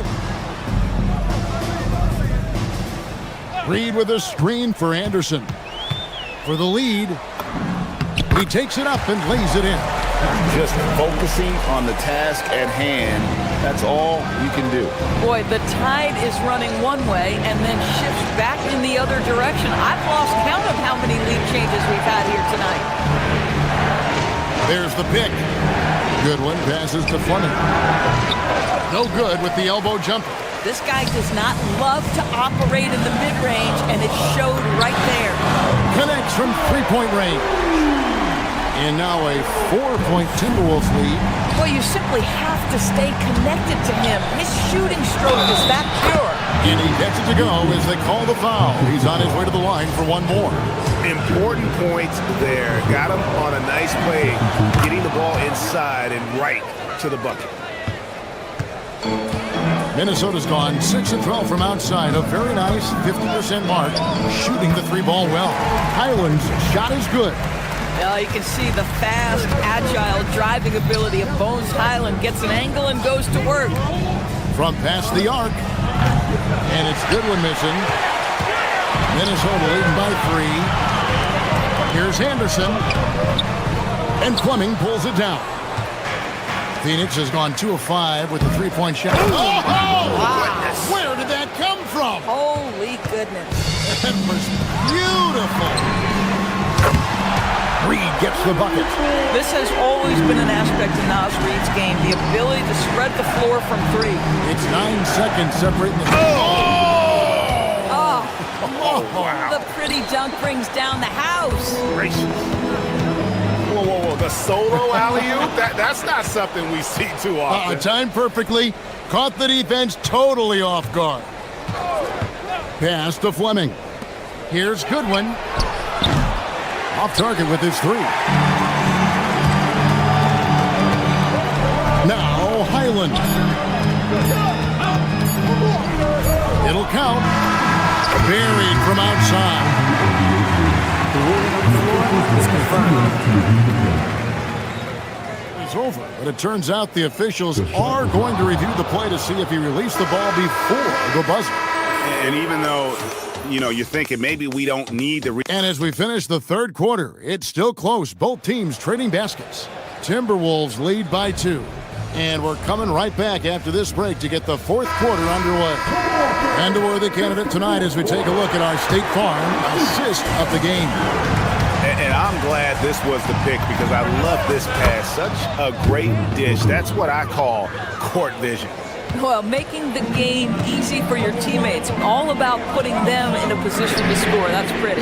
Reed with a screen for Anderson. For the lead, he takes it up and lays it in. Just focusing on the task at hand, that's all you can do. Boy, the tide is running one way and then shifts back in the other direction. I've lost count of how many lead changes we've had here tonight. There's the pick. Goodwin passes to Fleming. No good with the elbow jumper. This guy does not love to operate in the mid-range, and it showed right there. Connects from three-point range. And now a 4-point Timberwolves lead. Well, you simply have to stay connected to him. His shooting stroke is that pure. And he gets it to go as they call the foul. He's on his way to the line for one more. Important points there. Got him on a nice play, getting the ball inside and right to the bucket. Minnesota's gone 6 of 12 from outside. A very nice 50% mark. Shooting the three ball well. Highland's shot is good. Well, you can see the fast, agile driving ability of Bones Highland. Gets an angle and goes to work. From past the arc. And it's Goodwin missing. Minnesota leading by 3. Here's Henderson. And Fleming pulls it down. Phoenix has gone 2 of 5 with the three-point shot. Oh, wow. Where did that come from? Holy goodness. That was beautiful. Reed gets the bucket. This has always been an aspect of Naz Reed's game, the ability to spread the floor from 3. It's 9 seconds separating the... Oh, wow. The pretty dunk brings down the house. Gracious. Whoa, whoa, whoa. The solo alley-oop? That's not something we see too often. Timed perfectly. Caught the defense totally off guard. Pass to Fleming. Here's Goodwin. Off target with his 3. Now Highland. It'll count. Buried from outside. The ruling on the floor is confirmed. is over, but it turns out the officials are going to review the play to see if he released the ball before the buzzer. And even though, you're thinking maybe we don't need to... And as we finish the third quarter, it's still close. Both teams trading baskets. Timberwolves lead by 2. And we're coming right back after this break to get the fourth quarter underway. And a worthy candidate tonight as we take a look at our State Farm assist of the game. And I'm glad this was the pick because I love this pass. Such a great dish. That's what I call court vision. Well, making the game easy for your teammates. All about putting them in a position to score. That's pretty.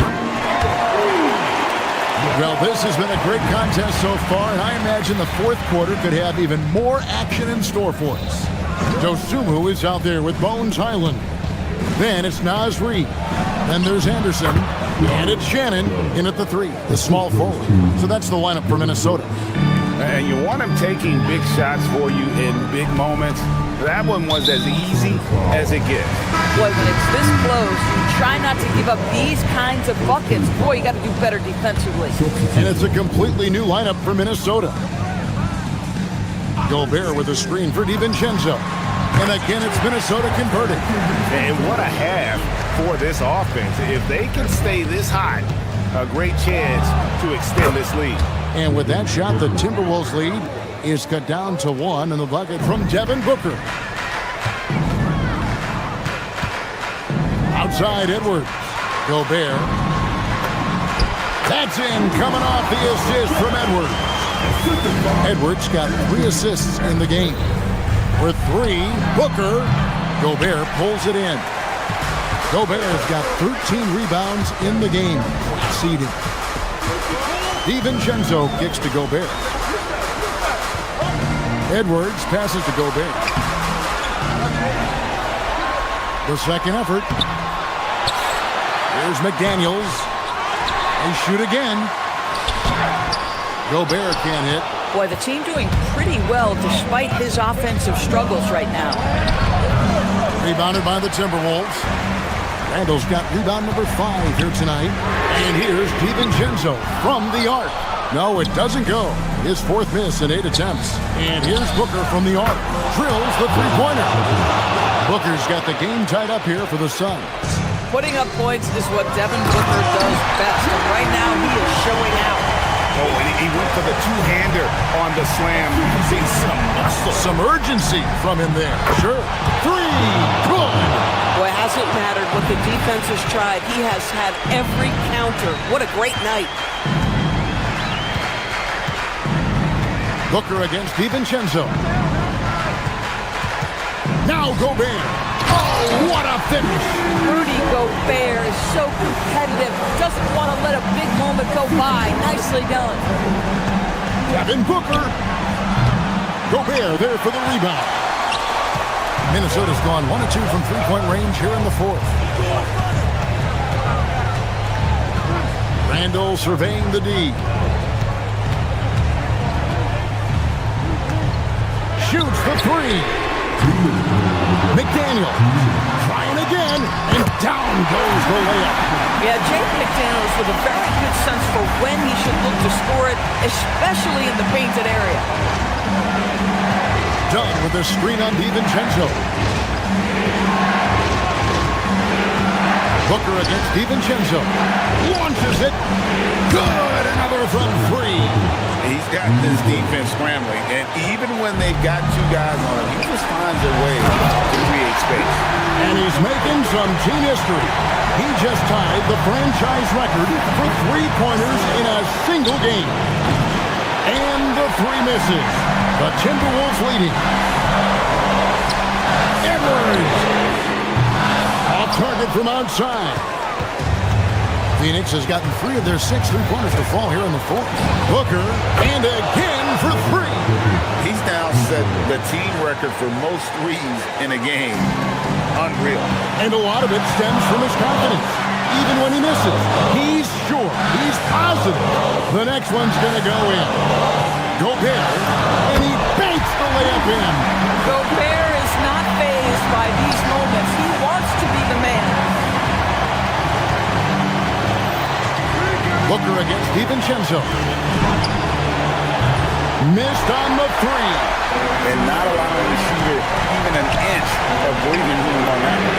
Well, this has been a great contest so far, and I imagine the fourth quarter could have even more action in store for us. Dosumu is out there with Bones Highland. Then it's Naz Reid. Then there's Anderson. And it's Shannon in at the 3, the small forward. So that's the lineup for Minnesota. And you want them taking big shots for you in big moments. That one was as easy as it gets. Boy, when it's this close, you try not to give up these kinds of buckets. Boy, you got to do better defensively. And it's a completely new lineup for Minnesota. Gobert with a screen for DiVincenzo. And again, it's Minnesota converting. And what a half for this offense. If they can stay this hot, a great chance to extend this lead. And with that shot, the Timberwolves lead is cut down to 1 in the bucket from Devin Booker. Outside Edwards. Gobert. That's in, coming off the assist from Edwards. Edwards got 3 assists in the game. For 3, Booker. Gobert pulls it in. Gobert's got 13 rebounds in the game. Conceded. DiVincenzo kicks to Gobert. Edwards passes to Gobert. The second effort. Here's McDaniels. They shoot again. Gobert can't hit. Boy, the team doing pretty well despite his offensive struggles right now. Rebounded by the Timberwolves. Randall's got rebound number 5 here tonight. And here's DiVincenzo from the arc. No, it doesn't go. His 4th miss in 8 attempts. And here's Booker from the arc. Drills the three-pointer. Booker's got the game tied up here for the Suns. Putting up points is what Devin Booker does best. And right now he is showing out. Oh, and he went for the two-hander on the slam. You see some muscle. Some urgency from him there. Sure. 3. Good. Boy, hasn't mattered what the defense has tried. He has had every counter. What a great night. Booker against DiVincenzo. Now Gobert. Oh, what a finish. Rudy Gobert is so competitive. Doesn't want to let a big moment go by. Nicely done. Devin Booker. Gobert there for the rebound. Minnesota's gone 1 of 2 from three-point range here in the 4th. Randall surveying the D. Shoots the 3. McDaniel trying again, and down goes the layup. Yeah, Jake McDaniels with a very good sense for when he should look to score it, especially in the painted area. Done with a screen on DiVincenzo. Booker against DiVincenzo. Launches it. Good. Another from 3. He's got this defense scrambling, and even when they've got 2 guys on him, he just finds a way to create space. And he's making some team history. He just tied the franchise record for three-pointers in a single game. And the 3 misses. The Timberwolves leading. Edwards. Off target from outside. Phoenix has gotten 3 of their 6 three-pointers to fall here in the 4th. Booker, and again for 3. He's now set the team record for most threes in a game. Unreal. And a lot of it stems from his confidence. Even when he misses, he's sure, he's positive the next one's going to go in. Gobert, and he banks the layup in. Gobert is not fazed by these moments. He wants to be the man. Booker against DiVincenzo. Missed on the three. And not allowing the shooter even an inch of breathing room on that one.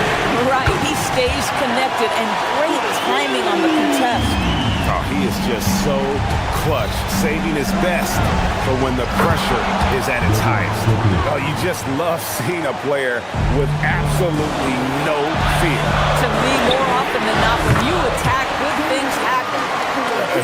Right, he stays connected, and great timing on the contest. Oh, he is just so clutch, saving his best for when the pressure is at its highest. Oh, you just love seeing a player with absolutely no fear. To me, more often than not, when you attack, good things happen.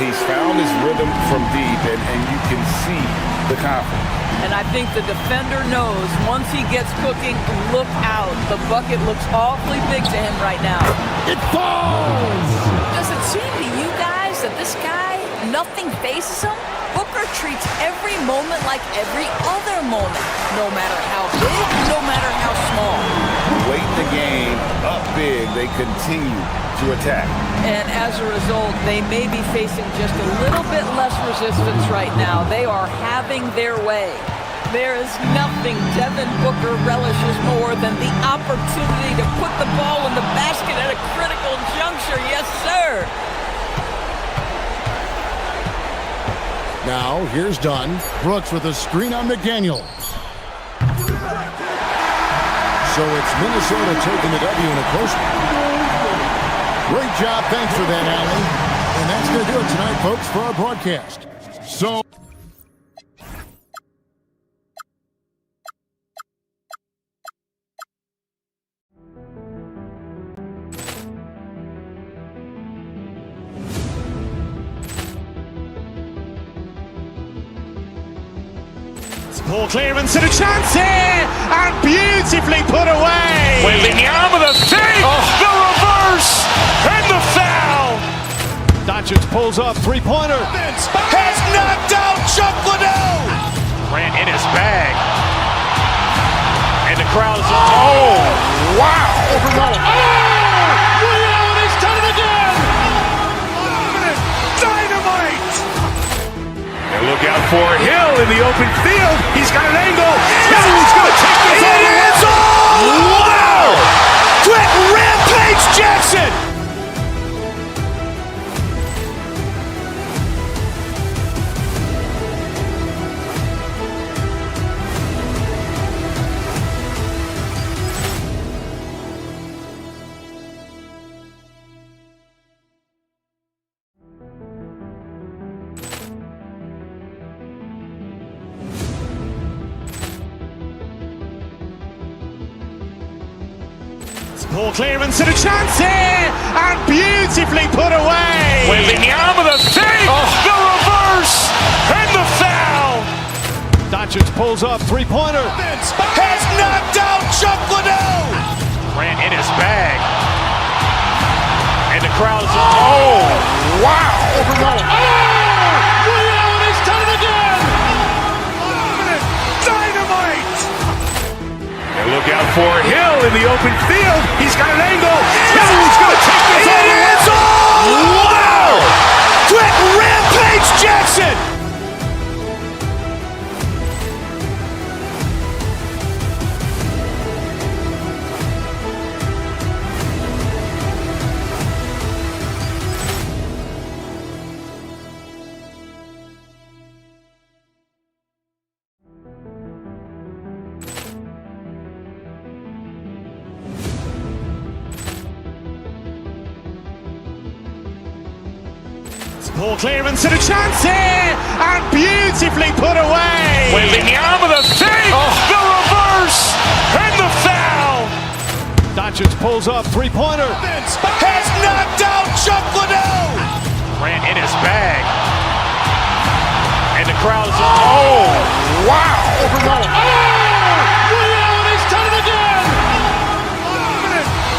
He's found his rhythm from deep, and you can see the confidence. And I think the defender knows once he gets cooking, look out. The bucket looks awfully big to him right now. It falls! Does it seem to you guys that this guy, nothing faces him? Booker treats every moment like every other moment, no matter how big, no matter how small. Late in the game, up big, they continue to attack. And as a result, they may be facing just a little bit less resistance right now. They are having their way. There is nothing Devin Booker relishes more than the opportunity to put the ball in the basket at a critical juncture. Yes, sir. Now, here's Dunn. Brooks with a screen on McDaniels. So it's Minnesota taking the W in a close one. Great job. Thanks for that, Allie. And that's going to do it tonight, folks, for our broadcast. So... Ball clearance and a chance here, and beautifully put away. Wembanyama with a fake, the reverse, and the foul. Doncic pulls up, three-pointer. Has knocked out Chuck Liddell. Ran in his bag. And the crowd is, oh, wow. Ray Allen has done it again. Dynamite. And look out for Hill in the open field. He's got an angle. He's going to take this all the way. Wow. Quick Rampage Jackson. Ball clearance and a chance here, and beautifully put away. Wembanyama with a fake, the reverse, and the foul. Doncic pulls up, three-pointer. Has knocked out Chuck Liddell. Ran in his bag. And the crowd is, oh, wow. Ray Allen has done it again. Dynamite. And look out for Hill in the open field. He's got an angle. He's going to take this all the way. Wow. Quick Rampage Jackson. Ball clearance and a chance here, and beautifully put away. Wembanyama with a fake, the reverse, and the foul. Doncic pulls up, three-pointer. Has knocked out Chuck Liddell. Ran in his bag. And the crowd is, oh, wow. Ray Allen has done it again.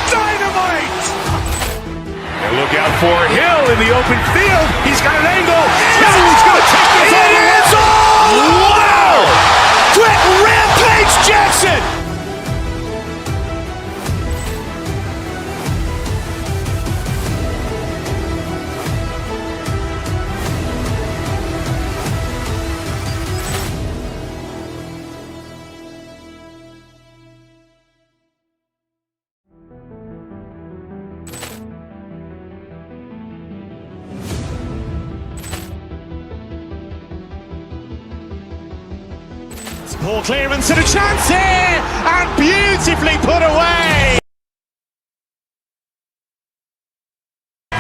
Dynamite. And look out for Hill in the open field. He's got an angle. He's going to take this all the way. Wow. Quick Rampage Jackson. Ball clearance and a chance here, and beautifully put away.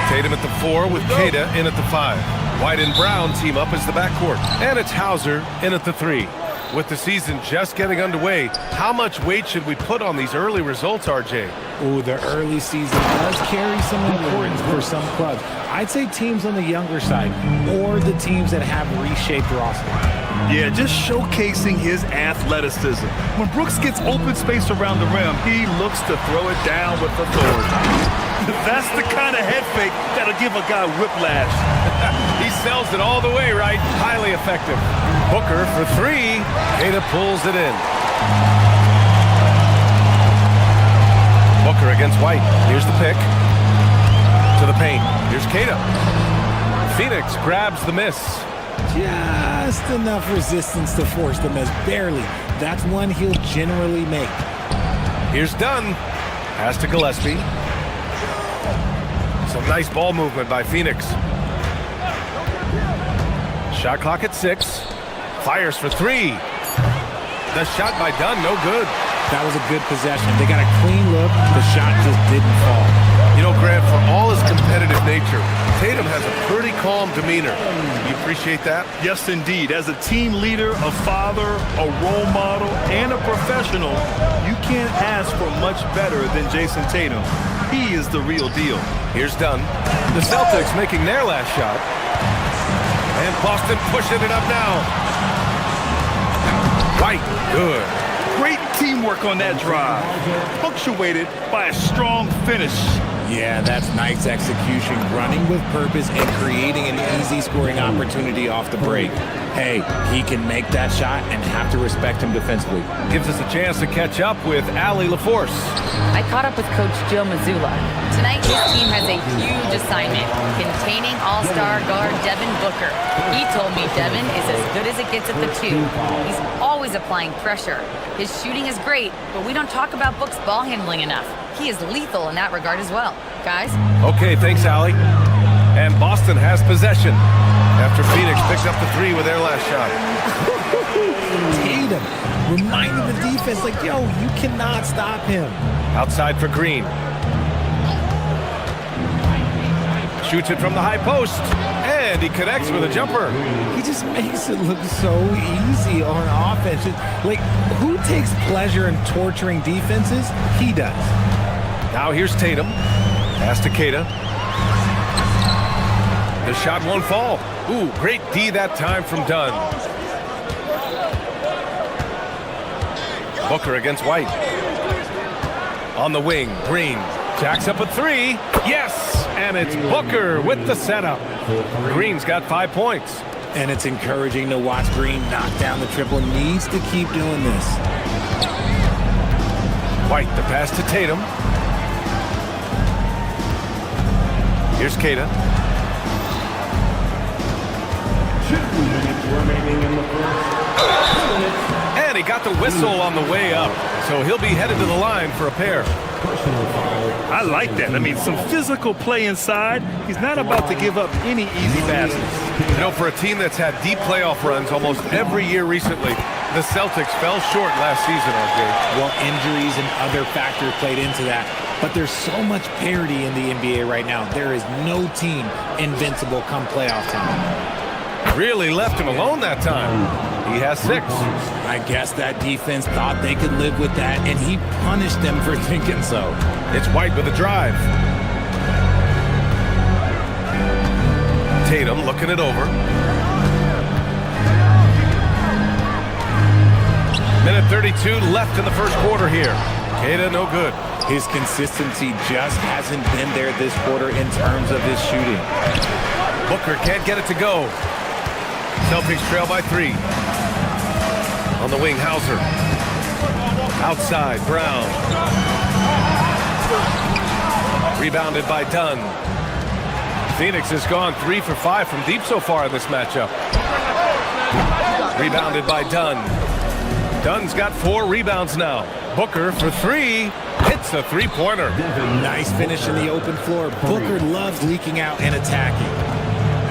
Tatum at the 4 with Queta in at the 5. White and Brown team up as the backcourt. And it's Hauser in at the 3. With the season just getting underway, how much weight should we put on these early results, RJ? Oh, the early season does carry some importance for some clubs. I'd say teams on the younger side or the teams that have reshaped rosters. Yeah, just showcasing his athleticism. When Brooks gets open space around the rim, he looks to throw it down with authority. That's the kind of head fake that'll give a guy whiplash. He sells it all the way, right? Highly effective. Booker for 3. Queta pulls it in. Booker against White. Here's the pick. To the paint. Here's Queta. Phoenix grabs the miss. Just enough resistance to force the miss. Barely. That's one he'll generally make. Here's Dunn. Pass to Gillespie. Some nice ball movement by Phoenix. Shot clock at 6. Fires for 3. The shot by Dunn, no good. That was a good possession. They got a clean look. The shot just didn't fall. You know, Grant, for all his competitive nature, Tatum has a pretty calm demeanor. You appreciate that? Yes, indeed. As a team leader, a father, a role model, and a professional, you can't ask for much better than Jason Tatum. He is the real deal. Here's Dunn. The Celtics making their last shot. And Boston pushing it up now. White, good. Great teamwork on that drive, punctuated by a strong finish. Yeah, that's nice execution, running with purpose and creating an easy scoring opportunity off the break. Hey, he can make that shot and have to respect him defensively. Gives us a chance to catch up with Allie LaForce. I caught up with Coach Joe Mazzulla. Tonight, his team has a huge assignment, containing all-star guard Devin Booker. He told me Devin is as good as it gets at the 2. He's always applying pressure. His shooting is great, but we don't talk about Book's ball handling enough. He is lethal in that regard as well. Guys? Okay, thanks, Allie. And Boston has possession after Phoenix picked up the 3 with their last shot. Tatum reminding the defense, like, yo, you cannot stop him. Outside for Green. Shoots it from the high post, and he connects with a jumper. He just makes it look so easy on offense. Like, who takes pleasure in torturing defenses? He does. Now here's Tatum. Pass to Queta. The shot won't fall. Ooh, great D that time from Dunn. Booker against White. On the wing, Green jacks up a 3. Yes! And it's Booker with the setup. Green's got 5 points. And it's encouraging to watch Green knock down the triple. Needs to keep doing this. White, the pass to Tatum. Here's Queta. 2 minutes remaining in the first. And he got the whistle on the way up. So he'll be headed to the line for a pair. I like that. I mean, some physical play inside. He's not about to give up any easy baskets. You know, for a team that's had deep playoff runs almost every year recently, the Celtics fell short last season, RJ. Well, injuries and other factors played into that. But there's so much parity in the NBA right now. There is no team invincible come playoff time. Really left him alone that time. He has 6. I guess that defense thought they could live with that, and he punished them for thinking so. It's White with a drive. Tatum looking it over. Minute 32 left in the first quarter here. Queta no good. His consistency just hasn't been there this quarter in terms of his shooting. Booker can't get it to go. Celtics trail by 3. On the wing, Hauser. Outside, Brown. Rebounded by Dunn. Phoenix has gone 3 for 5 from deep so far in this matchup. Rebounded by Dunn. Dunn's got 4 rebounds now. Booker for 3. Hits a 3-pointer. Nice finish in the open floor. Booker loves leaking out and attacking.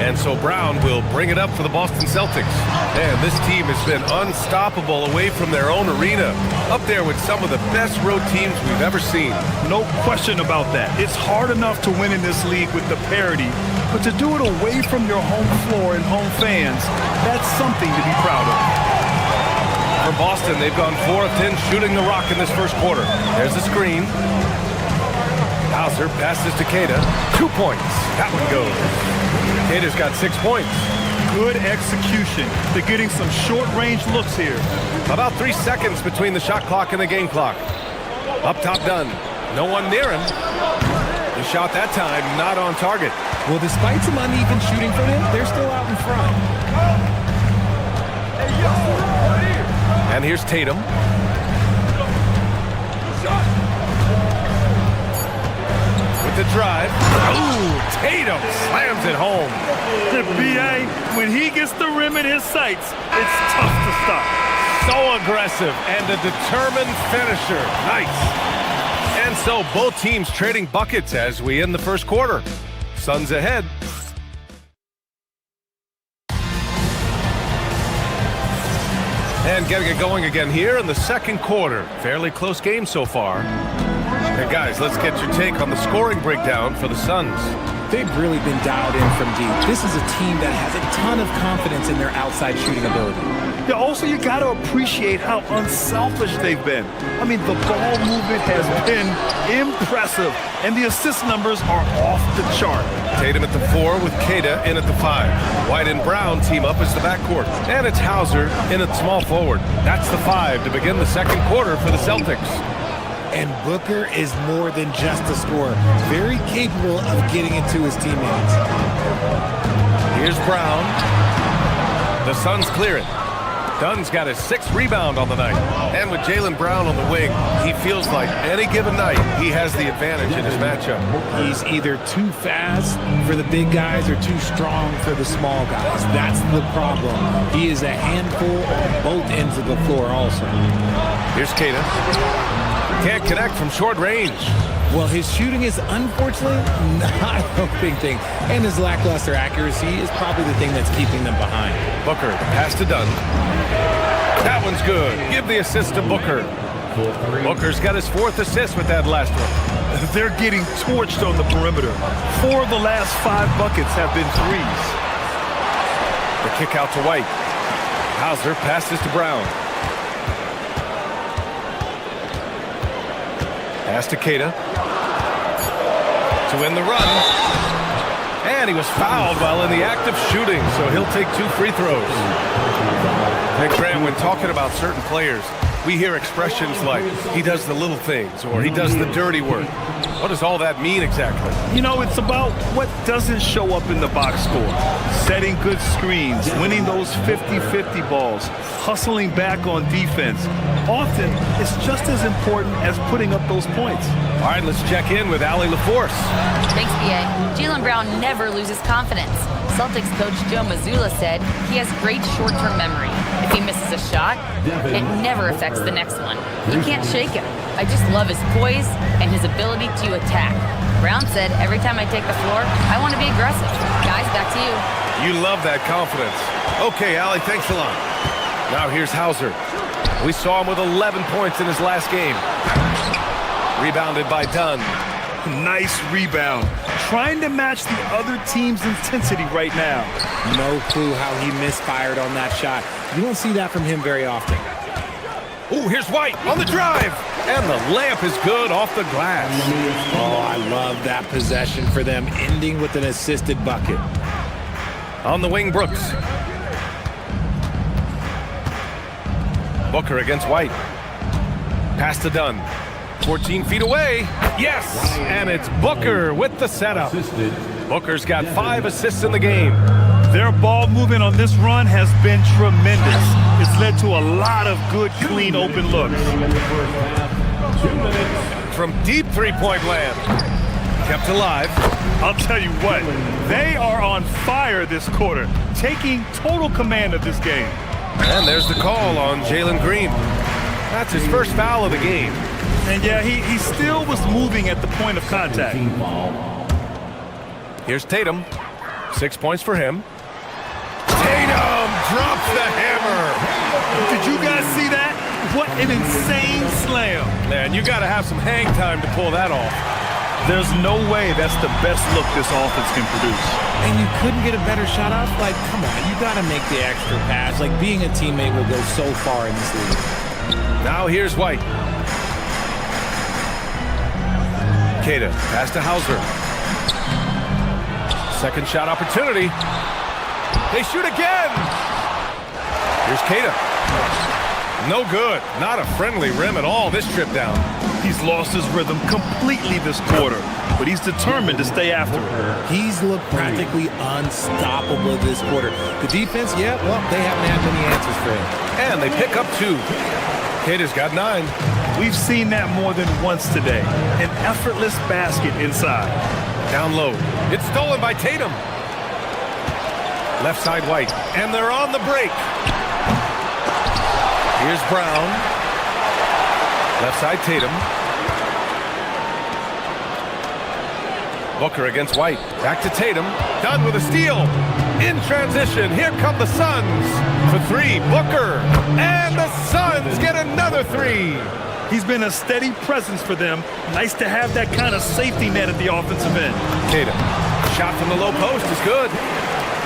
And so Brown will bring it up for the Boston Celtics. And this team has been unstoppable away from their own arena. Up there with some of the best road teams we've ever seen. No question about that. It's hard enough to win in this league with the parity, but to do it away from your home floor and home fans, that's something to be proud of. For Boston, they've gone 4 of 10 shooting the rock in this first quarter. There's the screen. Hauser passes to Queta. 2 points. That one goes. Queta's got 6 points. Good execution. They're getting some short-range looks here. About 3 seconds between the shot clock and the game clock. Up top, Dunn. No one near him. The shot that time not on target. Well, despite some uneven shooting from him, they're still out in front. And here's Tatum. With the drive. Ooh, Tatum slams it home. B.A., when he gets the rim in his sights, it's tough to stop. So aggressive and a determined finisher. Nice. And so both teams trading buckets as we end the first quarter. Suns ahead. And getting it going again here in the second quarter. Fairly close game so far. And guys, let's get your take on the scoring breakdown for the Suns. They've really been dialed in from deep. This is a team that has a ton of confidence in their outside shooting ability. Yeah, also, you got to appreciate how unselfish they've been. I mean, the ball movement has been impressive, and the assist numbers are off the chart. Tatum at the 4 with Queta in at the 5. White and Brown team up as the backcourt. And it's Hauser in at small forward. That's the 5 to begin the second quarter for the Celtics. And Booker is more than just a scorer. Very capable of getting it to his teammates. Here's Brown. The Suns clear it. Dunn's got his 6th rebound on the night. And with Jaylen Brown on the wing, he feels like any given night he has the advantage in his matchup. He's either too fast for the big guys or too strong for the small guys. That's the problem. He is a handful on both ends of the floor also. Here's Queta. Can't connect from short range. Well, his shooting is unfortunately not a big thing. And his lackluster accuracy is probably the thing that's keeping them behind. Booker, pass to Dunn. That one's good. Give the assist to Booker. Booker's got his 4th assist with that last one. They're getting torched on the perimeter. 4 of the last 5 buckets have been threes. The kick out to White. Hauser passes to Brown. Pass to Queta. To win the run. And he was fouled while in the act of shooting, so he'll take 2 free throws. Hey, Graham, when talking about certain players, we hear expressions like, he does the little things, or he does the dirty work. What does all that mean exactly? You know, it's about what doesn't show up in the box score. Setting good screens, winning those 50-50 balls, hustling back on defense. Often, it's just as important as putting up those points. All right, let's check in with Allie LaForce. Thanks, B.A. Jaylen Brown never loses confidence. Celtics coach Joe Mazzulla said he has great short-term memory. If he misses a shot, it never affects the next one. You can't shake him. I just love his poise and his ability to attack. Brown said, every time I take the floor, I want to be aggressive. Guys, back to you. You love that confidence. Okay, Allie, thanks a lot. Now here's Hauser. We saw him with 11 points in his last game. Rebounded by Dunn. Nice rebound. Trying to match the other team's intensity right now. No clue how he misfired on that shot. You don't see that from him very often. Oh, here's White on the drive. And the layup is good off the glass. Oh, I love that possession for them, ending with an assisted bucket. On the wing, Brooks. Booker against White. Pass to Dunn. 14 feet away. Yes! And it's Booker with the setup. Booker's got 5 assists in the game. Their ball movement on this run has been tremendous. It's led to a lot of good, clean, open looks. From deep three-point land. Kept alive. I'll tell you what, they are on fire this quarter, taking total command of this game. And there's the call on Jalen Green. That's his first foul of the game. And yeah, he still was moving at the point of contact. Here's Tatum. 6 points for him. Tatum drops the hammer. Did you guys see that? What an insane slam. Man, you got to have some hang time to pull that off. There's no way that's the best look this offense can produce. And you couldn't get a better shot off? Like, come on, you got to make the extra pass. Like, being a teammate will go so far in this league. Now here's White. Queta, pass to Hauser. Second shot opportunity. They shoot again. Here's Queta. No good. Not a friendly rim at all this trip down. He's lost his rhythm completely this quarter, but he's determined to stay after it. He's looked practically unstoppable this quarter. The defense, yeah, well, they haven't had many answers for him. And they pick up 2. Queta's got 9. We've seen that more than once today. An effortless basket inside. Down low. It's stolen by Tatum. Left side White. And they're on the break. Here's Brown. Left side Tatum. Booker against White. Back to Tatum. Done with a steal. In transition. Here come the Suns. For 3. Booker. And the Suns get another 3. He's been a steady presence for them. Nice to have that kind of safety net at the offensive end. Tatum. Shot from the low post is good.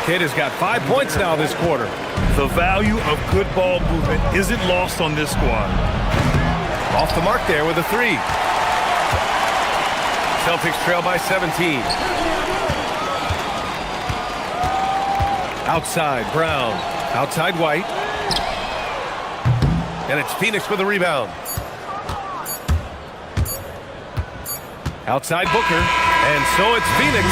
Queta's got 5 points now this quarter. The value of good ball movement isn't lost on this squad. Off the mark there with a 3. Celtics trail by 17. Outside, Brown. Outside, White. And it's Phoenix with a rebound. Outside Booker. And so it's Phoenix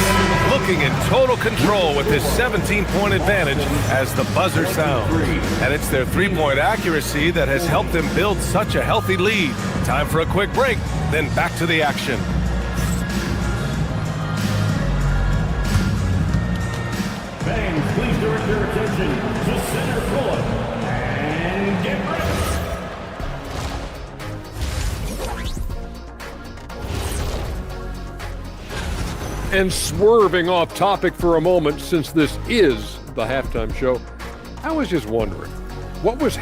looking in total control with this 17-point advantage as the buzzer sounds. And it's their three-point accuracy that has helped them build such a healthy lead. Time for a quick break, then back to the action. Fans, please direct your attention to center court and get ready. And swerving off topic for a moment, since this is the halftime show, I was just wondering, what was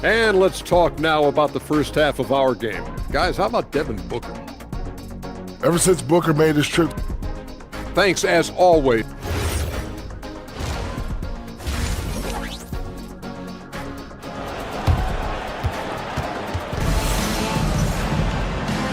And let's talk now about the first half of our game. Guys, how about Devin Booker? Ever since Booker made his trip. Thanks as always.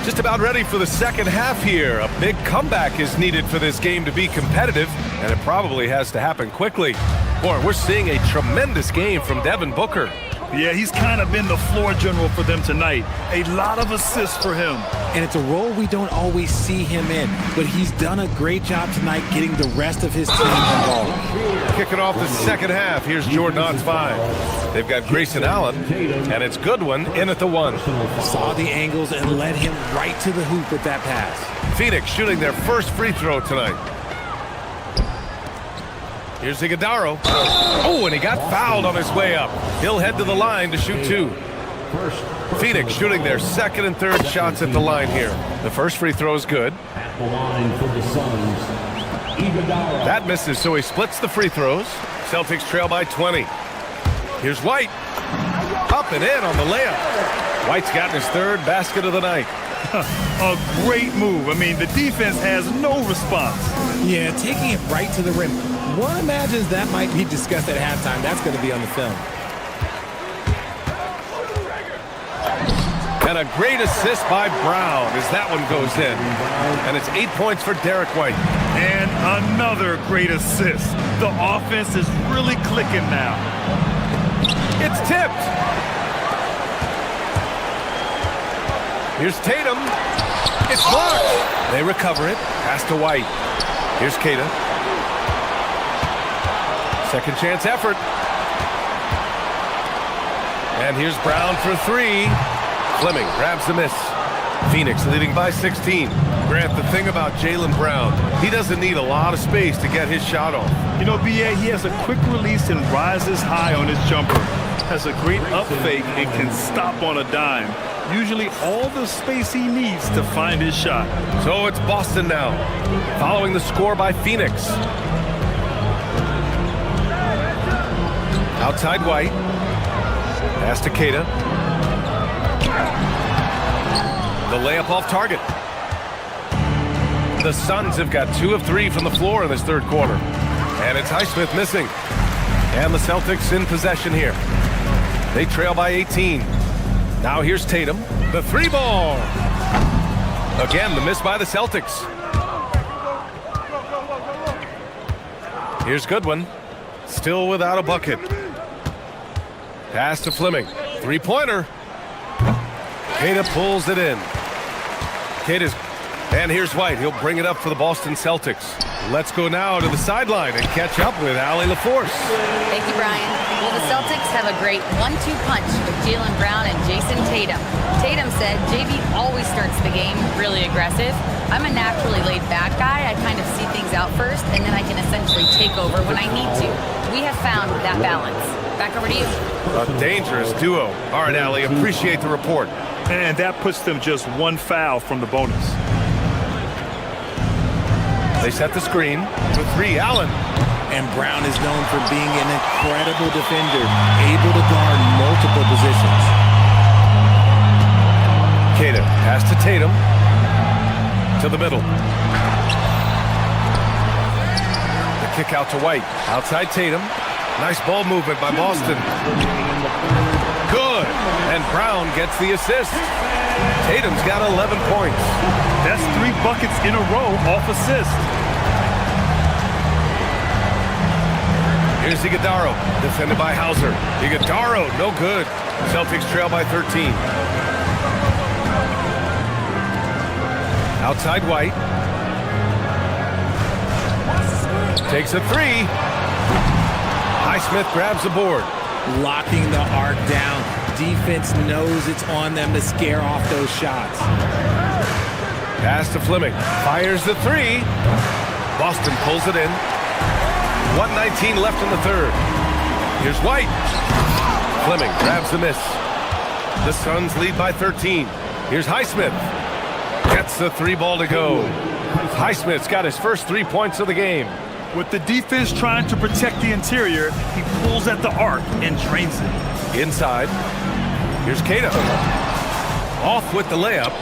Just about ready for the second half here. A big comeback is needed for this game to be competitive, and it probably has to happen quickly. Boy, we're seeing a tremendous game from Devin Booker. Yeah, he's kind of been the floor general for them tonight. A lot of assists for him. And it's a role we don't always see him in, but he's done a great job tonight getting the rest of his team involved. Kicking off the second half, here's Jordan on 5. They've got Grayson Allen, and it's Goodwin in at the 1. Saw the angles and led him right to the hoop with that pass. Phoenix shooting their first free throw tonight. Here's Iguodala. Oh, and he got fouled on his way up. He'll head to the line to shoot 2. Phoenix shooting their second and third shots at the line here. The first free throw is good. At the line for the Suns, Iguodala. That misses, so he splits the free throws. Celtics trail by 20. Here's White. Up and in on the layup. White's gotten his third basket of the night. A great move. I mean, the defense has no response. Yeah, taking it right to the rim. One imagines that might be discussed at halftime. That's going to be on the film. And a great assist by Brown as that one goes in. And it's 8 points for Derek White. And another great assist. The offense is really clicking now. It's tipped. Here's Tatum. It's blocked. They recover it. Pass to White. Here's Queta. Second chance effort. And here's Brown for 3. Fleming grabs the miss. Phoenix leading by 16. Grant, the thing about Jaylen Brown, he doesn't need a lot of space to get his shot off. You know, B.A., he has a quick release and rises high on his jumper. Has a great up fake and can stop on a dime. Usually all the space he needs to find his shot. So it's Boston now, following the score by Phoenix. Outside White. Pass to Keita. The layup off target. The Suns have got 2 of 3 from the floor in this third quarter. And it's Highsmith missing. And the Celtics in possession here. They trail by 18. Now here's Tatum. The 3 ball. Again, the miss by the Celtics. Here's Goodwin. Still without a bucket. Pass to Fleming. 3-pointer. Keita pulls it in. And here's White. He'll bring it up for the Boston Celtics. Let's go now to the sideline and catch up with Allie LaForce. Thank you, Brian. Well, the Celtics have a great 1-2 punch with Jaylen Brown and Jason Tatum. Tatum said, JV always starts the game really aggressive. I'm a naturally laid-back guy. I kind of see things out first, and then I can essentially take over when I need to. We have found that balance. Back over to you. A dangerous duo. All right, Allie, appreciate the report. And that puts them just 1 foul from the bonus. They set the screen for 3. Allen. And Brown is known for being an incredible defender, able to guard multiple positions. Keita, pass to Tatum. To the middle. The kick out to White. Outside Tatum. Nice ball movement by Boston. Good. And Brown gets the assist. Tatum's got 11 points. That's 3 buckets in a row off assist. Here's Iguodaro, defended by Hauser. Iguodaro, no good. Celtics trail by 13. Outside White. Takes a 3. Highsmith grabs the board. Locking the arc down. Defense knows it's on them to scare off those shots. Pass to Fleming. Fires the 3. Boston pulls it in. 1:19 left in the third. Here's White. Fleming grabs the miss. The Suns lead by 13. Here's Highsmith. Gets the 3 ball to go. Highsmith's got his first 3 points of the game. With the defense trying to protect the interior, he pulls at the arc and drains it. Inside. Here's Keita. Off with the layup.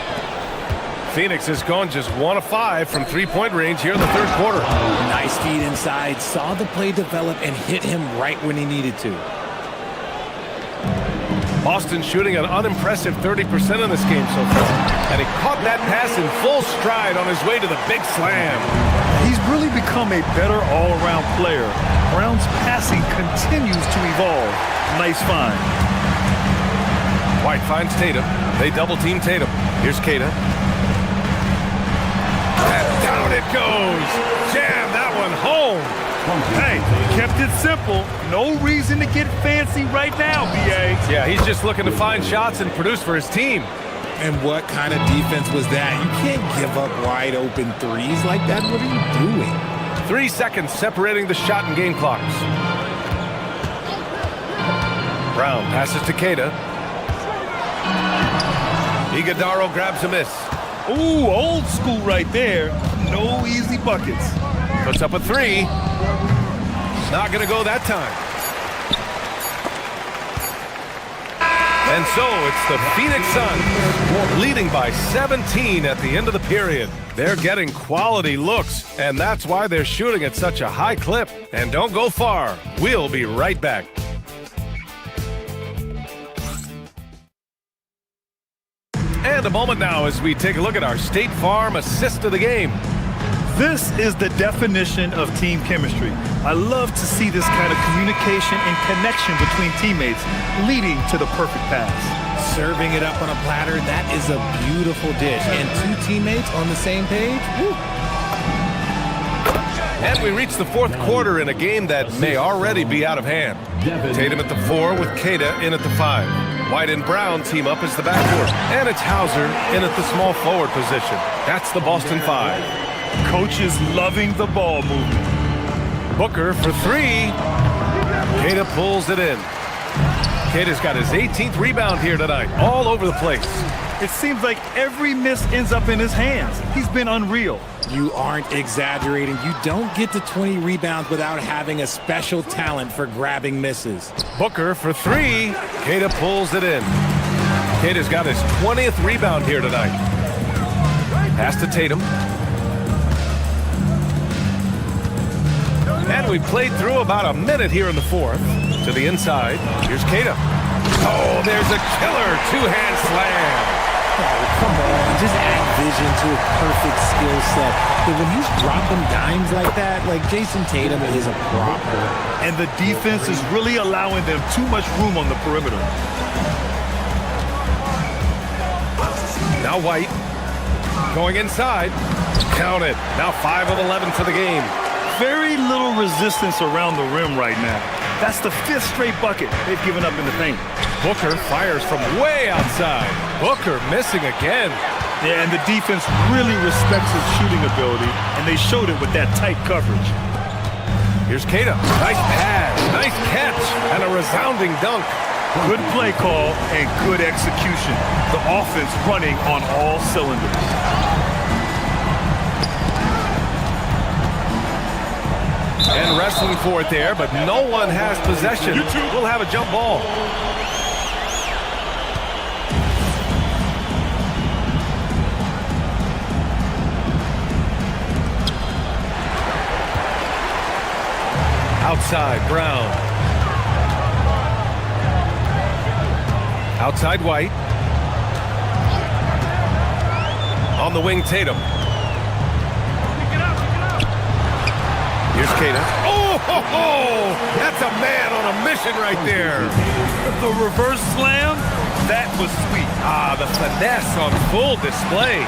Phoenix has gone just 1 of 5 from 3-point range here in the third quarter. Nice feed inside. Saw the play develop and hit him right when he needed to. Boston shooting an unimpressive 30% in this game so far. And he caught that pass in full stride on his way to the big slam. He's really become a better all-around player. Brown's passing continues to evolve. Nice find. White finds Tatum. They double-team Tatum. Here's Keita. And down it goes. Jam that one home. Hey, kept it simple. No reason to get fancy right now, B.A. Yeah, he's just looking to find shots and produce for his team. And what kind of defense was that? You can't give up wide open threes like that. What are you doing? 3 seconds separating the shot and game clocks. Brown passes to Keita. Iguodaro grabs a miss. Ooh, old school right there. No easy buckets. Puts up a 3. Not going to go that time. And so it's the Phoenix Suns leading by 17 at the end of the period. They're getting quality looks, and that's why they're shooting at such a high clip. And don't go far. We'll be right back. And a moment now as we take a look at our State Farm assist of the game. This is the definition of team chemistry. I love to see this kind of communication and connection between teammates leading to the perfect pass. Serving it up on a platter, that is a beautiful dish. And 2 teammates on the same page? Woo. And we reach the fourth quarter in a game that may already be out of hand. Tatum at the 4 with Keita in at the 5. White and Brown team up as the backcourt. And it's Hauser in at the small forward position. That's the Boston 5. Coach is loving the ball movement. Booker for 3. Keita pulls it in. Keita's got his 18th rebound here tonight, all over the place. It seems like every miss ends up in his hands. He's been unreal. You aren't exaggerating. You don't get to 20 rebounds without having a special talent for grabbing misses. Booker for three. Keita pulls it in. Keita's got his 20th rebound here tonight. Pass to Tatum. And we played through about a minute here in the fourth. To the inside. Here's Keita. Oh, there's a killer two-hand slam. Oh, come on. Just add vision to a perfect skill set. But when he's dropping dimes like that, like Jason Tatum is a prop. And the defense is really allowing them too much room on the perimeter. Now White. Going inside. Count it. Now 5 of 11 for the game. Very little resistance around the rim right now. That's the 5th straight bucket they've given up in the paint. Booker fires from way outside. Booker missing again. Yeah, and the defense really respects his shooting ability, and they showed it with that tight coverage. Here's Keita. Nice pass, nice catch, and a resounding dunk. Good play call and good execution. The offense running on all cylinders. And wrestling for it there, but no one has possession. We'll have a jump ball. Outside, Brown. Outside, White. On the wing, Tatum. Here's Keita. Oh, ho, ho! That's a man on a mission right there. The reverse slam, that was sweet. Ah, the finesse on full display.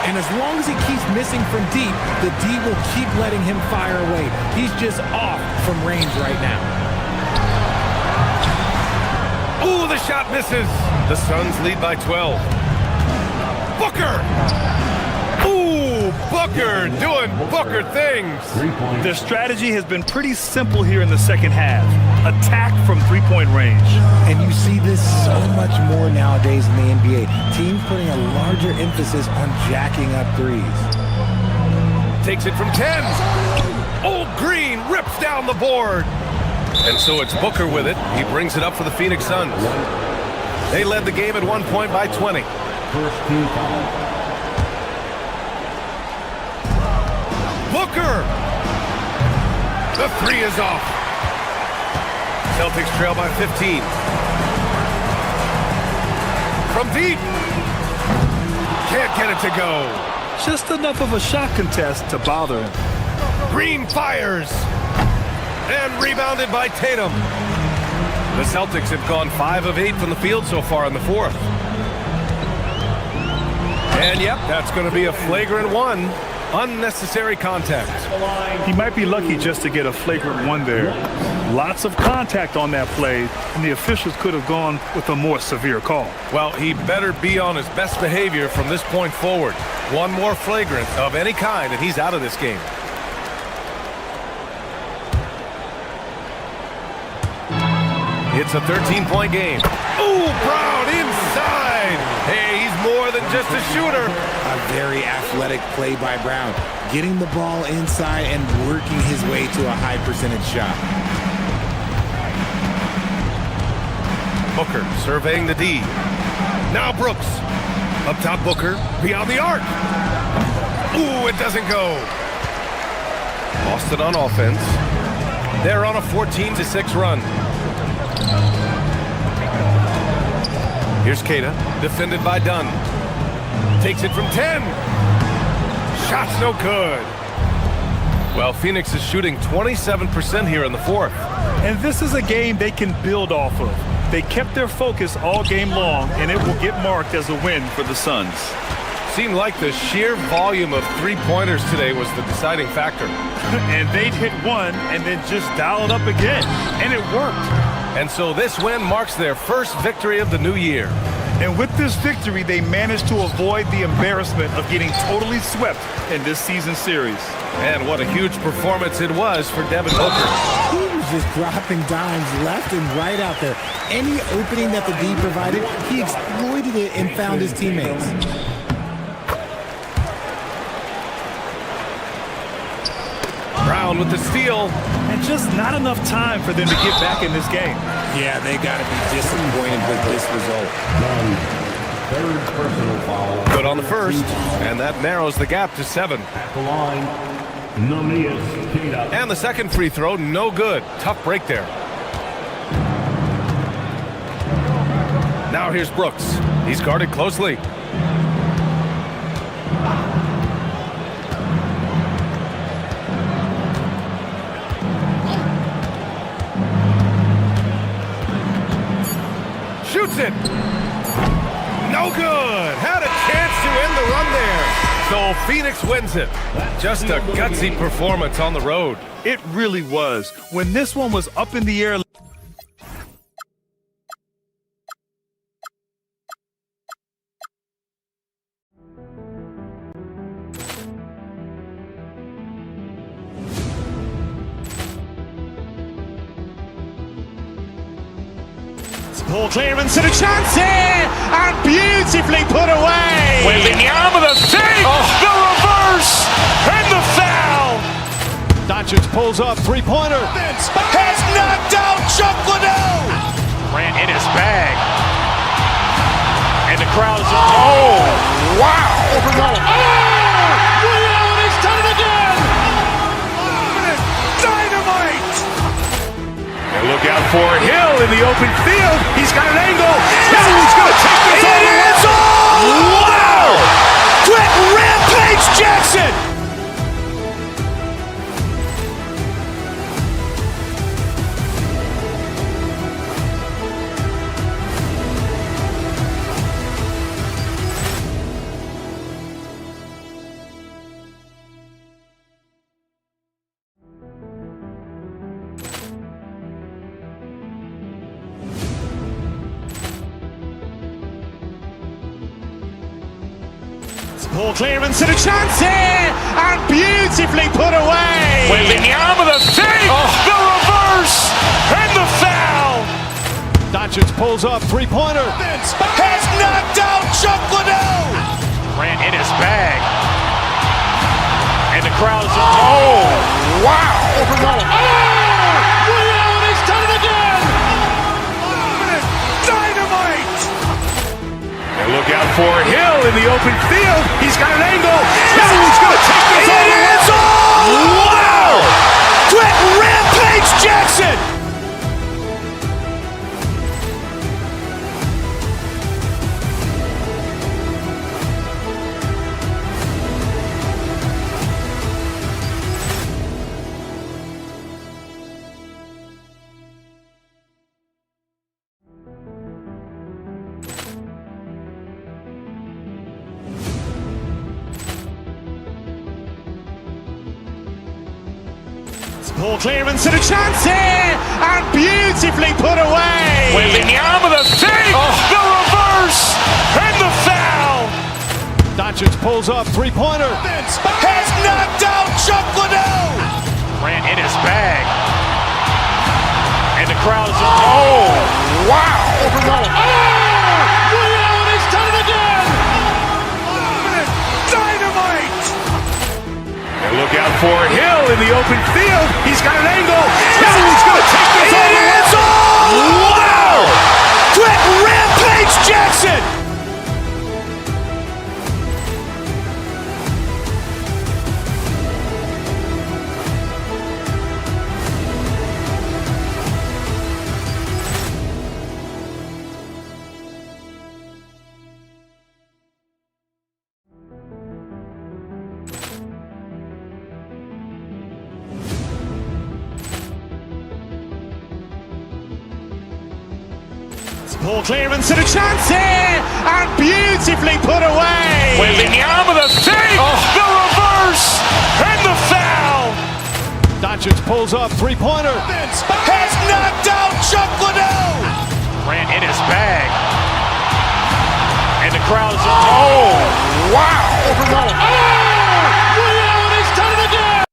And as long as he keeps missing from deep, the D will keep letting him fire away. He's just off from range right now. Ooh, the shot misses. The Suns lead by 12. Booker! Ooh, Booker doing Booker things. Their strategy has been pretty simple here in the second half. Attack from three-point range. And you see this so much more nowadays in the NBA. Teams putting a larger emphasis on jacking up threes. Takes it from 10. Old Green rips down the board. And so it's Booker with it. He brings it up for the Phoenix Suns. They led the game at 1 point by 20. First team foul. Booker! The three is off. Celtics trail by 15. From deep. Can't get it to go. Just enough of a shot contest to bother him. Green fires. And rebounded by Tatum. The Celtics have gone 5 of 8 from the field so far in the fourth. And yep, that's going to be a flagrant one. Unnecessary contact. He might be lucky just to get a flagrant one there. Lots of contact on that play, and the officials could have gone with a more severe call. Well, he better be on his best behavior from this point forward. One more flagrant of any kind, and he's out of this game. It's a 13-point game. Ooh, Brown inside. Hey, he's more than just a shooter. A very athletic play by Brown, getting the ball inside and working his way to a high percentage shot. Booker surveying the D. Now Brooks. Up top, Booker. Beyond the arc. Ooh, it doesn't go. Boston on offense. They're on a 14-6 run. Here's Keita, defended by Dunn. Takes it from 10. Shot's no good. Well, Phoenix is shooting 27% here in the fourth. And this is a game they can build off of. They kept their focus all game long, and it will get marked as a win for the Suns. Seemed like the sheer volume of three-pointers today was the deciding factor. And they'd hit one and then just dial it up again, and it worked. And so this win marks their first victory of the new year. And with this victory, they managed to avoid the embarrassment of getting totally swept in this season series. And what a huge performance it was for Devin Booker. He was just dropping dimes left and right out there. Any opening that the D provided, he exploited it and found his teammates. Brown with the steal. And just not enough time for them to get back in this game. Yeah, they got to be disappointed with this result. Third personal foul. Good on the first, and that narrows the gap to 7. At the line, Namias Keita. And the second free throw, no good. Tough break there. Now here's Brooks. He's guarded closely. Shoots it. No good. Had a chance to end the run there. So Phoenix wins it. Just a gutsy performance on the road. It really was. When this one was up in the air. Ball clearance and a chance here, and beautifully put away. Wembanyama the save, the reverse, and the foul. Doncic pulls up, three-pointer. Has knocked out Chuck Liddell. Ran in his bag. And the crowd is, oh, wow. He's done it again. Dynamite. And look out for Hill in the open field. He's got an angle. Hill's going to take this all the way. Wow! Quick Rampage Jackson. Ball clearance and a chance here, and beautifully put away. Wembanyama the save, the reverse, and the foul. Doncic pulls up, three-pointer. Has knocked out Chuck Liddell. Ran in his bag. And the crowd is, oh, wow. He's done it again. Dynamite. And look out for Hill in the open field. He's got an angle. Hill's going to take this all the way. Wow! Quick Rampage Jackson. Ball clearance and a chance here, and beautifully put away. Wembanyama the save, the reverse, and the foul. Doncic pulls up, three-pointer. Has knocked out Chuck Liddell. Ran in his bag. And the crowd is, oh, wow. He's done it again. Dynamite. And look out for Hill in the open field. He's got an angle. Hill's going to take this all the way. Wow! Quick Rampage Jackson. Ball clearance and a chance here, and beautifully put away. Wembanyama the save, the reverse, and the foul. Doncic pulls up, three-pointer. Has knocked out Chuck Liddell. Ran in his bag. And the crowd is, oh, wow. He's done it again.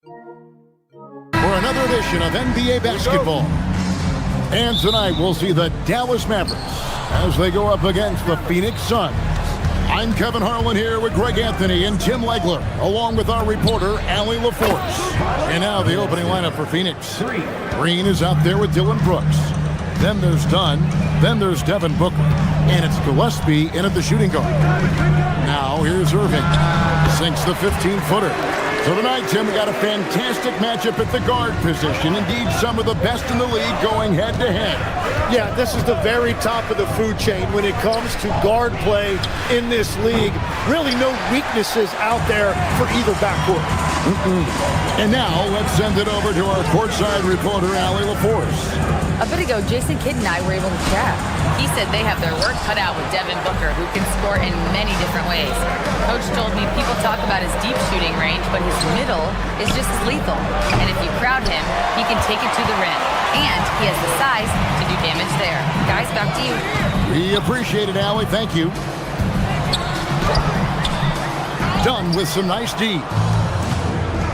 For another edition of NBA basketball. And tonight we'll see the Dallas Mavericks as they go up against the Phoenix Suns. I'm Kevin Harlan here with Greg Anthony and Tim Legler, along with our reporter, Allie LaForce. And now the opening lineup for Phoenix. Green is out there with Dylan Brooks. Then there's Dunn. Then there's Devin Booker. And it's Gillespie in at the shooting guard. Now here's Irving. Sinks the 15-footer. So tonight, Tim, we got a fantastic matchup at the guard position. Indeed, some of the best in the league going head-to-head. Yeah, this is the very top of the food chain when it comes to guard play in this league. Really no weaknesses out there for either backcourt. And now, let's send it over to our courtside reporter, Allie LaForce. A bit ago, Jason Kidd and I were able to chat. He said they have their work cut out with Devin Booker, who can score in many different ways. Coach told me people talk about his deep shooting range, but his middle is just as lethal. And if you crowd him, he can take it to the rim. And he has the size to do damage there. Guys, back to you. We appreciate it, Allie. Thank you. Dunn with some nice D.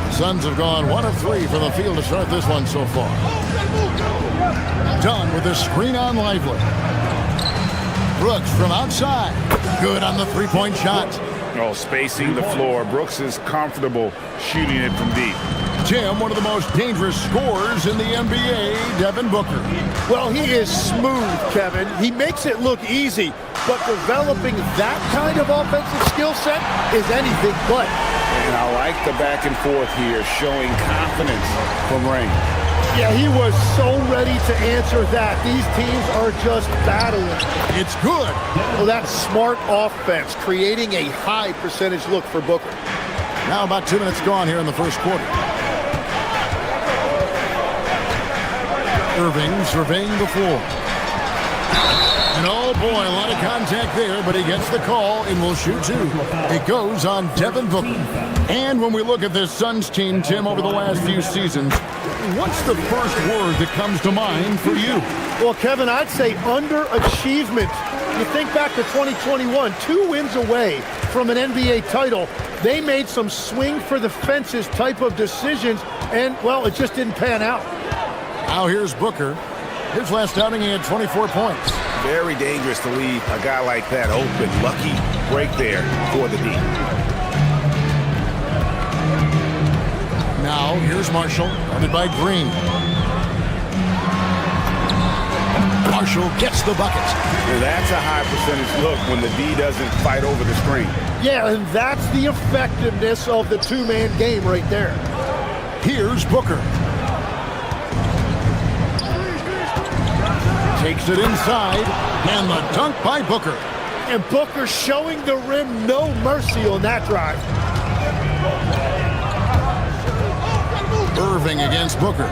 Suns have gone 1 of 3 from the field to start this one so far. Dunn with a screen on Lively. Brooks from outside. Good on the three-point shot. Oh, spacing the floor. Brooks is comfortable shooting it from deep. Tim, one of the most dangerous scorers in the NBA, Devin Booker. Well, he is smooth, Kevin. He makes it look easy, but developing that kind of offensive skill set is anything but. And I like the back and forth here, showing confidence from Ring. Yeah, he was so ready to answer that. These teams are just battling. It's good. Well, that's smart offense, creating a high percentage look for Booker. Now about 2 minutes gone here in the first quarter. Irving surveying the floor. And oh boy, a lot of contact there, but he gets the call and will shoot 2. It goes on Devin Booker. And when we look at this Suns team, Tim, over the last few seasons, what's the first word that comes to mind for you? Well, Kevin, I'd say underachievement. You think back to 2021, 2 wins away from an NBA title. They made some swing for the fences type of decisions, and, well, it just didn't pan out. Now here's Booker. His last outing, he had 24 points. Very dangerous to leave a guy like that open. Lucky break there for the D. Now here's Marshall, guarded by Green. Marshall gets the bucket. And that's a high percentage look when the D doesn't fight over the screen. Yeah, and that's the effectiveness of the two-man game right there. Here's Booker. Takes it inside, and the dunk by Booker. And Booker showing the rim no mercy on that drive. Irving against Booker.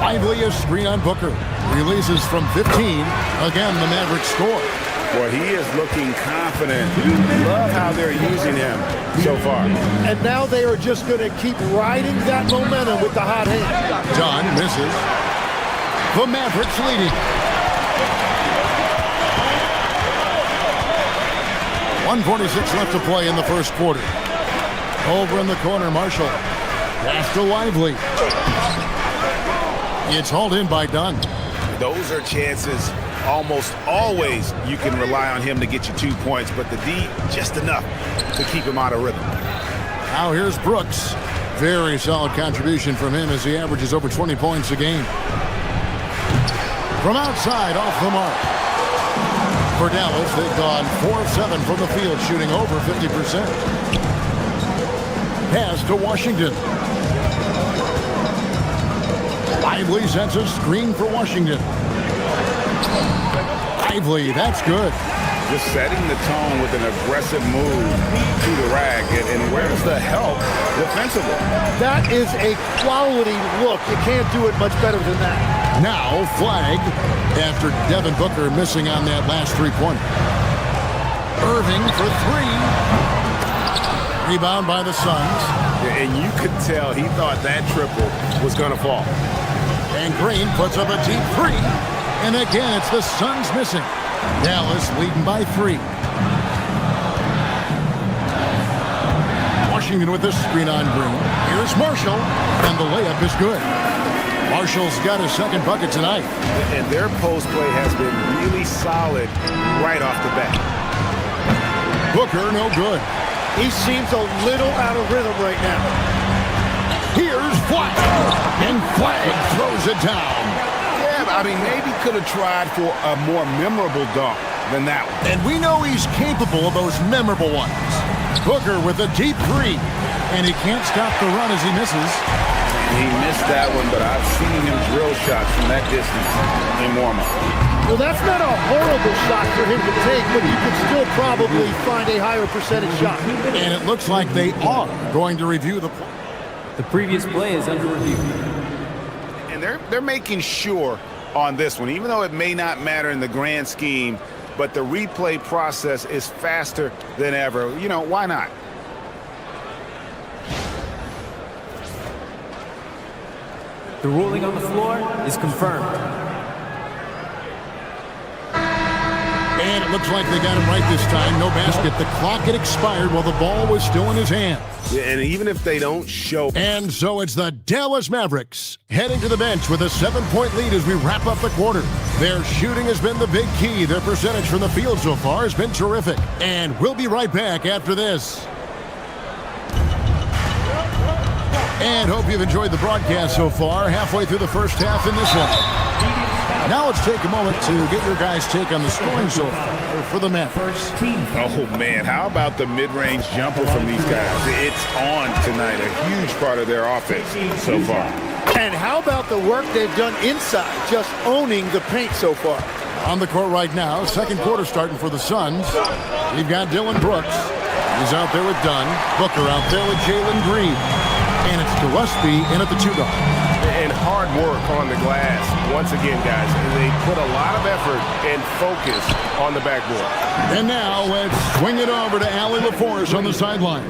Lively a screen on Booker. Releases from 15. Again, the Mavericks score. Boy, he is looking confident. Love how they're using him so far. And now they are just going to keep riding that momentum with the hot hand. Dunn misses. The Mavericks leading. 1:46 left to play in the first quarter. Over in the corner, Marshall. Pass to Lively. It's hauled in by Dunn. Those are chances almost always you can rely on him to get you 2 points, but the D just enough to keep him out of rhythm. Now here's Brooks. Very solid contribution from him as he averages over 20 points a game. From outside, off the mark. For Dallas, they've gone 4 of 7 from the field, shooting over 50%. Pass to Washington. Lively sends a screen for Washington. Lively, that's good. Just setting the tone with an aggressive move to the rack. And where's the help defensively? That is a quality look. You can't do it much better than that. Now flag after Devin Booker missing on that last three-pointer. Irving for 3. Rebound by the Suns. And you could tell he thought that triple was going to fall. And Green puts up a deep 3. And again, it's the Suns missing. Dallas leading by 3. Washington with the screen on Green. Here's Marshall, and the layup is good. Marshall's got his second bucket tonight. And their post play has been really solid right off the bat. Booker, no good. He seems a little out of rhythm right now. Here's Flag, and Flag throws it down. Yeah, I mean, maybe could have tried for a more memorable dunk than that one. And we know he's capable of those memorable ones. Booker with a deep three, and he can't stop the run as he misses. He missed that one, but I've seen him drill shots from that distance in warm-up. Well, that's not a horrible shot for him to take, but you could still probably find a higher percentage shot. And it looks like they are going to review the play. The previous play is under review. And they're making sure on this one, even though it may not matter in the grand scheme, but the replay process is faster than ever. You know, why not? The ruling on the floor is confirmed. And it looks like they got him right this time. No basket. The clock had expired while the ball was still in his hand. Yeah, and even if they don't show... And so it's the Dallas Mavericks heading to the bench with a 7-point lead as we wrap up the quarter. Their shooting has been the big key. Their percentage from the field so far has been terrific. And we'll be right back after this. And hope you've enjoyed the broadcast so far. Halfway through the first half in this one. Now let's take a moment to get your guys' take on the scoring so far for the Mavericks. Oh, man, how about the mid-range jumper from these guys? It's on tonight, a huge part of their offense so far. And how about the work they've done inside, just owning the paint so far? On the court right now, second quarter starting for the Suns. We've got Dylan Brooks. He's out there with Dunn. Booker out there with Jalen Green. And it's Gillespie in at the 2-guard. And hard work on the glass. Once again, guys, they put a lot of effort and focus on the backboard. And now let's swing it over to Allie LaForce on the sideline.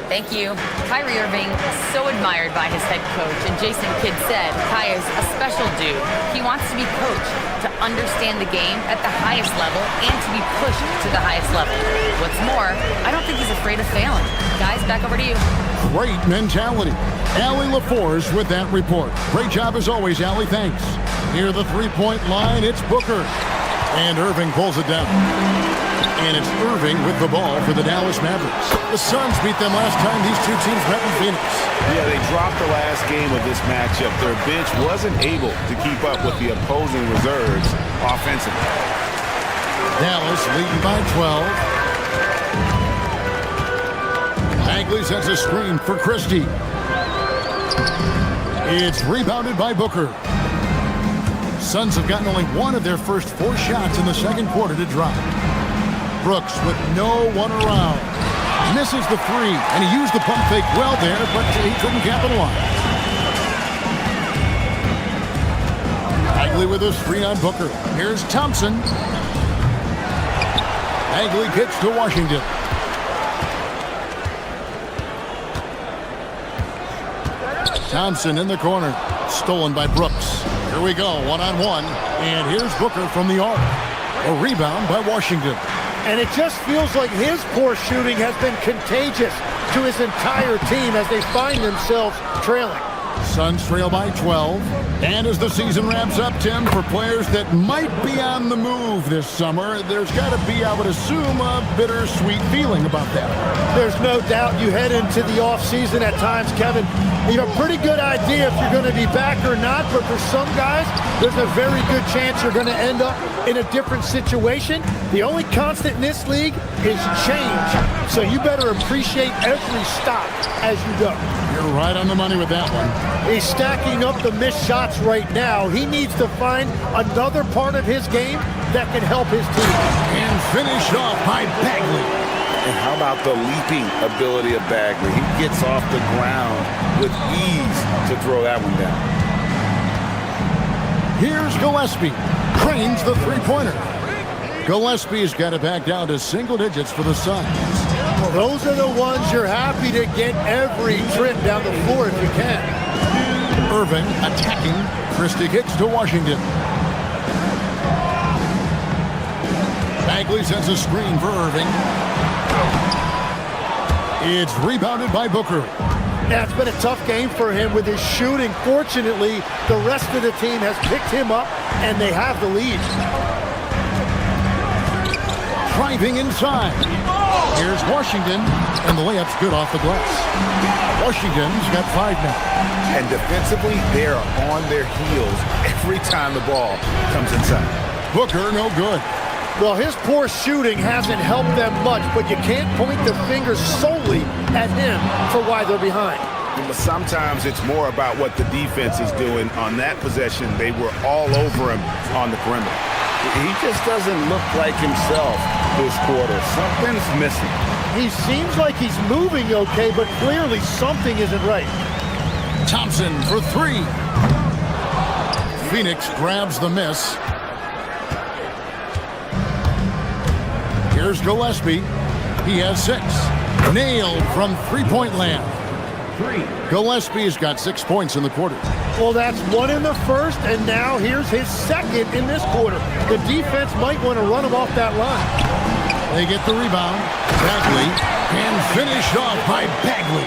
Thank you. Kyrie Irving, so admired by his head coach, and Jason Kidd said Kai is a special dude. He wants to be coached, to understand the game at the highest level, and to be pushed to the highest level. What's more, I don't think he's afraid of failing. Guys, back over to you. Great mentality. Allie LaForce with that report. Great job as always, Allie. Thanks. Near the three-point line, it's Booker. And Irving pulls it down. And it's Irving with the ball for the Dallas Mavericks. The Suns beat them last time these two teams met in Phoenix. Yeah, they dropped the last game of this matchup. Their bench wasn't able to keep up with the opposing reserves offensively. Dallas leading by 12. Bagley sends a screen for Christie. It's rebounded by Booker. Suns have gotten only one of their first 4 shots in the second quarter to drop. Brooks with no one around. Misses the three, and he used the pump fake well there, but he couldn't capitalize. Bagley with a screen on Booker. Here's Thompson. Bagley kicks to Washington. Thompson in the corner. Stolen by Brooks. Here we go, one-on-one. And here's Booker from the arc. A rebound by Washington. And it just feels like his poor shooting has been contagious to his entire team as they find themselves trailing. Suns trail by 12. And as the season wraps up, Tim, for players that might be on the move this summer, there's got to be, I would assume, a bittersweet feeling about that. There's no doubt you head into the offseason at times, Kevin. You have a pretty good idea if you're going to be back or not, but for some guys, there's a very good chance you're going to end up in a different situation. The only constant in this league is change. So you better appreciate every stop as you go. You're right on the money with that one. He's stacking up the missed shots right now. He needs to find another part of his game that can help his team. And finished off by Bagley. And how about the leaping ability of Bagley? He gets off the ground with ease to throw that one down. Here's Gillespie. Cranes the three-pointer. Gillespie's got it back down to single digits for the Suns. Well, those are the ones you're happy to get every trip down the floor if you can. Irving attacking. Christie kicks to Washington. Bagley sends a screen for Irving. It's rebounded by Booker. Yeah, it's been a tough game for him with his shooting. Fortunately, the rest of the team has picked him up, and they have the lead. Driving inside. Here's Washington, and the layup's good off the glass. Washington's got 5 now. And defensively, they are on their heels every time the ball comes inside. Booker, no good. Well, his poor shooting hasn't helped them much, but you can't point the finger solely at him for why they're behind. But sometimes it's more about what the defense is doing. On that possession, they were all over him on the perimeter. He just doesn't look like himself this quarter. Something's missing. He seems like he's moving okay, but clearly something isn't right. Thompson for 3. Phoenix grabs the miss. Here's Gillespie. He has 6. Nailed from three-point land. Gillespie's got 6 points in the quarter. Well, that's 1 in the first, and now here's his 2nd in this quarter. The defense might want to run him off that line. They get the rebound. Bagley, and finished off by Bagley.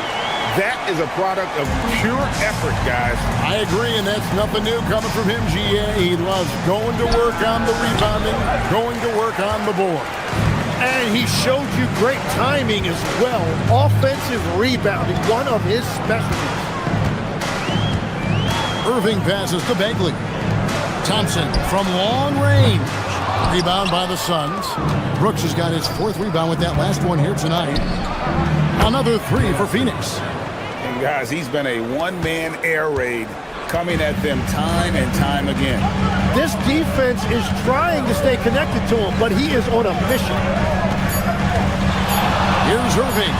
That is a product of pure effort, guys. I agree, and that's nothing new coming from him, GA. He loves going to work on the rebounding, going to work on the board. And he showed you great timing as well. Offensive rebounding, one of his specialties. Irving passes to Bagley. Thompson from long range. Rebound by the Suns. Brooks has got his 4th rebound with that last one here tonight. Another 3 for Phoenix. And guys, he's been a one-man air raid coming at them time and time again. This defense is trying to stay connected to him, but he is on a mission. Here's Irving.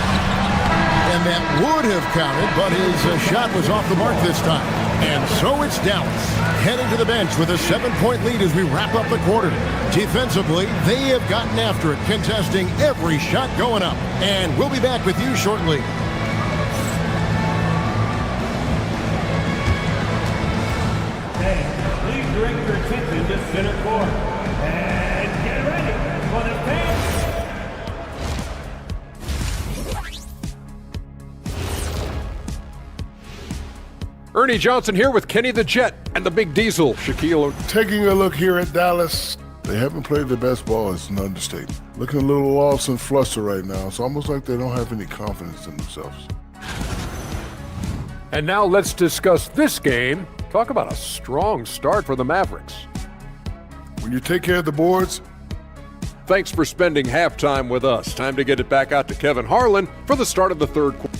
And that would have counted, but his shot was off the mark this time. And so it's Dallas, heading to the bench with a 7-point lead as we wrap up the quarter. Defensively, they have gotten after it, contesting every shot going up. And we'll be back with you shortly. Please direct your attention to center court. And get ready for the fans. Ernie Johnson here with Kenny the Jet and the Big Diesel, Shaquille. Taking a look here at Dallas, they haven't played their best ball. It's an understatement. Looking a little lost and flustered right now. It's almost like they don't have any confidence in themselves. And now let's discuss this game. Talk about a strong start for the Mavericks. When you take care of the boards. Thanks for spending halftime with us. Time to get it back out to Kevin Harlan for the start of the 3rd quarter.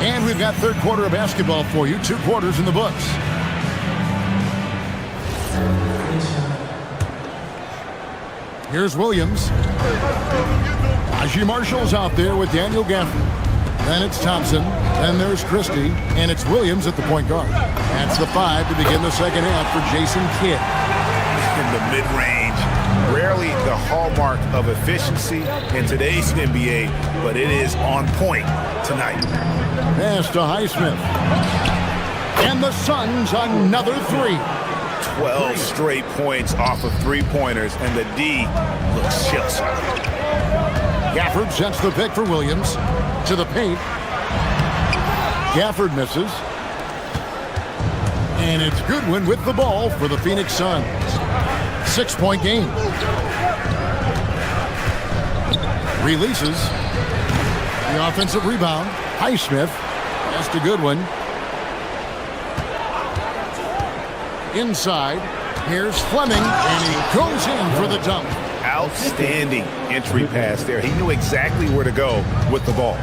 And we've got 3rd quarter of basketball for you. 2 quarters in the books. Here's Williams. Najee Marshall's out there with Daniel Gafford. Then it's Thompson. Then there's Christie. And it's Williams at the point guard. That's the 5 to begin the 2nd half for Jason Kidd. In the mid-range, rarely the hallmark of efficiency in today's NBA, but it is on point tonight. Pass to Highsmith. And the Suns another 3. 12 straight points off of 3-pointers, and the D looks shell-shocked. Gafford sets the pick for Williams. To the paint. Gafford misses. And it's Goodwin with the ball for the Phoenix Suns. 6-point game. Releases. The offensive rebound. Highsmith. Pass to Goodwin. Inside. Here's Fleming. And he goes in for the dunk. Outstanding entry pass there. He knew exactly where to go with the ball.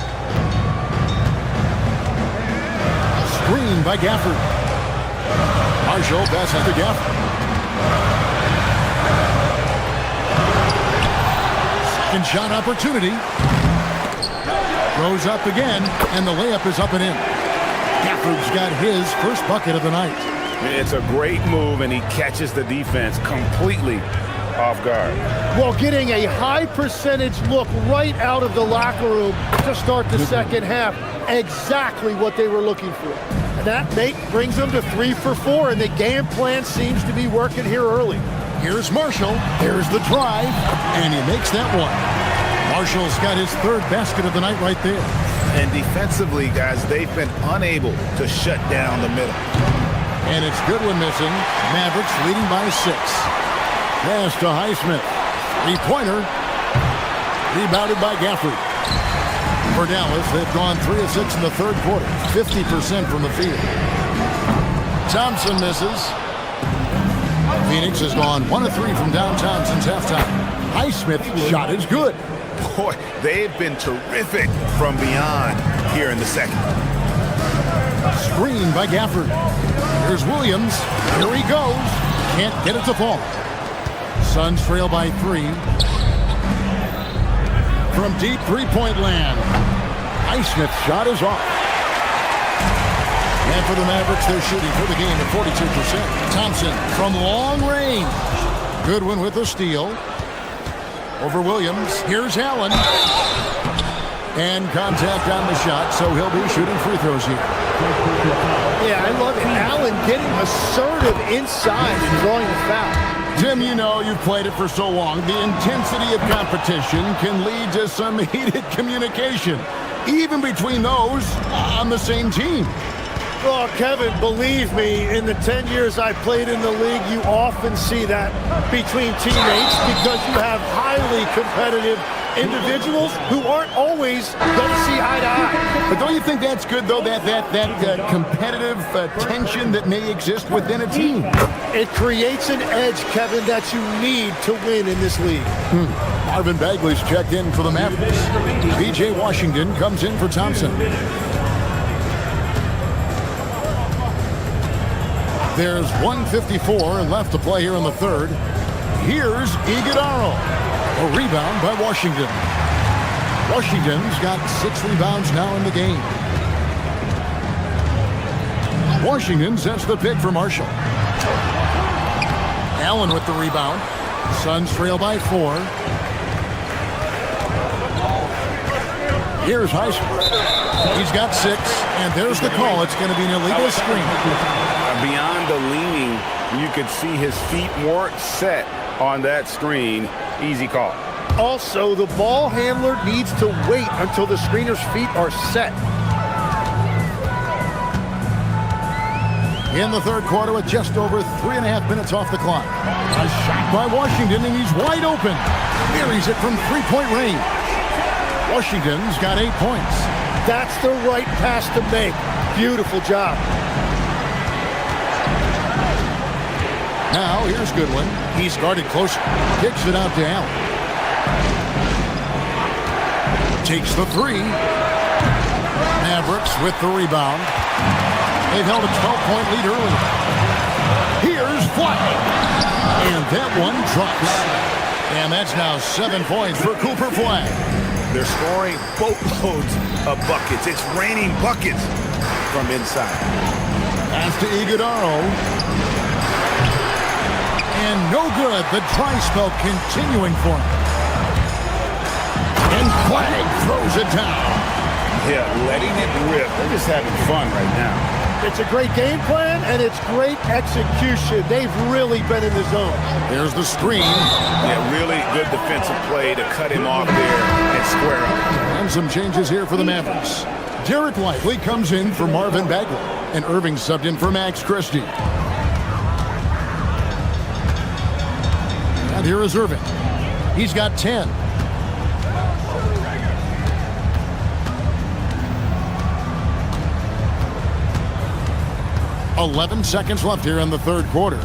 Screen by Gafford. Marshall passes to Gafford. Second shot opportunity. Goes up again, and the layup is up and in. Gafford's got his first bucket of the night. It's a great move, and he catches the defense completely off guard. Well, getting a high percentage look right out of the locker room to start the 2nd half. Exactly what they were looking for. that make brings them to 3 for 4, and the game plan seems to be working here early. Here's Marshall. There's the drive, and he makes that one. Marshall's got his 3rd basket of the night right there. And defensively, guys, they've been unable to shut down the middle. And it's Goodwin missing. Mavericks leading by 6. Pass to Highsmith. 3-pointer. Rebounded by Gafford. For Dallas, they've gone 3 of 6 in the 3rd quarter. 50% from the field. Thompson misses. Phoenix has gone 1 of 3 from downtown since halftime. Highsmith's shot is good. Boy, they've been terrific from beyond here in the second. Screen by Gafford. Here's Williams. Here he goes. Can't get it to fall. Suns trail by 3. From deep 3-point land. Highsmith's shot is off. And for the Mavericks, they're shooting for the game at 42%. Thompson from long range. Goodwin with the steal. Over Williams. Here's Allen. And contact on the shot, so he'll be shooting free throws here. Yeah, I love it. Allen getting assertive inside and drawing the foul. Jim, you know, you've played it for so long. The intensity of competition can lead to some heated communication, even between those on the same team. Oh, Kevin, believe me, in the 10 years I played in the league, you often see that between teammates because you have highly competitive individuals who aren't always going to see eye to eye. But don't you think that's good, though, that competitive tension that may exist within a team? It creates an edge, Kevin, that you need to win in this league. Marvin Bagley's checked in for the Mavericks. B.J. Washington comes in for Thompson. There's 1:54 left to play here in the 3rd. Here's Iguodala. A rebound by Washington. Washington's got 6 rebounds now in the game. Washington sets the pick for Marshall. Allen with the rebound. Suns trail by 4. Here's Highsmith. He's got 6, and there's the call. It's going to be an illegal screen. Beyond the leaning, you could see his feet weren't set on that screen. Easy call. Also, the ball handler needs to wait until the screener's feet are set. In the 3rd quarter with just over 3.5 minutes off the clock. A shot by Washington, and he's wide open. Buries it from 3-point range. Washington's got 8 points. That's the right pass to make. Beautiful job. Now, here's Goodwin. He's guarded closer. Kicks it out to Allen. Takes the 3. Mavericks with the rebound. They've held a 12-point lead early. Here's Flag. And that one drops. And that's now 7 points for Cooper Flag. They're scoring boatloads of buckets. It's raining buckets from inside. Pass to Iguodala. And no good. The dry spell continuing for him. And Flag throws it down. Yeah, letting it rip. They're just having fun right now. It's a great game plan, and it's great execution. They've really been in the zone. There's the screen. Yeah, really good defensive play to cut him off there and square up. And some changes here for the Mavericks. Derek Lively comes in for Marvin Bagley. And Irving subbed in for Max Christie. And here is Irving. He's got 10. "11 seconds left here in the 3rd quarter.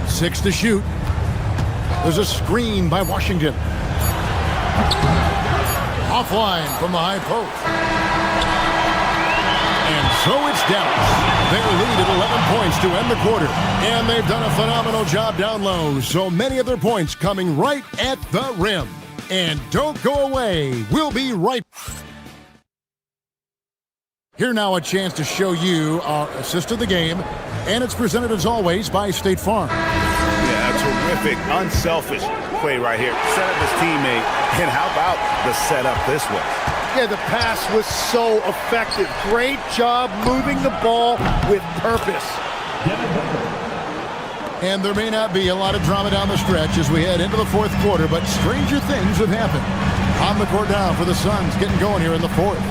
6 to shoot. There's a screen by Washington. Offline from the high post. And so it's Dallas. Their lead at 11 points to end the quarter. And they've done a phenomenal job down low. So many of their points coming right at the rim. And don't go away. We'll be right back. Here now a chance to show you our assist of the game. And it's presented as always by State Farm. Yeah, a terrific, unselfish play right here. Set up his teammate. And how about the setup this way? Yeah, the pass was so effective. Great job moving the ball with purpose. And there may not be a lot of drama down the stretch as we head into the fourth quarter, but stranger things have happened. On the court now for the Suns, getting going here in the fourth.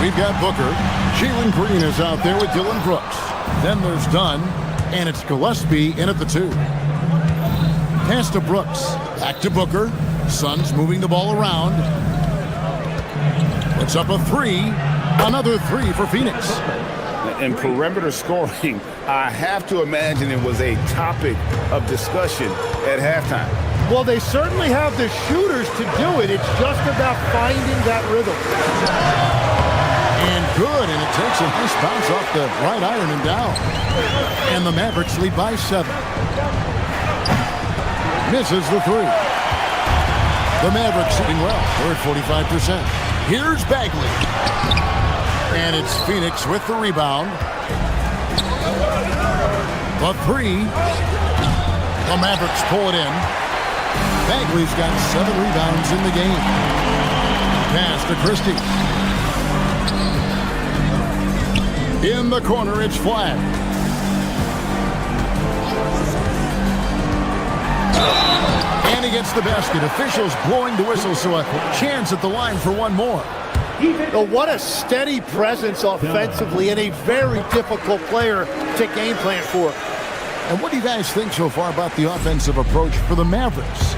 We've got Booker. Jalen Green is out there with Dylan Brooks. Then there's Dunn, and it's Gillespie in at the 2. Pass to Brooks. Back to Booker. Suns moving the ball around. It's up a 3. Another 3 for Phoenix. And perimeter scoring, I have to imagine it was a topic of discussion at halftime. Well, they certainly have the shooters to do it. It's just about finding that rhythm. And good, and it takes a nice bounce off the right iron and down. And the Mavericks lead by 7. Misses the 3. The Mavericks shooting well. They're at 45%. Here's Bagley. And it's Phoenix with the rebound. The 3. The Mavericks pull it in. Bagley's got 7 rebounds in the game. Pass to Christie. In the corner, it's flat. And he gets the basket. Officials blowing the whistle, so a chance at the line for one more. Oh, what a steady presence offensively and a very difficult player to game plan for. And what do you guys think so far about the offensive approach for the Mavericks?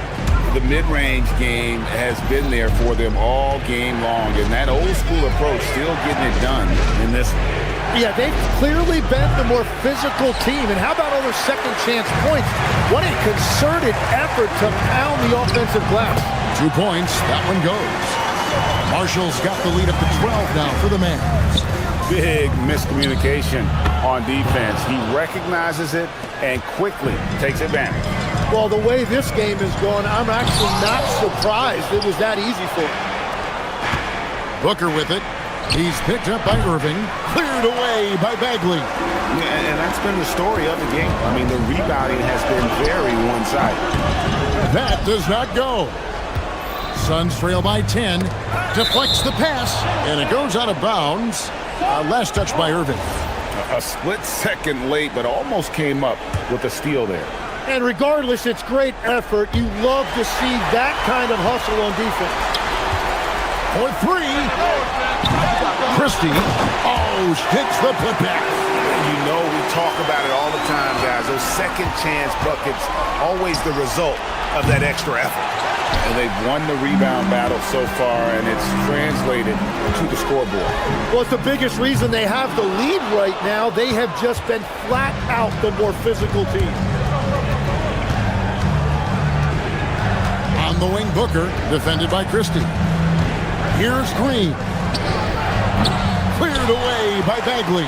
The mid-range game has been there for them all game long, and that old-school approach still getting it done in this one. Yeah, they've clearly been the more physical team. And how about all their second chance points? What a concerted effort to pound the offensive glass. 2 points, that one goes. Marshall's got the lead up to 12 now for the Mavs. Big miscommunication on defense. He recognizes it and quickly takes advantage. Well, the way this game is going, I'm actually not surprised it was that easy for him. Booker with it. He's picked up by Irving. Cleared away by Bagley. Yeah, and that's been the story of the game. I mean, the rebounding has been very one-sided. That does not go. Suns trail by 10. Deflects the pass, and it goes out of bounds. Last touch by Irving. A split second late, but almost came up with a steal there. And regardless, it's great effort. You love to see that kind of hustle on defense. For 3. Christie. Oh, hits the putback. You know we talk about it all the time, guys. Those second chance buckets, always the result of that extra effort. And they've won the rebound battle so far, and it's translated to the scoreboard. Well, it's the biggest reason they have the lead right now. They have just been flat out the more physical team. On the wing, Booker, defended by Christie. Here's Green. Cleared away by Bagley.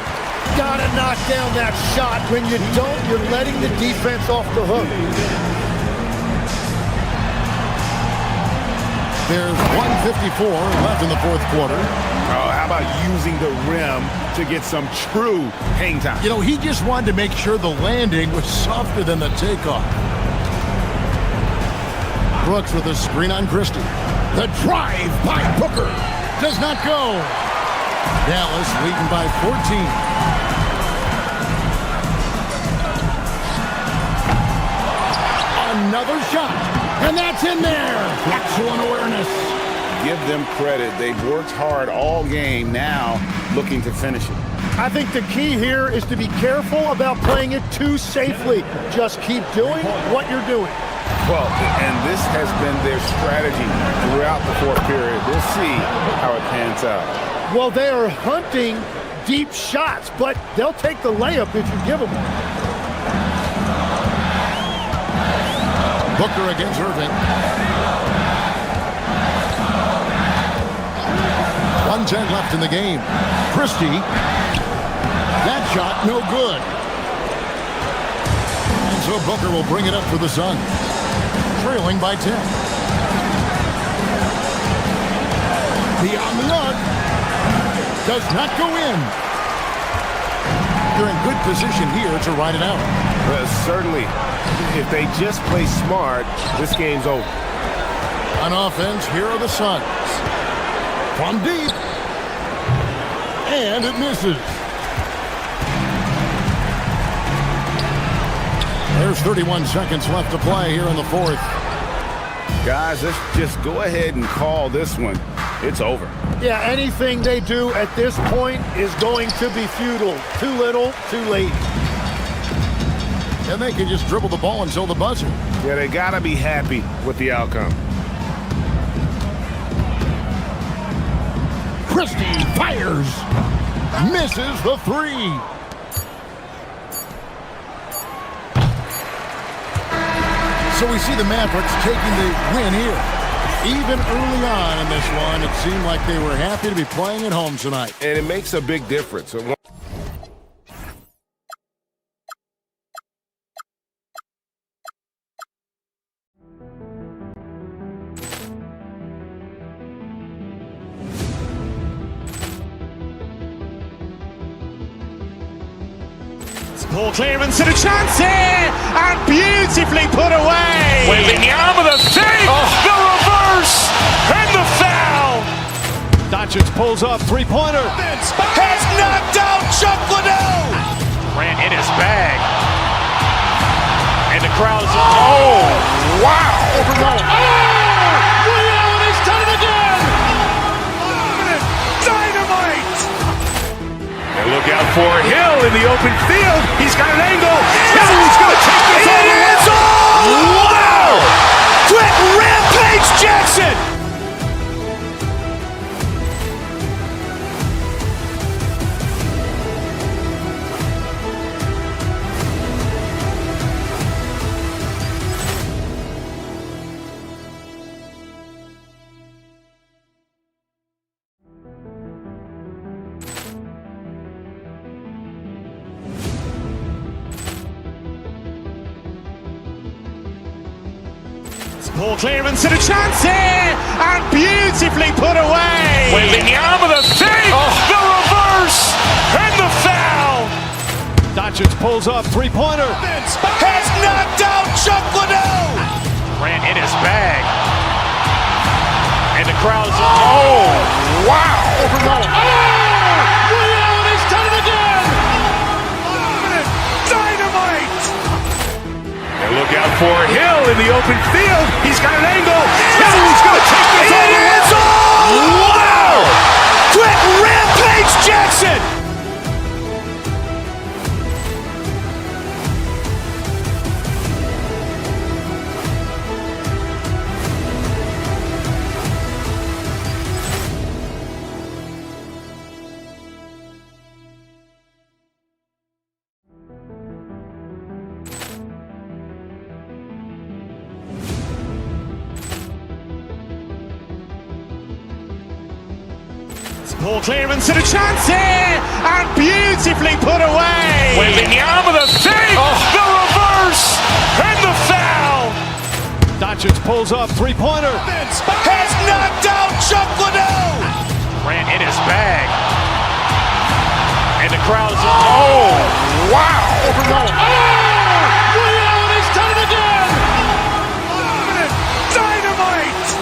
Gotta knock down that shot. When you don't, you're letting the defense off the hook. There's 1:54 left in the fourth quarter. Oh, how about using the rim to get some true hang time? You know, he just wanted to make sure the landing was softer than the takeoff. Brooks with a screen on Christie. The drive by Booker does not go. Dallas leading by 14. Another shot, and that's in there. Excellent awareness. Give them credit. They've worked hard all game, now looking to finish it. I think the key here is to be careful about playing it too safely. Just keep doing what you're doing. Well, and this has been their strategy throughout the fourth period. We'll see how it pans out. Well, they are hunting deep shots, but they'll take the layup if you give them one. Booker against Irving. 1:10 left in the game. Christie. That shot, no good. And so Booker will bring it up for the Suns. Trailing by 10. Beyond the arc. Does not go in. You're in good position here to ride it out. Well, certainly. If they just play smart, this game's over. On offense, here are the Suns. From deep. And it misses. There's 31 seconds left to play here in the fourth. Guys, let's just go ahead and call this one. It's over. Yeah, anything they do at this point is going to be futile. Too little, too late. And they can just dribble the ball until the buzzer. Yeah, they got to be happy with the outcome. Christie fires. Misses the three. So we see the Mavericks taking the win here. Even early on in this one, it seemed like they were happy to be playing at home tonight. And it makes a big difference. Ball clearance and a chance here, and beautifully put away. Wembanyama the save, the reverse, and the foul. Doncic pulls up, three-pointer. Has knocked out Chuck Liddell. Grant in his bag. And the crowd's wow. He's done it again. Dynamite. And look out for Hill in the open field. He's got an angle. Hill's going to take this all the way. Wow! Quick Rampage Jackson. Ball clearance and a chance here, and beautifully put away. Wembanyama the save, the reverse, and the foul. Doncic pulls up, three-pointer. Has knocked out Chuck Liddell. Grant in his bag. And the crowd's wow. He's done it again. Dynamite. And look out for Hill in the open field. He's got an angle. Hill's going to take this all the way. Wow! Quick Rampage Jackson. Ball clearance and a chance here, and beautifully put away. Wembanyama the save, the reverse, and the foul. Doncic pulls up, three-pointer. Has knocked out Chuck Liddell. Grant in his bag. And the crowd's wow. He's done it again. Dynamite.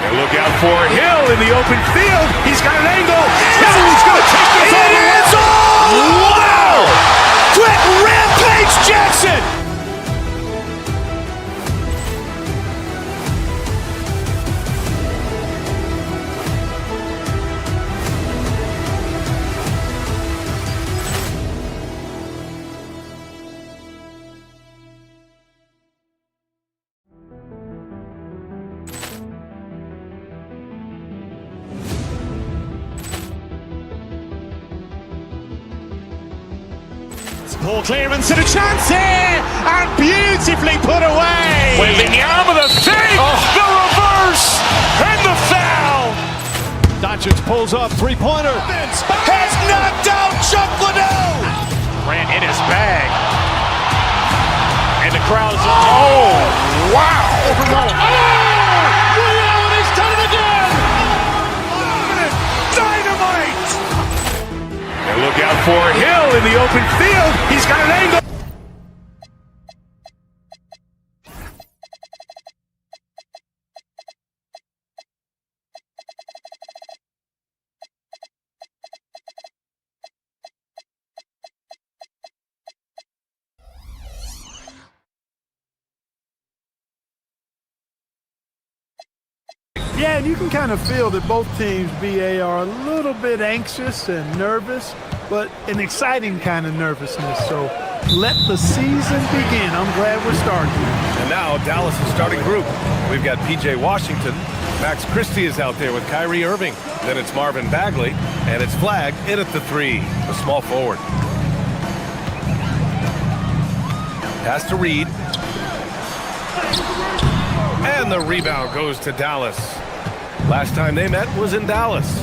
And look out for Hill in the open field. He's got an angle. Hill's going to take this all the way. Wow! Quick Rampage Jackson. Ball clearance and a chance here, and beautifully put away. Wembanyama the save, the reverse, and the foul. Doncic pulls up, three-pointer. Has knocked out Chuck Liddell. Grant in his bag. And the crowd's wow. He's done it again. Dynamite. And look out for Hill in the open field. He's got an angle. Yeah, and you can kind of feel that both teams, BA, are a little bit anxious and nervous, but an exciting kind of nervousness. So let the season begin. I'm glad we're starting. And now Dallas' starting group. We've got P.J. Washington. Max Christie is out there with Kyrie Irving. Then it's Marvin Bagley, and it's Flag in at the 3, the small forward. Pass to Reed. And the rebound goes to Dallas. Last time they met was in Dallas.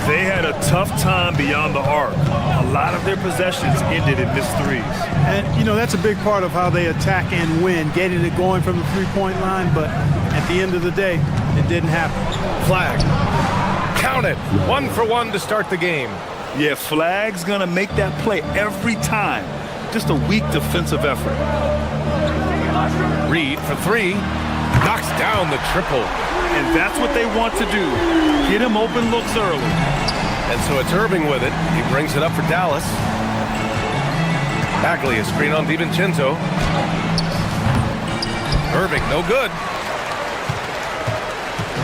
They had a tough time beyond the arc. A lot of their possessions ended in missed threes. And, you know, that's a big part of how they attack and win, getting it going from the three-point line. But at the end of the day, it didn't happen. Flag. Count it. 1 for 1 to start the game. Yeah, Flag's going to make that play every time. Just a weak defensive effort. Reed for 3. Knocks down the triple. And that's what they want to do. Get him open looks early. And so it's Irving with it. He brings it up for Dallas. Bagley, a screen on DiVincenzo. Irving, no good.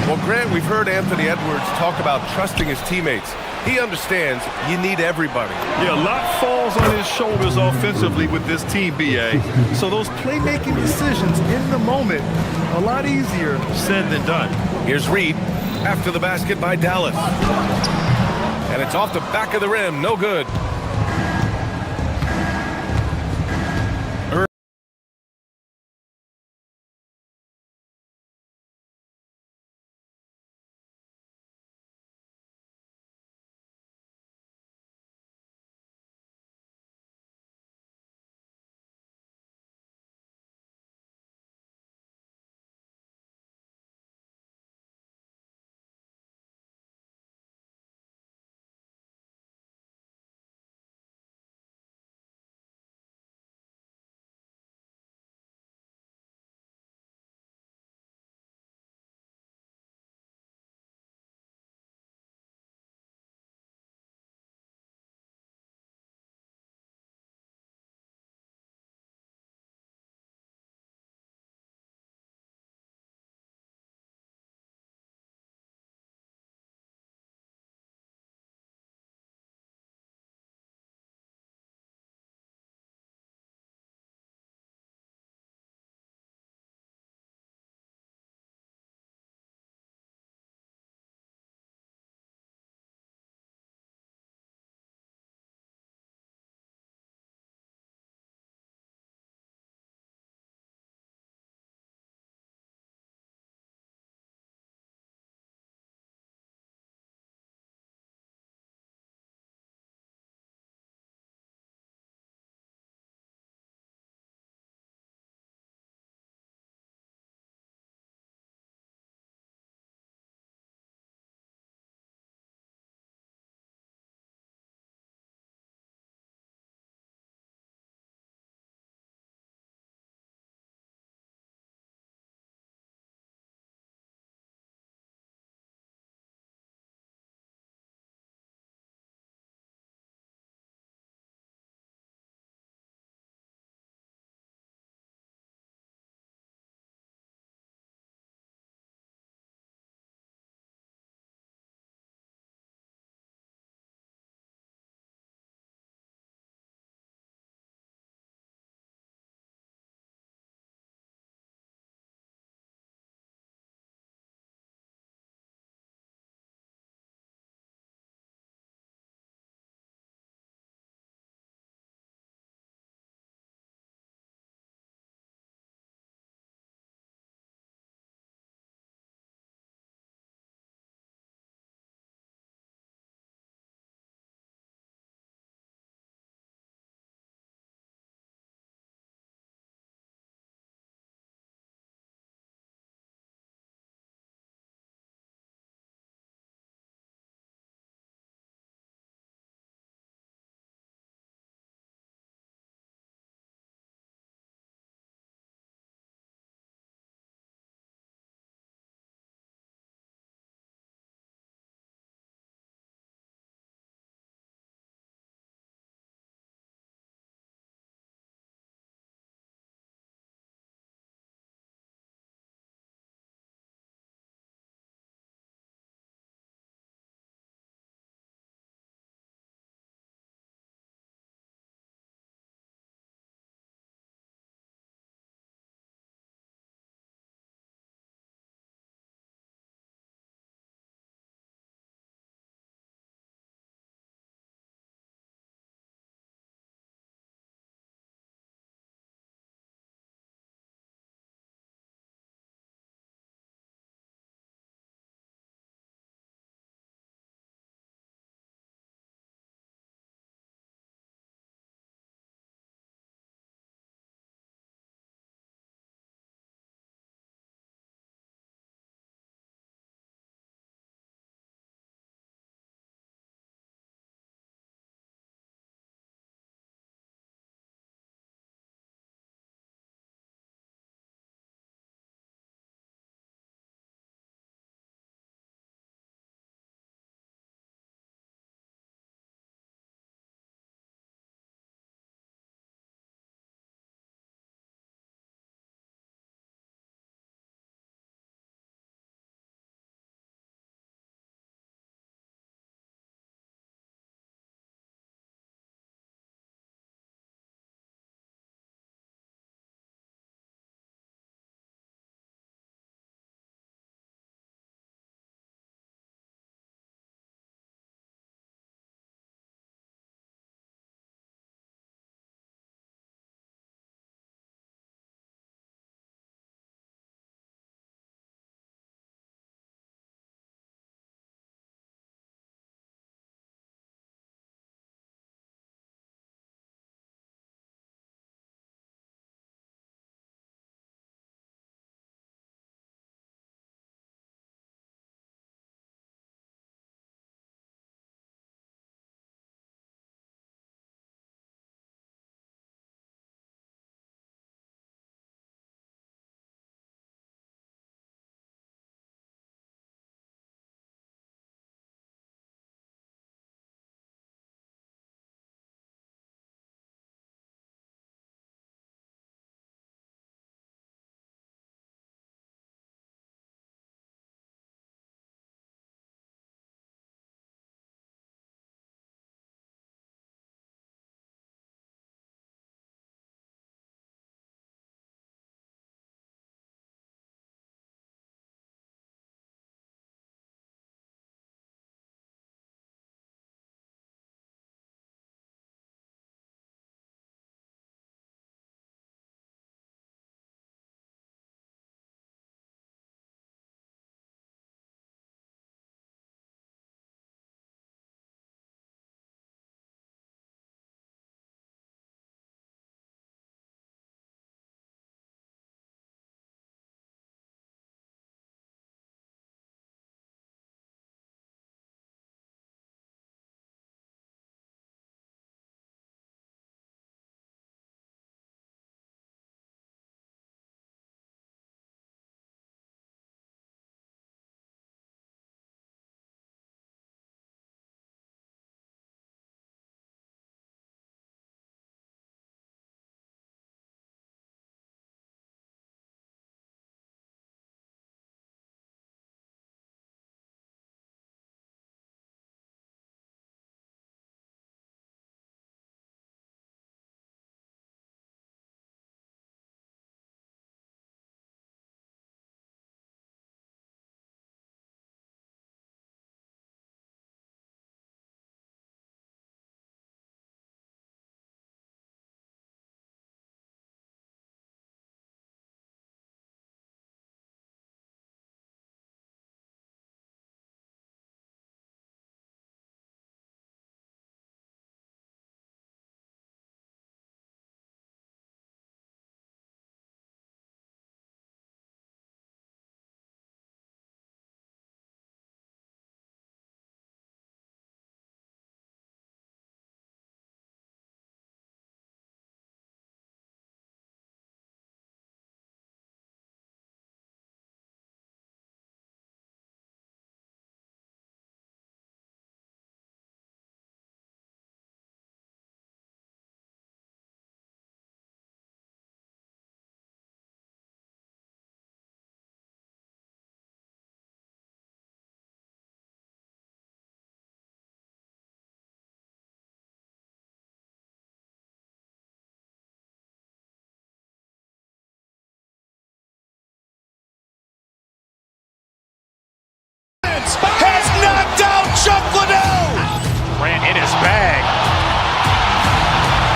Well, Grant, we've heard Anthony Edwards talk about trusting his teammates. He understands you need everybody. Yeah, a lot falls on his shoulders offensively with this team, BA. So those playmaking decisions in the moment, a lot easier said than done. Here's Reed after the basket by Dallas. And it's off the back of the rim, no good.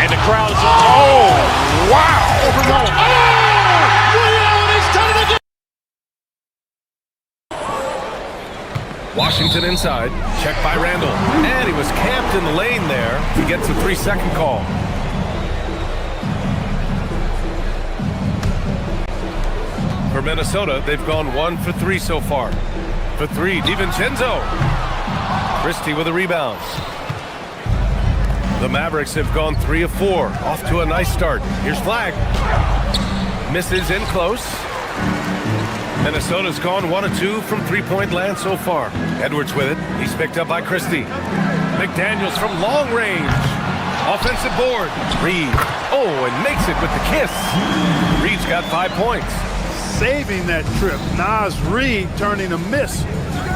And the crowd is... Oh, wow! Overrun. Washington inside, checked by Randall. And he was camped in the lane there. He gets a 3-second call. For Minnesota, they've gone 1 for 3 so far. For 3, DiVincenzo. Christie with a rebound. The Mavericks have gone 3 of 4. Off to a nice start. Here's Flag. Misses in close. Minnesota's gone 1 of 2 from three-point land so far. Edwards with it. He's picked up by Christie. McDaniels from long range. Offensive board. Reed. Oh, and makes it with the kiss. Reed's got 5 points. Saving that trip. Naz Reid turning a miss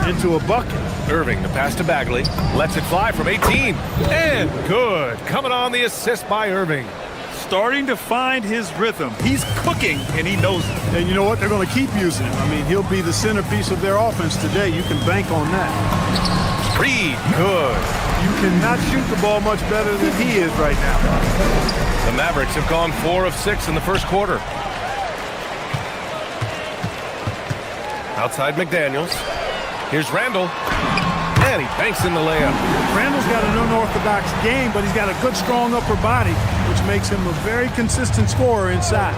into a bucket. Irving, the pass to Bagley. Lets it fly from 18. And good. Coming on the assist by Irving. Starting to find his rhythm. He's cooking, and he knows it. And you know what? They're going to keep using him. I mean, he'll be the centerpiece of their offense today. You can bank on that. Reed, good. You cannot shoot the ball much better than he is right now. The Mavericks have gone 4 of 6 in the first quarter. Outside McDaniels. Here's Randall. And he banks in the layup. Randall's got an unorthodox game, but he's got a good, strong upper body, which makes him a very consistent scorer inside.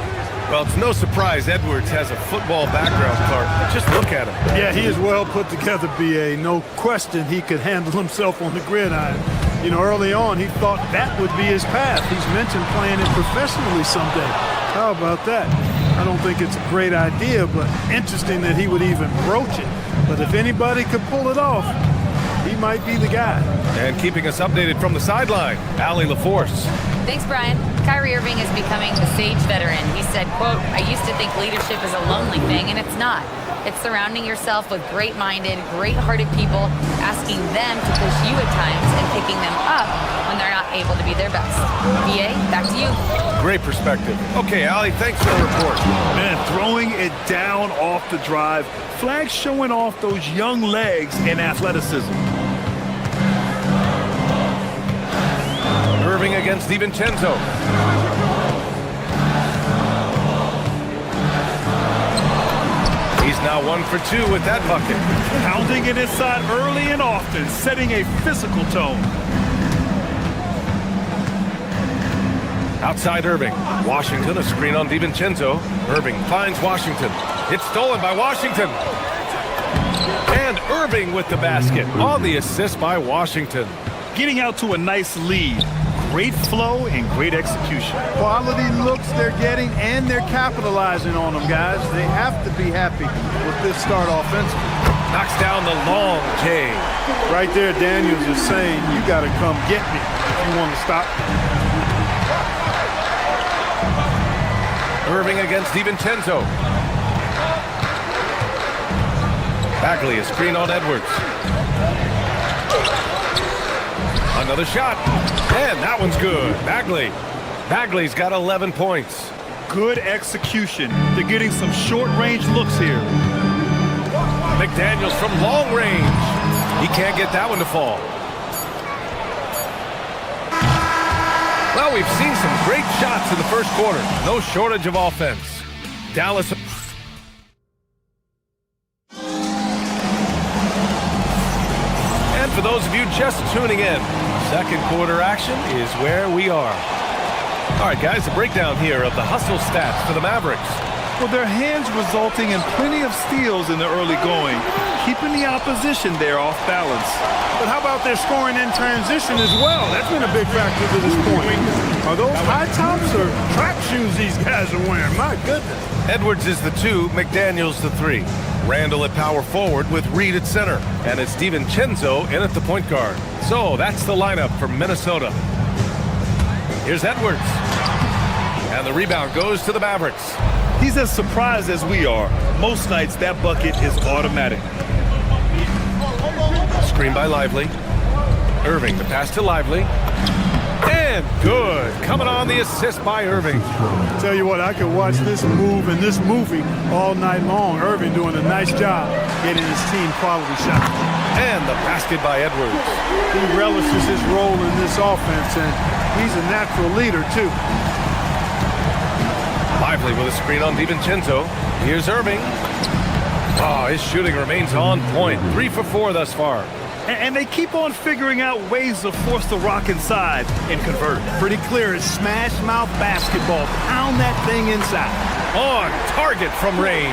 Well, it's no surprise Edwards has a football background, Clark. Just look at him. Yeah, he is well put together, B.A. No question he could handle himself on the gridiron. You know, early on, he thought that would be his path. He's mentioned playing it professionally someday. How about that? I don't think it's a great idea, but interesting that he would even broach it. But if anybody could pull it off, he might be the guy. And keeping us updated from the sideline, Allie LaForce. Thanks, Brian. Kyrie Irving is becoming the sage veteran. He said, quote, "I used to think leadership is a lonely thing, and it's not. It's surrounding yourself with great-minded, great-hearted people, asking them to push you at times and picking them up when they're not able to be their best." BA, back to you. Great perspective. Okay, Allie, thanks for the report. Man, throwing it down off the drive. Flag showing off those young legs and athleticism. Irving against DiVincenzo. He's now 1 for 2 with that bucket. Pounding it inside early and often, setting a physical tone. Outside Irving. Washington, a screen on DiVincenzo. Irving finds Washington. It's stolen by Washington. And Irving with the basket on the assist by Washington. Getting out to a nice lead. Great flow and great execution. Quality looks they're getting, and they're capitalizing on them, guys. They have to be happy with this start offensively. Knocks down the long J. Right there, Daniels is saying, you got to come get me if you want to stop me. Irving against DiVincenzo. Bagley, a screen on Edwards. Another shot. And that one's good. Bagley's got 11 points. Good execution. They're getting some short-range looks here. McDaniels from long range. He can't get that one to fall. Well, we've seen some great shots in the first quarter. No shortage of offense. Dallas. And for those of you just tuning in, second quarter action is where we are. All right, guys, a breakdown here of the hustle stats for the Mavericks. Well, their hands resulting in plenty of steals in the early going, keeping the opposition there off balance. But how about their scoring in transition as well? That's been a big factor to this point. Are those high tops or track shoes these guys are wearing? My goodness. Edwards is the 2, McDaniels the 3. Randall at power forward with Reed at center. And it's DiVincenzo in at the point guard. So that's the lineup for Minnesota. Here's Edwards. And the rebound goes to the Mavericks. He's as surprised as we are. Most nights that bucket is automatic. Screen by Lively. Irving, the pass to Lively. And And good. Coming on the assist by Irving. Tell you what, I could watch this move and this movie all night long. Irving doing a nice job getting his team quality shots. And the basket by Edwards. He relishes his role in this offense, and he's a natural leader, too. Lively with a screen on DiVincenzo. Here's Irving. Oh, his shooting remains on point. 3 for 4 thus far. And they keep on figuring out ways to force the rock inside and convert it. Pretty clear. It's smash mouth basketball. Pound that thing inside. On target from range.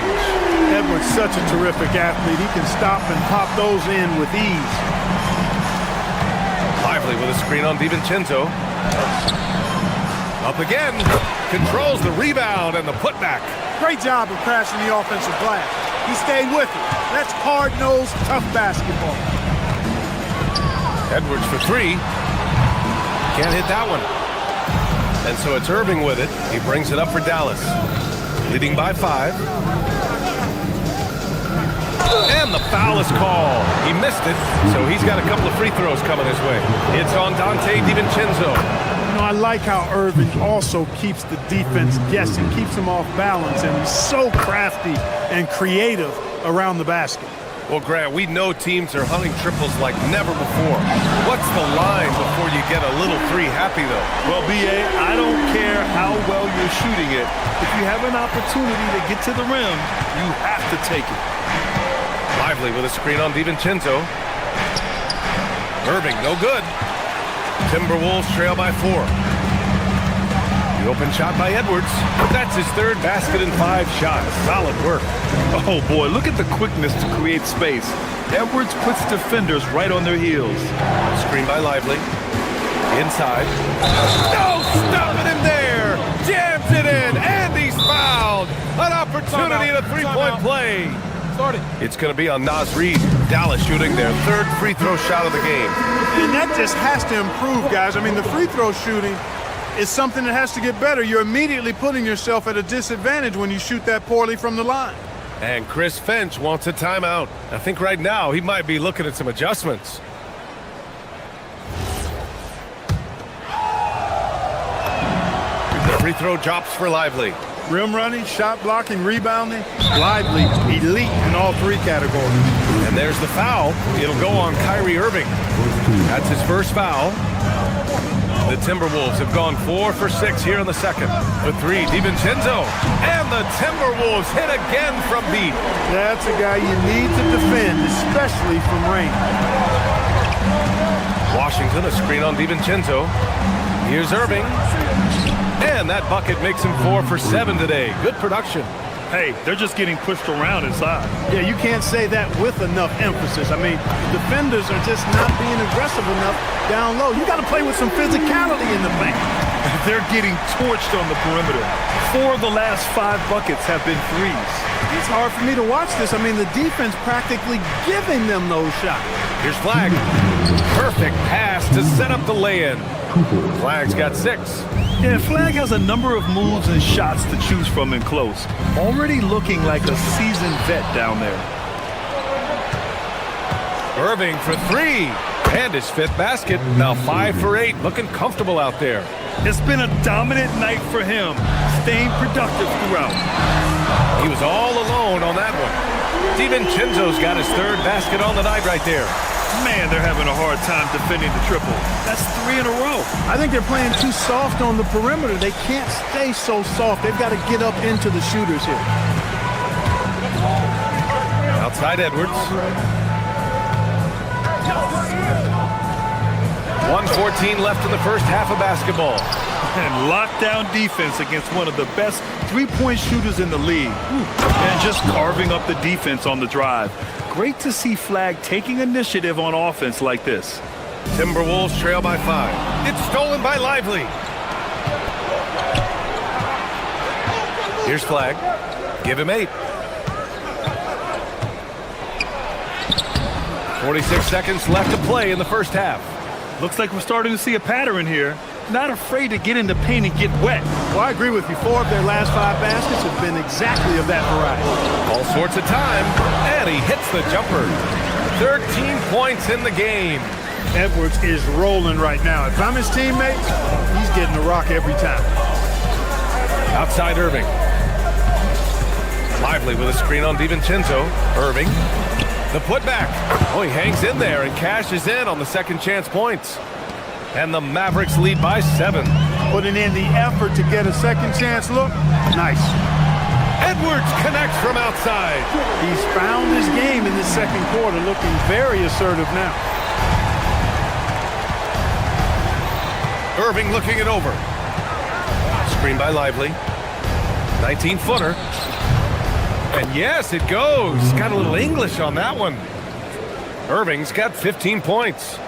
Edwards such a terrific athlete. He can stop and pop those in with ease. Lively with a screen on DiVincenzo. Up again. Controls the rebound and the putback. Great job of crashing the offensive glass. He stayed with it. That's hard-nosed, tough basketball. Edwards for 3. Can't hit that one. And so it's Irving with it. He brings it up for Dallas. Leading by 5. And the foul is called. He missed it, so he's got a couple of free throws coming his way. It's on Dante DiVincenzo. You know, I like how Irving also keeps the defense guessing, keeps them off balance, and he's so crafty and creative around the basket. Well, Grant, we know teams are hunting triples like never before. What's the line before you get a little free happy, though? Well, B.A., I don't care how well you're shooting it. If you have an opportunity to get to the rim, you have to take it. Lively with a screen on DiVincenzo. Irving, no good. Timberwolves trail by 4. The open shot by Edwards. That's his 3rd basket in 5 shots. Solid work. Oh, boy, look at the quickness to create space. Edwards puts defenders right on their heels. Screen by Lively. Inside. No, stopping him there. Jams it in, and he's fouled. An opportunity to 3-point play. It's going to be on Naz Reid. Dallas shooting their 3rd free throw shot of the game. And that just has to improve, guys. I mean, the free throw shooting is something that has to get better. You're immediately putting yourself at a disadvantage when you shoot that poorly from the line. And Chris Finch wants a timeout. I think right now he might be looking at some adjustments. The free throw drops for Lively. Rim running, shot blocking, rebounding. Lively, elite in all 3 categories. And there's the foul. It'll go on Kyrie Irving. That's his first foul. The Timberwolves have gone 4 for 6 here in the second. The 3, DiVincenzo. And the Timberwolves hit again from deep. That's a guy you need to defend, especially from range. Washington, a screen on DiVincenzo. Here's Irving. And that bucket makes him 4 for 7 today. Good production. Hey, they're just getting pushed around inside. Yeah, you can't say that with enough emphasis. I mean, defenders are just not being aggressive enough down low. You got to play with some physicality in the paint. They're getting torched on the perimeter. 4 of the last 5 buckets have been threes. It's hard for me to watch this. I mean, the defense practically giving them those shots. Here's Flagg. Perfect pass to set up the lay-in. Flagg's got 6. Yeah, Flagg has a number of moves and shots to choose from in close. Already looking like a seasoned vet down there. Irving for 3. And his 5th basket. Now 5 for 8. Looking comfortable out there. It's been a dominant night for him. Staying productive throughout. He was all alone on that one. DiVincenzo's got his 3rd basket on the night right there. Man, they're having a hard time defending the triple. That's 3 in a row. I think they're playing too soft on the perimeter. They can't stay so soft. They've got to get up into the shooters here. Outside Edwards. 1:14 left in the first half of basketball. And lockdown defense against one of the best 3-point shooters in the league. And just carving up the defense on the drive. Great to see Flagg taking initiative on offense like this. Timberwolves trail by 5. It's stolen by Lively. Here's Flagg. Give him 8. 46 seconds left to play in the first half. Looks like we're starting to see a pattern here. Not afraid to get in the paint and get wet. Well, I agree with you. 4 of their last 5 baskets have been exactly of that variety. All sorts of time, and he hits the jumper. 13 points in the game. Edwards is rolling right now. If I'm his teammate, he's getting the rock every time. Outside Irving. Lively with a screen on DiVincenzo. Irving. The putback. Oh, he hangs in there and cashes in on the second chance points. And the Mavericks lead by 7. Putting in the effort to get a second chance look. Nice. Edwards connects from outside. He's found his game in the second quarter, looking very assertive now. Irving looking it over. Screen by Lively. 19-footer. And yes, it goes. Got a little English on that one. Irving's got 15 points.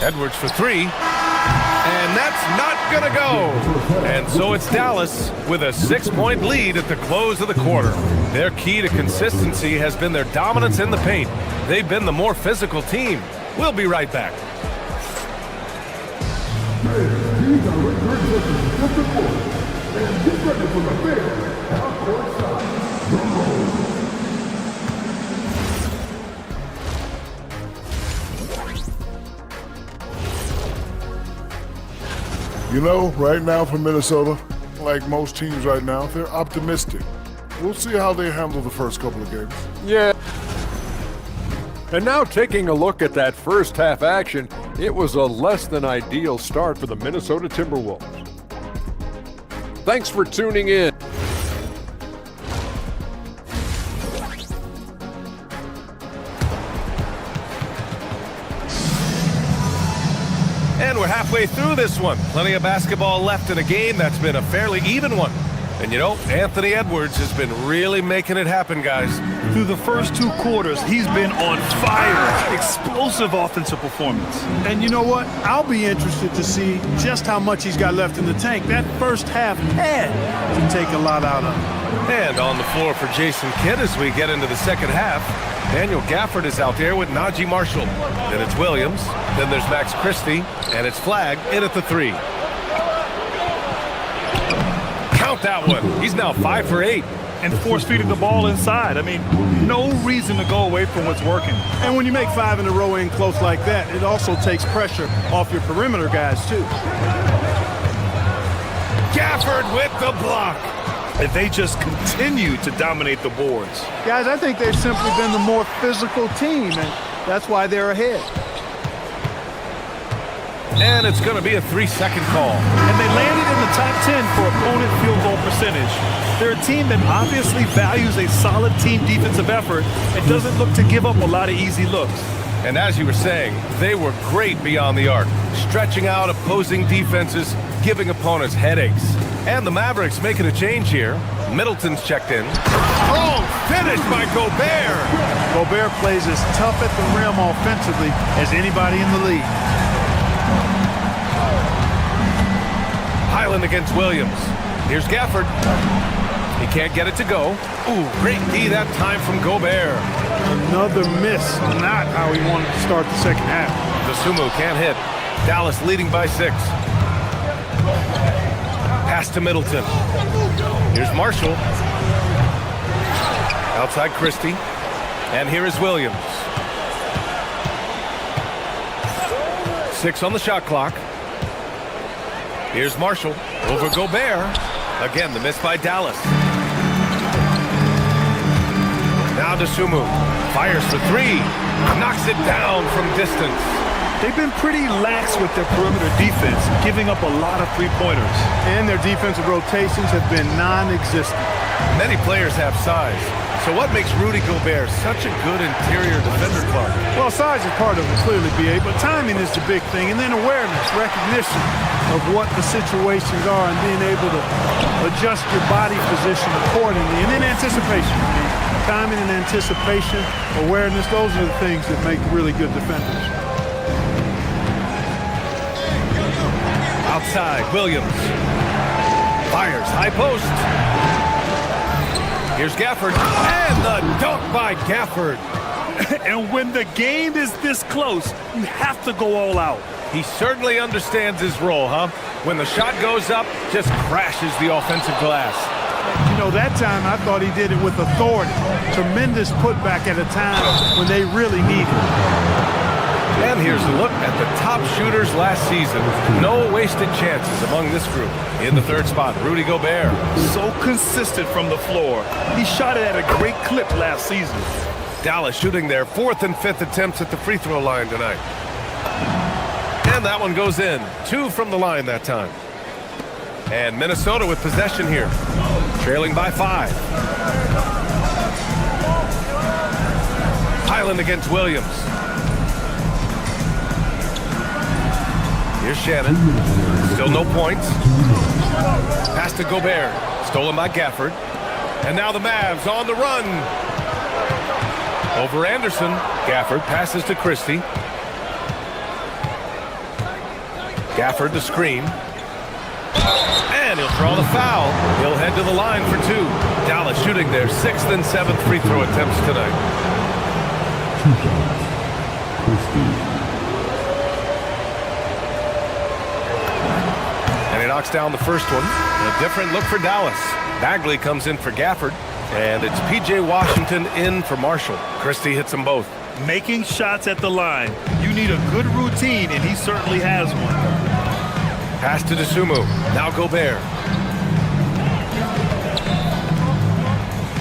Edwards for 3. And that's not going to go. And so it's Dallas with a 6-point lead at the close of the quarter. Their key to consistency has been their dominance in the paint. They've been the more physical team. We'll be right back. You know, right now for Minnesota, like most teams right now, they're optimistic. We'll see how they handle the first couple of games. Yeah. And now taking a look at that first half action, it was a less than ideal start for the Minnesota Timberwolves. Thanks for tuning in. And we're halfway through this one. Plenty of basketball left in a game that's been a fairly even one. And you know, Anthony Edwards has been really making it happen, guys. Through the first 2 quarters, he's been on fire. Explosive offensive performance. And you know what? I'll be interested to see just how much he's got left in the tank. That first half had to take a lot out of him. And on the floor for Jason Kidd as we get into the second half, Daniel Gafford is out there with Najee Marshall. Then it's Williams. Then there's Max Christie. And it's Flagg in at the 3. Count that one. He's now 5 for 8. And force-feeding the ball inside. I mean, no reason to go away from what's working. And when you make 5 in a row in close like that, it also takes pressure off your perimeter guys, too. Gafford with the block. And they just continue to dominate the boards. Guys, I think they've simply been the more physical team, and that's why they're ahead. And it's going to be a 3-second call. And they landed in the top 10 for opponent field goal percentage. They're a team that obviously values a solid team defensive effort and doesn't look to give up a lot of easy looks. And as you were saying, they were great beyond the arc, stretching out opposing defenses, giving opponents headaches. And the Mavericks making a change here. Middleton's checked in. Oh, finished by Gobert. Gobert plays as tough at the rim offensively as anybody in the league. Highland against Williams. Here's Gafford. He can't get it to go. Ooh, great D that time from Gobert. Another miss. Not how he wanted to start the second half. The Sumo can't hit. Dallas leading by 6. Pass to Middleton. Here's Marshall. Outside Christie. And here is Williams. 6 on the shot clock. Here's Marshall over Gobert. Again, the miss by Dallas. Now to Sumu. Fires for 3. Knocks it down from distance. They've been pretty lax with their perimeter defense, giving up a lot of 3-pointers. And their defensive rotations have been non-existent. Many players have size. So what makes Rudy Gobert such a good interior defender, Clark? Well, size is part of it, clearly, B.A., but timing is the big thing, and then awareness, recognition of what the situations are, and being able to adjust your body position accordingly, and then anticipation. Timing and anticipation, awareness, those are the things that make really good defenders. Outside, Williams. Fires, high post. Here's Gafford, and the dunk by Gafford. And when the game is this close, you have to go all out. He certainly understands his role, huh? When the shot goes up, just crashes the offensive glass. You know, that time I thought he did it with authority. Tremendous putback at a time when they really needed it. And here's a look at the top shooters last season. No wasted chances among this group. In the third spot, Rudy Gobert. So consistent from the floor. He shot it at a great clip last season. Dallas shooting their 4th and 5th attempts at the free throw line tonight. And that one goes in. 2 from the line that time. And Minnesota with possession here. Trailing by 5. Highland against Williams. Here's Shannon. Still no points. Pass to Gobert. Stolen by Gafford. And now the Mavs on the run. Over Anderson. Gafford passes to Christie. Gafford the screen. And he'll draw the foul. He'll head to the line for 2. Dallas shooting their 6th and 7th free throw attempts tonight. And he knocks down the first one. A different look for Dallas. Bagley comes in for Gafford. And it's P.J. Washington in for Marshall. Christie hits them both. Making shots at the line. You need a good routine, and he certainly has one. Pass to Dosunmu. Now Gobert.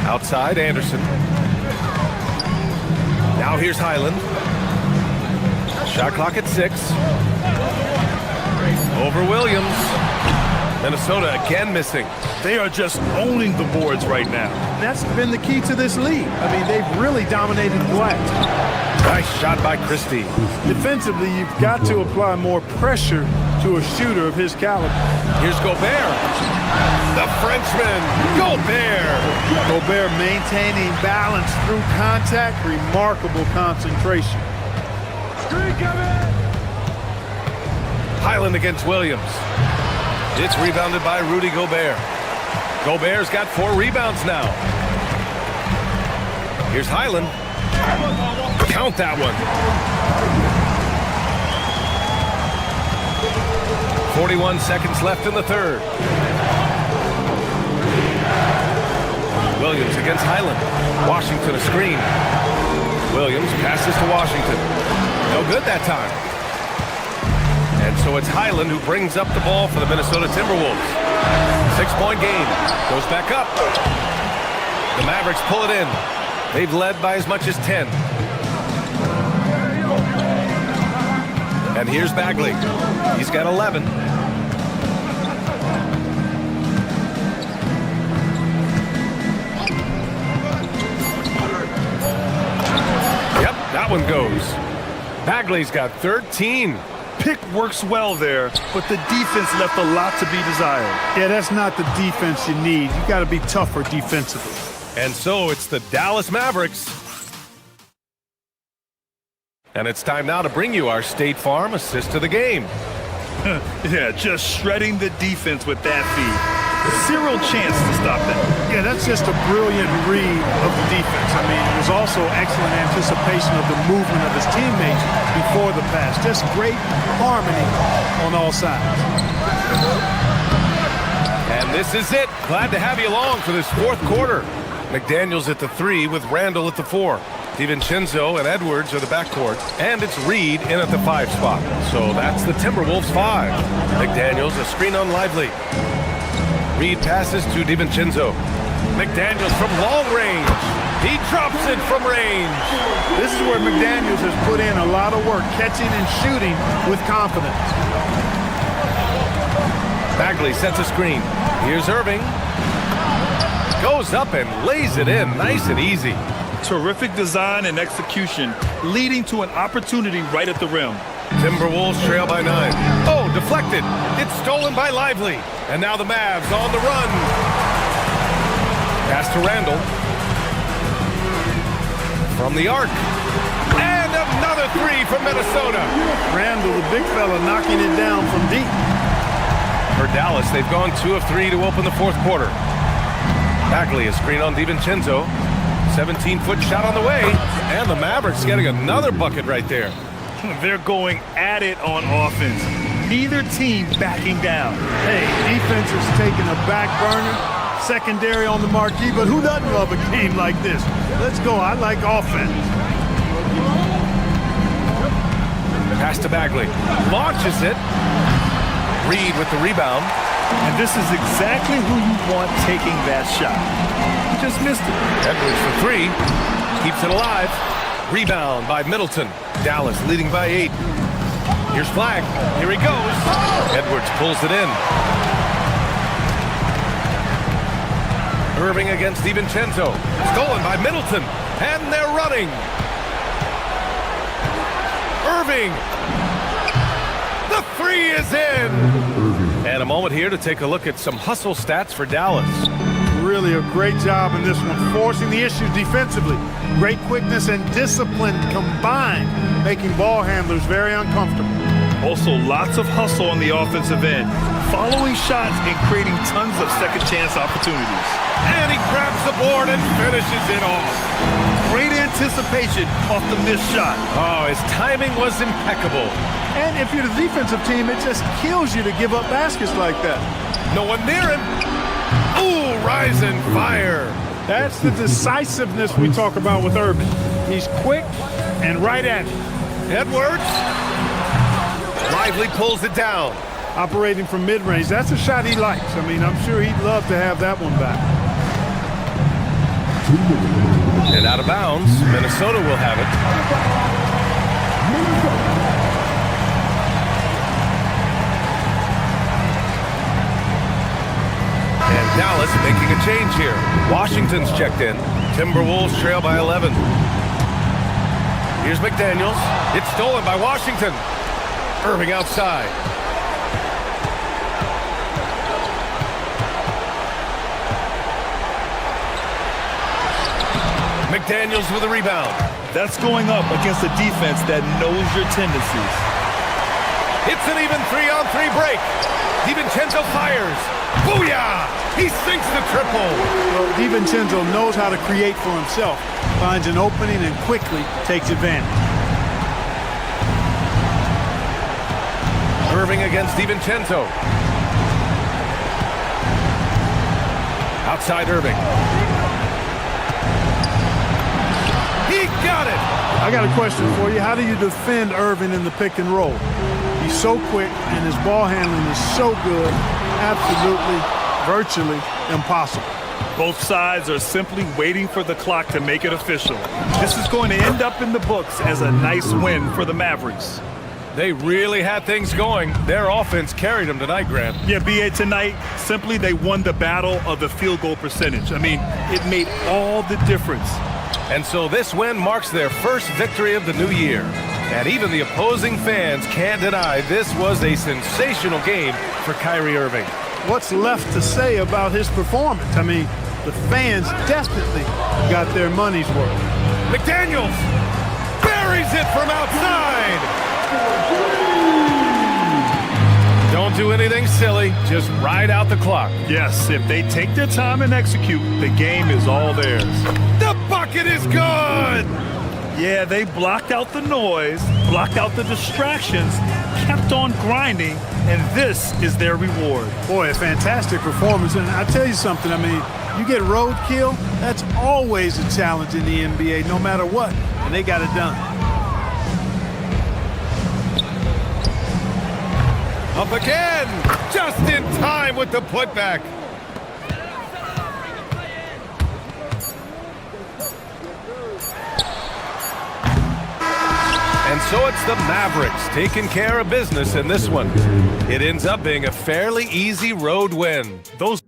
Outside, Anderson. Now here's Highland. Shot clock at 6. Over Williams. Minnesota again missing. They are just owning the boards right now. That's been the key to this league. I mean, they've really dominated glass. Nice shot by Christie. Defensively, you've got to apply more pressure to a shooter of his caliber. Here's Gobert. The Frenchman, Gobert. Gobert maintaining balance through contact. Remarkable concentration. Highland against Williams. It's rebounded by Rudy Gobert. Gobert's got 4 rebounds now. Here's Highland. Count that one. 41 seconds left in the third. Williams against Highland. Washington a screen. Williams passes to Washington. No good that time. And so it's Highland who brings up the ball for the Minnesota Timberwolves. 6-point game. Goes back up. The Mavericks pull it in. They've led by as much as 10. And here's Bagley. He's got 11. Yep, that one goes. Bagley's got 13. Pick works well there, but the defense left a lot to be desired. Yeah, that's not the defense you need. You got to be tougher defensively. And so it's the Dallas Mavericks. And it's time now to bring you our State Farm assist of the game. Yeah, just shredding the defense with that feed. Zero chance to stop that. Yeah, that's just a brilliant read of the defense. I mean, it was also excellent anticipation of the movement of his teammates before the pass. Just great harmony on all sides. And this is it. Glad to have you along for this fourth quarter. McDaniels at the 3 with Randall at the 4. DiVincenzo and Edwards are the backcourt. And it's Reed in at the 5 spot. So that's the Timberwolves 5. McDaniels a screen on Lively. Reed passes to DiVincenzo. McDaniels from long range. He drops it from range. This is where McDaniels has put in a lot of work, catching and shooting with confidence. Bagley sets a screen. Here's Irving. Goes up and lays it in nice and easy. Terrific design and execution, leading to an opportunity right at the rim. Timberwolves trail by 9. Oh, deflected. It's stolen by Lively. And now the Mavs on the run. Pass to Randall. From the arc. And another 3 from Minnesota. Randall, the big fella, knocking it down from deep. For Dallas, they've gone 2 of 3 to open the fourth quarter. Bagley a screen on DiVincenzo. 17-foot shot on the way. And the Mavericks getting another bucket right there. They're going at it on offense. Neither team backing down. Hey, defense is taking a back burner, secondary on the marquee, but who doesn't love a game like this? Let's go. I like offense. Pass to Bagley. Launches it. Reed with the rebound. And this is exactly who you want taking that shot. He just missed it. Edwards for three. Keeps it alive. Rebound by Middleton. Dallas leading by 8. Here's Flag. Here he goes. Edwards pulls it in. Irving against DiVincenzo. Stolen by Middleton. And they're running. Irving. The three is in. And a moment here to take a look at some hustle stats for Dallas. Really a great job in this one, forcing the issues defensively. Great quickness and discipline combined, making ball handlers very uncomfortable. Also, lots of hustle on the offensive end, following shots and creating tons of second chance opportunities. And he grabs the board and finishes it off. Great anticipation off the missed shot. Oh, his timing was impeccable. And if you're the defensive team, it just kills you to give up baskets like that. No one near him. Ooh, rise and fire. That's the decisiveness we talk about with Irving. He's quick and right at it. Edwards. Lively pulls it down. Operating from mid-range, that's a shot he likes. I mean, I'm sure he'd love to have that one back. And out of bounds, Minnesota will have it. And Dallas making a change here. Washington's checked in. Timberwolves trail by 11. Here's McDaniels. It's stolen by Washington. Irving outside. McDaniels with a rebound. That's going up against a defense that knows your tendencies. It's an even 3-on-3 break. DiVincenzo fires. Booyah! He sinks the triple. Well, DiVincenzo knows how to create for himself. Finds an opening and quickly takes advantage. Irving against DiVincenzo. Outside Irving. He got it! I got a question for you. How do you defend Irving in the pick and roll? He's so quick and his ball handling is so good. Absolutely, virtually impossible. Both sides are simply waiting for the clock to make it official. This is going to end up in the books as a nice win for the Mavericks. They really had things going. Their offense carried them tonight, Grant. Yeah, B.A., tonight, simply they won the battle of the field goal percentage. I mean, it made all the difference. And so this win marks their first victory of the new year. And even the opposing fans can't deny this was a sensational game for Kyrie Irving. What's left to say about his performance? I mean, the fans definitely got their money's worth. McDaniels buries it from outside. Don't do anything silly. Just ride out the clock. Yes, if they take their time and execute, the game is all theirs. The bucket is good! Yeah, they blocked out the noise, blocked out the distractions, kept on grinding, and this is their reward. Boy, a fantastic performance. And I tell you something, I mean, you get roadkill, that's always a challenge in the NBA, no matter what. And they got it done. Up again! Just in time with the putback. And so it's the Mavericks taking care of business in this one. It ends up being a fairly easy road win. Those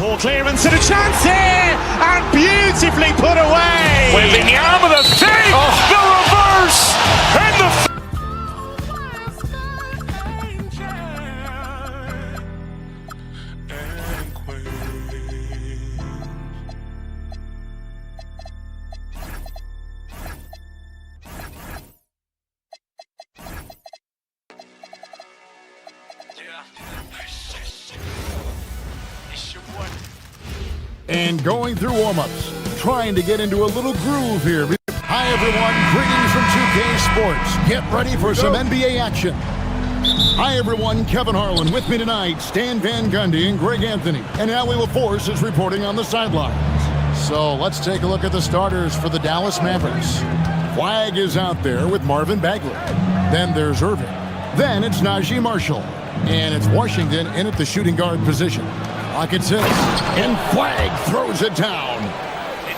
Ball clearance and a chance here, and beautifully put away. Wembanyama the save, the reverse, and the. And going through warm-ups, trying to get into a little groove here. Hi, everyone. Greetings from 2K Sports. Get ready for some NBA action. Hi, everyone. Kevin Harlan with me tonight. Stan Van Gundy and Greg Anthony. And Allie LaForce is reporting on the sidelines. So let's take a look at the starters for the Dallas Mavericks. Flagg is out there with Marvin Bagley. Then there's Irving. Then it's Najee Marshall. And it's Washington in at the shooting guard position. Clock at 6. And Flagg throws it down.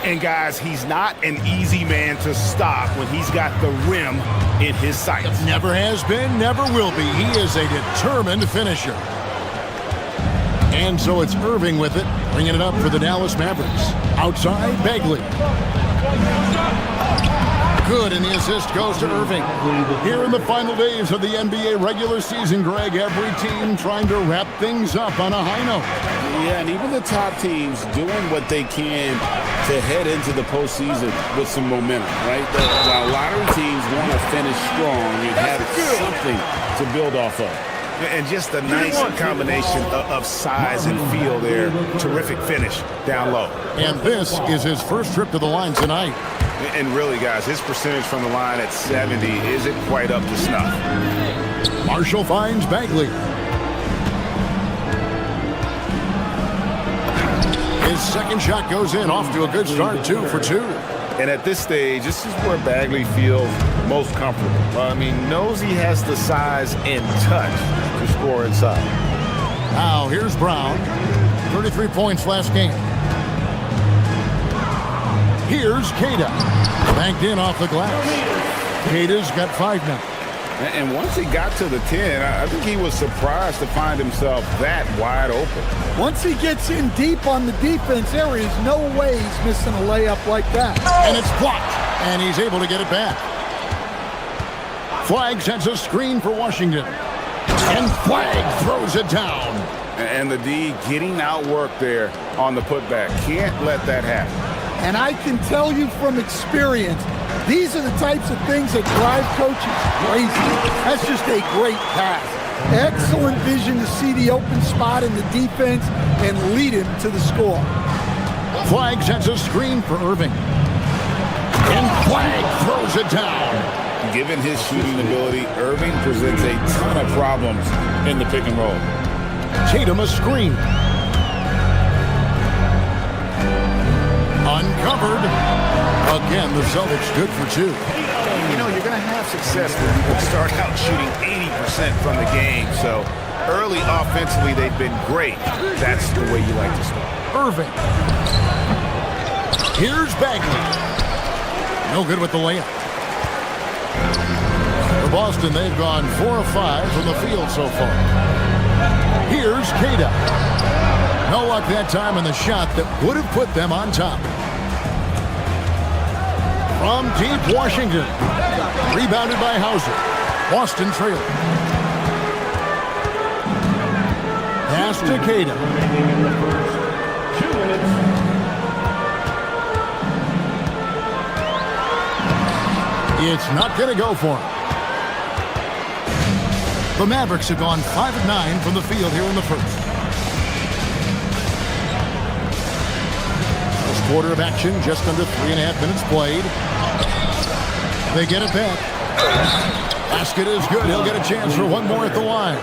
And guys, he's not an easy man to stop when he's got the rim in his sights. Never has been, never will be. He is a determined finisher. And so it's Irving with it, bringing it up for the Dallas Mavericks. Outside, Bagley. Good, and the assist goes to Irving. Here in the final days of the NBA regular season, Greg, every team trying to wrap things up on a high note. Yeah, and even the top teams doing what they can to head into the postseason with some momentum, right? While lottery teams want to finish strong, you have something to build off of. And just a nice combination of size and feel there. Terrific finish down low. And this is his first trip to the line tonight. And really, guys, his percentage from the line at 70 isn't quite up to snuff. Marshall finds Bagley. His second shot goes in, off to a good start, 2 for 2. And at this stage, this is where Bagley feels most comfortable. I mean, knows he has the size and touch to score inside. Now, here's Brown. 33 points last game. Here's Queta. Banked in off the glass. Queta's got 5 now. And once he got to the 10, I think he was surprised to find himself that wide open. Once he gets in deep on the defense, there is no way he's missing a layup like that. And it's blocked, and he's able to get it back. Flagg sets a screen for Washington. And Flagg throws it down. And the D getting outworked there on the putback. Can't let that happen. And I can tell you from experience, these are the types of things that drive coaches crazy. That's just a great pass. Excellent vision to see the open spot in the defense and lead him to the score. Flagg sets a screen for Irving. And Flagg throws it down. Given his shooting ability, Irving presents a ton of problems in the pick and roll. Tatum a screen. Uncovered. Again, the Celtics good for 2. You know, you're going to have success when you can start out shooting 80% from the game. So early offensively, they've been great. That's the way you like to start. Irving. Here's Bagley. No good with the layup. For Boston, they've gone 4 of 5 from the field so far. Here's Queta. No luck that time on the shot that would have put them on top. From deep Washington. Rebounded by Hauser. Boston trailing. Pass to Queta. It's not going to go for him. The Mavericks have gone 5 of 9 from the field here in the first. Quarter of action, just under 3.5 minutes played. They get it back. Basket is good. He'll get a chance for one more at the line.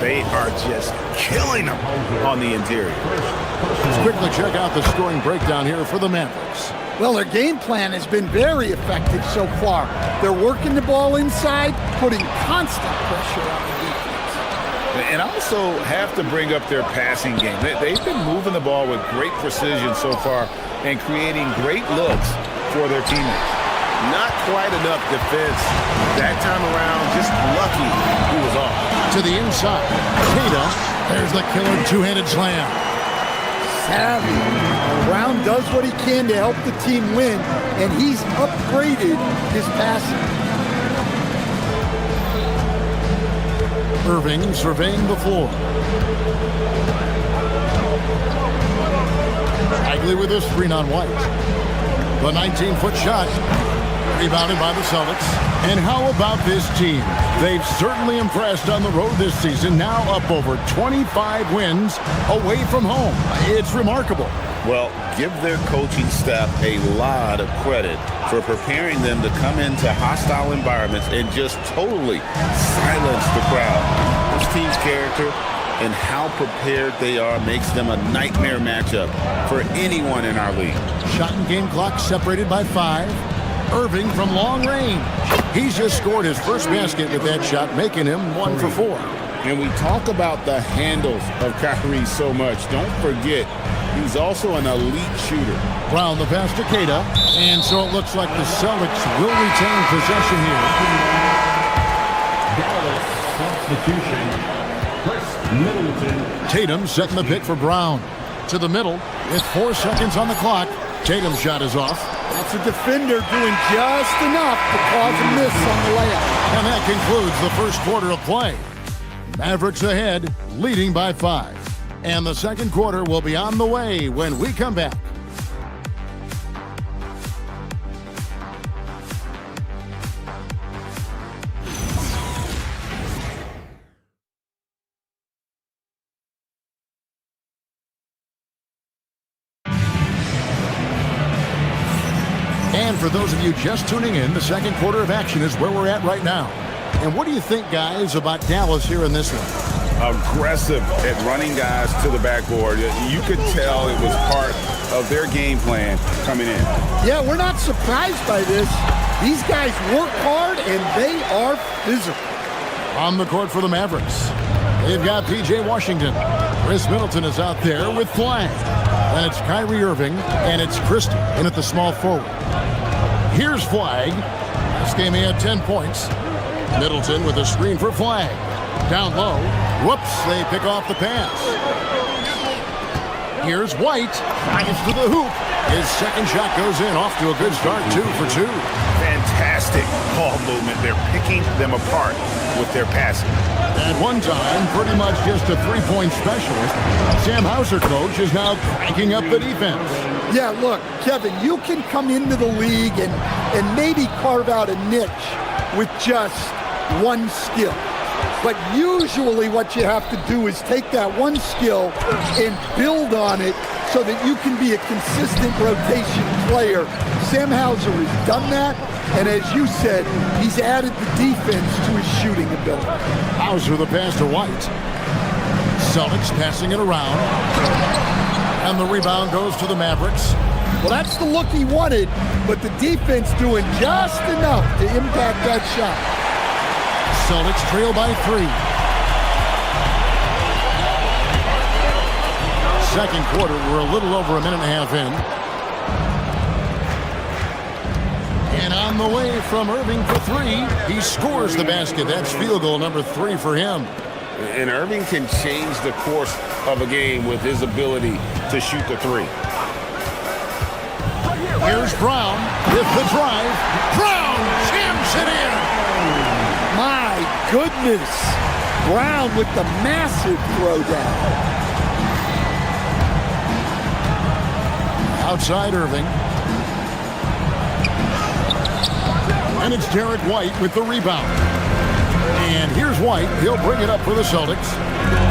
They are just killing them on the interior. Let's quickly check out the scoring breakdown here for the Mavericks. Well, their game plan has been very effective so far. They're working the ball inside, putting constant pressure on the defense. And also have to bring up their passing game. They've been moving the ball with great precision so far and creating great looks for their teammates. Not quite enough defense that time around. Just lucky he was off. To the inside. Queta. There's the killer two-handed slam. Savvy. Brown does what he can to help the team win, and he's upgraded his passing. Irving surveying the floor. Bagley with a screen on White. The 19-foot shot. Rebounded by the Celtics. And how about this team? They've certainly impressed on the road this season, now up over 25 wins away from home. It's remarkable. Well, give their coaching staff a lot of credit for preparing them to come into hostile environments and just totally silence the crowd. This team's character and how prepared they are makes them a nightmare matchup for anyone in our league. Shot and game clock separated by 5. Irving from long range. He's just scored his first basket with that shot, making him 1 for 4. And we talk about the handles of Kyrie so much. Don't forget, he's also an elite shooter. Brown the pass to Keita, and so it looks like the Celtics will retain possession here. Dallas substitution. Chris Middleton. Tatum setting the pick for Brown. To the middle with 4 seconds on the clock. Tatum's shot is off. That's a defender doing just enough to cause a miss on the layup. And that concludes the first quarter of play. Mavericks ahead, leading by 5. And the second quarter will be on the way when we come back. And for those of you just tuning in, the second quarter of action is where we're at right now. And what do you think, guys, about Dallas here in this one? Aggressive at running guys to the backboard. You could tell it was part of their game plan coming in. Yeah, we're not surprised by this. These guys work hard, and they are physical. On the court for the Mavericks, they've got P.J. Washington. Chris Middleton is out there with Flag. And it's Kyrie Irving, and it's Christie in at the small forward. Here's Flag. This game he had 10 points. Middleton with a screen for Flag. Down low. Whoops, they pick off the pass. Here's White. Drives to the hoop. His second shot goes in. Off to a good start, 2 for 2. Fantastic ball movement. They're picking them apart with their passing. At one time, pretty much just a three-point specialist, Sam Hauser, coach, is now cranking up the defense. Yeah, look, Kevin, you can come into the league and maybe carve out a niche with just one skill. But usually what you have to do is take that one skill and build on it so that you can be a consistent rotation player. Sam Hauser has done that, and as you said, he's added the defense to his shooting ability. Hauser the pass to White. Celtics passing it around. And the rebound goes to the Mavericks. Well, that's the look he wanted, but the defense doing just enough to impact that shot. Celtics trail by 3. Second quarter, we're a little over a minute and a half in. And on the way from Irving for 3, he scores the basket. That's field goal number 3 for him. And Irving can change the course of a game with his ability to shoot the 3. Here's Brown with the drive. Brown jams it in. My goodness. Brown with the massive throwdown. Outside Irving. And it's Derek White with the rebound. And here's White. He'll bring it up for the Celtics.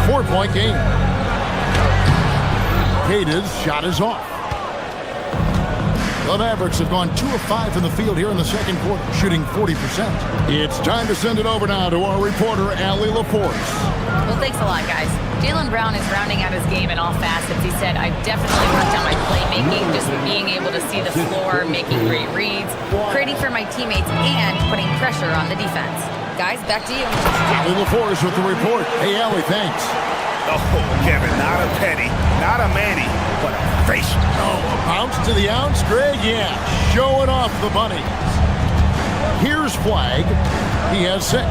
4-point game. Keita's shot is off. The Mavericks have gone 2 of 5 from the field here in the second quarter, shooting 40%. It's time to send it over now to our reporter, Allie LaForce. Well, thanks a lot, guys. Jaylen Brown is rounding out his game in all facets. He said, I've definitely worked on my playmaking, just being able to see the floor, making great reads, creating for my teammates, and putting pressure on the defense. Guys, back to you. Allie LaForce with the report. Hey, Allie, thanks. Oh, Kevin, not a penny, not a manny, but a face. Oh, a bounce to the ounce, Greg? Yeah, showing off the bunny. Here's Flag. He has 6.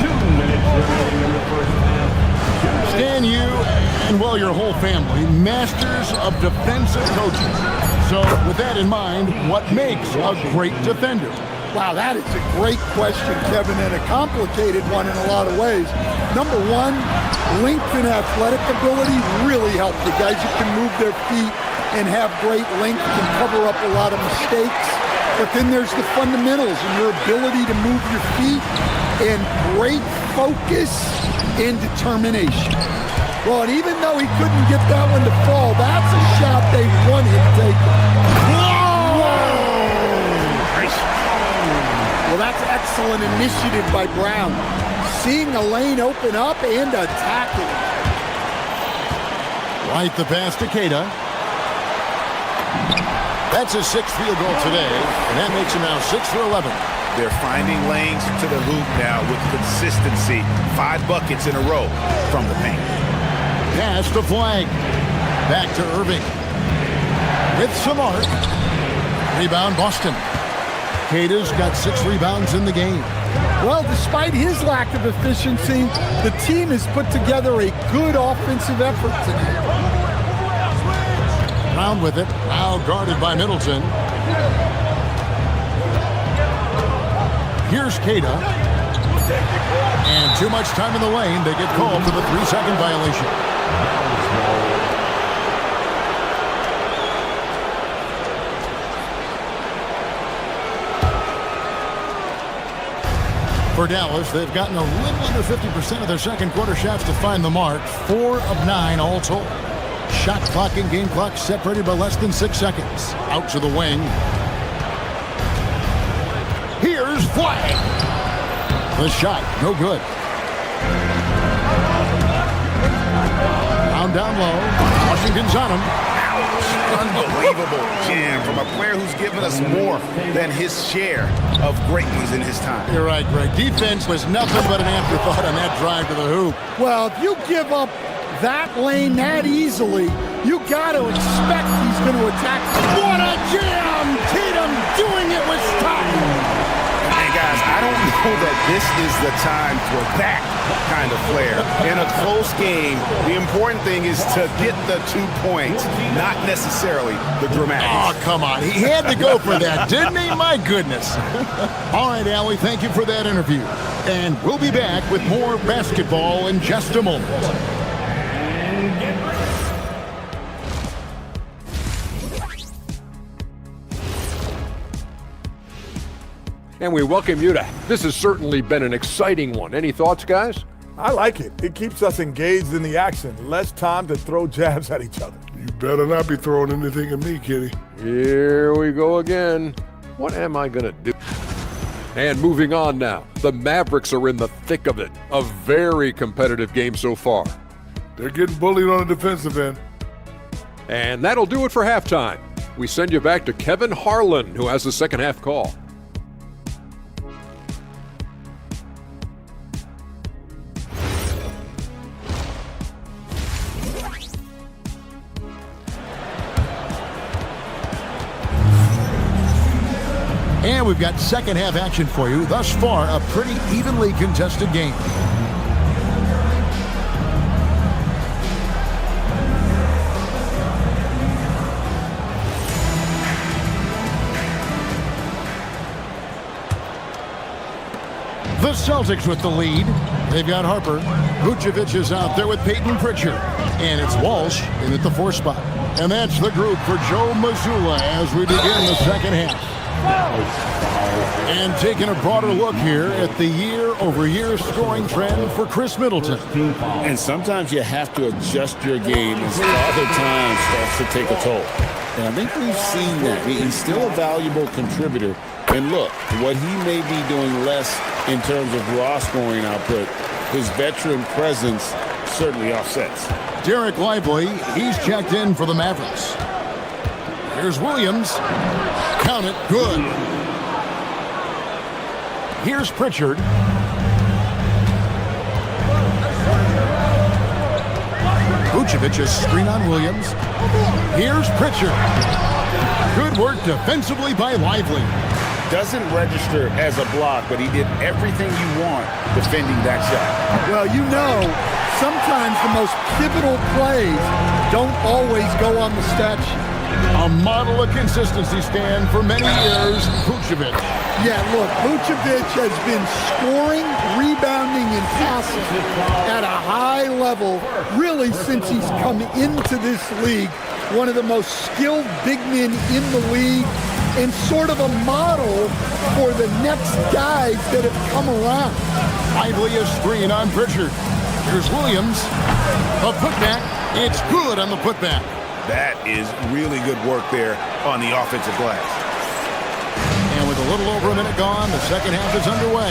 2 minutes remaining in the first half. Stan, you and, well, your whole family, masters of defensive coaching. So with that in mind, what makes a great defender? Wow, that is a great question, Kevin, and a complicated one in a lot of ways. Number one, length and athletic ability really help the guys who can move their feet and have great length, can cover up a lot of mistakes. but then there's the fundamentals and your ability to move your feet and great focus and determination. Well, and even though he couldn't get that one to fall, that's a shot they want him taking. Well, that's excellent initiative by Brown. Seeing a lane open up and attacking. Right the pass to Keita. That's his 6th field goal today, and that makes him now 6 for 11. They're finding lanes to the hoop now with consistency. 5 buckets in a row from the paint. Pass to Flag. Back to Irving. With some arc. Rebound Boston. Keita's got 6 rebounds in the game. Well, despite his lack of efficiency, the team has put together a good offensive effort tonight. Brown with it. Now guarded by Middleton. Here's Keita. And too much time in the lane. They get called for the 3-second violation. For Dallas, they've gotten a little under 50% of their second quarter shots to find the mark. 4 of 9 all told. Shot clock and game clock separated by less than 6 seconds. Out to the wing. Here's Flag. The shot, no good. Down low. Washington's on him. Unbelievable jam from a player who's given us more than his share of great ones in his time. You're right, Greg. Defense was nothing but an afterthought on that drive to the hoop. Well, if you give up that lane that easily, you got to expect he's going to attack. What a jam! Tatum doing it with style. And guys, I don't know that this is the time for that kind of flair. In a close game, the important thing is to get the 2 points, not necessarily the dramatics. Oh, come on. He had to go for that, didn't he? My goodness. All right, Allie, thank you for that interview. And we'll be back with more basketball in just a moment. And we welcome you to. This has certainly been an exciting one. Any thoughts, guys? I like it. It keeps us engaged in the action. Less time to throw jabs at each other. You better not be throwing anything at me, Kitty. Here we go again. What am I going to do? And moving on now. The Mavericks are in the thick of it. A very competitive game so far. They're getting bullied on the defensive end. And that'll do it for halftime. We send you back to Kevin Harlan, who has the second half call. And we've got second half action for you. Thus far, a pretty evenly contested game. The Celtics with the lead. They've got Harper. Vucevic is out there with Peyton Pritchard. And it's Walsh in at the 4 spot. And that's the group for Joe Mazzulla as we begin the second half. And taking a broader look here at the year-over-year scoring trend for Chris Middleton. And sometimes you have to adjust your game as Father Time starts to take a toll. And I think we've seen that. He's still a valuable contributor. And look, what he may be doing less in terms of raw scoring output, his veteran presence certainly offsets. Derek Lively, he's checked in for the Mavericks. Here's Williams. Count it. Good. Here's Pritchard. Vucevic's screen on Williams. Here's Pritchard. Good work defensively by Lively. Doesn't register as a block, but he did everything you want defending that shot. Well, you know, sometimes the most pivotal plays don't always go on the stat sheet. A model of consistency, Stan, for many years, Vucevic. Yeah, look, Vucevic has been scoring, rebounding, and passing at a high level really since he's come into this league. One of the most skilled big men in the league. and sort of a model for the next guys that have come around. Lively a screen on Pritchard. Here's Williams. A putback. It's good on the putback. That is really good work there on the offensive glass. And with a little over a minute gone, the second half is underway.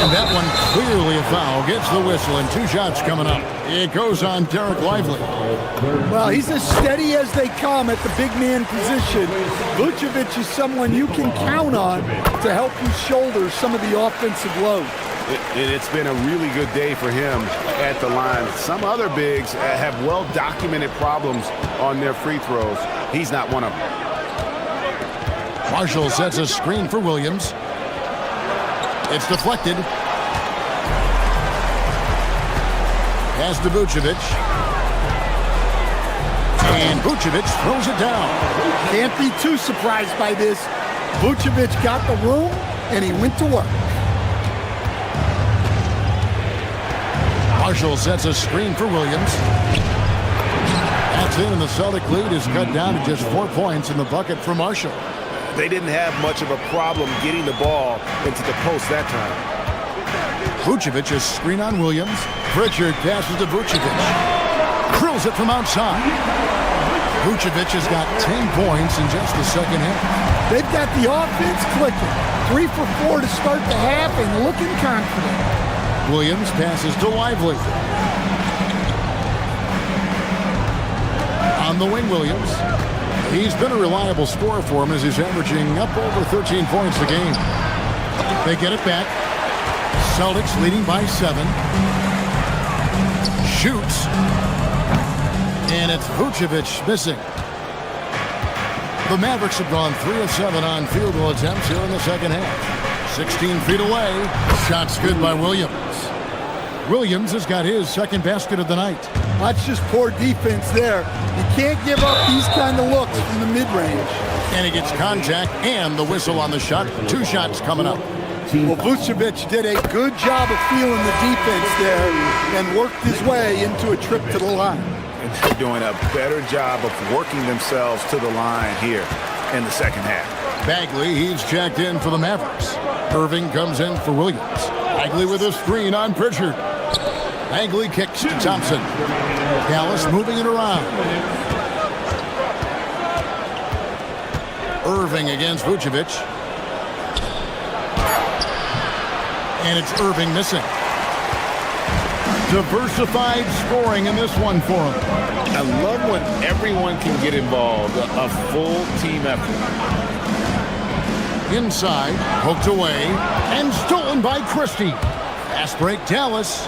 And that one clearly a foul. Gets the whistle, and 2 shots coming up. It goes on Derek Lively. Well, he's as steady as they come at the big man position. Vucevic is someone you can count on to help you shoulder some of the offensive load. It's been a really good day for him at the line. Some other bigs have well-documented problems on their free throws. He's not one of them. Marshall sets a screen for Williams. It's deflected. Pass to Vucevic. And Vucevic throws it down. Can't be too surprised by this. Vucevic got the room, and he went to work. Marshall sets a screen for Williams. That's in, and the Celtic lead is cut down to just 4 points in the bucket for Marshall. They didn't have much of a problem getting the ball into the post that time. Vucevic a screen on Williams. Pritchard passes to Vucevic. Drills it from outside. Vucevic has got 10 points in just the second half. They've got the offense clicking. 3 for 4 to start the half and looking confident. Williams passes to Lively. On the wing, Williams. He's been a reliable scorer for him as he's averaging up over 13 points a game. They get it back. Celtics leading by 7. Shoots. And it's Vucevic missing. The Mavericks have gone 3 of 7 on field goal attempts here in the second half. 16 feet away. Shot's good by Williams. Williams has got his second basket of the night. That's just poor defense there. You can't give up these kind of looks from the mid-range. And he gets contact and the whistle on the shot. 2 shots coming up. Well, Vucevic did a good job of feeling the defense there and worked his way into a trip to the line. And they're doing a better job of working themselves to the line here in the second half. Bagley, he's checked in for the Mavericks. Irving comes in for Williams. Bagley with a screen on Pritchard. Bagley kicks to Thompson. Dallas moving it around. Irving against Vucevic. And it's Irving missing. Diversified scoring in this one for him. I love when everyone can get involved. A full team effort. Inside, poked away, and stolen by Christie. Fast break, Dallas.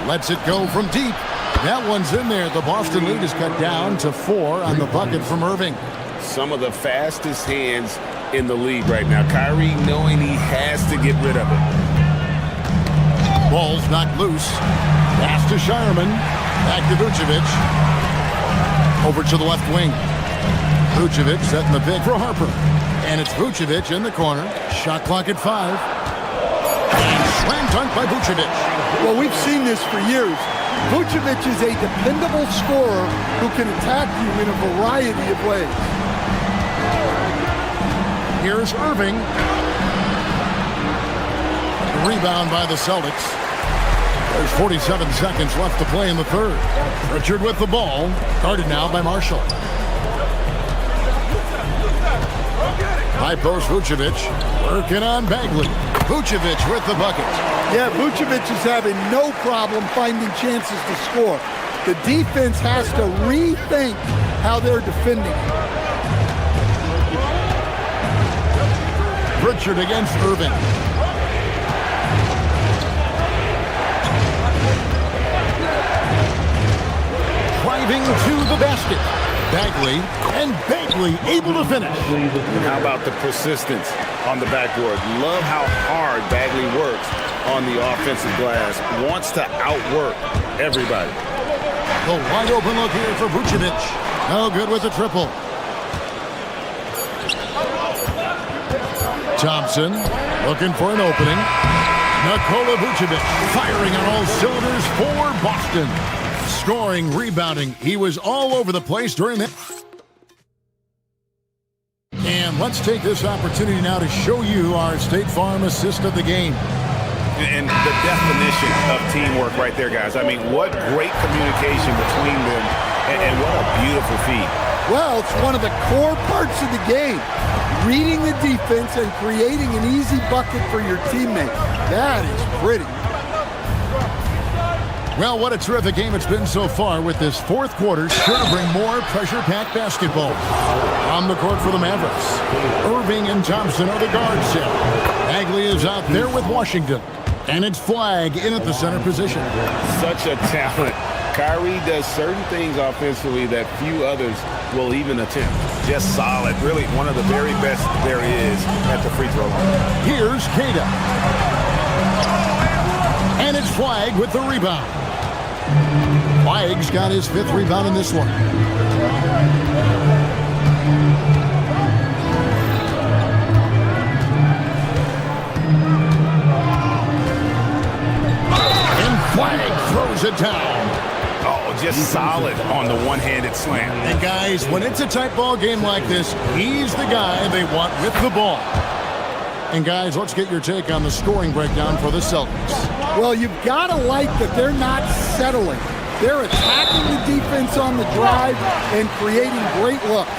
Lets it go from deep. That one's in there. The Boston lead is cut down to 4 on the bucket from Irving. Some of the fastest hands in the league right now. Kyrie knowing he has to get rid of it. Ball's knocked loose. Pass to Shireman. Back to Vucevic. Over to the left wing. Vucevic setting the pick for Harper. And it's Vucevic in the corner. Shot clock at 5. And slam dunk by Vucevic. Well, we've seen this for years. Vucevic is a dependable scorer who can attack you in a variety of ways. Here's Irving. Rebound by the Celtics. There's 47 seconds left to play in the third. Pritchard with the ball. Guarded now by Marshall. High post Vucevic. Working on Bagley. Vucevic with the bucket. Yeah, Vucevic is having no problem finding chances to score. The defense has to rethink how they're defending. Pritchard against Irving. Driving to the basket. Bagley, and Bagley able to finish. How about the persistence on the backboard? Love how hard Bagley works on the offensive glass. Wants to outwork everybody. The wide open look here for Vucevic. No good with the triple. Thompson looking for an opening. Nikola Vucevic firing on all cylinders for Boston. Scoring, rebounding. He was all over the place during that. And let's take this opportunity now to show you our State Farm assist of the game. And the definition of teamwork right there, guys. I mean, what great communication between them, and what a beautiful feed. Well, it's one of the core parts of the game. Reading the defense and creating an easy bucket for your teammate. That is pretty. Well, what a terrific game it's been so far, with this fourth quarter sure to bring more pressure-packed basketball. On the court for the Mavericks, Irving and Thompson are the guards set. Bagley is out there with Washington. And it's Flag in at the center position. Such a talent. Kyrie does certain things offensively that few others will even attempt. Just solid. Really one of the very best there is at the free throw line. Here's Kada. And it's Flag with the rebound. Flag's got his 5th rebound in this one. Flag throws it down. Oh, just solid on the one-handed slam. And guys, when it's a tight ball game like this, he's the guy they want with the ball. And guys, let's get your take on the scoring breakdown for the Celtics. Well, you've got to like that they're not settling. They're attacking the defense on the drive and creating great looks.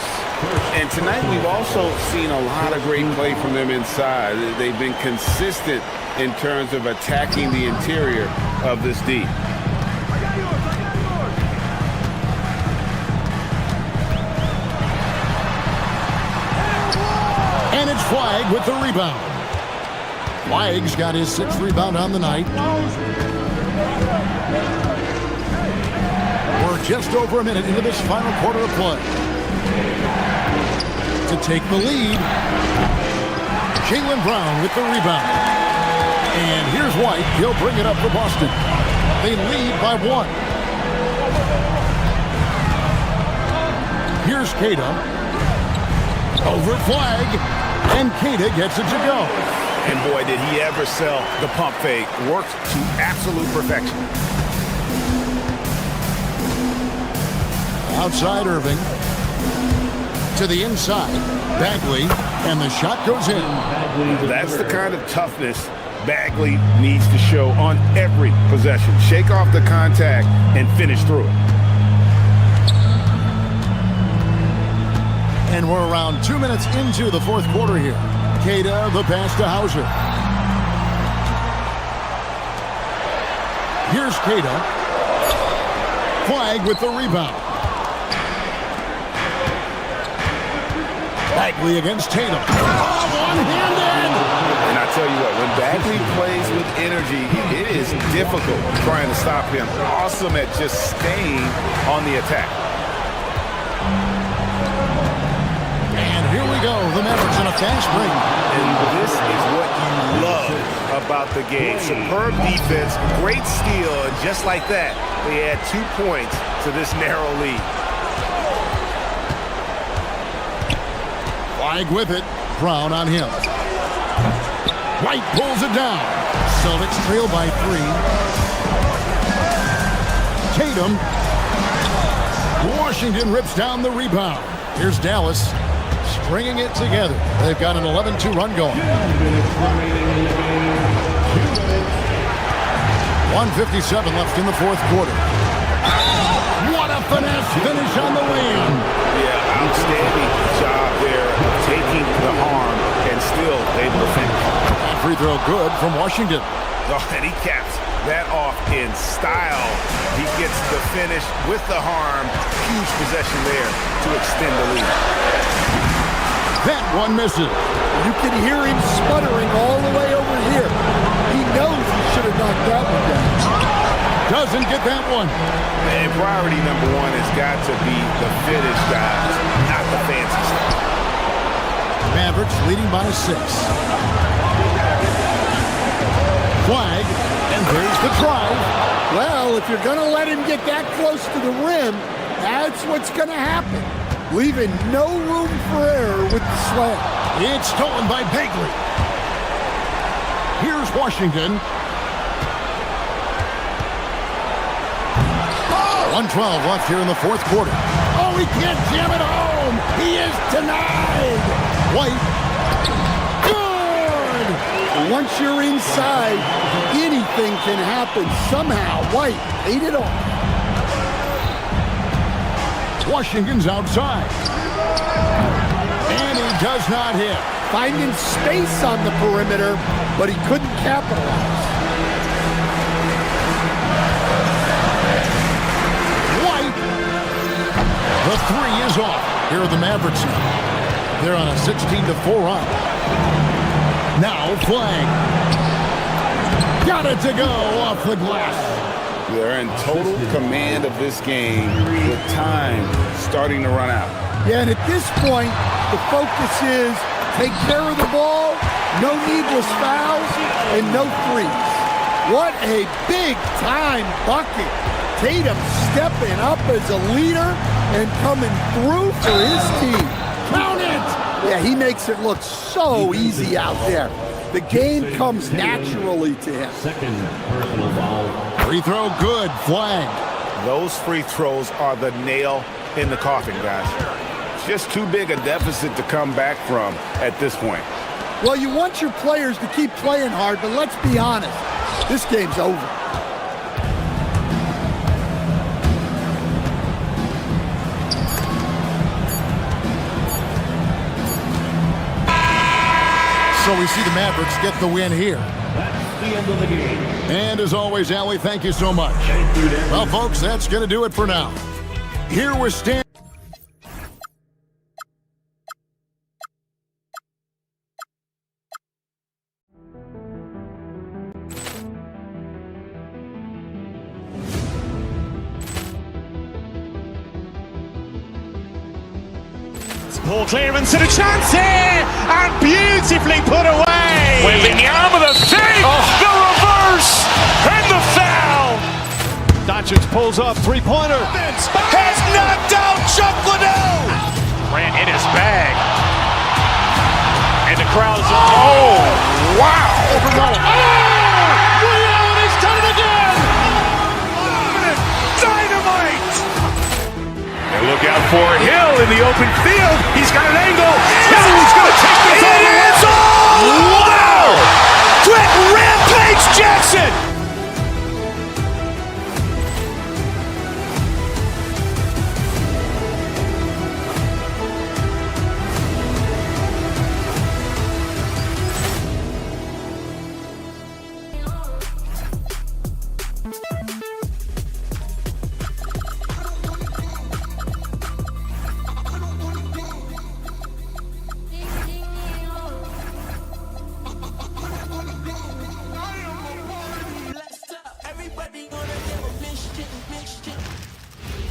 And tonight we've also seen a lot of great play from them inside. They've been consistent in terms of attacking the interior of this D. And it's Flag with the rebound. Flag's got his 6th rebound on the night. We're just over a minute into this final quarter of play. To take the lead, Jaylen Brown with the rebound. And here's White. He'll bring it up for Boston. They lead by 1. Here's Kada. Over Flag. And Kada gets it to go. And boy, did he ever sell the pump fake. Worked to absolute perfection. Outside Irving. To the inside. Bagley. And the shot goes in. That's the kind of toughness Bagley needs to show on every possession. Shake off the contact and finish through it. And we're around 2 minutes into the fourth quarter here. Kada, the pass to Hauser. Here's Kada. Flag with the rebound. Bagley against Tatum. Oh, one-handed! And I tell you what, when Bagley plays with energy, it is difficult trying to stop him. Awesome at just staying on the attack. And here we go. The Mavericks in a fast break. And this is what you love about the game. Superb defense, great steal, and just like that, they add 2 points to this narrow lead. Flag with it. Brown on him. White pulls it down. Celtics trail by 3. Tatum. Washington rips down the rebound. Here's Dallas stringing it together. They've got an 11-2 run going. 1:57 left in the fourth quarter. What a finesse finish on the wing. Yeah, outstanding job there of taking the harm and still able to finish. That free throw good from Washington. Oh, and he caps that off in style. He gets the finish with the harm. Huge possession there to extend the lead. That one misses. You can hear him sputtering all the way over here. He knows he should have knocked that one down. Doesn't get that one. And priority number 1 has got to be the finish, guys, not the fancy stuff. Mavericks leading by 6. Flag, and there's the drive. Well, if you're going to let him get that close to the rim, that's what's going to happen. Leaving no room for error with the slam. It's stolen by Bagley. Here's Washington. 1:12 left here in the fourth quarter. Oh, he can't jam it home. He is denied. White. Good! Once you're inside, anything can happen somehow. White ate it off. Washington's outside. And he does not hit. Finding space on the perimeter, but he couldn't capitalize. White. The three is off. Here are the Mavericks now. They're on a 16-4 run. Now Flag. Got it to go off the glass. They're in total command of this game with time starting to run out. Yeah, and at this point, the focus is take care of the ball, no needless fouls, and no threes. What a big-time bucket. Tatum stepping up as a leader and coming through for his team. Count it! Yeah, he makes it look so easy out there. The game comes naturally to him. Second personal foul. Free throw good. Flag. Those free throws are the nail in the coffin, guys. It's just too big a deficit to come back from at this point. Well, you want your players to keep playing hard, but let's be honest. This game's over. So we see the Mavericks get the win here. That's the end of the game. And as always, Allie, thank you so much. Thank you, Dan. Well, folks, that's going to do it for now. Here we're standing. Ball clearance and a chance here, and beautifully put away. With the arm of the fake, the reverse, and the foul. Doncic pulls up, three-pointer. Has knocked out Chuck Liddell. Ran in his bag. And the crowd is, oh, wow. Leon has done it again. Dynamite. And look out for Hill in the open field. He's got an angle. Hill's going to take this all the way. Wow! Quick Rampage Jackson.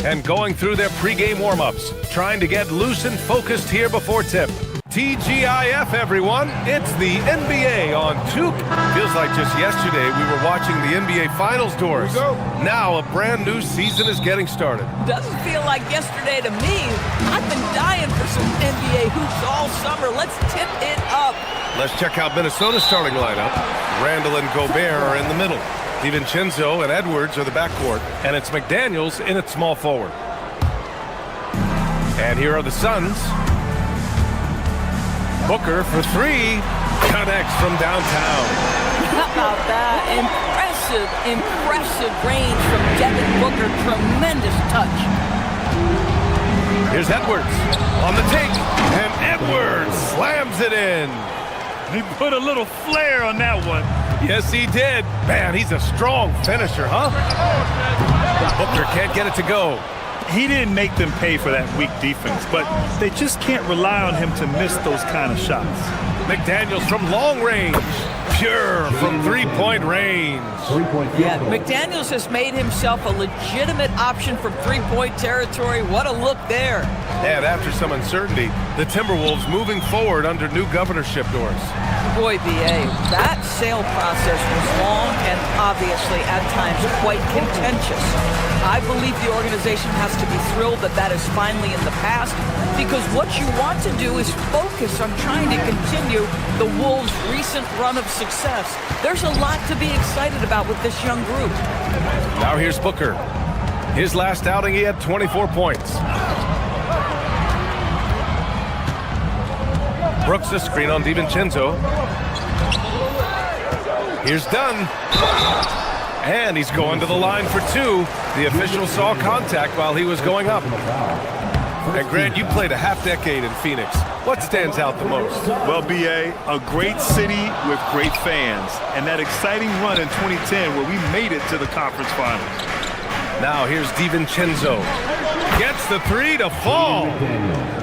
And going through their pregame warm-ups, trying to get loose and focused here before tip. TGIF, everyone. It's the NBA on 2. Feels like just yesterday we were watching the NBA Finals doors. Now a brand new season is getting started. Doesn't feel like yesterday to me. I've been dying for some NBA hoops all summer. Let's tip it up. Let's check out Minnesota's starting lineup. Randall and Gobert are in the middle. DiVincenzo and Edwards are the backcourt, and it's McDaniels in at small forward. And here are the Suns. Booker for 3, connects from downtown. How about that? Impressive range from Devin Booker. Tremendous touch. Here's Edwards on the take, and Edwards slams it in. He put a little flair on that one. Yes, he did. Man, he's a strong finisher, huh? Booker can't get it to go. He didn't make them pay for that weak defense, but they just can't rely on him to miss those kind of shots. McDaniels from long range. Pure from three-point range. Yeah, McDaniels has made himself a legitimate option from three-point territory. What a look there. And after some uncertainty, the Timberwolves moving forward under new governorship doors. Boy, B.A., that sale process was long and obviously at times quite contentious. I believe the organization has to be thrilled that that is finally in the past, because what you want to do is focus on trying to continue the Wolves' recent run of success. There's a lot to be excited about with this young group. Now here's Booker. His last outing, he had 24 points. Brooks a screen on DiVincenzo. Here's Dunn. And he's going to the line for two. The official saw contact while he was going up. And Grant, you played a half-decade in Phoenix. What stands out the most? Well, B.A., a great city with great fans. And that exciting run in 2010 where we made it to the conference finals. Now here's DiVincenzo. Gets the three to fall.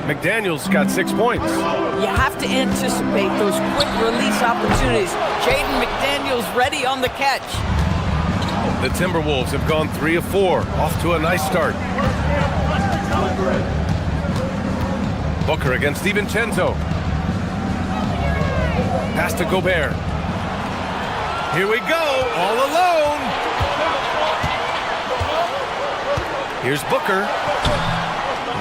McDaniels got 6 points. You have to anticipate those quick release opportunities. Jaden McDaniels ready on the catch. The Timberwolves have gone 3 of 4. Off to a nice start. Booker against DiVincenzo. Pass to Gobert. Here we go, all alone. Here's Booker.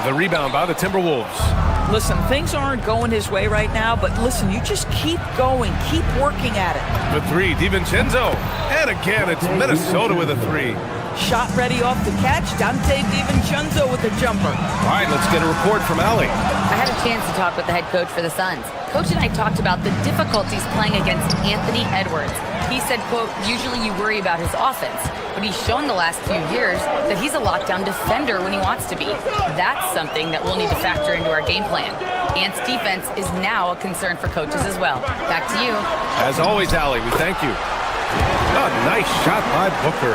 The rebound by the Timberwolves. Listen, things aren't going his way right now, but listen, you just keep going, keep working at it. The three, DiVincenzo. And again, it's Minnesota with a three. Shot ready off the catch, Dante DiVincenzo with the jumper. All right, let's get a report from Allie. I had a chance to talk with the head coach for the Suns. Coach and I talked about the difficulties playing against Anthony Edwards. He said, quote, usually you worry about his offense, but he's shown the last few years that he's a lockdown defender when he wants to be. That's something that we'll need to factor into our game plan. Ant's defense is now a concern for coaches as well. Back to you. As always, Allie, we thank you. A nice shot by Booker.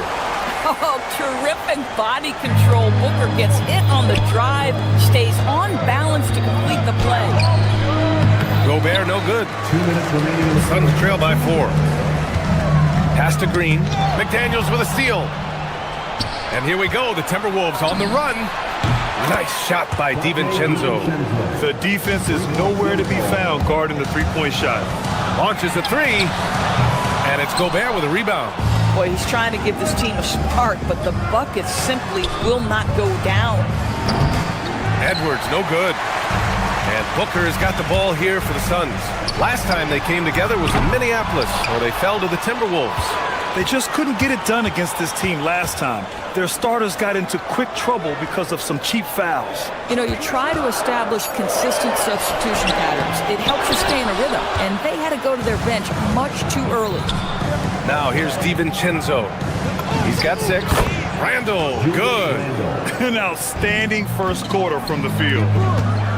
Oh, terrific body control. Booker gets hit on the drive, stays on balance to complete the play. Gobert, no good. 2 minutes remaining. The Suns trail by 4. Pass to Green. McDaniels with a steal. And here we go. The Timberwolves on the run. Nice shot by DiVincenzo. The defense is nowhere to be found guarding the three-point shot. Launches a three. And it's Gobert with a rebound. Boy, he's trying to give this team a spark, but the bucket simply will not go down. Edwards, no good. And Booker has got the ball here for the Suns. Last time they came together was in Minneapolis, where they fell to the Timberwolves. They just couldn't get it done against this team last time. Their starters got into quick trouble because of some cheap fouls. You know, you try to establish consistent substitution patterns. It helps you stay in a rhythm, and they had to go to their bench much too early. Now here's DiVincenzo. He's got 6. Randall, good. An outstanding first quarter from the field.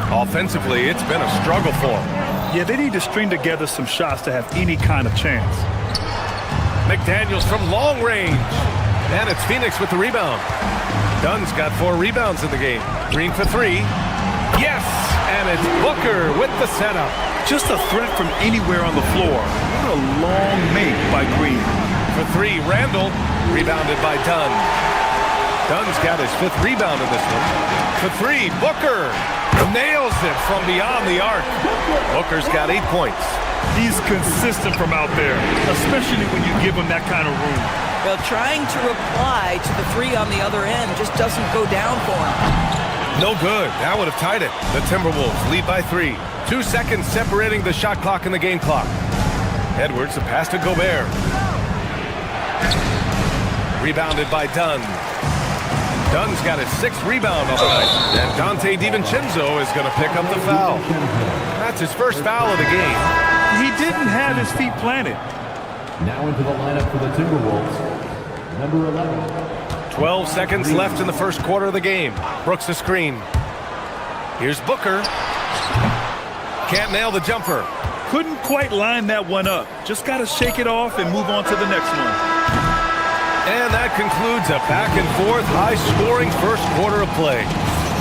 Offensively, it's been a struggle for them. Yeah, they need to string together some shots to have any kind of chance. McDaniels from long range. And it's Phoenix with the rebound. Dunn's got 4 rebounds in the game. Green for 3. Yes! And it's Booker with the setup. Just a threat from anywhere on the floor. What a long make by Green. For 3, Randall. Rebounded by Dunn. Dunn's got his 5th rebound in this one. For 3, Booker. Nails it from beyond the arc. Booker's got 8 points. He's consistent from out there, especially when you give him that kind of room. Well, trying to reply to the 3 on the other end just doesn't go down for him. No good. That would have tied it. The Timberwolves lead by 3. 2 seconds separating the shot clock and the game clock. Edwards, a pass to Gobert. Rebounded by Dunn. Dunn's got his 6th rebound of the night. And Dante DiVincenzo is going to pick up the foul. That's his first foul of the game. He didn't have his feet planted. Now into the lineup for the Timberwolves, number 11. 12 seconds left in the first quarter of the game. Brooks the screen. Here's Booker. Can't nail the jumper. Couldn't quite line that one up. Just got to shake it off and move on to the next one. And that concludes a back-and-forth, high-scoring first quarter of play.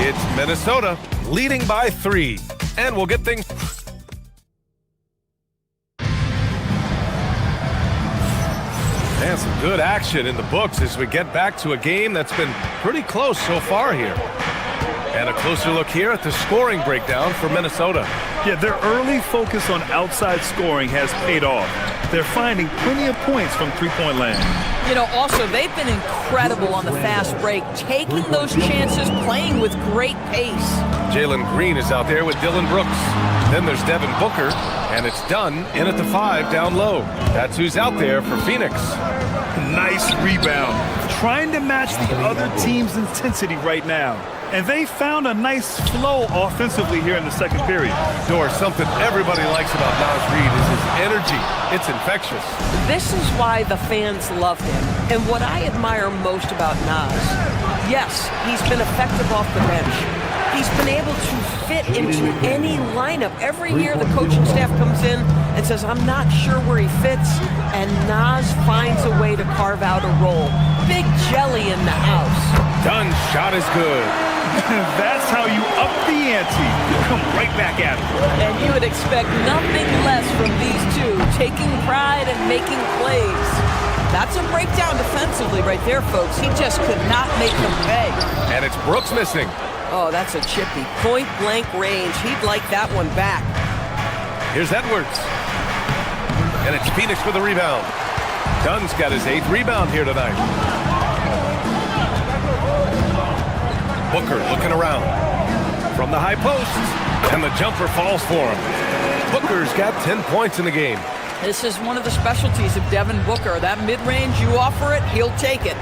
It's Minnesota leading by 3. And we'll get things... And some good action in the books as we get back to a game that's been pretty close so far here. And a closer look here at the scoring breakdown for Minnesota. Yeah, their early focus on outside scoring has paid off. They're finding plenty of points from three-point land. You know, also, they've been incredible on the fast break, taking those chances, playing with great pace. Jalen Green is out there with Dylan Brooks. Then there's Devin Booker, and it's Dunn in at the 5 down low. That's who's out there for Phoenix. Nice rebound. Trying to match the other team's intensity right now. And they found a nice flow offensively here in the second period. Or something everybody likes about Naz Reid is his energy. It's infectious. This is why the fans love him. And what I admire most about Naz, yes, he's been effective off the bench. He's been able to fit into any lineup. Every year the coaching staff comes in and says, I'm not sure where he fits, and Naz finds a way to carve out a role. Big jelly in the house. Dunn's shot is good. That's how you up the ante. You come right back at it. And you would expect nothing less from these two, taking pride and making plays. That's a breakdown defensively right there, folks. He just could not make them pay. And it's Brooks missing. Oh, that's a chippy. Point blank range. He'd like that one back. Here's Edwards. And it's Phoenix with a rebound. Dunn's got his 8th rebound here tonight. Booker looking around from the high post, and the jumper falls for him. Booker's got 10 points in the game. This is one of the specialties of Devin Booker. That mid-range, you offer it, he'll take it.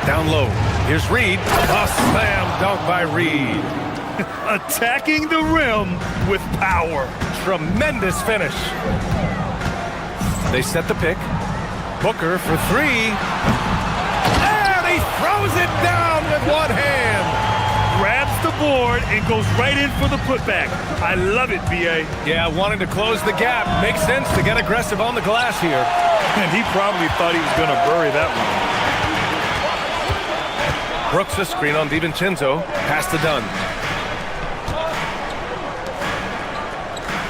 Down low, here's Reid. A slam dunk by Reid. Attacking the rim with power. Tremendous finish. They set the pick. Booker for 3. And he throws it down with one hand. Grabs the board and goes right in for the putback. I love it, B.A. Yeah, wanting to close the gap. Makes sense to get aggressive on the glass here. And he probably thought he was going to bury that one. Brooks a screen on DiVincenzo. Pass to Dunn.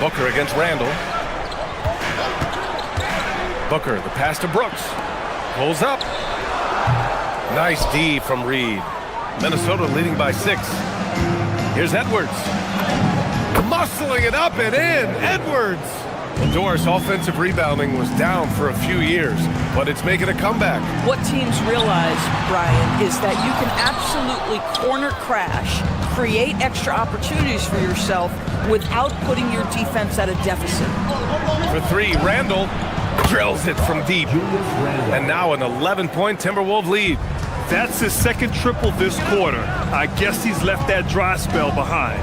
Booker against Randall. Booker, the pass to Brooks. Pulls up. Nice D from Reid. Minnesota leading by 6. Here's Edwards. Muscling it up and in. Edwards. Doris' offensive rebounding was down for a few years, but it's making a comeback. What teams realize, Brian, is that you can absolutely corner crash, create extra opportunities for yourself without putting your defense at a deficit. For 3, Randall drills it from deep. And now an 11-point Timberwolves lead. That's his second triple this quarter. I guess he's left that dry spell behind.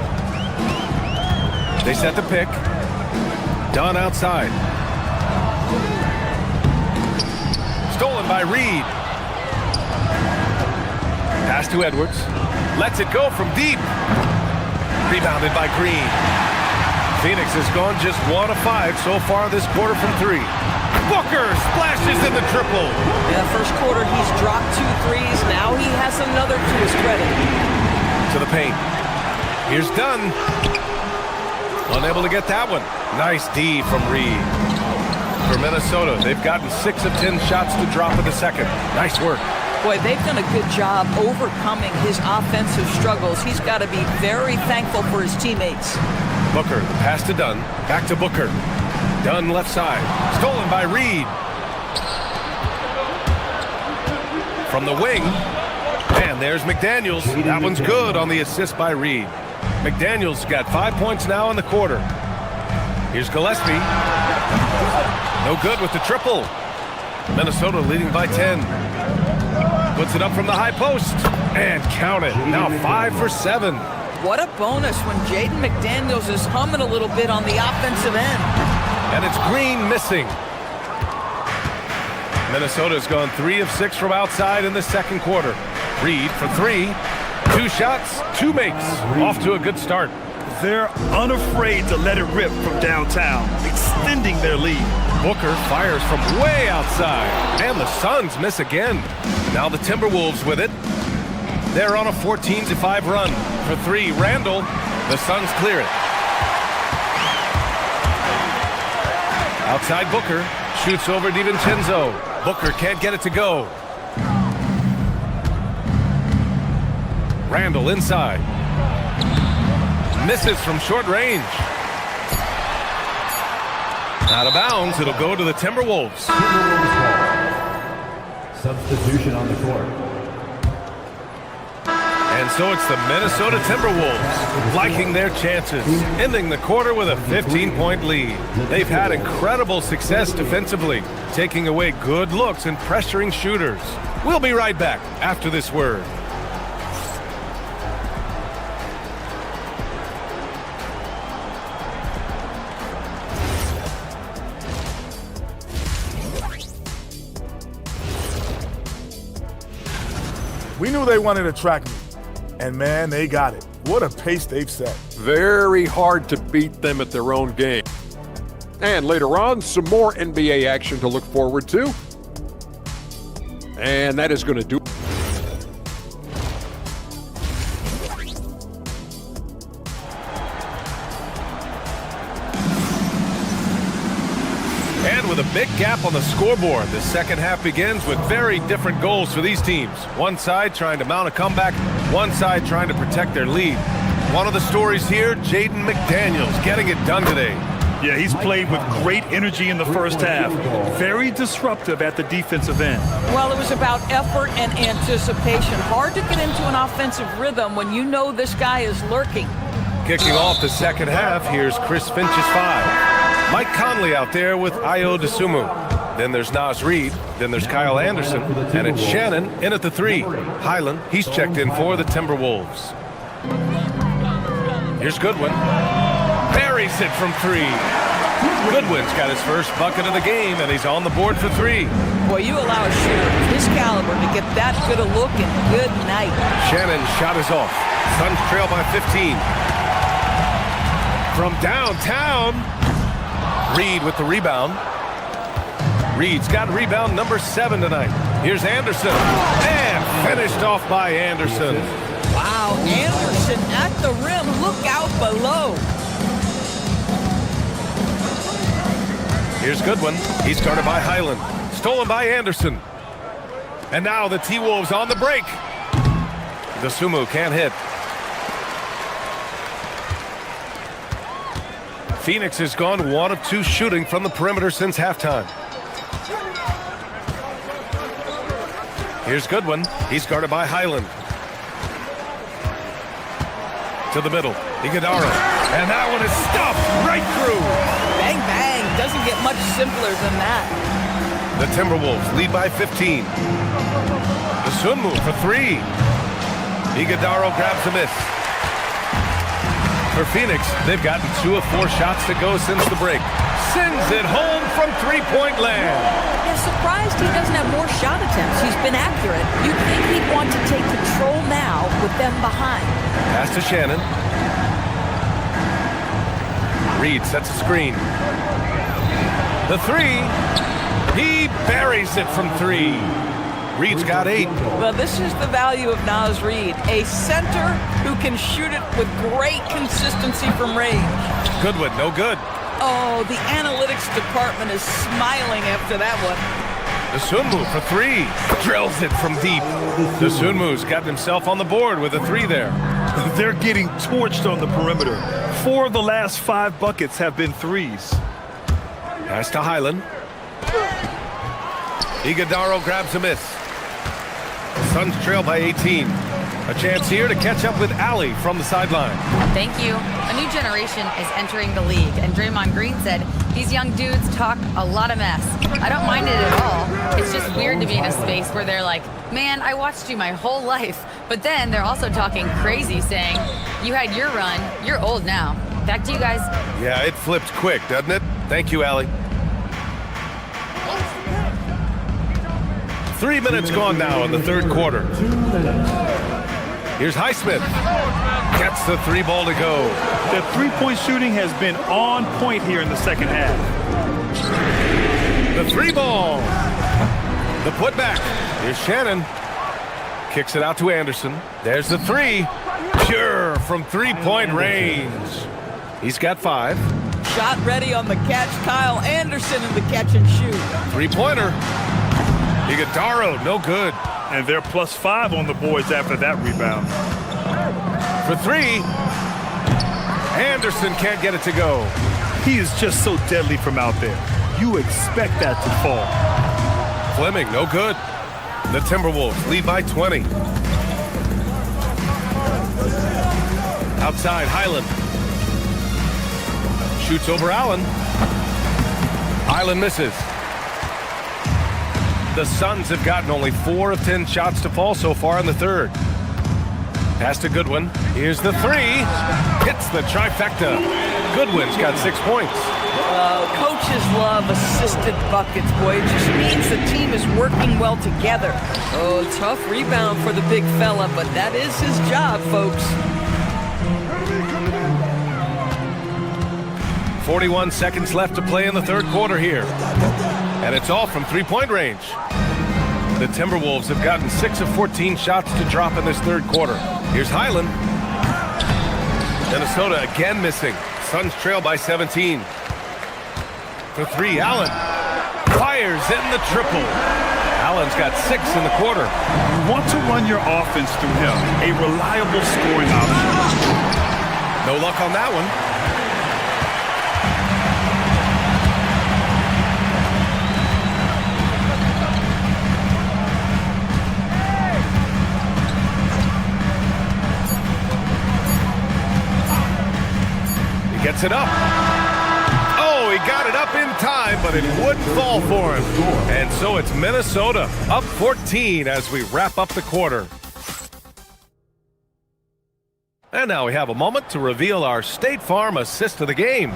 They set the pick. Dunn outside. Stolen by Reid. Pass to Edwards. Lets it go from deep. Rebounded by Green. Phoenix has gone just 1 of 5 so far this quarter from 3. Booker splashes in the triple. Yeah, first quarter he's dropped 2 threes. Now he has another to his credit. To the paint. Here's Dunn. Unable to get that one. Nice D from Reid. For Minnesota, they've gotten 6 of 10 shots to drop in the second. Nice work. Boy, they've done a good job overcoming his offensive struggles. He's got to be very thankful for his teammates. Booker, the pass to Dunn. Back to Booker. Dunn left side. Stolen by Reid. From the wing. And there's McDaniels. That one's good on the assist by Reid. McDaniels got 5 points now in the quarter. Here's Gillespie. No good with the triple. Minnesota leading by 10. Puts it up from the high post. And count it. Now 5 for 7. What a bonus when Jaden McDaniels is humming a little bit on the offensive end. And it's Green missing. Minnesota's gone 3 of 6 from outside in the second quarter. Reid for 3. 2 shots, 2 makes. Off to a good start. They're unafraid to let it rip from downtown, extending their lead. Booker fires from way outside. And the Suns miss again. Now the Timberwolves with it. They're on a 14-5 run. For 3, Randall. The Suns clear it. Outside Booker. Shoots over DiVincenzo. Booker can't get it to go. Randall inside. Misses from short range. Out of bounds. It'll go to the Timberwolves. Substitution on the court. And so it's the Minnesota Timberwolves liking their chances, ending the quarter with a 15-point lead. They've had incredible success defensively, taking away good looks and pressuring shooters. We'll be right back after this word. We knew they wanted a track meet, and man, they got it. What a pace they've set. Very hard to beat them at their own game. And later on, some more NBA action to look forward to. And that is going to do it. And with a big gap on the scoreboard, the second half begins with very different goals for these teams. One side trying to mount a comeback, one side trying to protect their lead. One of the stories here, Jaden McDaniels getting it done today. Yeah, he's played with great energy in the first half. Very disruptive at the defensive end. Well, it was about effort and anticipation. Hard to get into an offensive rhythm when you know this guy is lurking. Kicking off the second half, here's Chris Finch's 5. Mike Conley out there with Ayo Dosunmu. Then there's Naz Reid. Then there's Kyle Anderson. And it's Shannon in at the 3. Highland, he's checked in for the Timberwolves. Here's Goodwin. Buries it from 3. Goodwin's got his first bucket of the game, and he's on the board for 3. Boy, you allow a shooter of his caliber to get that good a look, and good night. Shannon's shot is off. Suns trail by 15. From downtown, Reid with the rebound. Reid's got rebound number 7 tonight. Here's Anderson, and finished off by Anderson. Wow, Anderson at the rim. Look out below. Here's Goodwin. He's guarded by Highland. Stolen by Anderson. And now the T-Wolves on the break. Dosunmu can't hit. Phoenix has gone 1 of 2 shooting from the perimeter since halftime. Here's Goodwin. He's guarded by Highland. To the middle. Iguodala. And that one is stuffed right through. Bang, bang. Doesn't get much simpler than that. The Timberwolves lead by 15. Dosunmu for 3. Iguodala grabs a miss. For Phoenix, they've gotten 2 of 4 shots to go since the break. Sends it home from three-point land. Yeah, surprised he doesn't have more shot attempts. He's been accurate. You'd think he'd want to take control now with them behind. Pass to Shannon. Reid sets a screen. The 3. He buries it from 3. Reid's got 8. Well, this is the value of Naz Reid, a center who can shoot it with great consistency from range. Goodwin, no good. Oh, the analytics department is smiling after that one. Dosunmu for 3. Drills it from deep. Dosunmu's got himself on the board with a 3 there. They're getting torched on the perimeter. 4 of the last 5 buckets have been 3s. Pass to Highland. Iguodala grabs a miss. Suns trail by 18. A chance here to catch up with Allie from the sideline. Thank you. A new generation is entering the league, and Draymond Green said these young dudes talk a lot of mess. I don't mind it at all. It's just weird to be in a space where they're like, man, I watched you my whole life. But then they're also talking crazy, saying, you had your run, you're old now. Back to you guys. Yeah, it flipped quick, doesn't it? Thank you, Allie. 3 minutes gone now in the third quarter. Here's Highsmith. Gets the 3 ball to go. The three-point shooting has been on point here in the second half. The 3 ball. The putback. Here's Shannon. Kicks it out to Anderson. There's the 3. Pure from 3-point range. He's got 5. Shot ready on the catch. Kyle Anderson in the catch and shoot. 3-pointer. Iguodala, no good. And they're +5 on the boards after that rebound. For 3. Anderson can't get it to go. He is just so deadly from out there. You expect that to fall. Fleming, no good. The Timberwolves lead by 20. Outside, Highland. Shoots over Allen. Highland misses. The Suns have gotten only 4 of 10 shots to fall so far in the third. Pass to Goodwin. Here's the 3. Hits the trifecta. Goodwin's got 6 points. Coaches love assisted buckets, boy. It just means the team is working well together. Oh, tough rebound for the big fella, but that is his job, folks. 41 seconds left to play in the third quarter here. And it's all from three-point range. The Timberwolves have gotten 6 of 14 shots to drop in this third quarter. Here's Highland. Minnesota again missing. Suns trail by 17. For three, Allen fires in the triple. Allen's got 6 in the quarter. You want to run your offense through him, a reliable scoring option. No luck on that one. He gets it up. He got it up in time, but it wouldn't fall for him. And so it's Minnesota up 14 as we wrap up the quarter. And now we have a moment to reveal our State Farm assist of the game.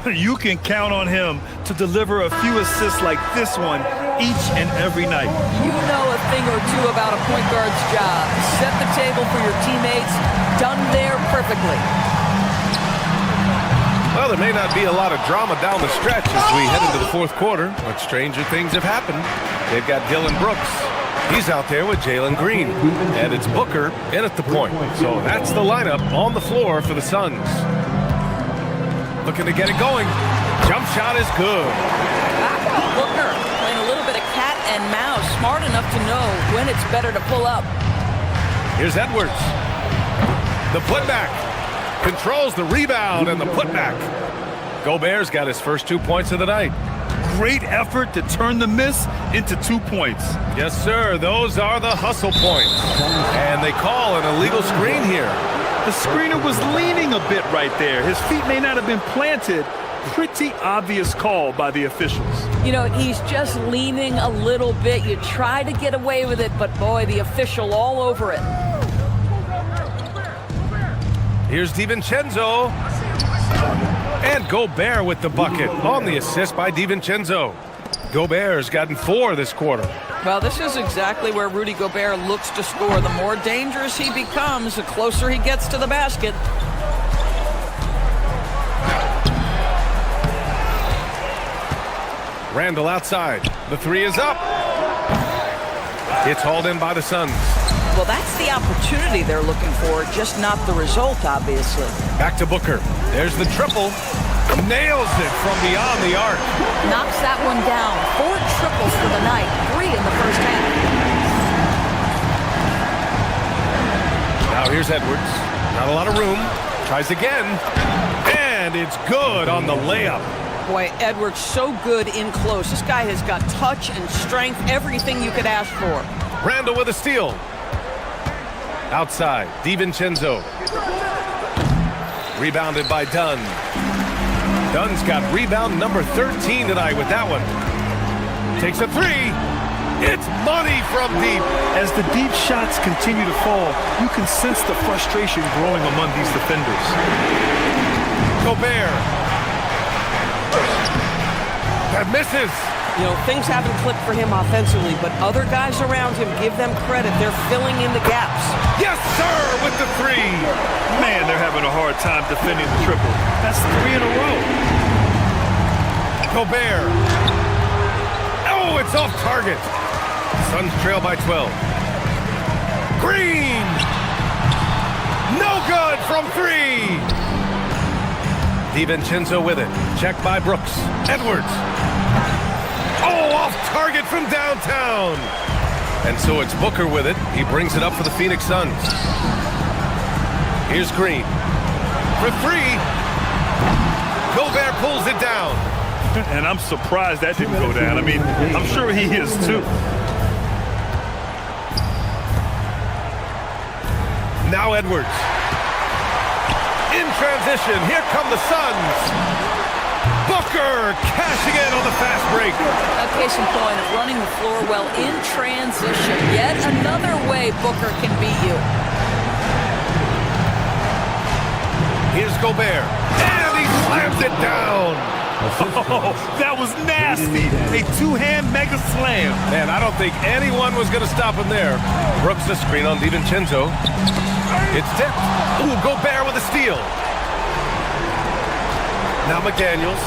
You can count on him to deliver a few assists like this one each and every night. You know a thing or two about a point guard's job. Set the table for your teammates. Done there perfectly. Well, there may not be a lot of drama down the stretch as we head into the fourth quarter, but stranger things have happened. They've got Dylan Brooks. He's out there with Jalen Green, and it's Booker in at the point. So that's the lineup on the floor for the Suns. Looking to get it going. Jump shot is good. Booker playing a little bit of cat and mouse, smart enough to know when it's better to pull up. Here's Edwards. The putback. Controls the rebound and the putback. Gobert's got his first 2 points of the night. Great effort to turn the miss into 2 points. Yes, sir. Those are the hustle points. And they call an illegal screen here. The screener was leaning a bit right there. His feet may not have been planted. Pretty obvious call by the officials. You know, he's just leaning a little bit. You try to get away with it, but boy, the official all over it. Here's DiVincenzo. And Gobert with the bucket on the assist by DiVincenzo. Gobert's gotten 4 this quarter. Well, this is exactly where Rudy Gobert looks to score. The more dangerous he becomes, the closer he gets to the basket. Randall outside. The 3 is up. It's hauled in by the Suns. Well, that's the opportunity they're looking for, just not the result, obviously. Back to Booker. There's the triple. Nails it from beyond the arc. Knocks that one down. 4 triples for the night. 3 in the first half. Now here's Edwards. Not a lot of room. Tries again. And it's good on the layup. Boy, Edwards so good in close. This guy has got touch and strength, everything you could ask for. Randall with a steal. Outside, DiVincenzo. Rebounded by Dunn. Dunn's got rebound number 13 tonight with that one. Takes a 3. It's money from deep. As the deep shots continue to fall, you can sense the frustration growing among these defenders. Gobert. That misses. You know, things haven't clicked for him offensively, but other guys around him, give them credit. They're filling in the gaps. Yes, sir, with the 3. Man, they're having a hard time defending the triple. That's 3 in a row. Gobert. Oh, it's off target. Suns trail by 12. Green. No good from 3. DiVincenzo with it. Checked by Brooks. Edwards. Oh, off target from downtown. And so it's Booker with it. He brings it up for the Phoenix Suns. Here's Green. For 3. Gobert pulls it down. And I'm surprised that didn't go down. I mean, I'm sure he is too. Now Edwards. In transition, here come the Suns. Booker cashing in on the fast break. Case in point, running the floor well in transition. Yet another way Booker can beat you. Here's Gobert. And he slams it down. Oh, that was nasty. A two-hand mega slam. Man, I don't think anyone was going to stop him there. Brooks a screen on DiVincenzo. It's tipped. Ooh, Gobert with a steal. Now McDaniels.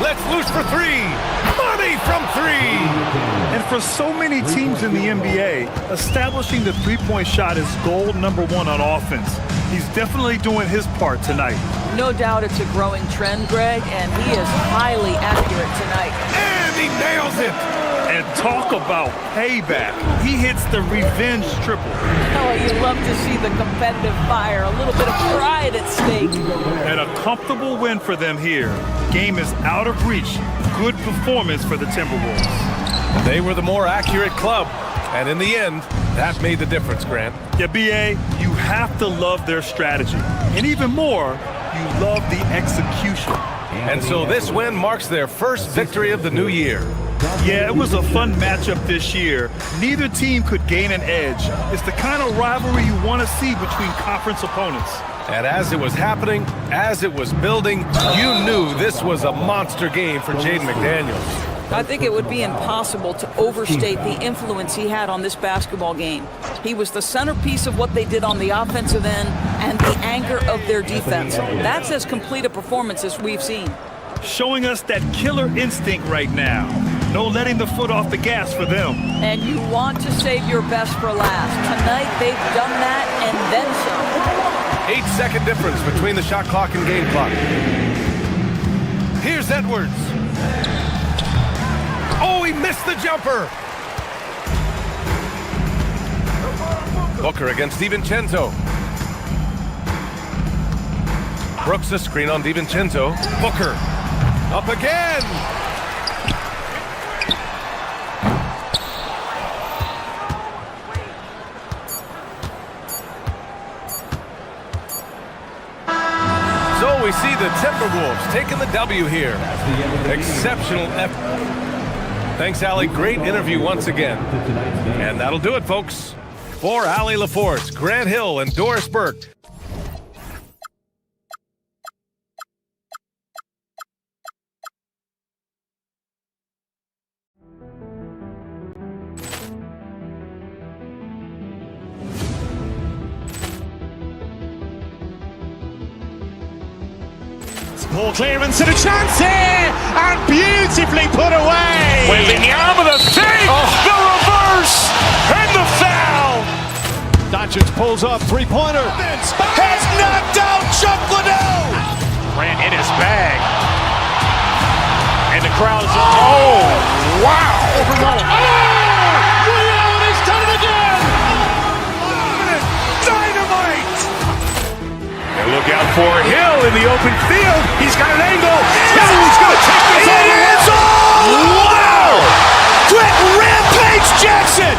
Let's loose for three. Money from three. And for so many teams in the NBA, establishing the three-point shot is goal number one on offense. He's definitely doing his part tonight. No doubt it's a growing trend, Greg, and he is highly accurate tonight. And he nails it. And talk about payback. He hits the revenge triple. Oh, you love to see the competitive fire, a little bit of pride at stake. And a comfortable win for them here. Game is out of reach. Good performance for the Timberwolves. They were the more accurate club, and in the end, that made the difference, Grant. Yeah, B.A., you have to love their strategy. And even more, you love the execution. And so this win marks their first victory of the new year. Yeah, it was a fun matchup this year. Neither team could gain an edge. It's the kind of rivalry you want to see between conference opponents. And as it was happening, as it was building, you knew this was a monster game for Jaden McDaniels. I think it would be impossible to overstate the influence he had on this basketball game. He was the centerpiece of what they did on the offensive end and the anchor of their defense. That's as complete a performance as we've seen. Showing us that killer instinct right now. No letting the foot off the gas for them. And you want to save your best for last. Tonight they've done that and then some. 8-second difference between the shot clock and game clock. Here's Edwards. Oh, he missed the jumper. Booker against DiVincenzo. Brooks a screen on DiVincenzo. Booker up again. So we see the Timberwolves taking the W here. Exceptional effort. Thanks, Allie. Great interview once again. And that'll do it, folks. For Allie LaForce, Grant Hill, and Doris Burke. Ball clearance and a chance here, and beautifully put away. Wembanyama the save, the reverse, and the foul. Doncic pulls up, three-pointer. Has knocked out Chuck Liddell. Ran in his bag. And the crowd is, oh, wow. He's done it again. Dynamite. And look out for Hill in the open field. He's got an angle. Hill's going to take this all the way. Wow! Quick Rampage Jackson.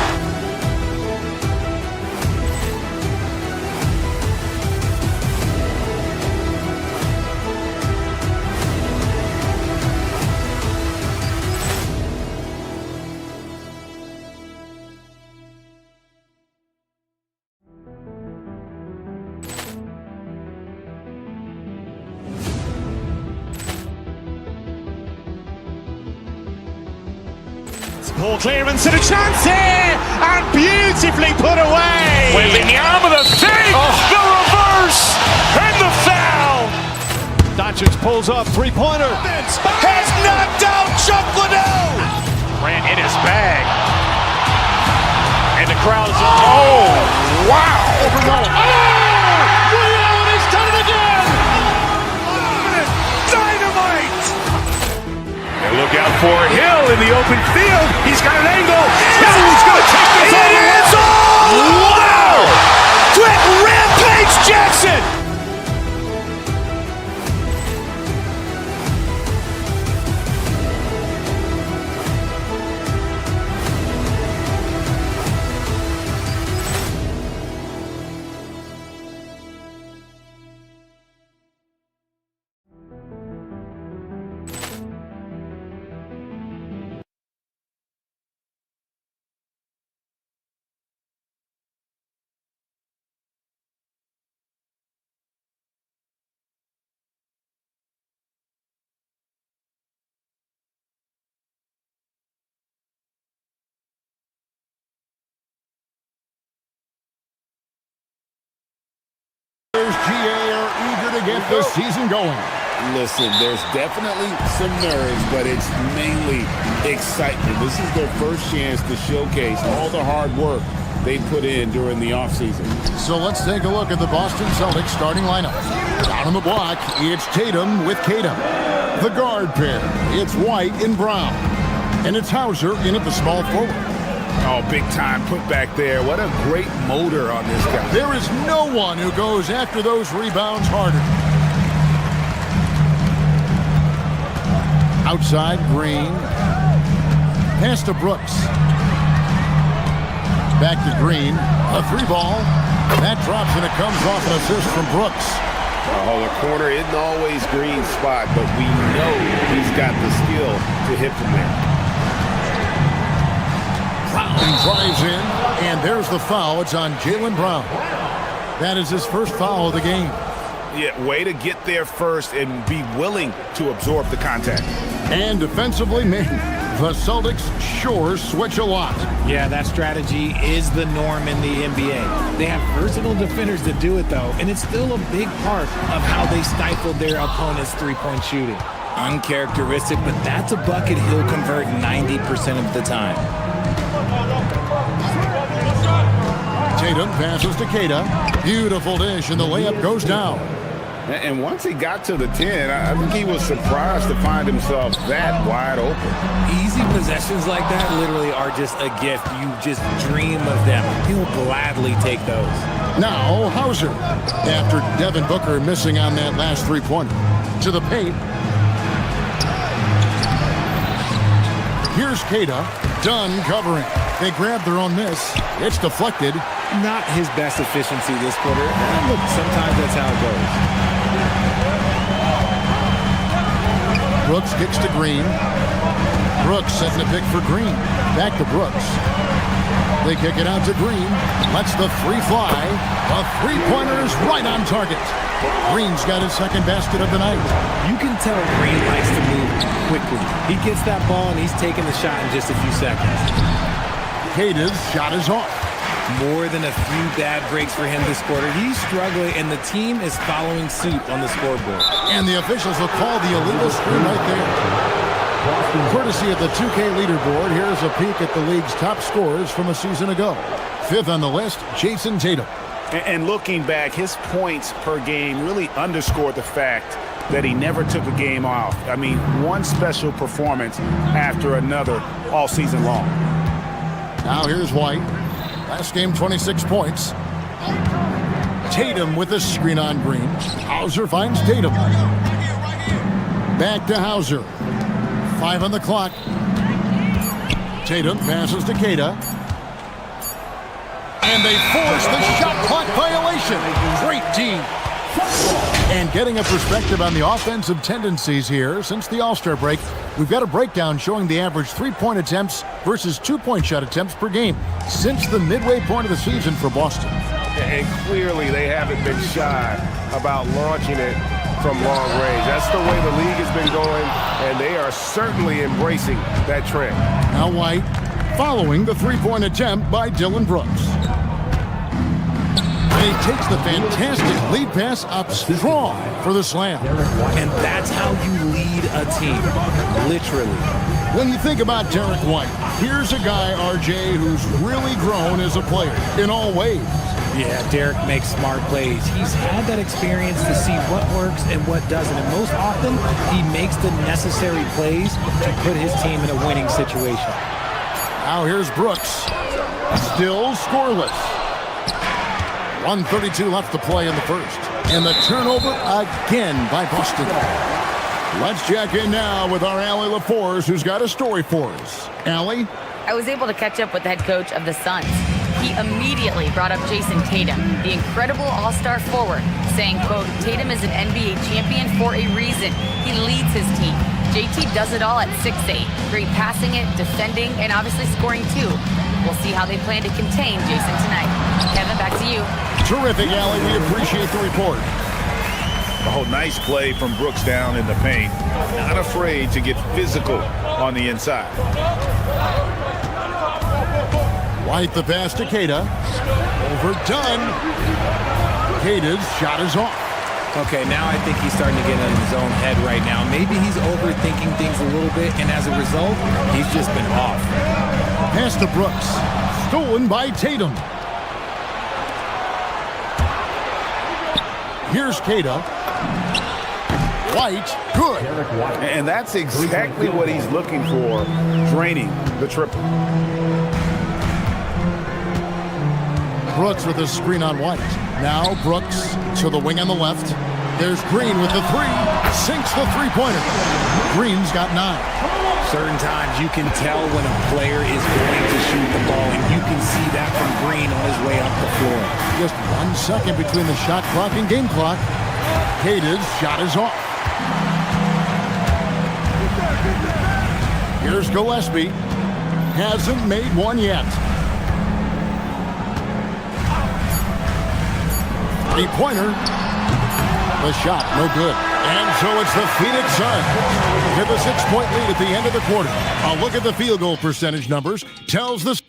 Ball clearance and a chance here, and beautifully put away. Wembanyama the save, the reverse, and the foul. Doncic pulls up, three-pointer. Has knocked out Chuck Liddell. Ran in his bag. And the crowd is, oh, wow. He's done it again. Dynamite. And look out for Hill in the open field. He's got an angle. Hill's going to take this all the way. Wow! Quick Rampage Jackson. Players GA are eager to get this season going. Listen, there's definitely some nerves, but it's mainly excitement. This is their first chance to showcase all the hard work they put in during the offseason. So let's take a look at the Boston Celtics starting lineup. Down on the block, it's Tatum with Tatum. The guard pair, it's White and Brown. And it's Hauser in at the small forward. Oh, big time put back there. What a great motor on this guy. There is no one who goes after those rebounds harder. Outside, Green. Pass to Brooks. Back to Green. A three ball. That drops and it comes off an assist from Brooks. Oh, the corner isn't always Green's spot, but we know he's got the skill to hit from there. Brown drives in, and there's the foul. It's on Jaylen Brown. That is his first foul of the game. Yeah, way to get there first and be willing to absorb the contact. And defensively, man, the Celtics sure switch a lot. Yeah, that strategy is the norm in the NBA. They have versatile defenders to do it, though, and it's still a big part of how they stifled their opponent's three-point shooting. Uncharacteristic, but that's a bucket he'll convert 90% of the time. Tatum passes to Keita. Beautiful dish, and the layup goes down. And once he got to the 10, I think he was surprised to find himself that wide open. Easy possessions like that literally are just a gift. You just dream of them. He'll gladly take those. Now, Hauser, after Devin Booker missing on that last three-pointer. To the paint. Here's Keita. Dunn covering. They grab their own miss. It's deflected. Not his best efficiency this quarter. And look, sometimes that's how it goes. Brooks kicks to Green. Brooks setting a pick for Green. Back to Brooks. They kick it out to Green. Lets the three fly. The three-pointer is right on target. Green's got his second basket of the night. You can tell Green likes to move quickly. He gets that ball and he's taking the shot in just a few seconds. Keita's shot is off. More than a few bad breaks for him this quarter. He's struggling, and the team is following suit on the scoreboard. And the officials will call the illegal screen right there. Courtesy of the 2K leaderboard, here's a peek at the league's top scorers from a season ago. Fifth on the list, Jason Tatum. And looking back, his points per game really underscored the fact that he never took a game off. I mean, one special performance after another all season long. Now here's White. Last game, 26 points. Tatum with a screen on Green. Hauser finds Tatum. Back to Hauser. 5 on the clock. Tatum passes to Keita. And they force the shot clock violation. Great team. And getting a perspective on the offensive tendencies here since the All-Star break, we've got a breakdown showing the average three-point attempts versus two-point shot attempts per game since the midway point of the season for Boston. And clearly they haven't been shy about launching it from long range. That's the way the league has been going, and they are certainly embracing that trend. Now White following the three-point attempt by Dylan Brooks. He takes the fantastic lead pass up strong for the slam. And that's how you lead a team, literally. When you think about Derek White, here's a guy, RJ, who's really grown as a player in all ways. Yeah, Derek makes smart plays. He's had that experience to see what works and what doesn't. And most often, he makes the necessary plays to put his team in a winning situation. Now here's Brooks. Still scoreless. 1:32 left to play in the first. And the turnover again by Boston. Let's check in now with our Allie LaForce, who's got a story for us. Allie? I was able to catch up with the head coach of the Suns. He immediately brought up Jason Tatum, the incredible all-star forward, saying, quote, Tatum is an NBA champion for a reason. He leads his team. JT does it all at 6'8". Great passing it, defending, and obviously scoring too. We'll see how they plan to contain Jason tonight. Kevin, back to you. Terrific, Allie. We appreciate the report. Oh, nice play from Brooks down in the paint. Not afraid to get physical on the inside. White the pass to Keita. Overdone. Kata's shot is off. Okay, now I think he's starting to get in his own head right now. Maybe he's overthinking things a little bit, and as a result, he's just been off. Pass to Brooks. Stolen by Tatum. Here's Kata. White, good. And that's exactly what he's looking for, draining the triple. Brooks with a screen on White. Now Brooks to the wing on the left. There's Green with the three. Sinks the three-pointer. Green's got 9. Certain times you can tell when a player is going to shoot the ball, and you can see that from Green on his way up the floor. Just 1 second between the shot clock and game clock. Kata's shot is off. Here's Gillespie. Hasn't made one yet. 3-pointer. The shot, no good. And so it's the Phoenix Suns with a 6-point lead at the end of the quarter. A look at the field goal percentage numbers tells us.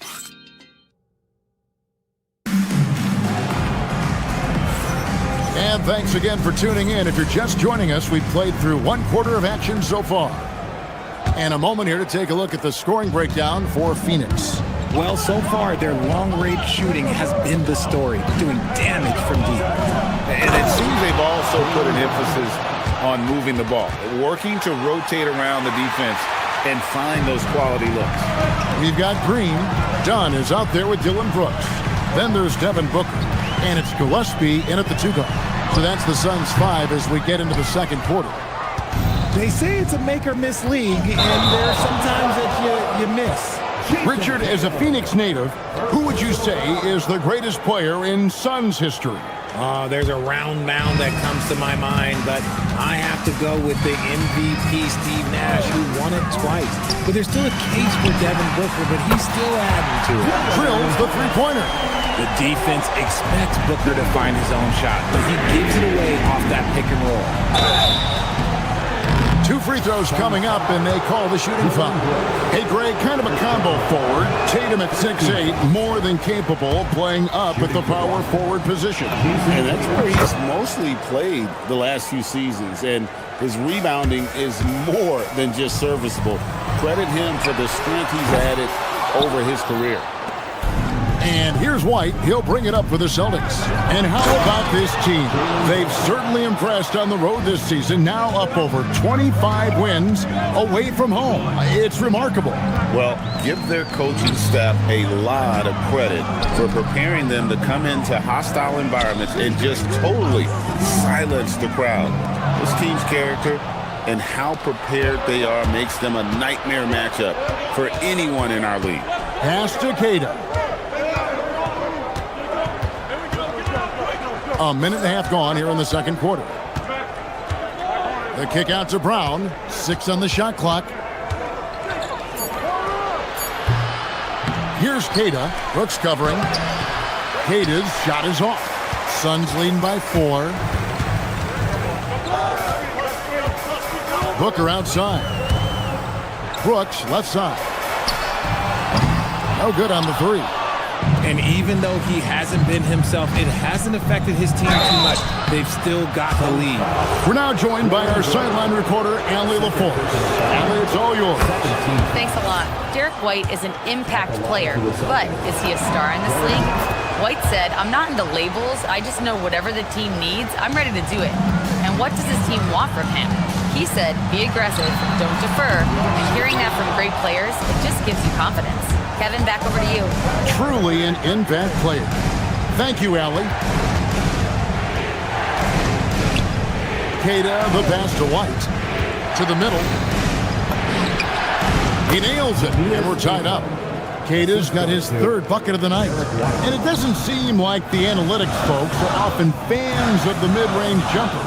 And thanks again for tuning in. If you're just joining us, we've played through 1 quarter of action so far. And a moment here to take a look at the scoring breakdown for Phoenix. Well, so far, their long-range shooting has been the story, doing damage from deep. And it seems they've also put an emphasis on moving the ball, working to rotate around the defense and find those quality looks. We've got Green. Dunn is out there with Dylan Brooks. Then there's Devin Booker. And it's Gillespie in at the 2-guard. So that's the Suns' 5 as we get into the second quarter. They say it's a make-or-miss league, and there are some times that you miss. Richard, as a Phoenix native, who would you say is the greatest player in Suns history? There's a round mound that comes to my mind, but I have to go with the MVP, Steve Nash, who won it twice. But there's still a case for Devin Booker, but he's still adding to it. Drills the three-pointer. The defense expects Booker to find his own shot, but he gives it away off that pick and roll. 2 free throws coming up, and they call the shooting foul. Hey, Greg, kind of a combo forward. Tatum at 6'8", more than capable of playing up at the power forward position. And that's where he's mostly played the last few seasons, and his rebounding is more than just serviceable. Credit him for the strength he's added over his career. And here's White. He'll bring it up for the Celtics. And how about this team? They've certainly impressed on the road this season, now up over 25 wins away from home. It's remarkable. Well, give their coaching staff a lot of credit for preparing them to come into hostile environments and just totally silence the crowd. This team's character and how prepared they are makes them a nightmare matchup for anyone in our league. Pass to Kata. A minute and a half gone here in the second quarter. The kick out to Brown. 6 on the shot clock. Here's Kata. Brooks covering. Kata's shot is off. Suns leading by 4. Booker outside. Brooks left side. No good on the 3. And even though he hasn't been himself, it hasn't affected his team too much. They've still got the lead. We're now joined by our sideline reporter, Allie LaForce. Allie, it's all yours. Thanks a lot. Derek White is an impact player, but is he a star in this league? White said, "I'm not into labels. I just know whatever the team needs, I'm ready to do it. And what does his team want from him?" He said, "Be aggressive, don't defer." And hearing that from great players, it just gives you confidence. Kevin, back over to you. Truly an impact player. Thank you, Allie. Kata, the pass to White. To the middle. He nails it, and we're tied up. Kata's got his 3rd bucket of the night. And it doesn't seem like the analytics folks are often fans of the mid-range jumper.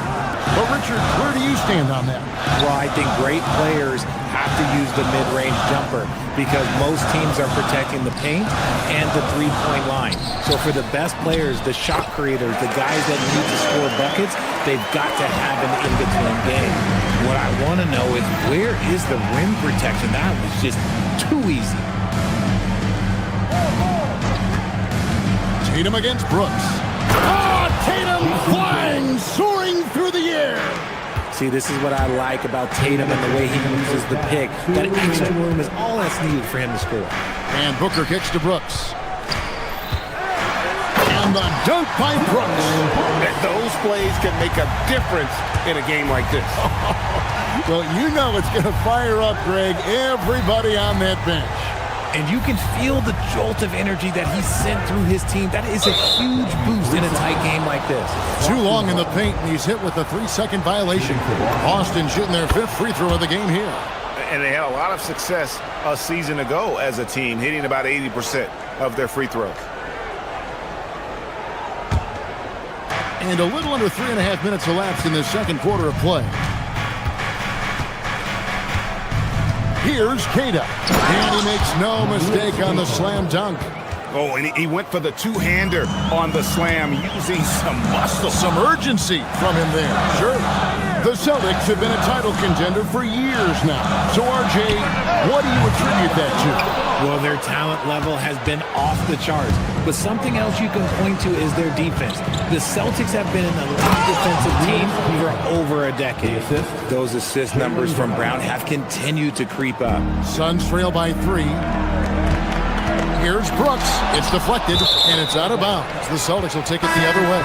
But Richard, where do you stand on that? Well, I think great players have to use the mid-range jumper because most teams are protecting the paint and the three-point line. So for the best players, the shot creators, the guys that need to score buckets, they've got to have an in-between game. What I want to know is where is the rim protection? That was just too easy. Tatum against Brooks. Oh, Tatum Flying, soaring through the air. See, this is what I like about Tatum and the way he uses the pick. That extra room is all that's needed for him to score. And Booker kicks to Brooks. And the dunk by Brooks. Those plays can make a difference in a game like this. Well, you know it's going to fire up, Greg, everybody on that bench. And you can feel the jolt of energy that he sent through his team. That is a huge boost in a tight game like this. Too long in the paint, and he's hit with a 3-second violation. Boston shooting their 5th free throw of the game here. And they had a lot of success a season ago as a team, hitting about 80% of their free throws. And a little under 3.5 minutes elapsed in the second quarter of play. Here's Queta, and he makes no mistake on the slam dunk. Oh, and he went for the two-hander on the slam, using some muscle. Some urgency from him there. Sure. The Celtics have been a title contender for years now. So, RJ, what do you attribute that to? Well, their talent level has been off the charts. But something else you can point to is their defense. The Celtics have been an elite defensive team for over a decade. Those assist numbers from Brown have continued to creep up. Suns trail by 3. Here's Brooks. It's deflected, and it's out of bounds. The Celtics will take it the other way.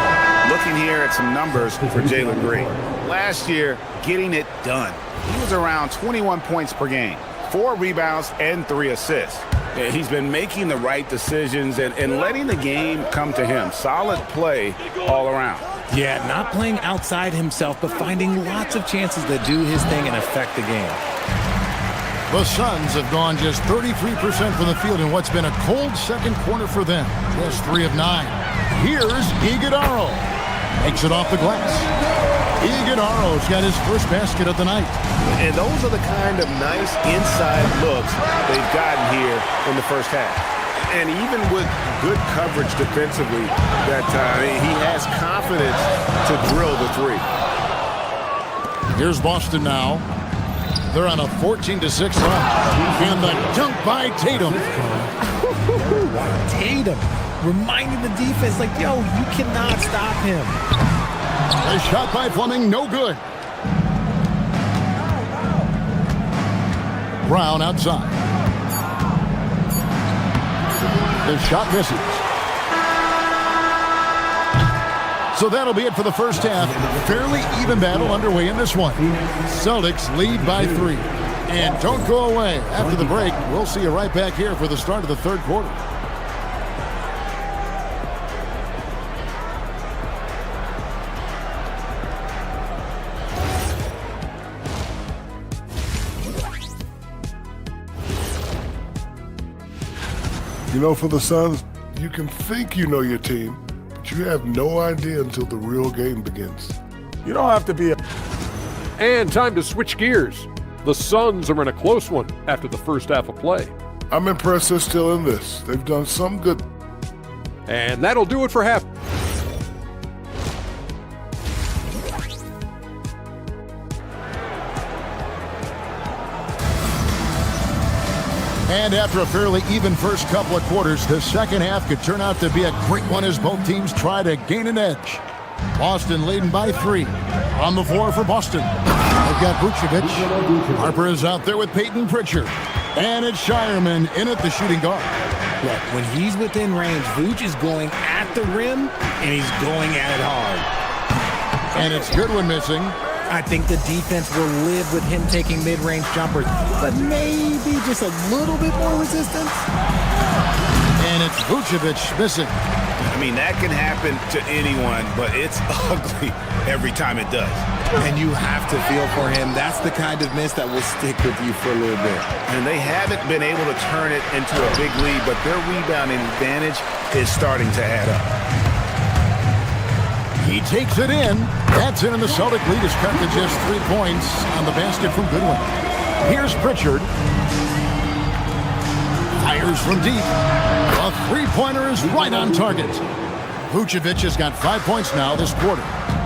Looking here at some numbers for Jalen Green. Last year, getting it done. He was around 21 points per game, 4 rebounds, and 3 assists. He's been making the right decisions and letting the game come to him. Solid play all around. Yeah, not playing outside himself, but finding lots of chances to do his thing and affect the game. The Suns have gone just 33% from the field in what's been a cold second quarter for them. Just 3 of 9. Here's Iguodala. Makes it off the glass. Iguodala's got his first basket of the night. And those are the kind of nice inside looks they've gotten here in the first half. And even with good coverage defensively that time, he has confidence to drill the 3. Here's Boston now. They're on a 14-6 run. And the dunk by Tatum. Tatum reminding the defense, like, yo, you cannot stop him. A shot by Fleming, no good. Brown outside. The shot misses. So that'll be it for the first half. Fairly even battle underway in this one. Celtics lead by 3. And don't go away. After the break, we'll see you right back here for the start of the third quarter. You know, for the Suns, you can think you know your team, but you have no idea until the real game begins. You don't have to be a... And time to switch gears. The Suns are in a close one after the first half of play. I'm impressed they're still in this. They've done some good. And that'll do it for half. And after a fairly even first couple of quarters, the second half could turn out to be a great one as both teams try to gain an edge. Boston leading by 3. On the floor for Boston, they've got Vucevic. Harper is out there with Peyton Pritchard. And it's Shireman in at the shooting guard. Look, when he's within range, Vooch is going at the rim, and he's going at it hard. And it's Goodwin missing. I think the defense will live with him taking mid-range jumpers, but maybe just a little bit more resistance. And it's Vucevic missing. I mean, that can happen to anyone, but it's ugly every time it does. And you have to feel for him. That's the kind of miss that will stick with you for a little bit. And they haven't been able to turn it into a big lead, but their rebounding advantage is starting to add up. He takes it in. That's in, and the Celtic lead is cut to just 3 points on the basket from Goodwin. Here's Pritchard. Fires from deep. A three-pointer is right on target. Vucevic has got 5 points now this quarter.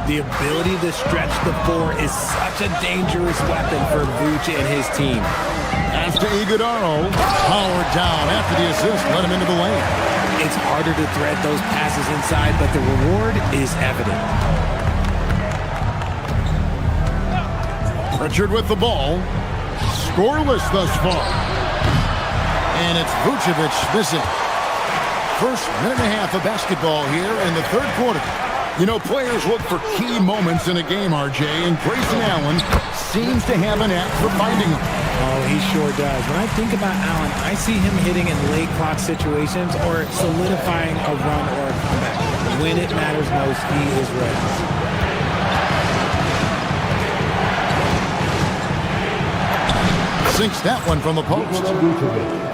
The ability to stretch the floor is such a dangerous weapon for Vooch and his team. After Iguodala, powered down after the assist, let him into the lane. It's harder to thread those passes inside, but the reward is evident. Pritchard with the ball. Scoreless thus far. And it's Vucevic missing. First minute and a half of basketball here in the third quarter. You know, players look for key moments in a game, RJ, and Grayson Allen seems to have an knack for finding them. Oh, he sure does. When I think about Allen, I see him hitting in late clock situations or solidifying a run or a comeback. When it matters most, he is ready. Sinks that one from the post.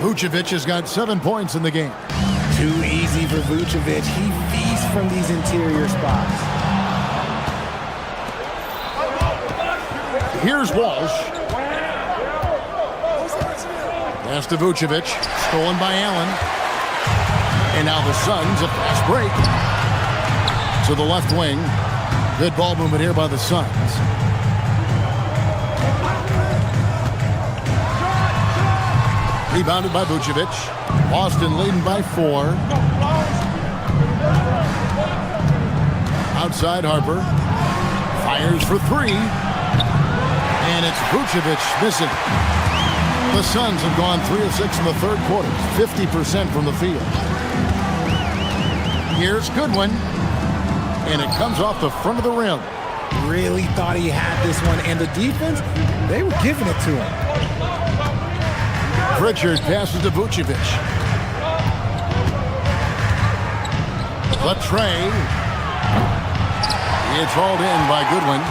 Vucevic has got 7 points in the game. Too easy for Vucevic. He feasts from these interior spots. Here's Walsh. Pass to Vucevic. Stolen by Allen. And now the Suns, a fast break to the left wing. Good ball movement here by the Suns. Rebounded by Vucevic. Boston leading by 4. Outside Harper. Fires for 3. And it's Vucevic missing. The Suns have gone 3 of 6 in the third quarter. 50% from the field. Here's Goodwin. And it comes off the front of the rim. Really thought he had this one. And the defense, they were giving it to him. Pritchard passes to Vucevic. The tray. It's hauled in by Goodwin.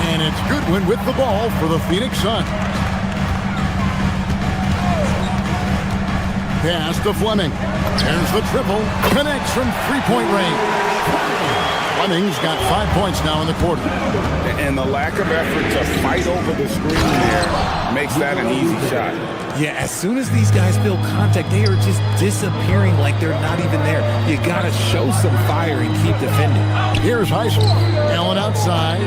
And it's Goodwin with the ball for the Phoenix Suns. Pass to Fleming. There's the triple. Connects from three-point range. Fleming's got 5 points now in the quarter. And the lack of effort to fight over the screen there makes that an easy shot. Yeah, as soon as these guys feel contact, they are just disappearing like they're not even there. You got to show some fire and keep defending. Here's Heisel. Allen outside.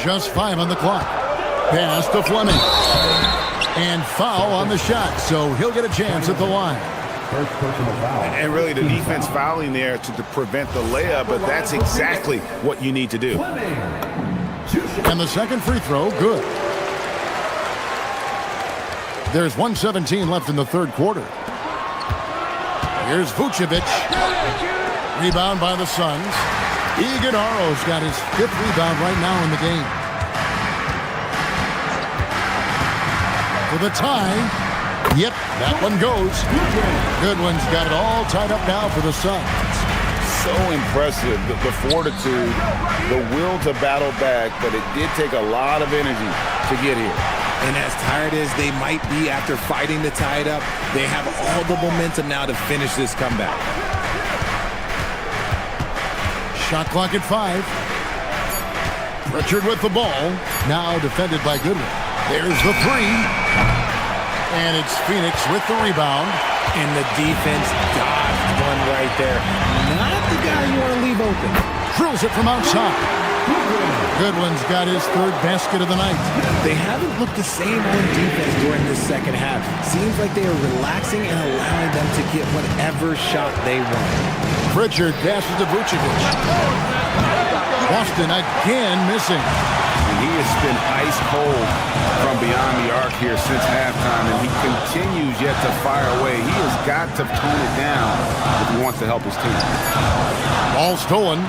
Just 5 on the clock. Pass to Fleming. And foul on the shot, so he'll get a chance at the line. And really the defense fouling there to prevent the layup, but that's exactly what you need to do. And the second free throw, good. There's 1:17 left in the third quarter. Here's Vucevic. Rebound by the Suns. Iguodala's got his 5th rebound right now in the game. For the tie. Yep, that one goes. Goodwin's got it all tied up now for the Suns. So impressive, the fortitude, the will to battle back, but it did take a lot of energy to get here. And as tired as they might be after fighting to tie it up, they have all the momentum now to finish this comeback. Shot clock at 5. Pritchard with the ball. Now defended by Goodwin. There's the 3. And it's Phoenix with the rebound. And the defense dodged one right there. Not the guy you want to leave open. Drills it from outside. Goodwin's got his 3rd basket of the night. They haven't looked the same on defense during this second half. Seems like they are relaxing and allowing them to get whatever shot they want. Pritchard passes to Vucevic. Boston again missing. And he has been ice cold from beyond the arc here since halftime, and he continues yet to fire away. He has got to tone it down if he wants to help his team. Ball stolen.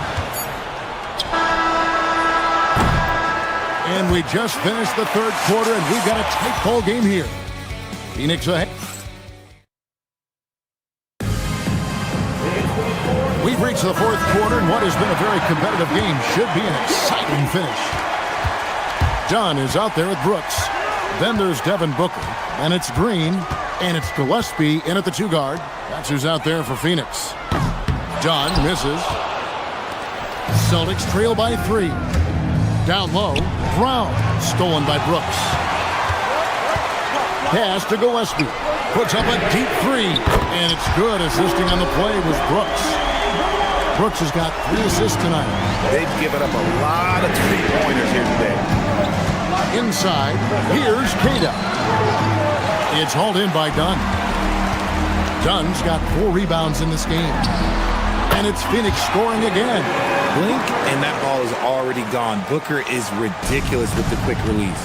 And we just finished the third quarter, and we've got a tight ball game here. Phoenix ahead. We've reached the fourth quarter, and what has been a very competitive game should be an exciting finish. John is out there with Brooks. Then there's Devin Booker. And it's Green. And it's Gillespie in at the 2 guard. That's who's out there for Phoenix. John misses. Celtics trail by 3. Down low. Brown. Stolen by Brooks. Pass to Gillespie. Puts up a deep 3. And it's good. Assisting on the play was Brooks. Brooks has got 3 assists tonight. They've given up a lot of 3-pointers here today. Inside, here's Cada. It's hauled in by Dunn. Dunn's got 4 rebounds in this game. And it's Phoenix scoring again. Blink, and that ball is already gone. Booker is ridiculous with the quick release.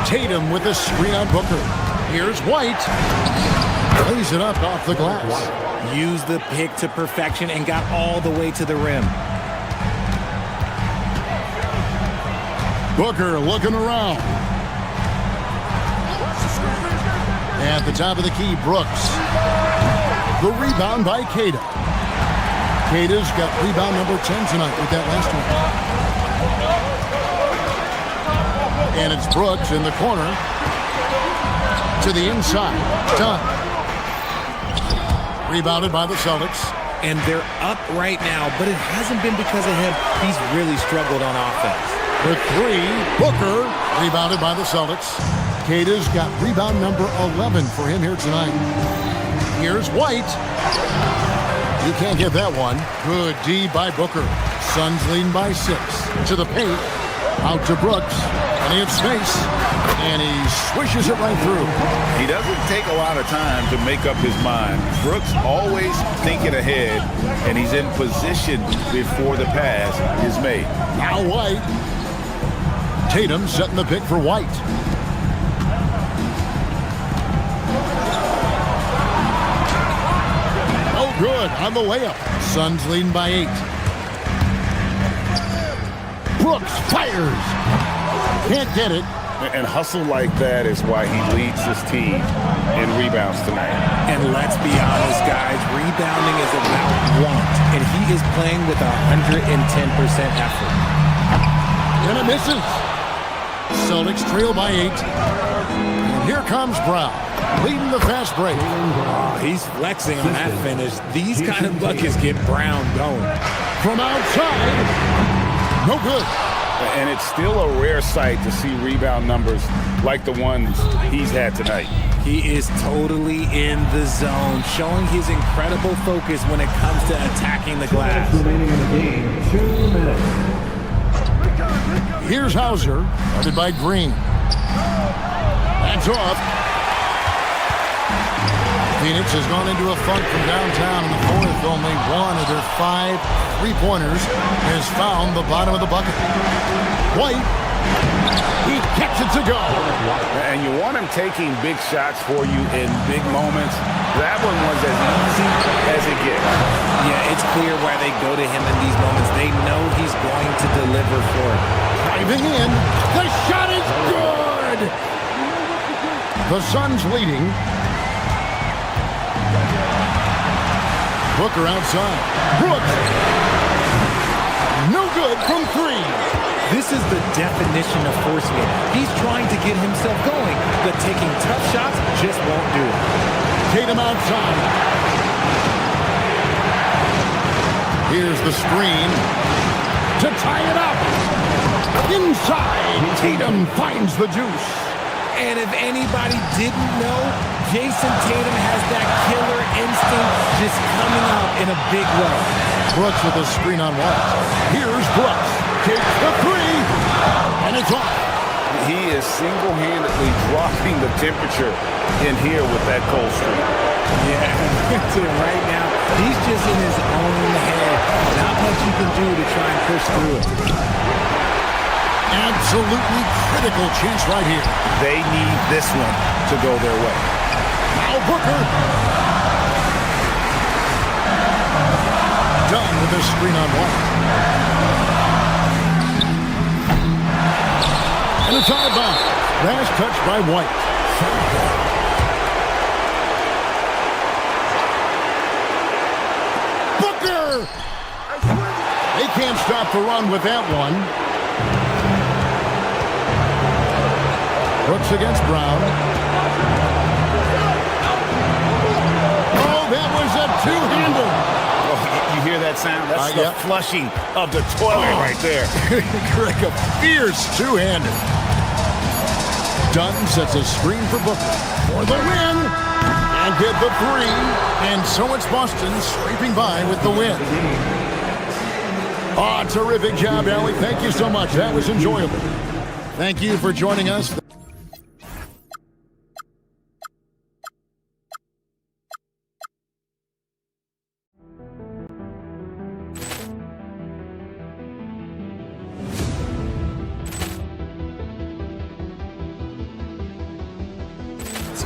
Tatum with a screen on Booker. Here's White. Lays it up off the glass. Used the pick to perfection and got all the way to the rim. Booker looking around. At the top of the key, Brooks. The rebound by Cada. Cada's got rebound number 10 tonight with that last one. And it's Brooks in the corner. To the inside. Dunn. Rebounded by the Celtics. And they're up right now, but it hasn't been because of him. He's really struggled on offense. The 3, Booker, rebounded by the Celtics. Cada's got rebound number 11 for him here tonight. Here's White. You can't get that one. Good D by Booker. Suns leading by 6. To the paint. Out to Brooks. And he has space. And he swishes it right through. He doesn't take a lot of time to make up his mind. Brooks always thinking ahead, and he's in position before the pass is made. Now White. Tatum setting the pick for White. Oh, good on the layup. Suns leading by 8. Brooks fires. Can't get it. And hustle like that is why he leads his team in rebounds tonight. And let's be honest, guys, rebounding is about want, and he is playing with 110% effort. And it misses. Celtics trail by 8. And here comes Brown, leading the fast break. Oh, he's flexing on that finish. These kind of buckets get Brown going. From outside, no good. And it's still a rare sight to see rebound numbers like the ones he's had tonight. He is totally in the zone, showing his incredible focus when it comes to attacking the glass. Remaining in the game, 2 minutes. Here's Hauser, guarded by Green. That's off. Phoenix has gone into a funk from downtown in the fourth. Only one of their 5 3-pointers has found the bottom of the bucket. White, he gets it to go. And you want him taking big shots for you in big moments. That one was as easy as it gets. Yeah, it's clear why they go to him in these moments. They know he's going to deliver for it. Driving in, the shot is good. The Suns leading. Booker outside. Brooks. No good from 3. This is the definition of forcing it. He's trying to get himself going, but taking tough shots just won't do it. Tatum outside. Here's the screen to tie it up. Inside, Tatum finds the juice. And if anybody didn't know, Jason Tatum has that killer instinct just coming out in a big way. Brooks with a screen on White. Here's Brooks. Takes the 3. And it's off. He is single-handedly dropping the temperature in here with that cold streak. Yeah, right now, he's just in his own head. Not much you can do to try and push through it. Absolutely critical chance right here. They need this one to go their way. Now Booker. Done with the screen on White. And it's out of bounds. Last touch by White. Booker! They can't stop the run with that one. Brooks against Brown. Oh, that was a 2-hander. Oh, you hear that sound? That's the flushing of the toilet right there. Greg, a fierce 2-hander. Dunn sets a screen for Booker for the win and get the 3. And so it's Boston scraping by with the win. Oh, terrific job, Allie. Thank you so much. That was enjoyable. Thank you for joining us.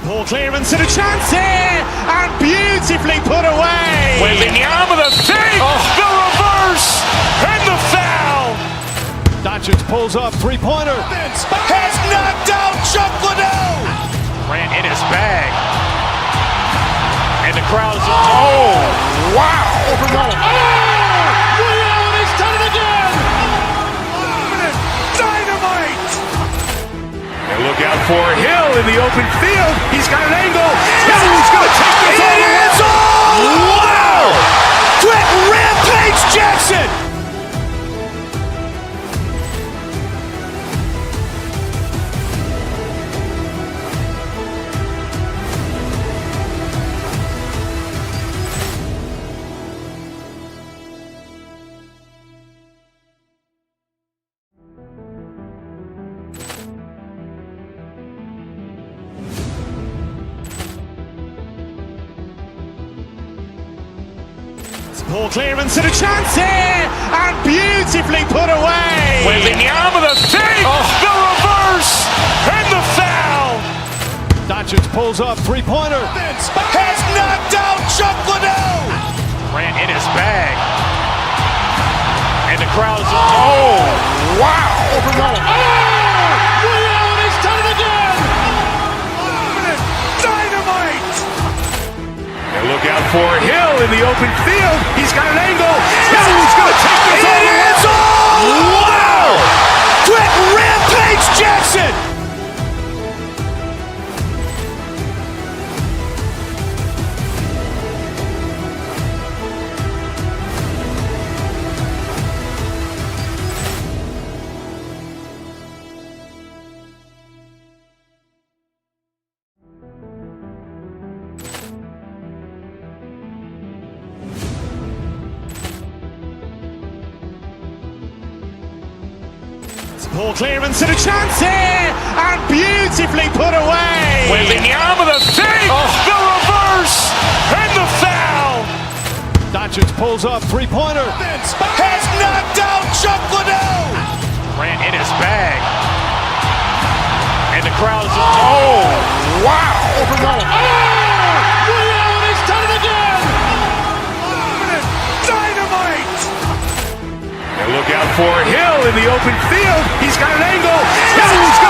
Ball clearance and a chance here, and beautifully put away. Wembanyama the fake, the reverse, and the foul. Doncic pulls up, three-pointer. Has knocked out Chuck Liddell. Ran in his bag. And the crowd is, oh, wow. Overrun. He's done it again. Dynamite. And look out for Hill in the open field. He's got an angle. He's going to take this all the way. Wow. Quick Rampage Jackson. Ball clearance and a chance here, and beautifully put away. Wembanyama the fake, the reverse, and the foul. Doncic pulls up, three-pointer. Has knocked out Chuck Liddell. Ran in his bag. And the crowd is, oh, wow. Overrun. He's done it again. Dynamite. And look out for Hill in the open field. He's got an angle. He's going to take this all the way. Wow. Quick Rampage Jackson. Ball clearance and a chance here, and beautifully put away. Wembanyama the fake, the reverse, and the foul. Doncic pulls up, three-pointer. Has knocked out Chuck Liddell. Ran in his bag. And the crowd is, oh, wow. Overrun. He's done it again. Dynamite. And look out for Hill in the open field. He's got an angle. He's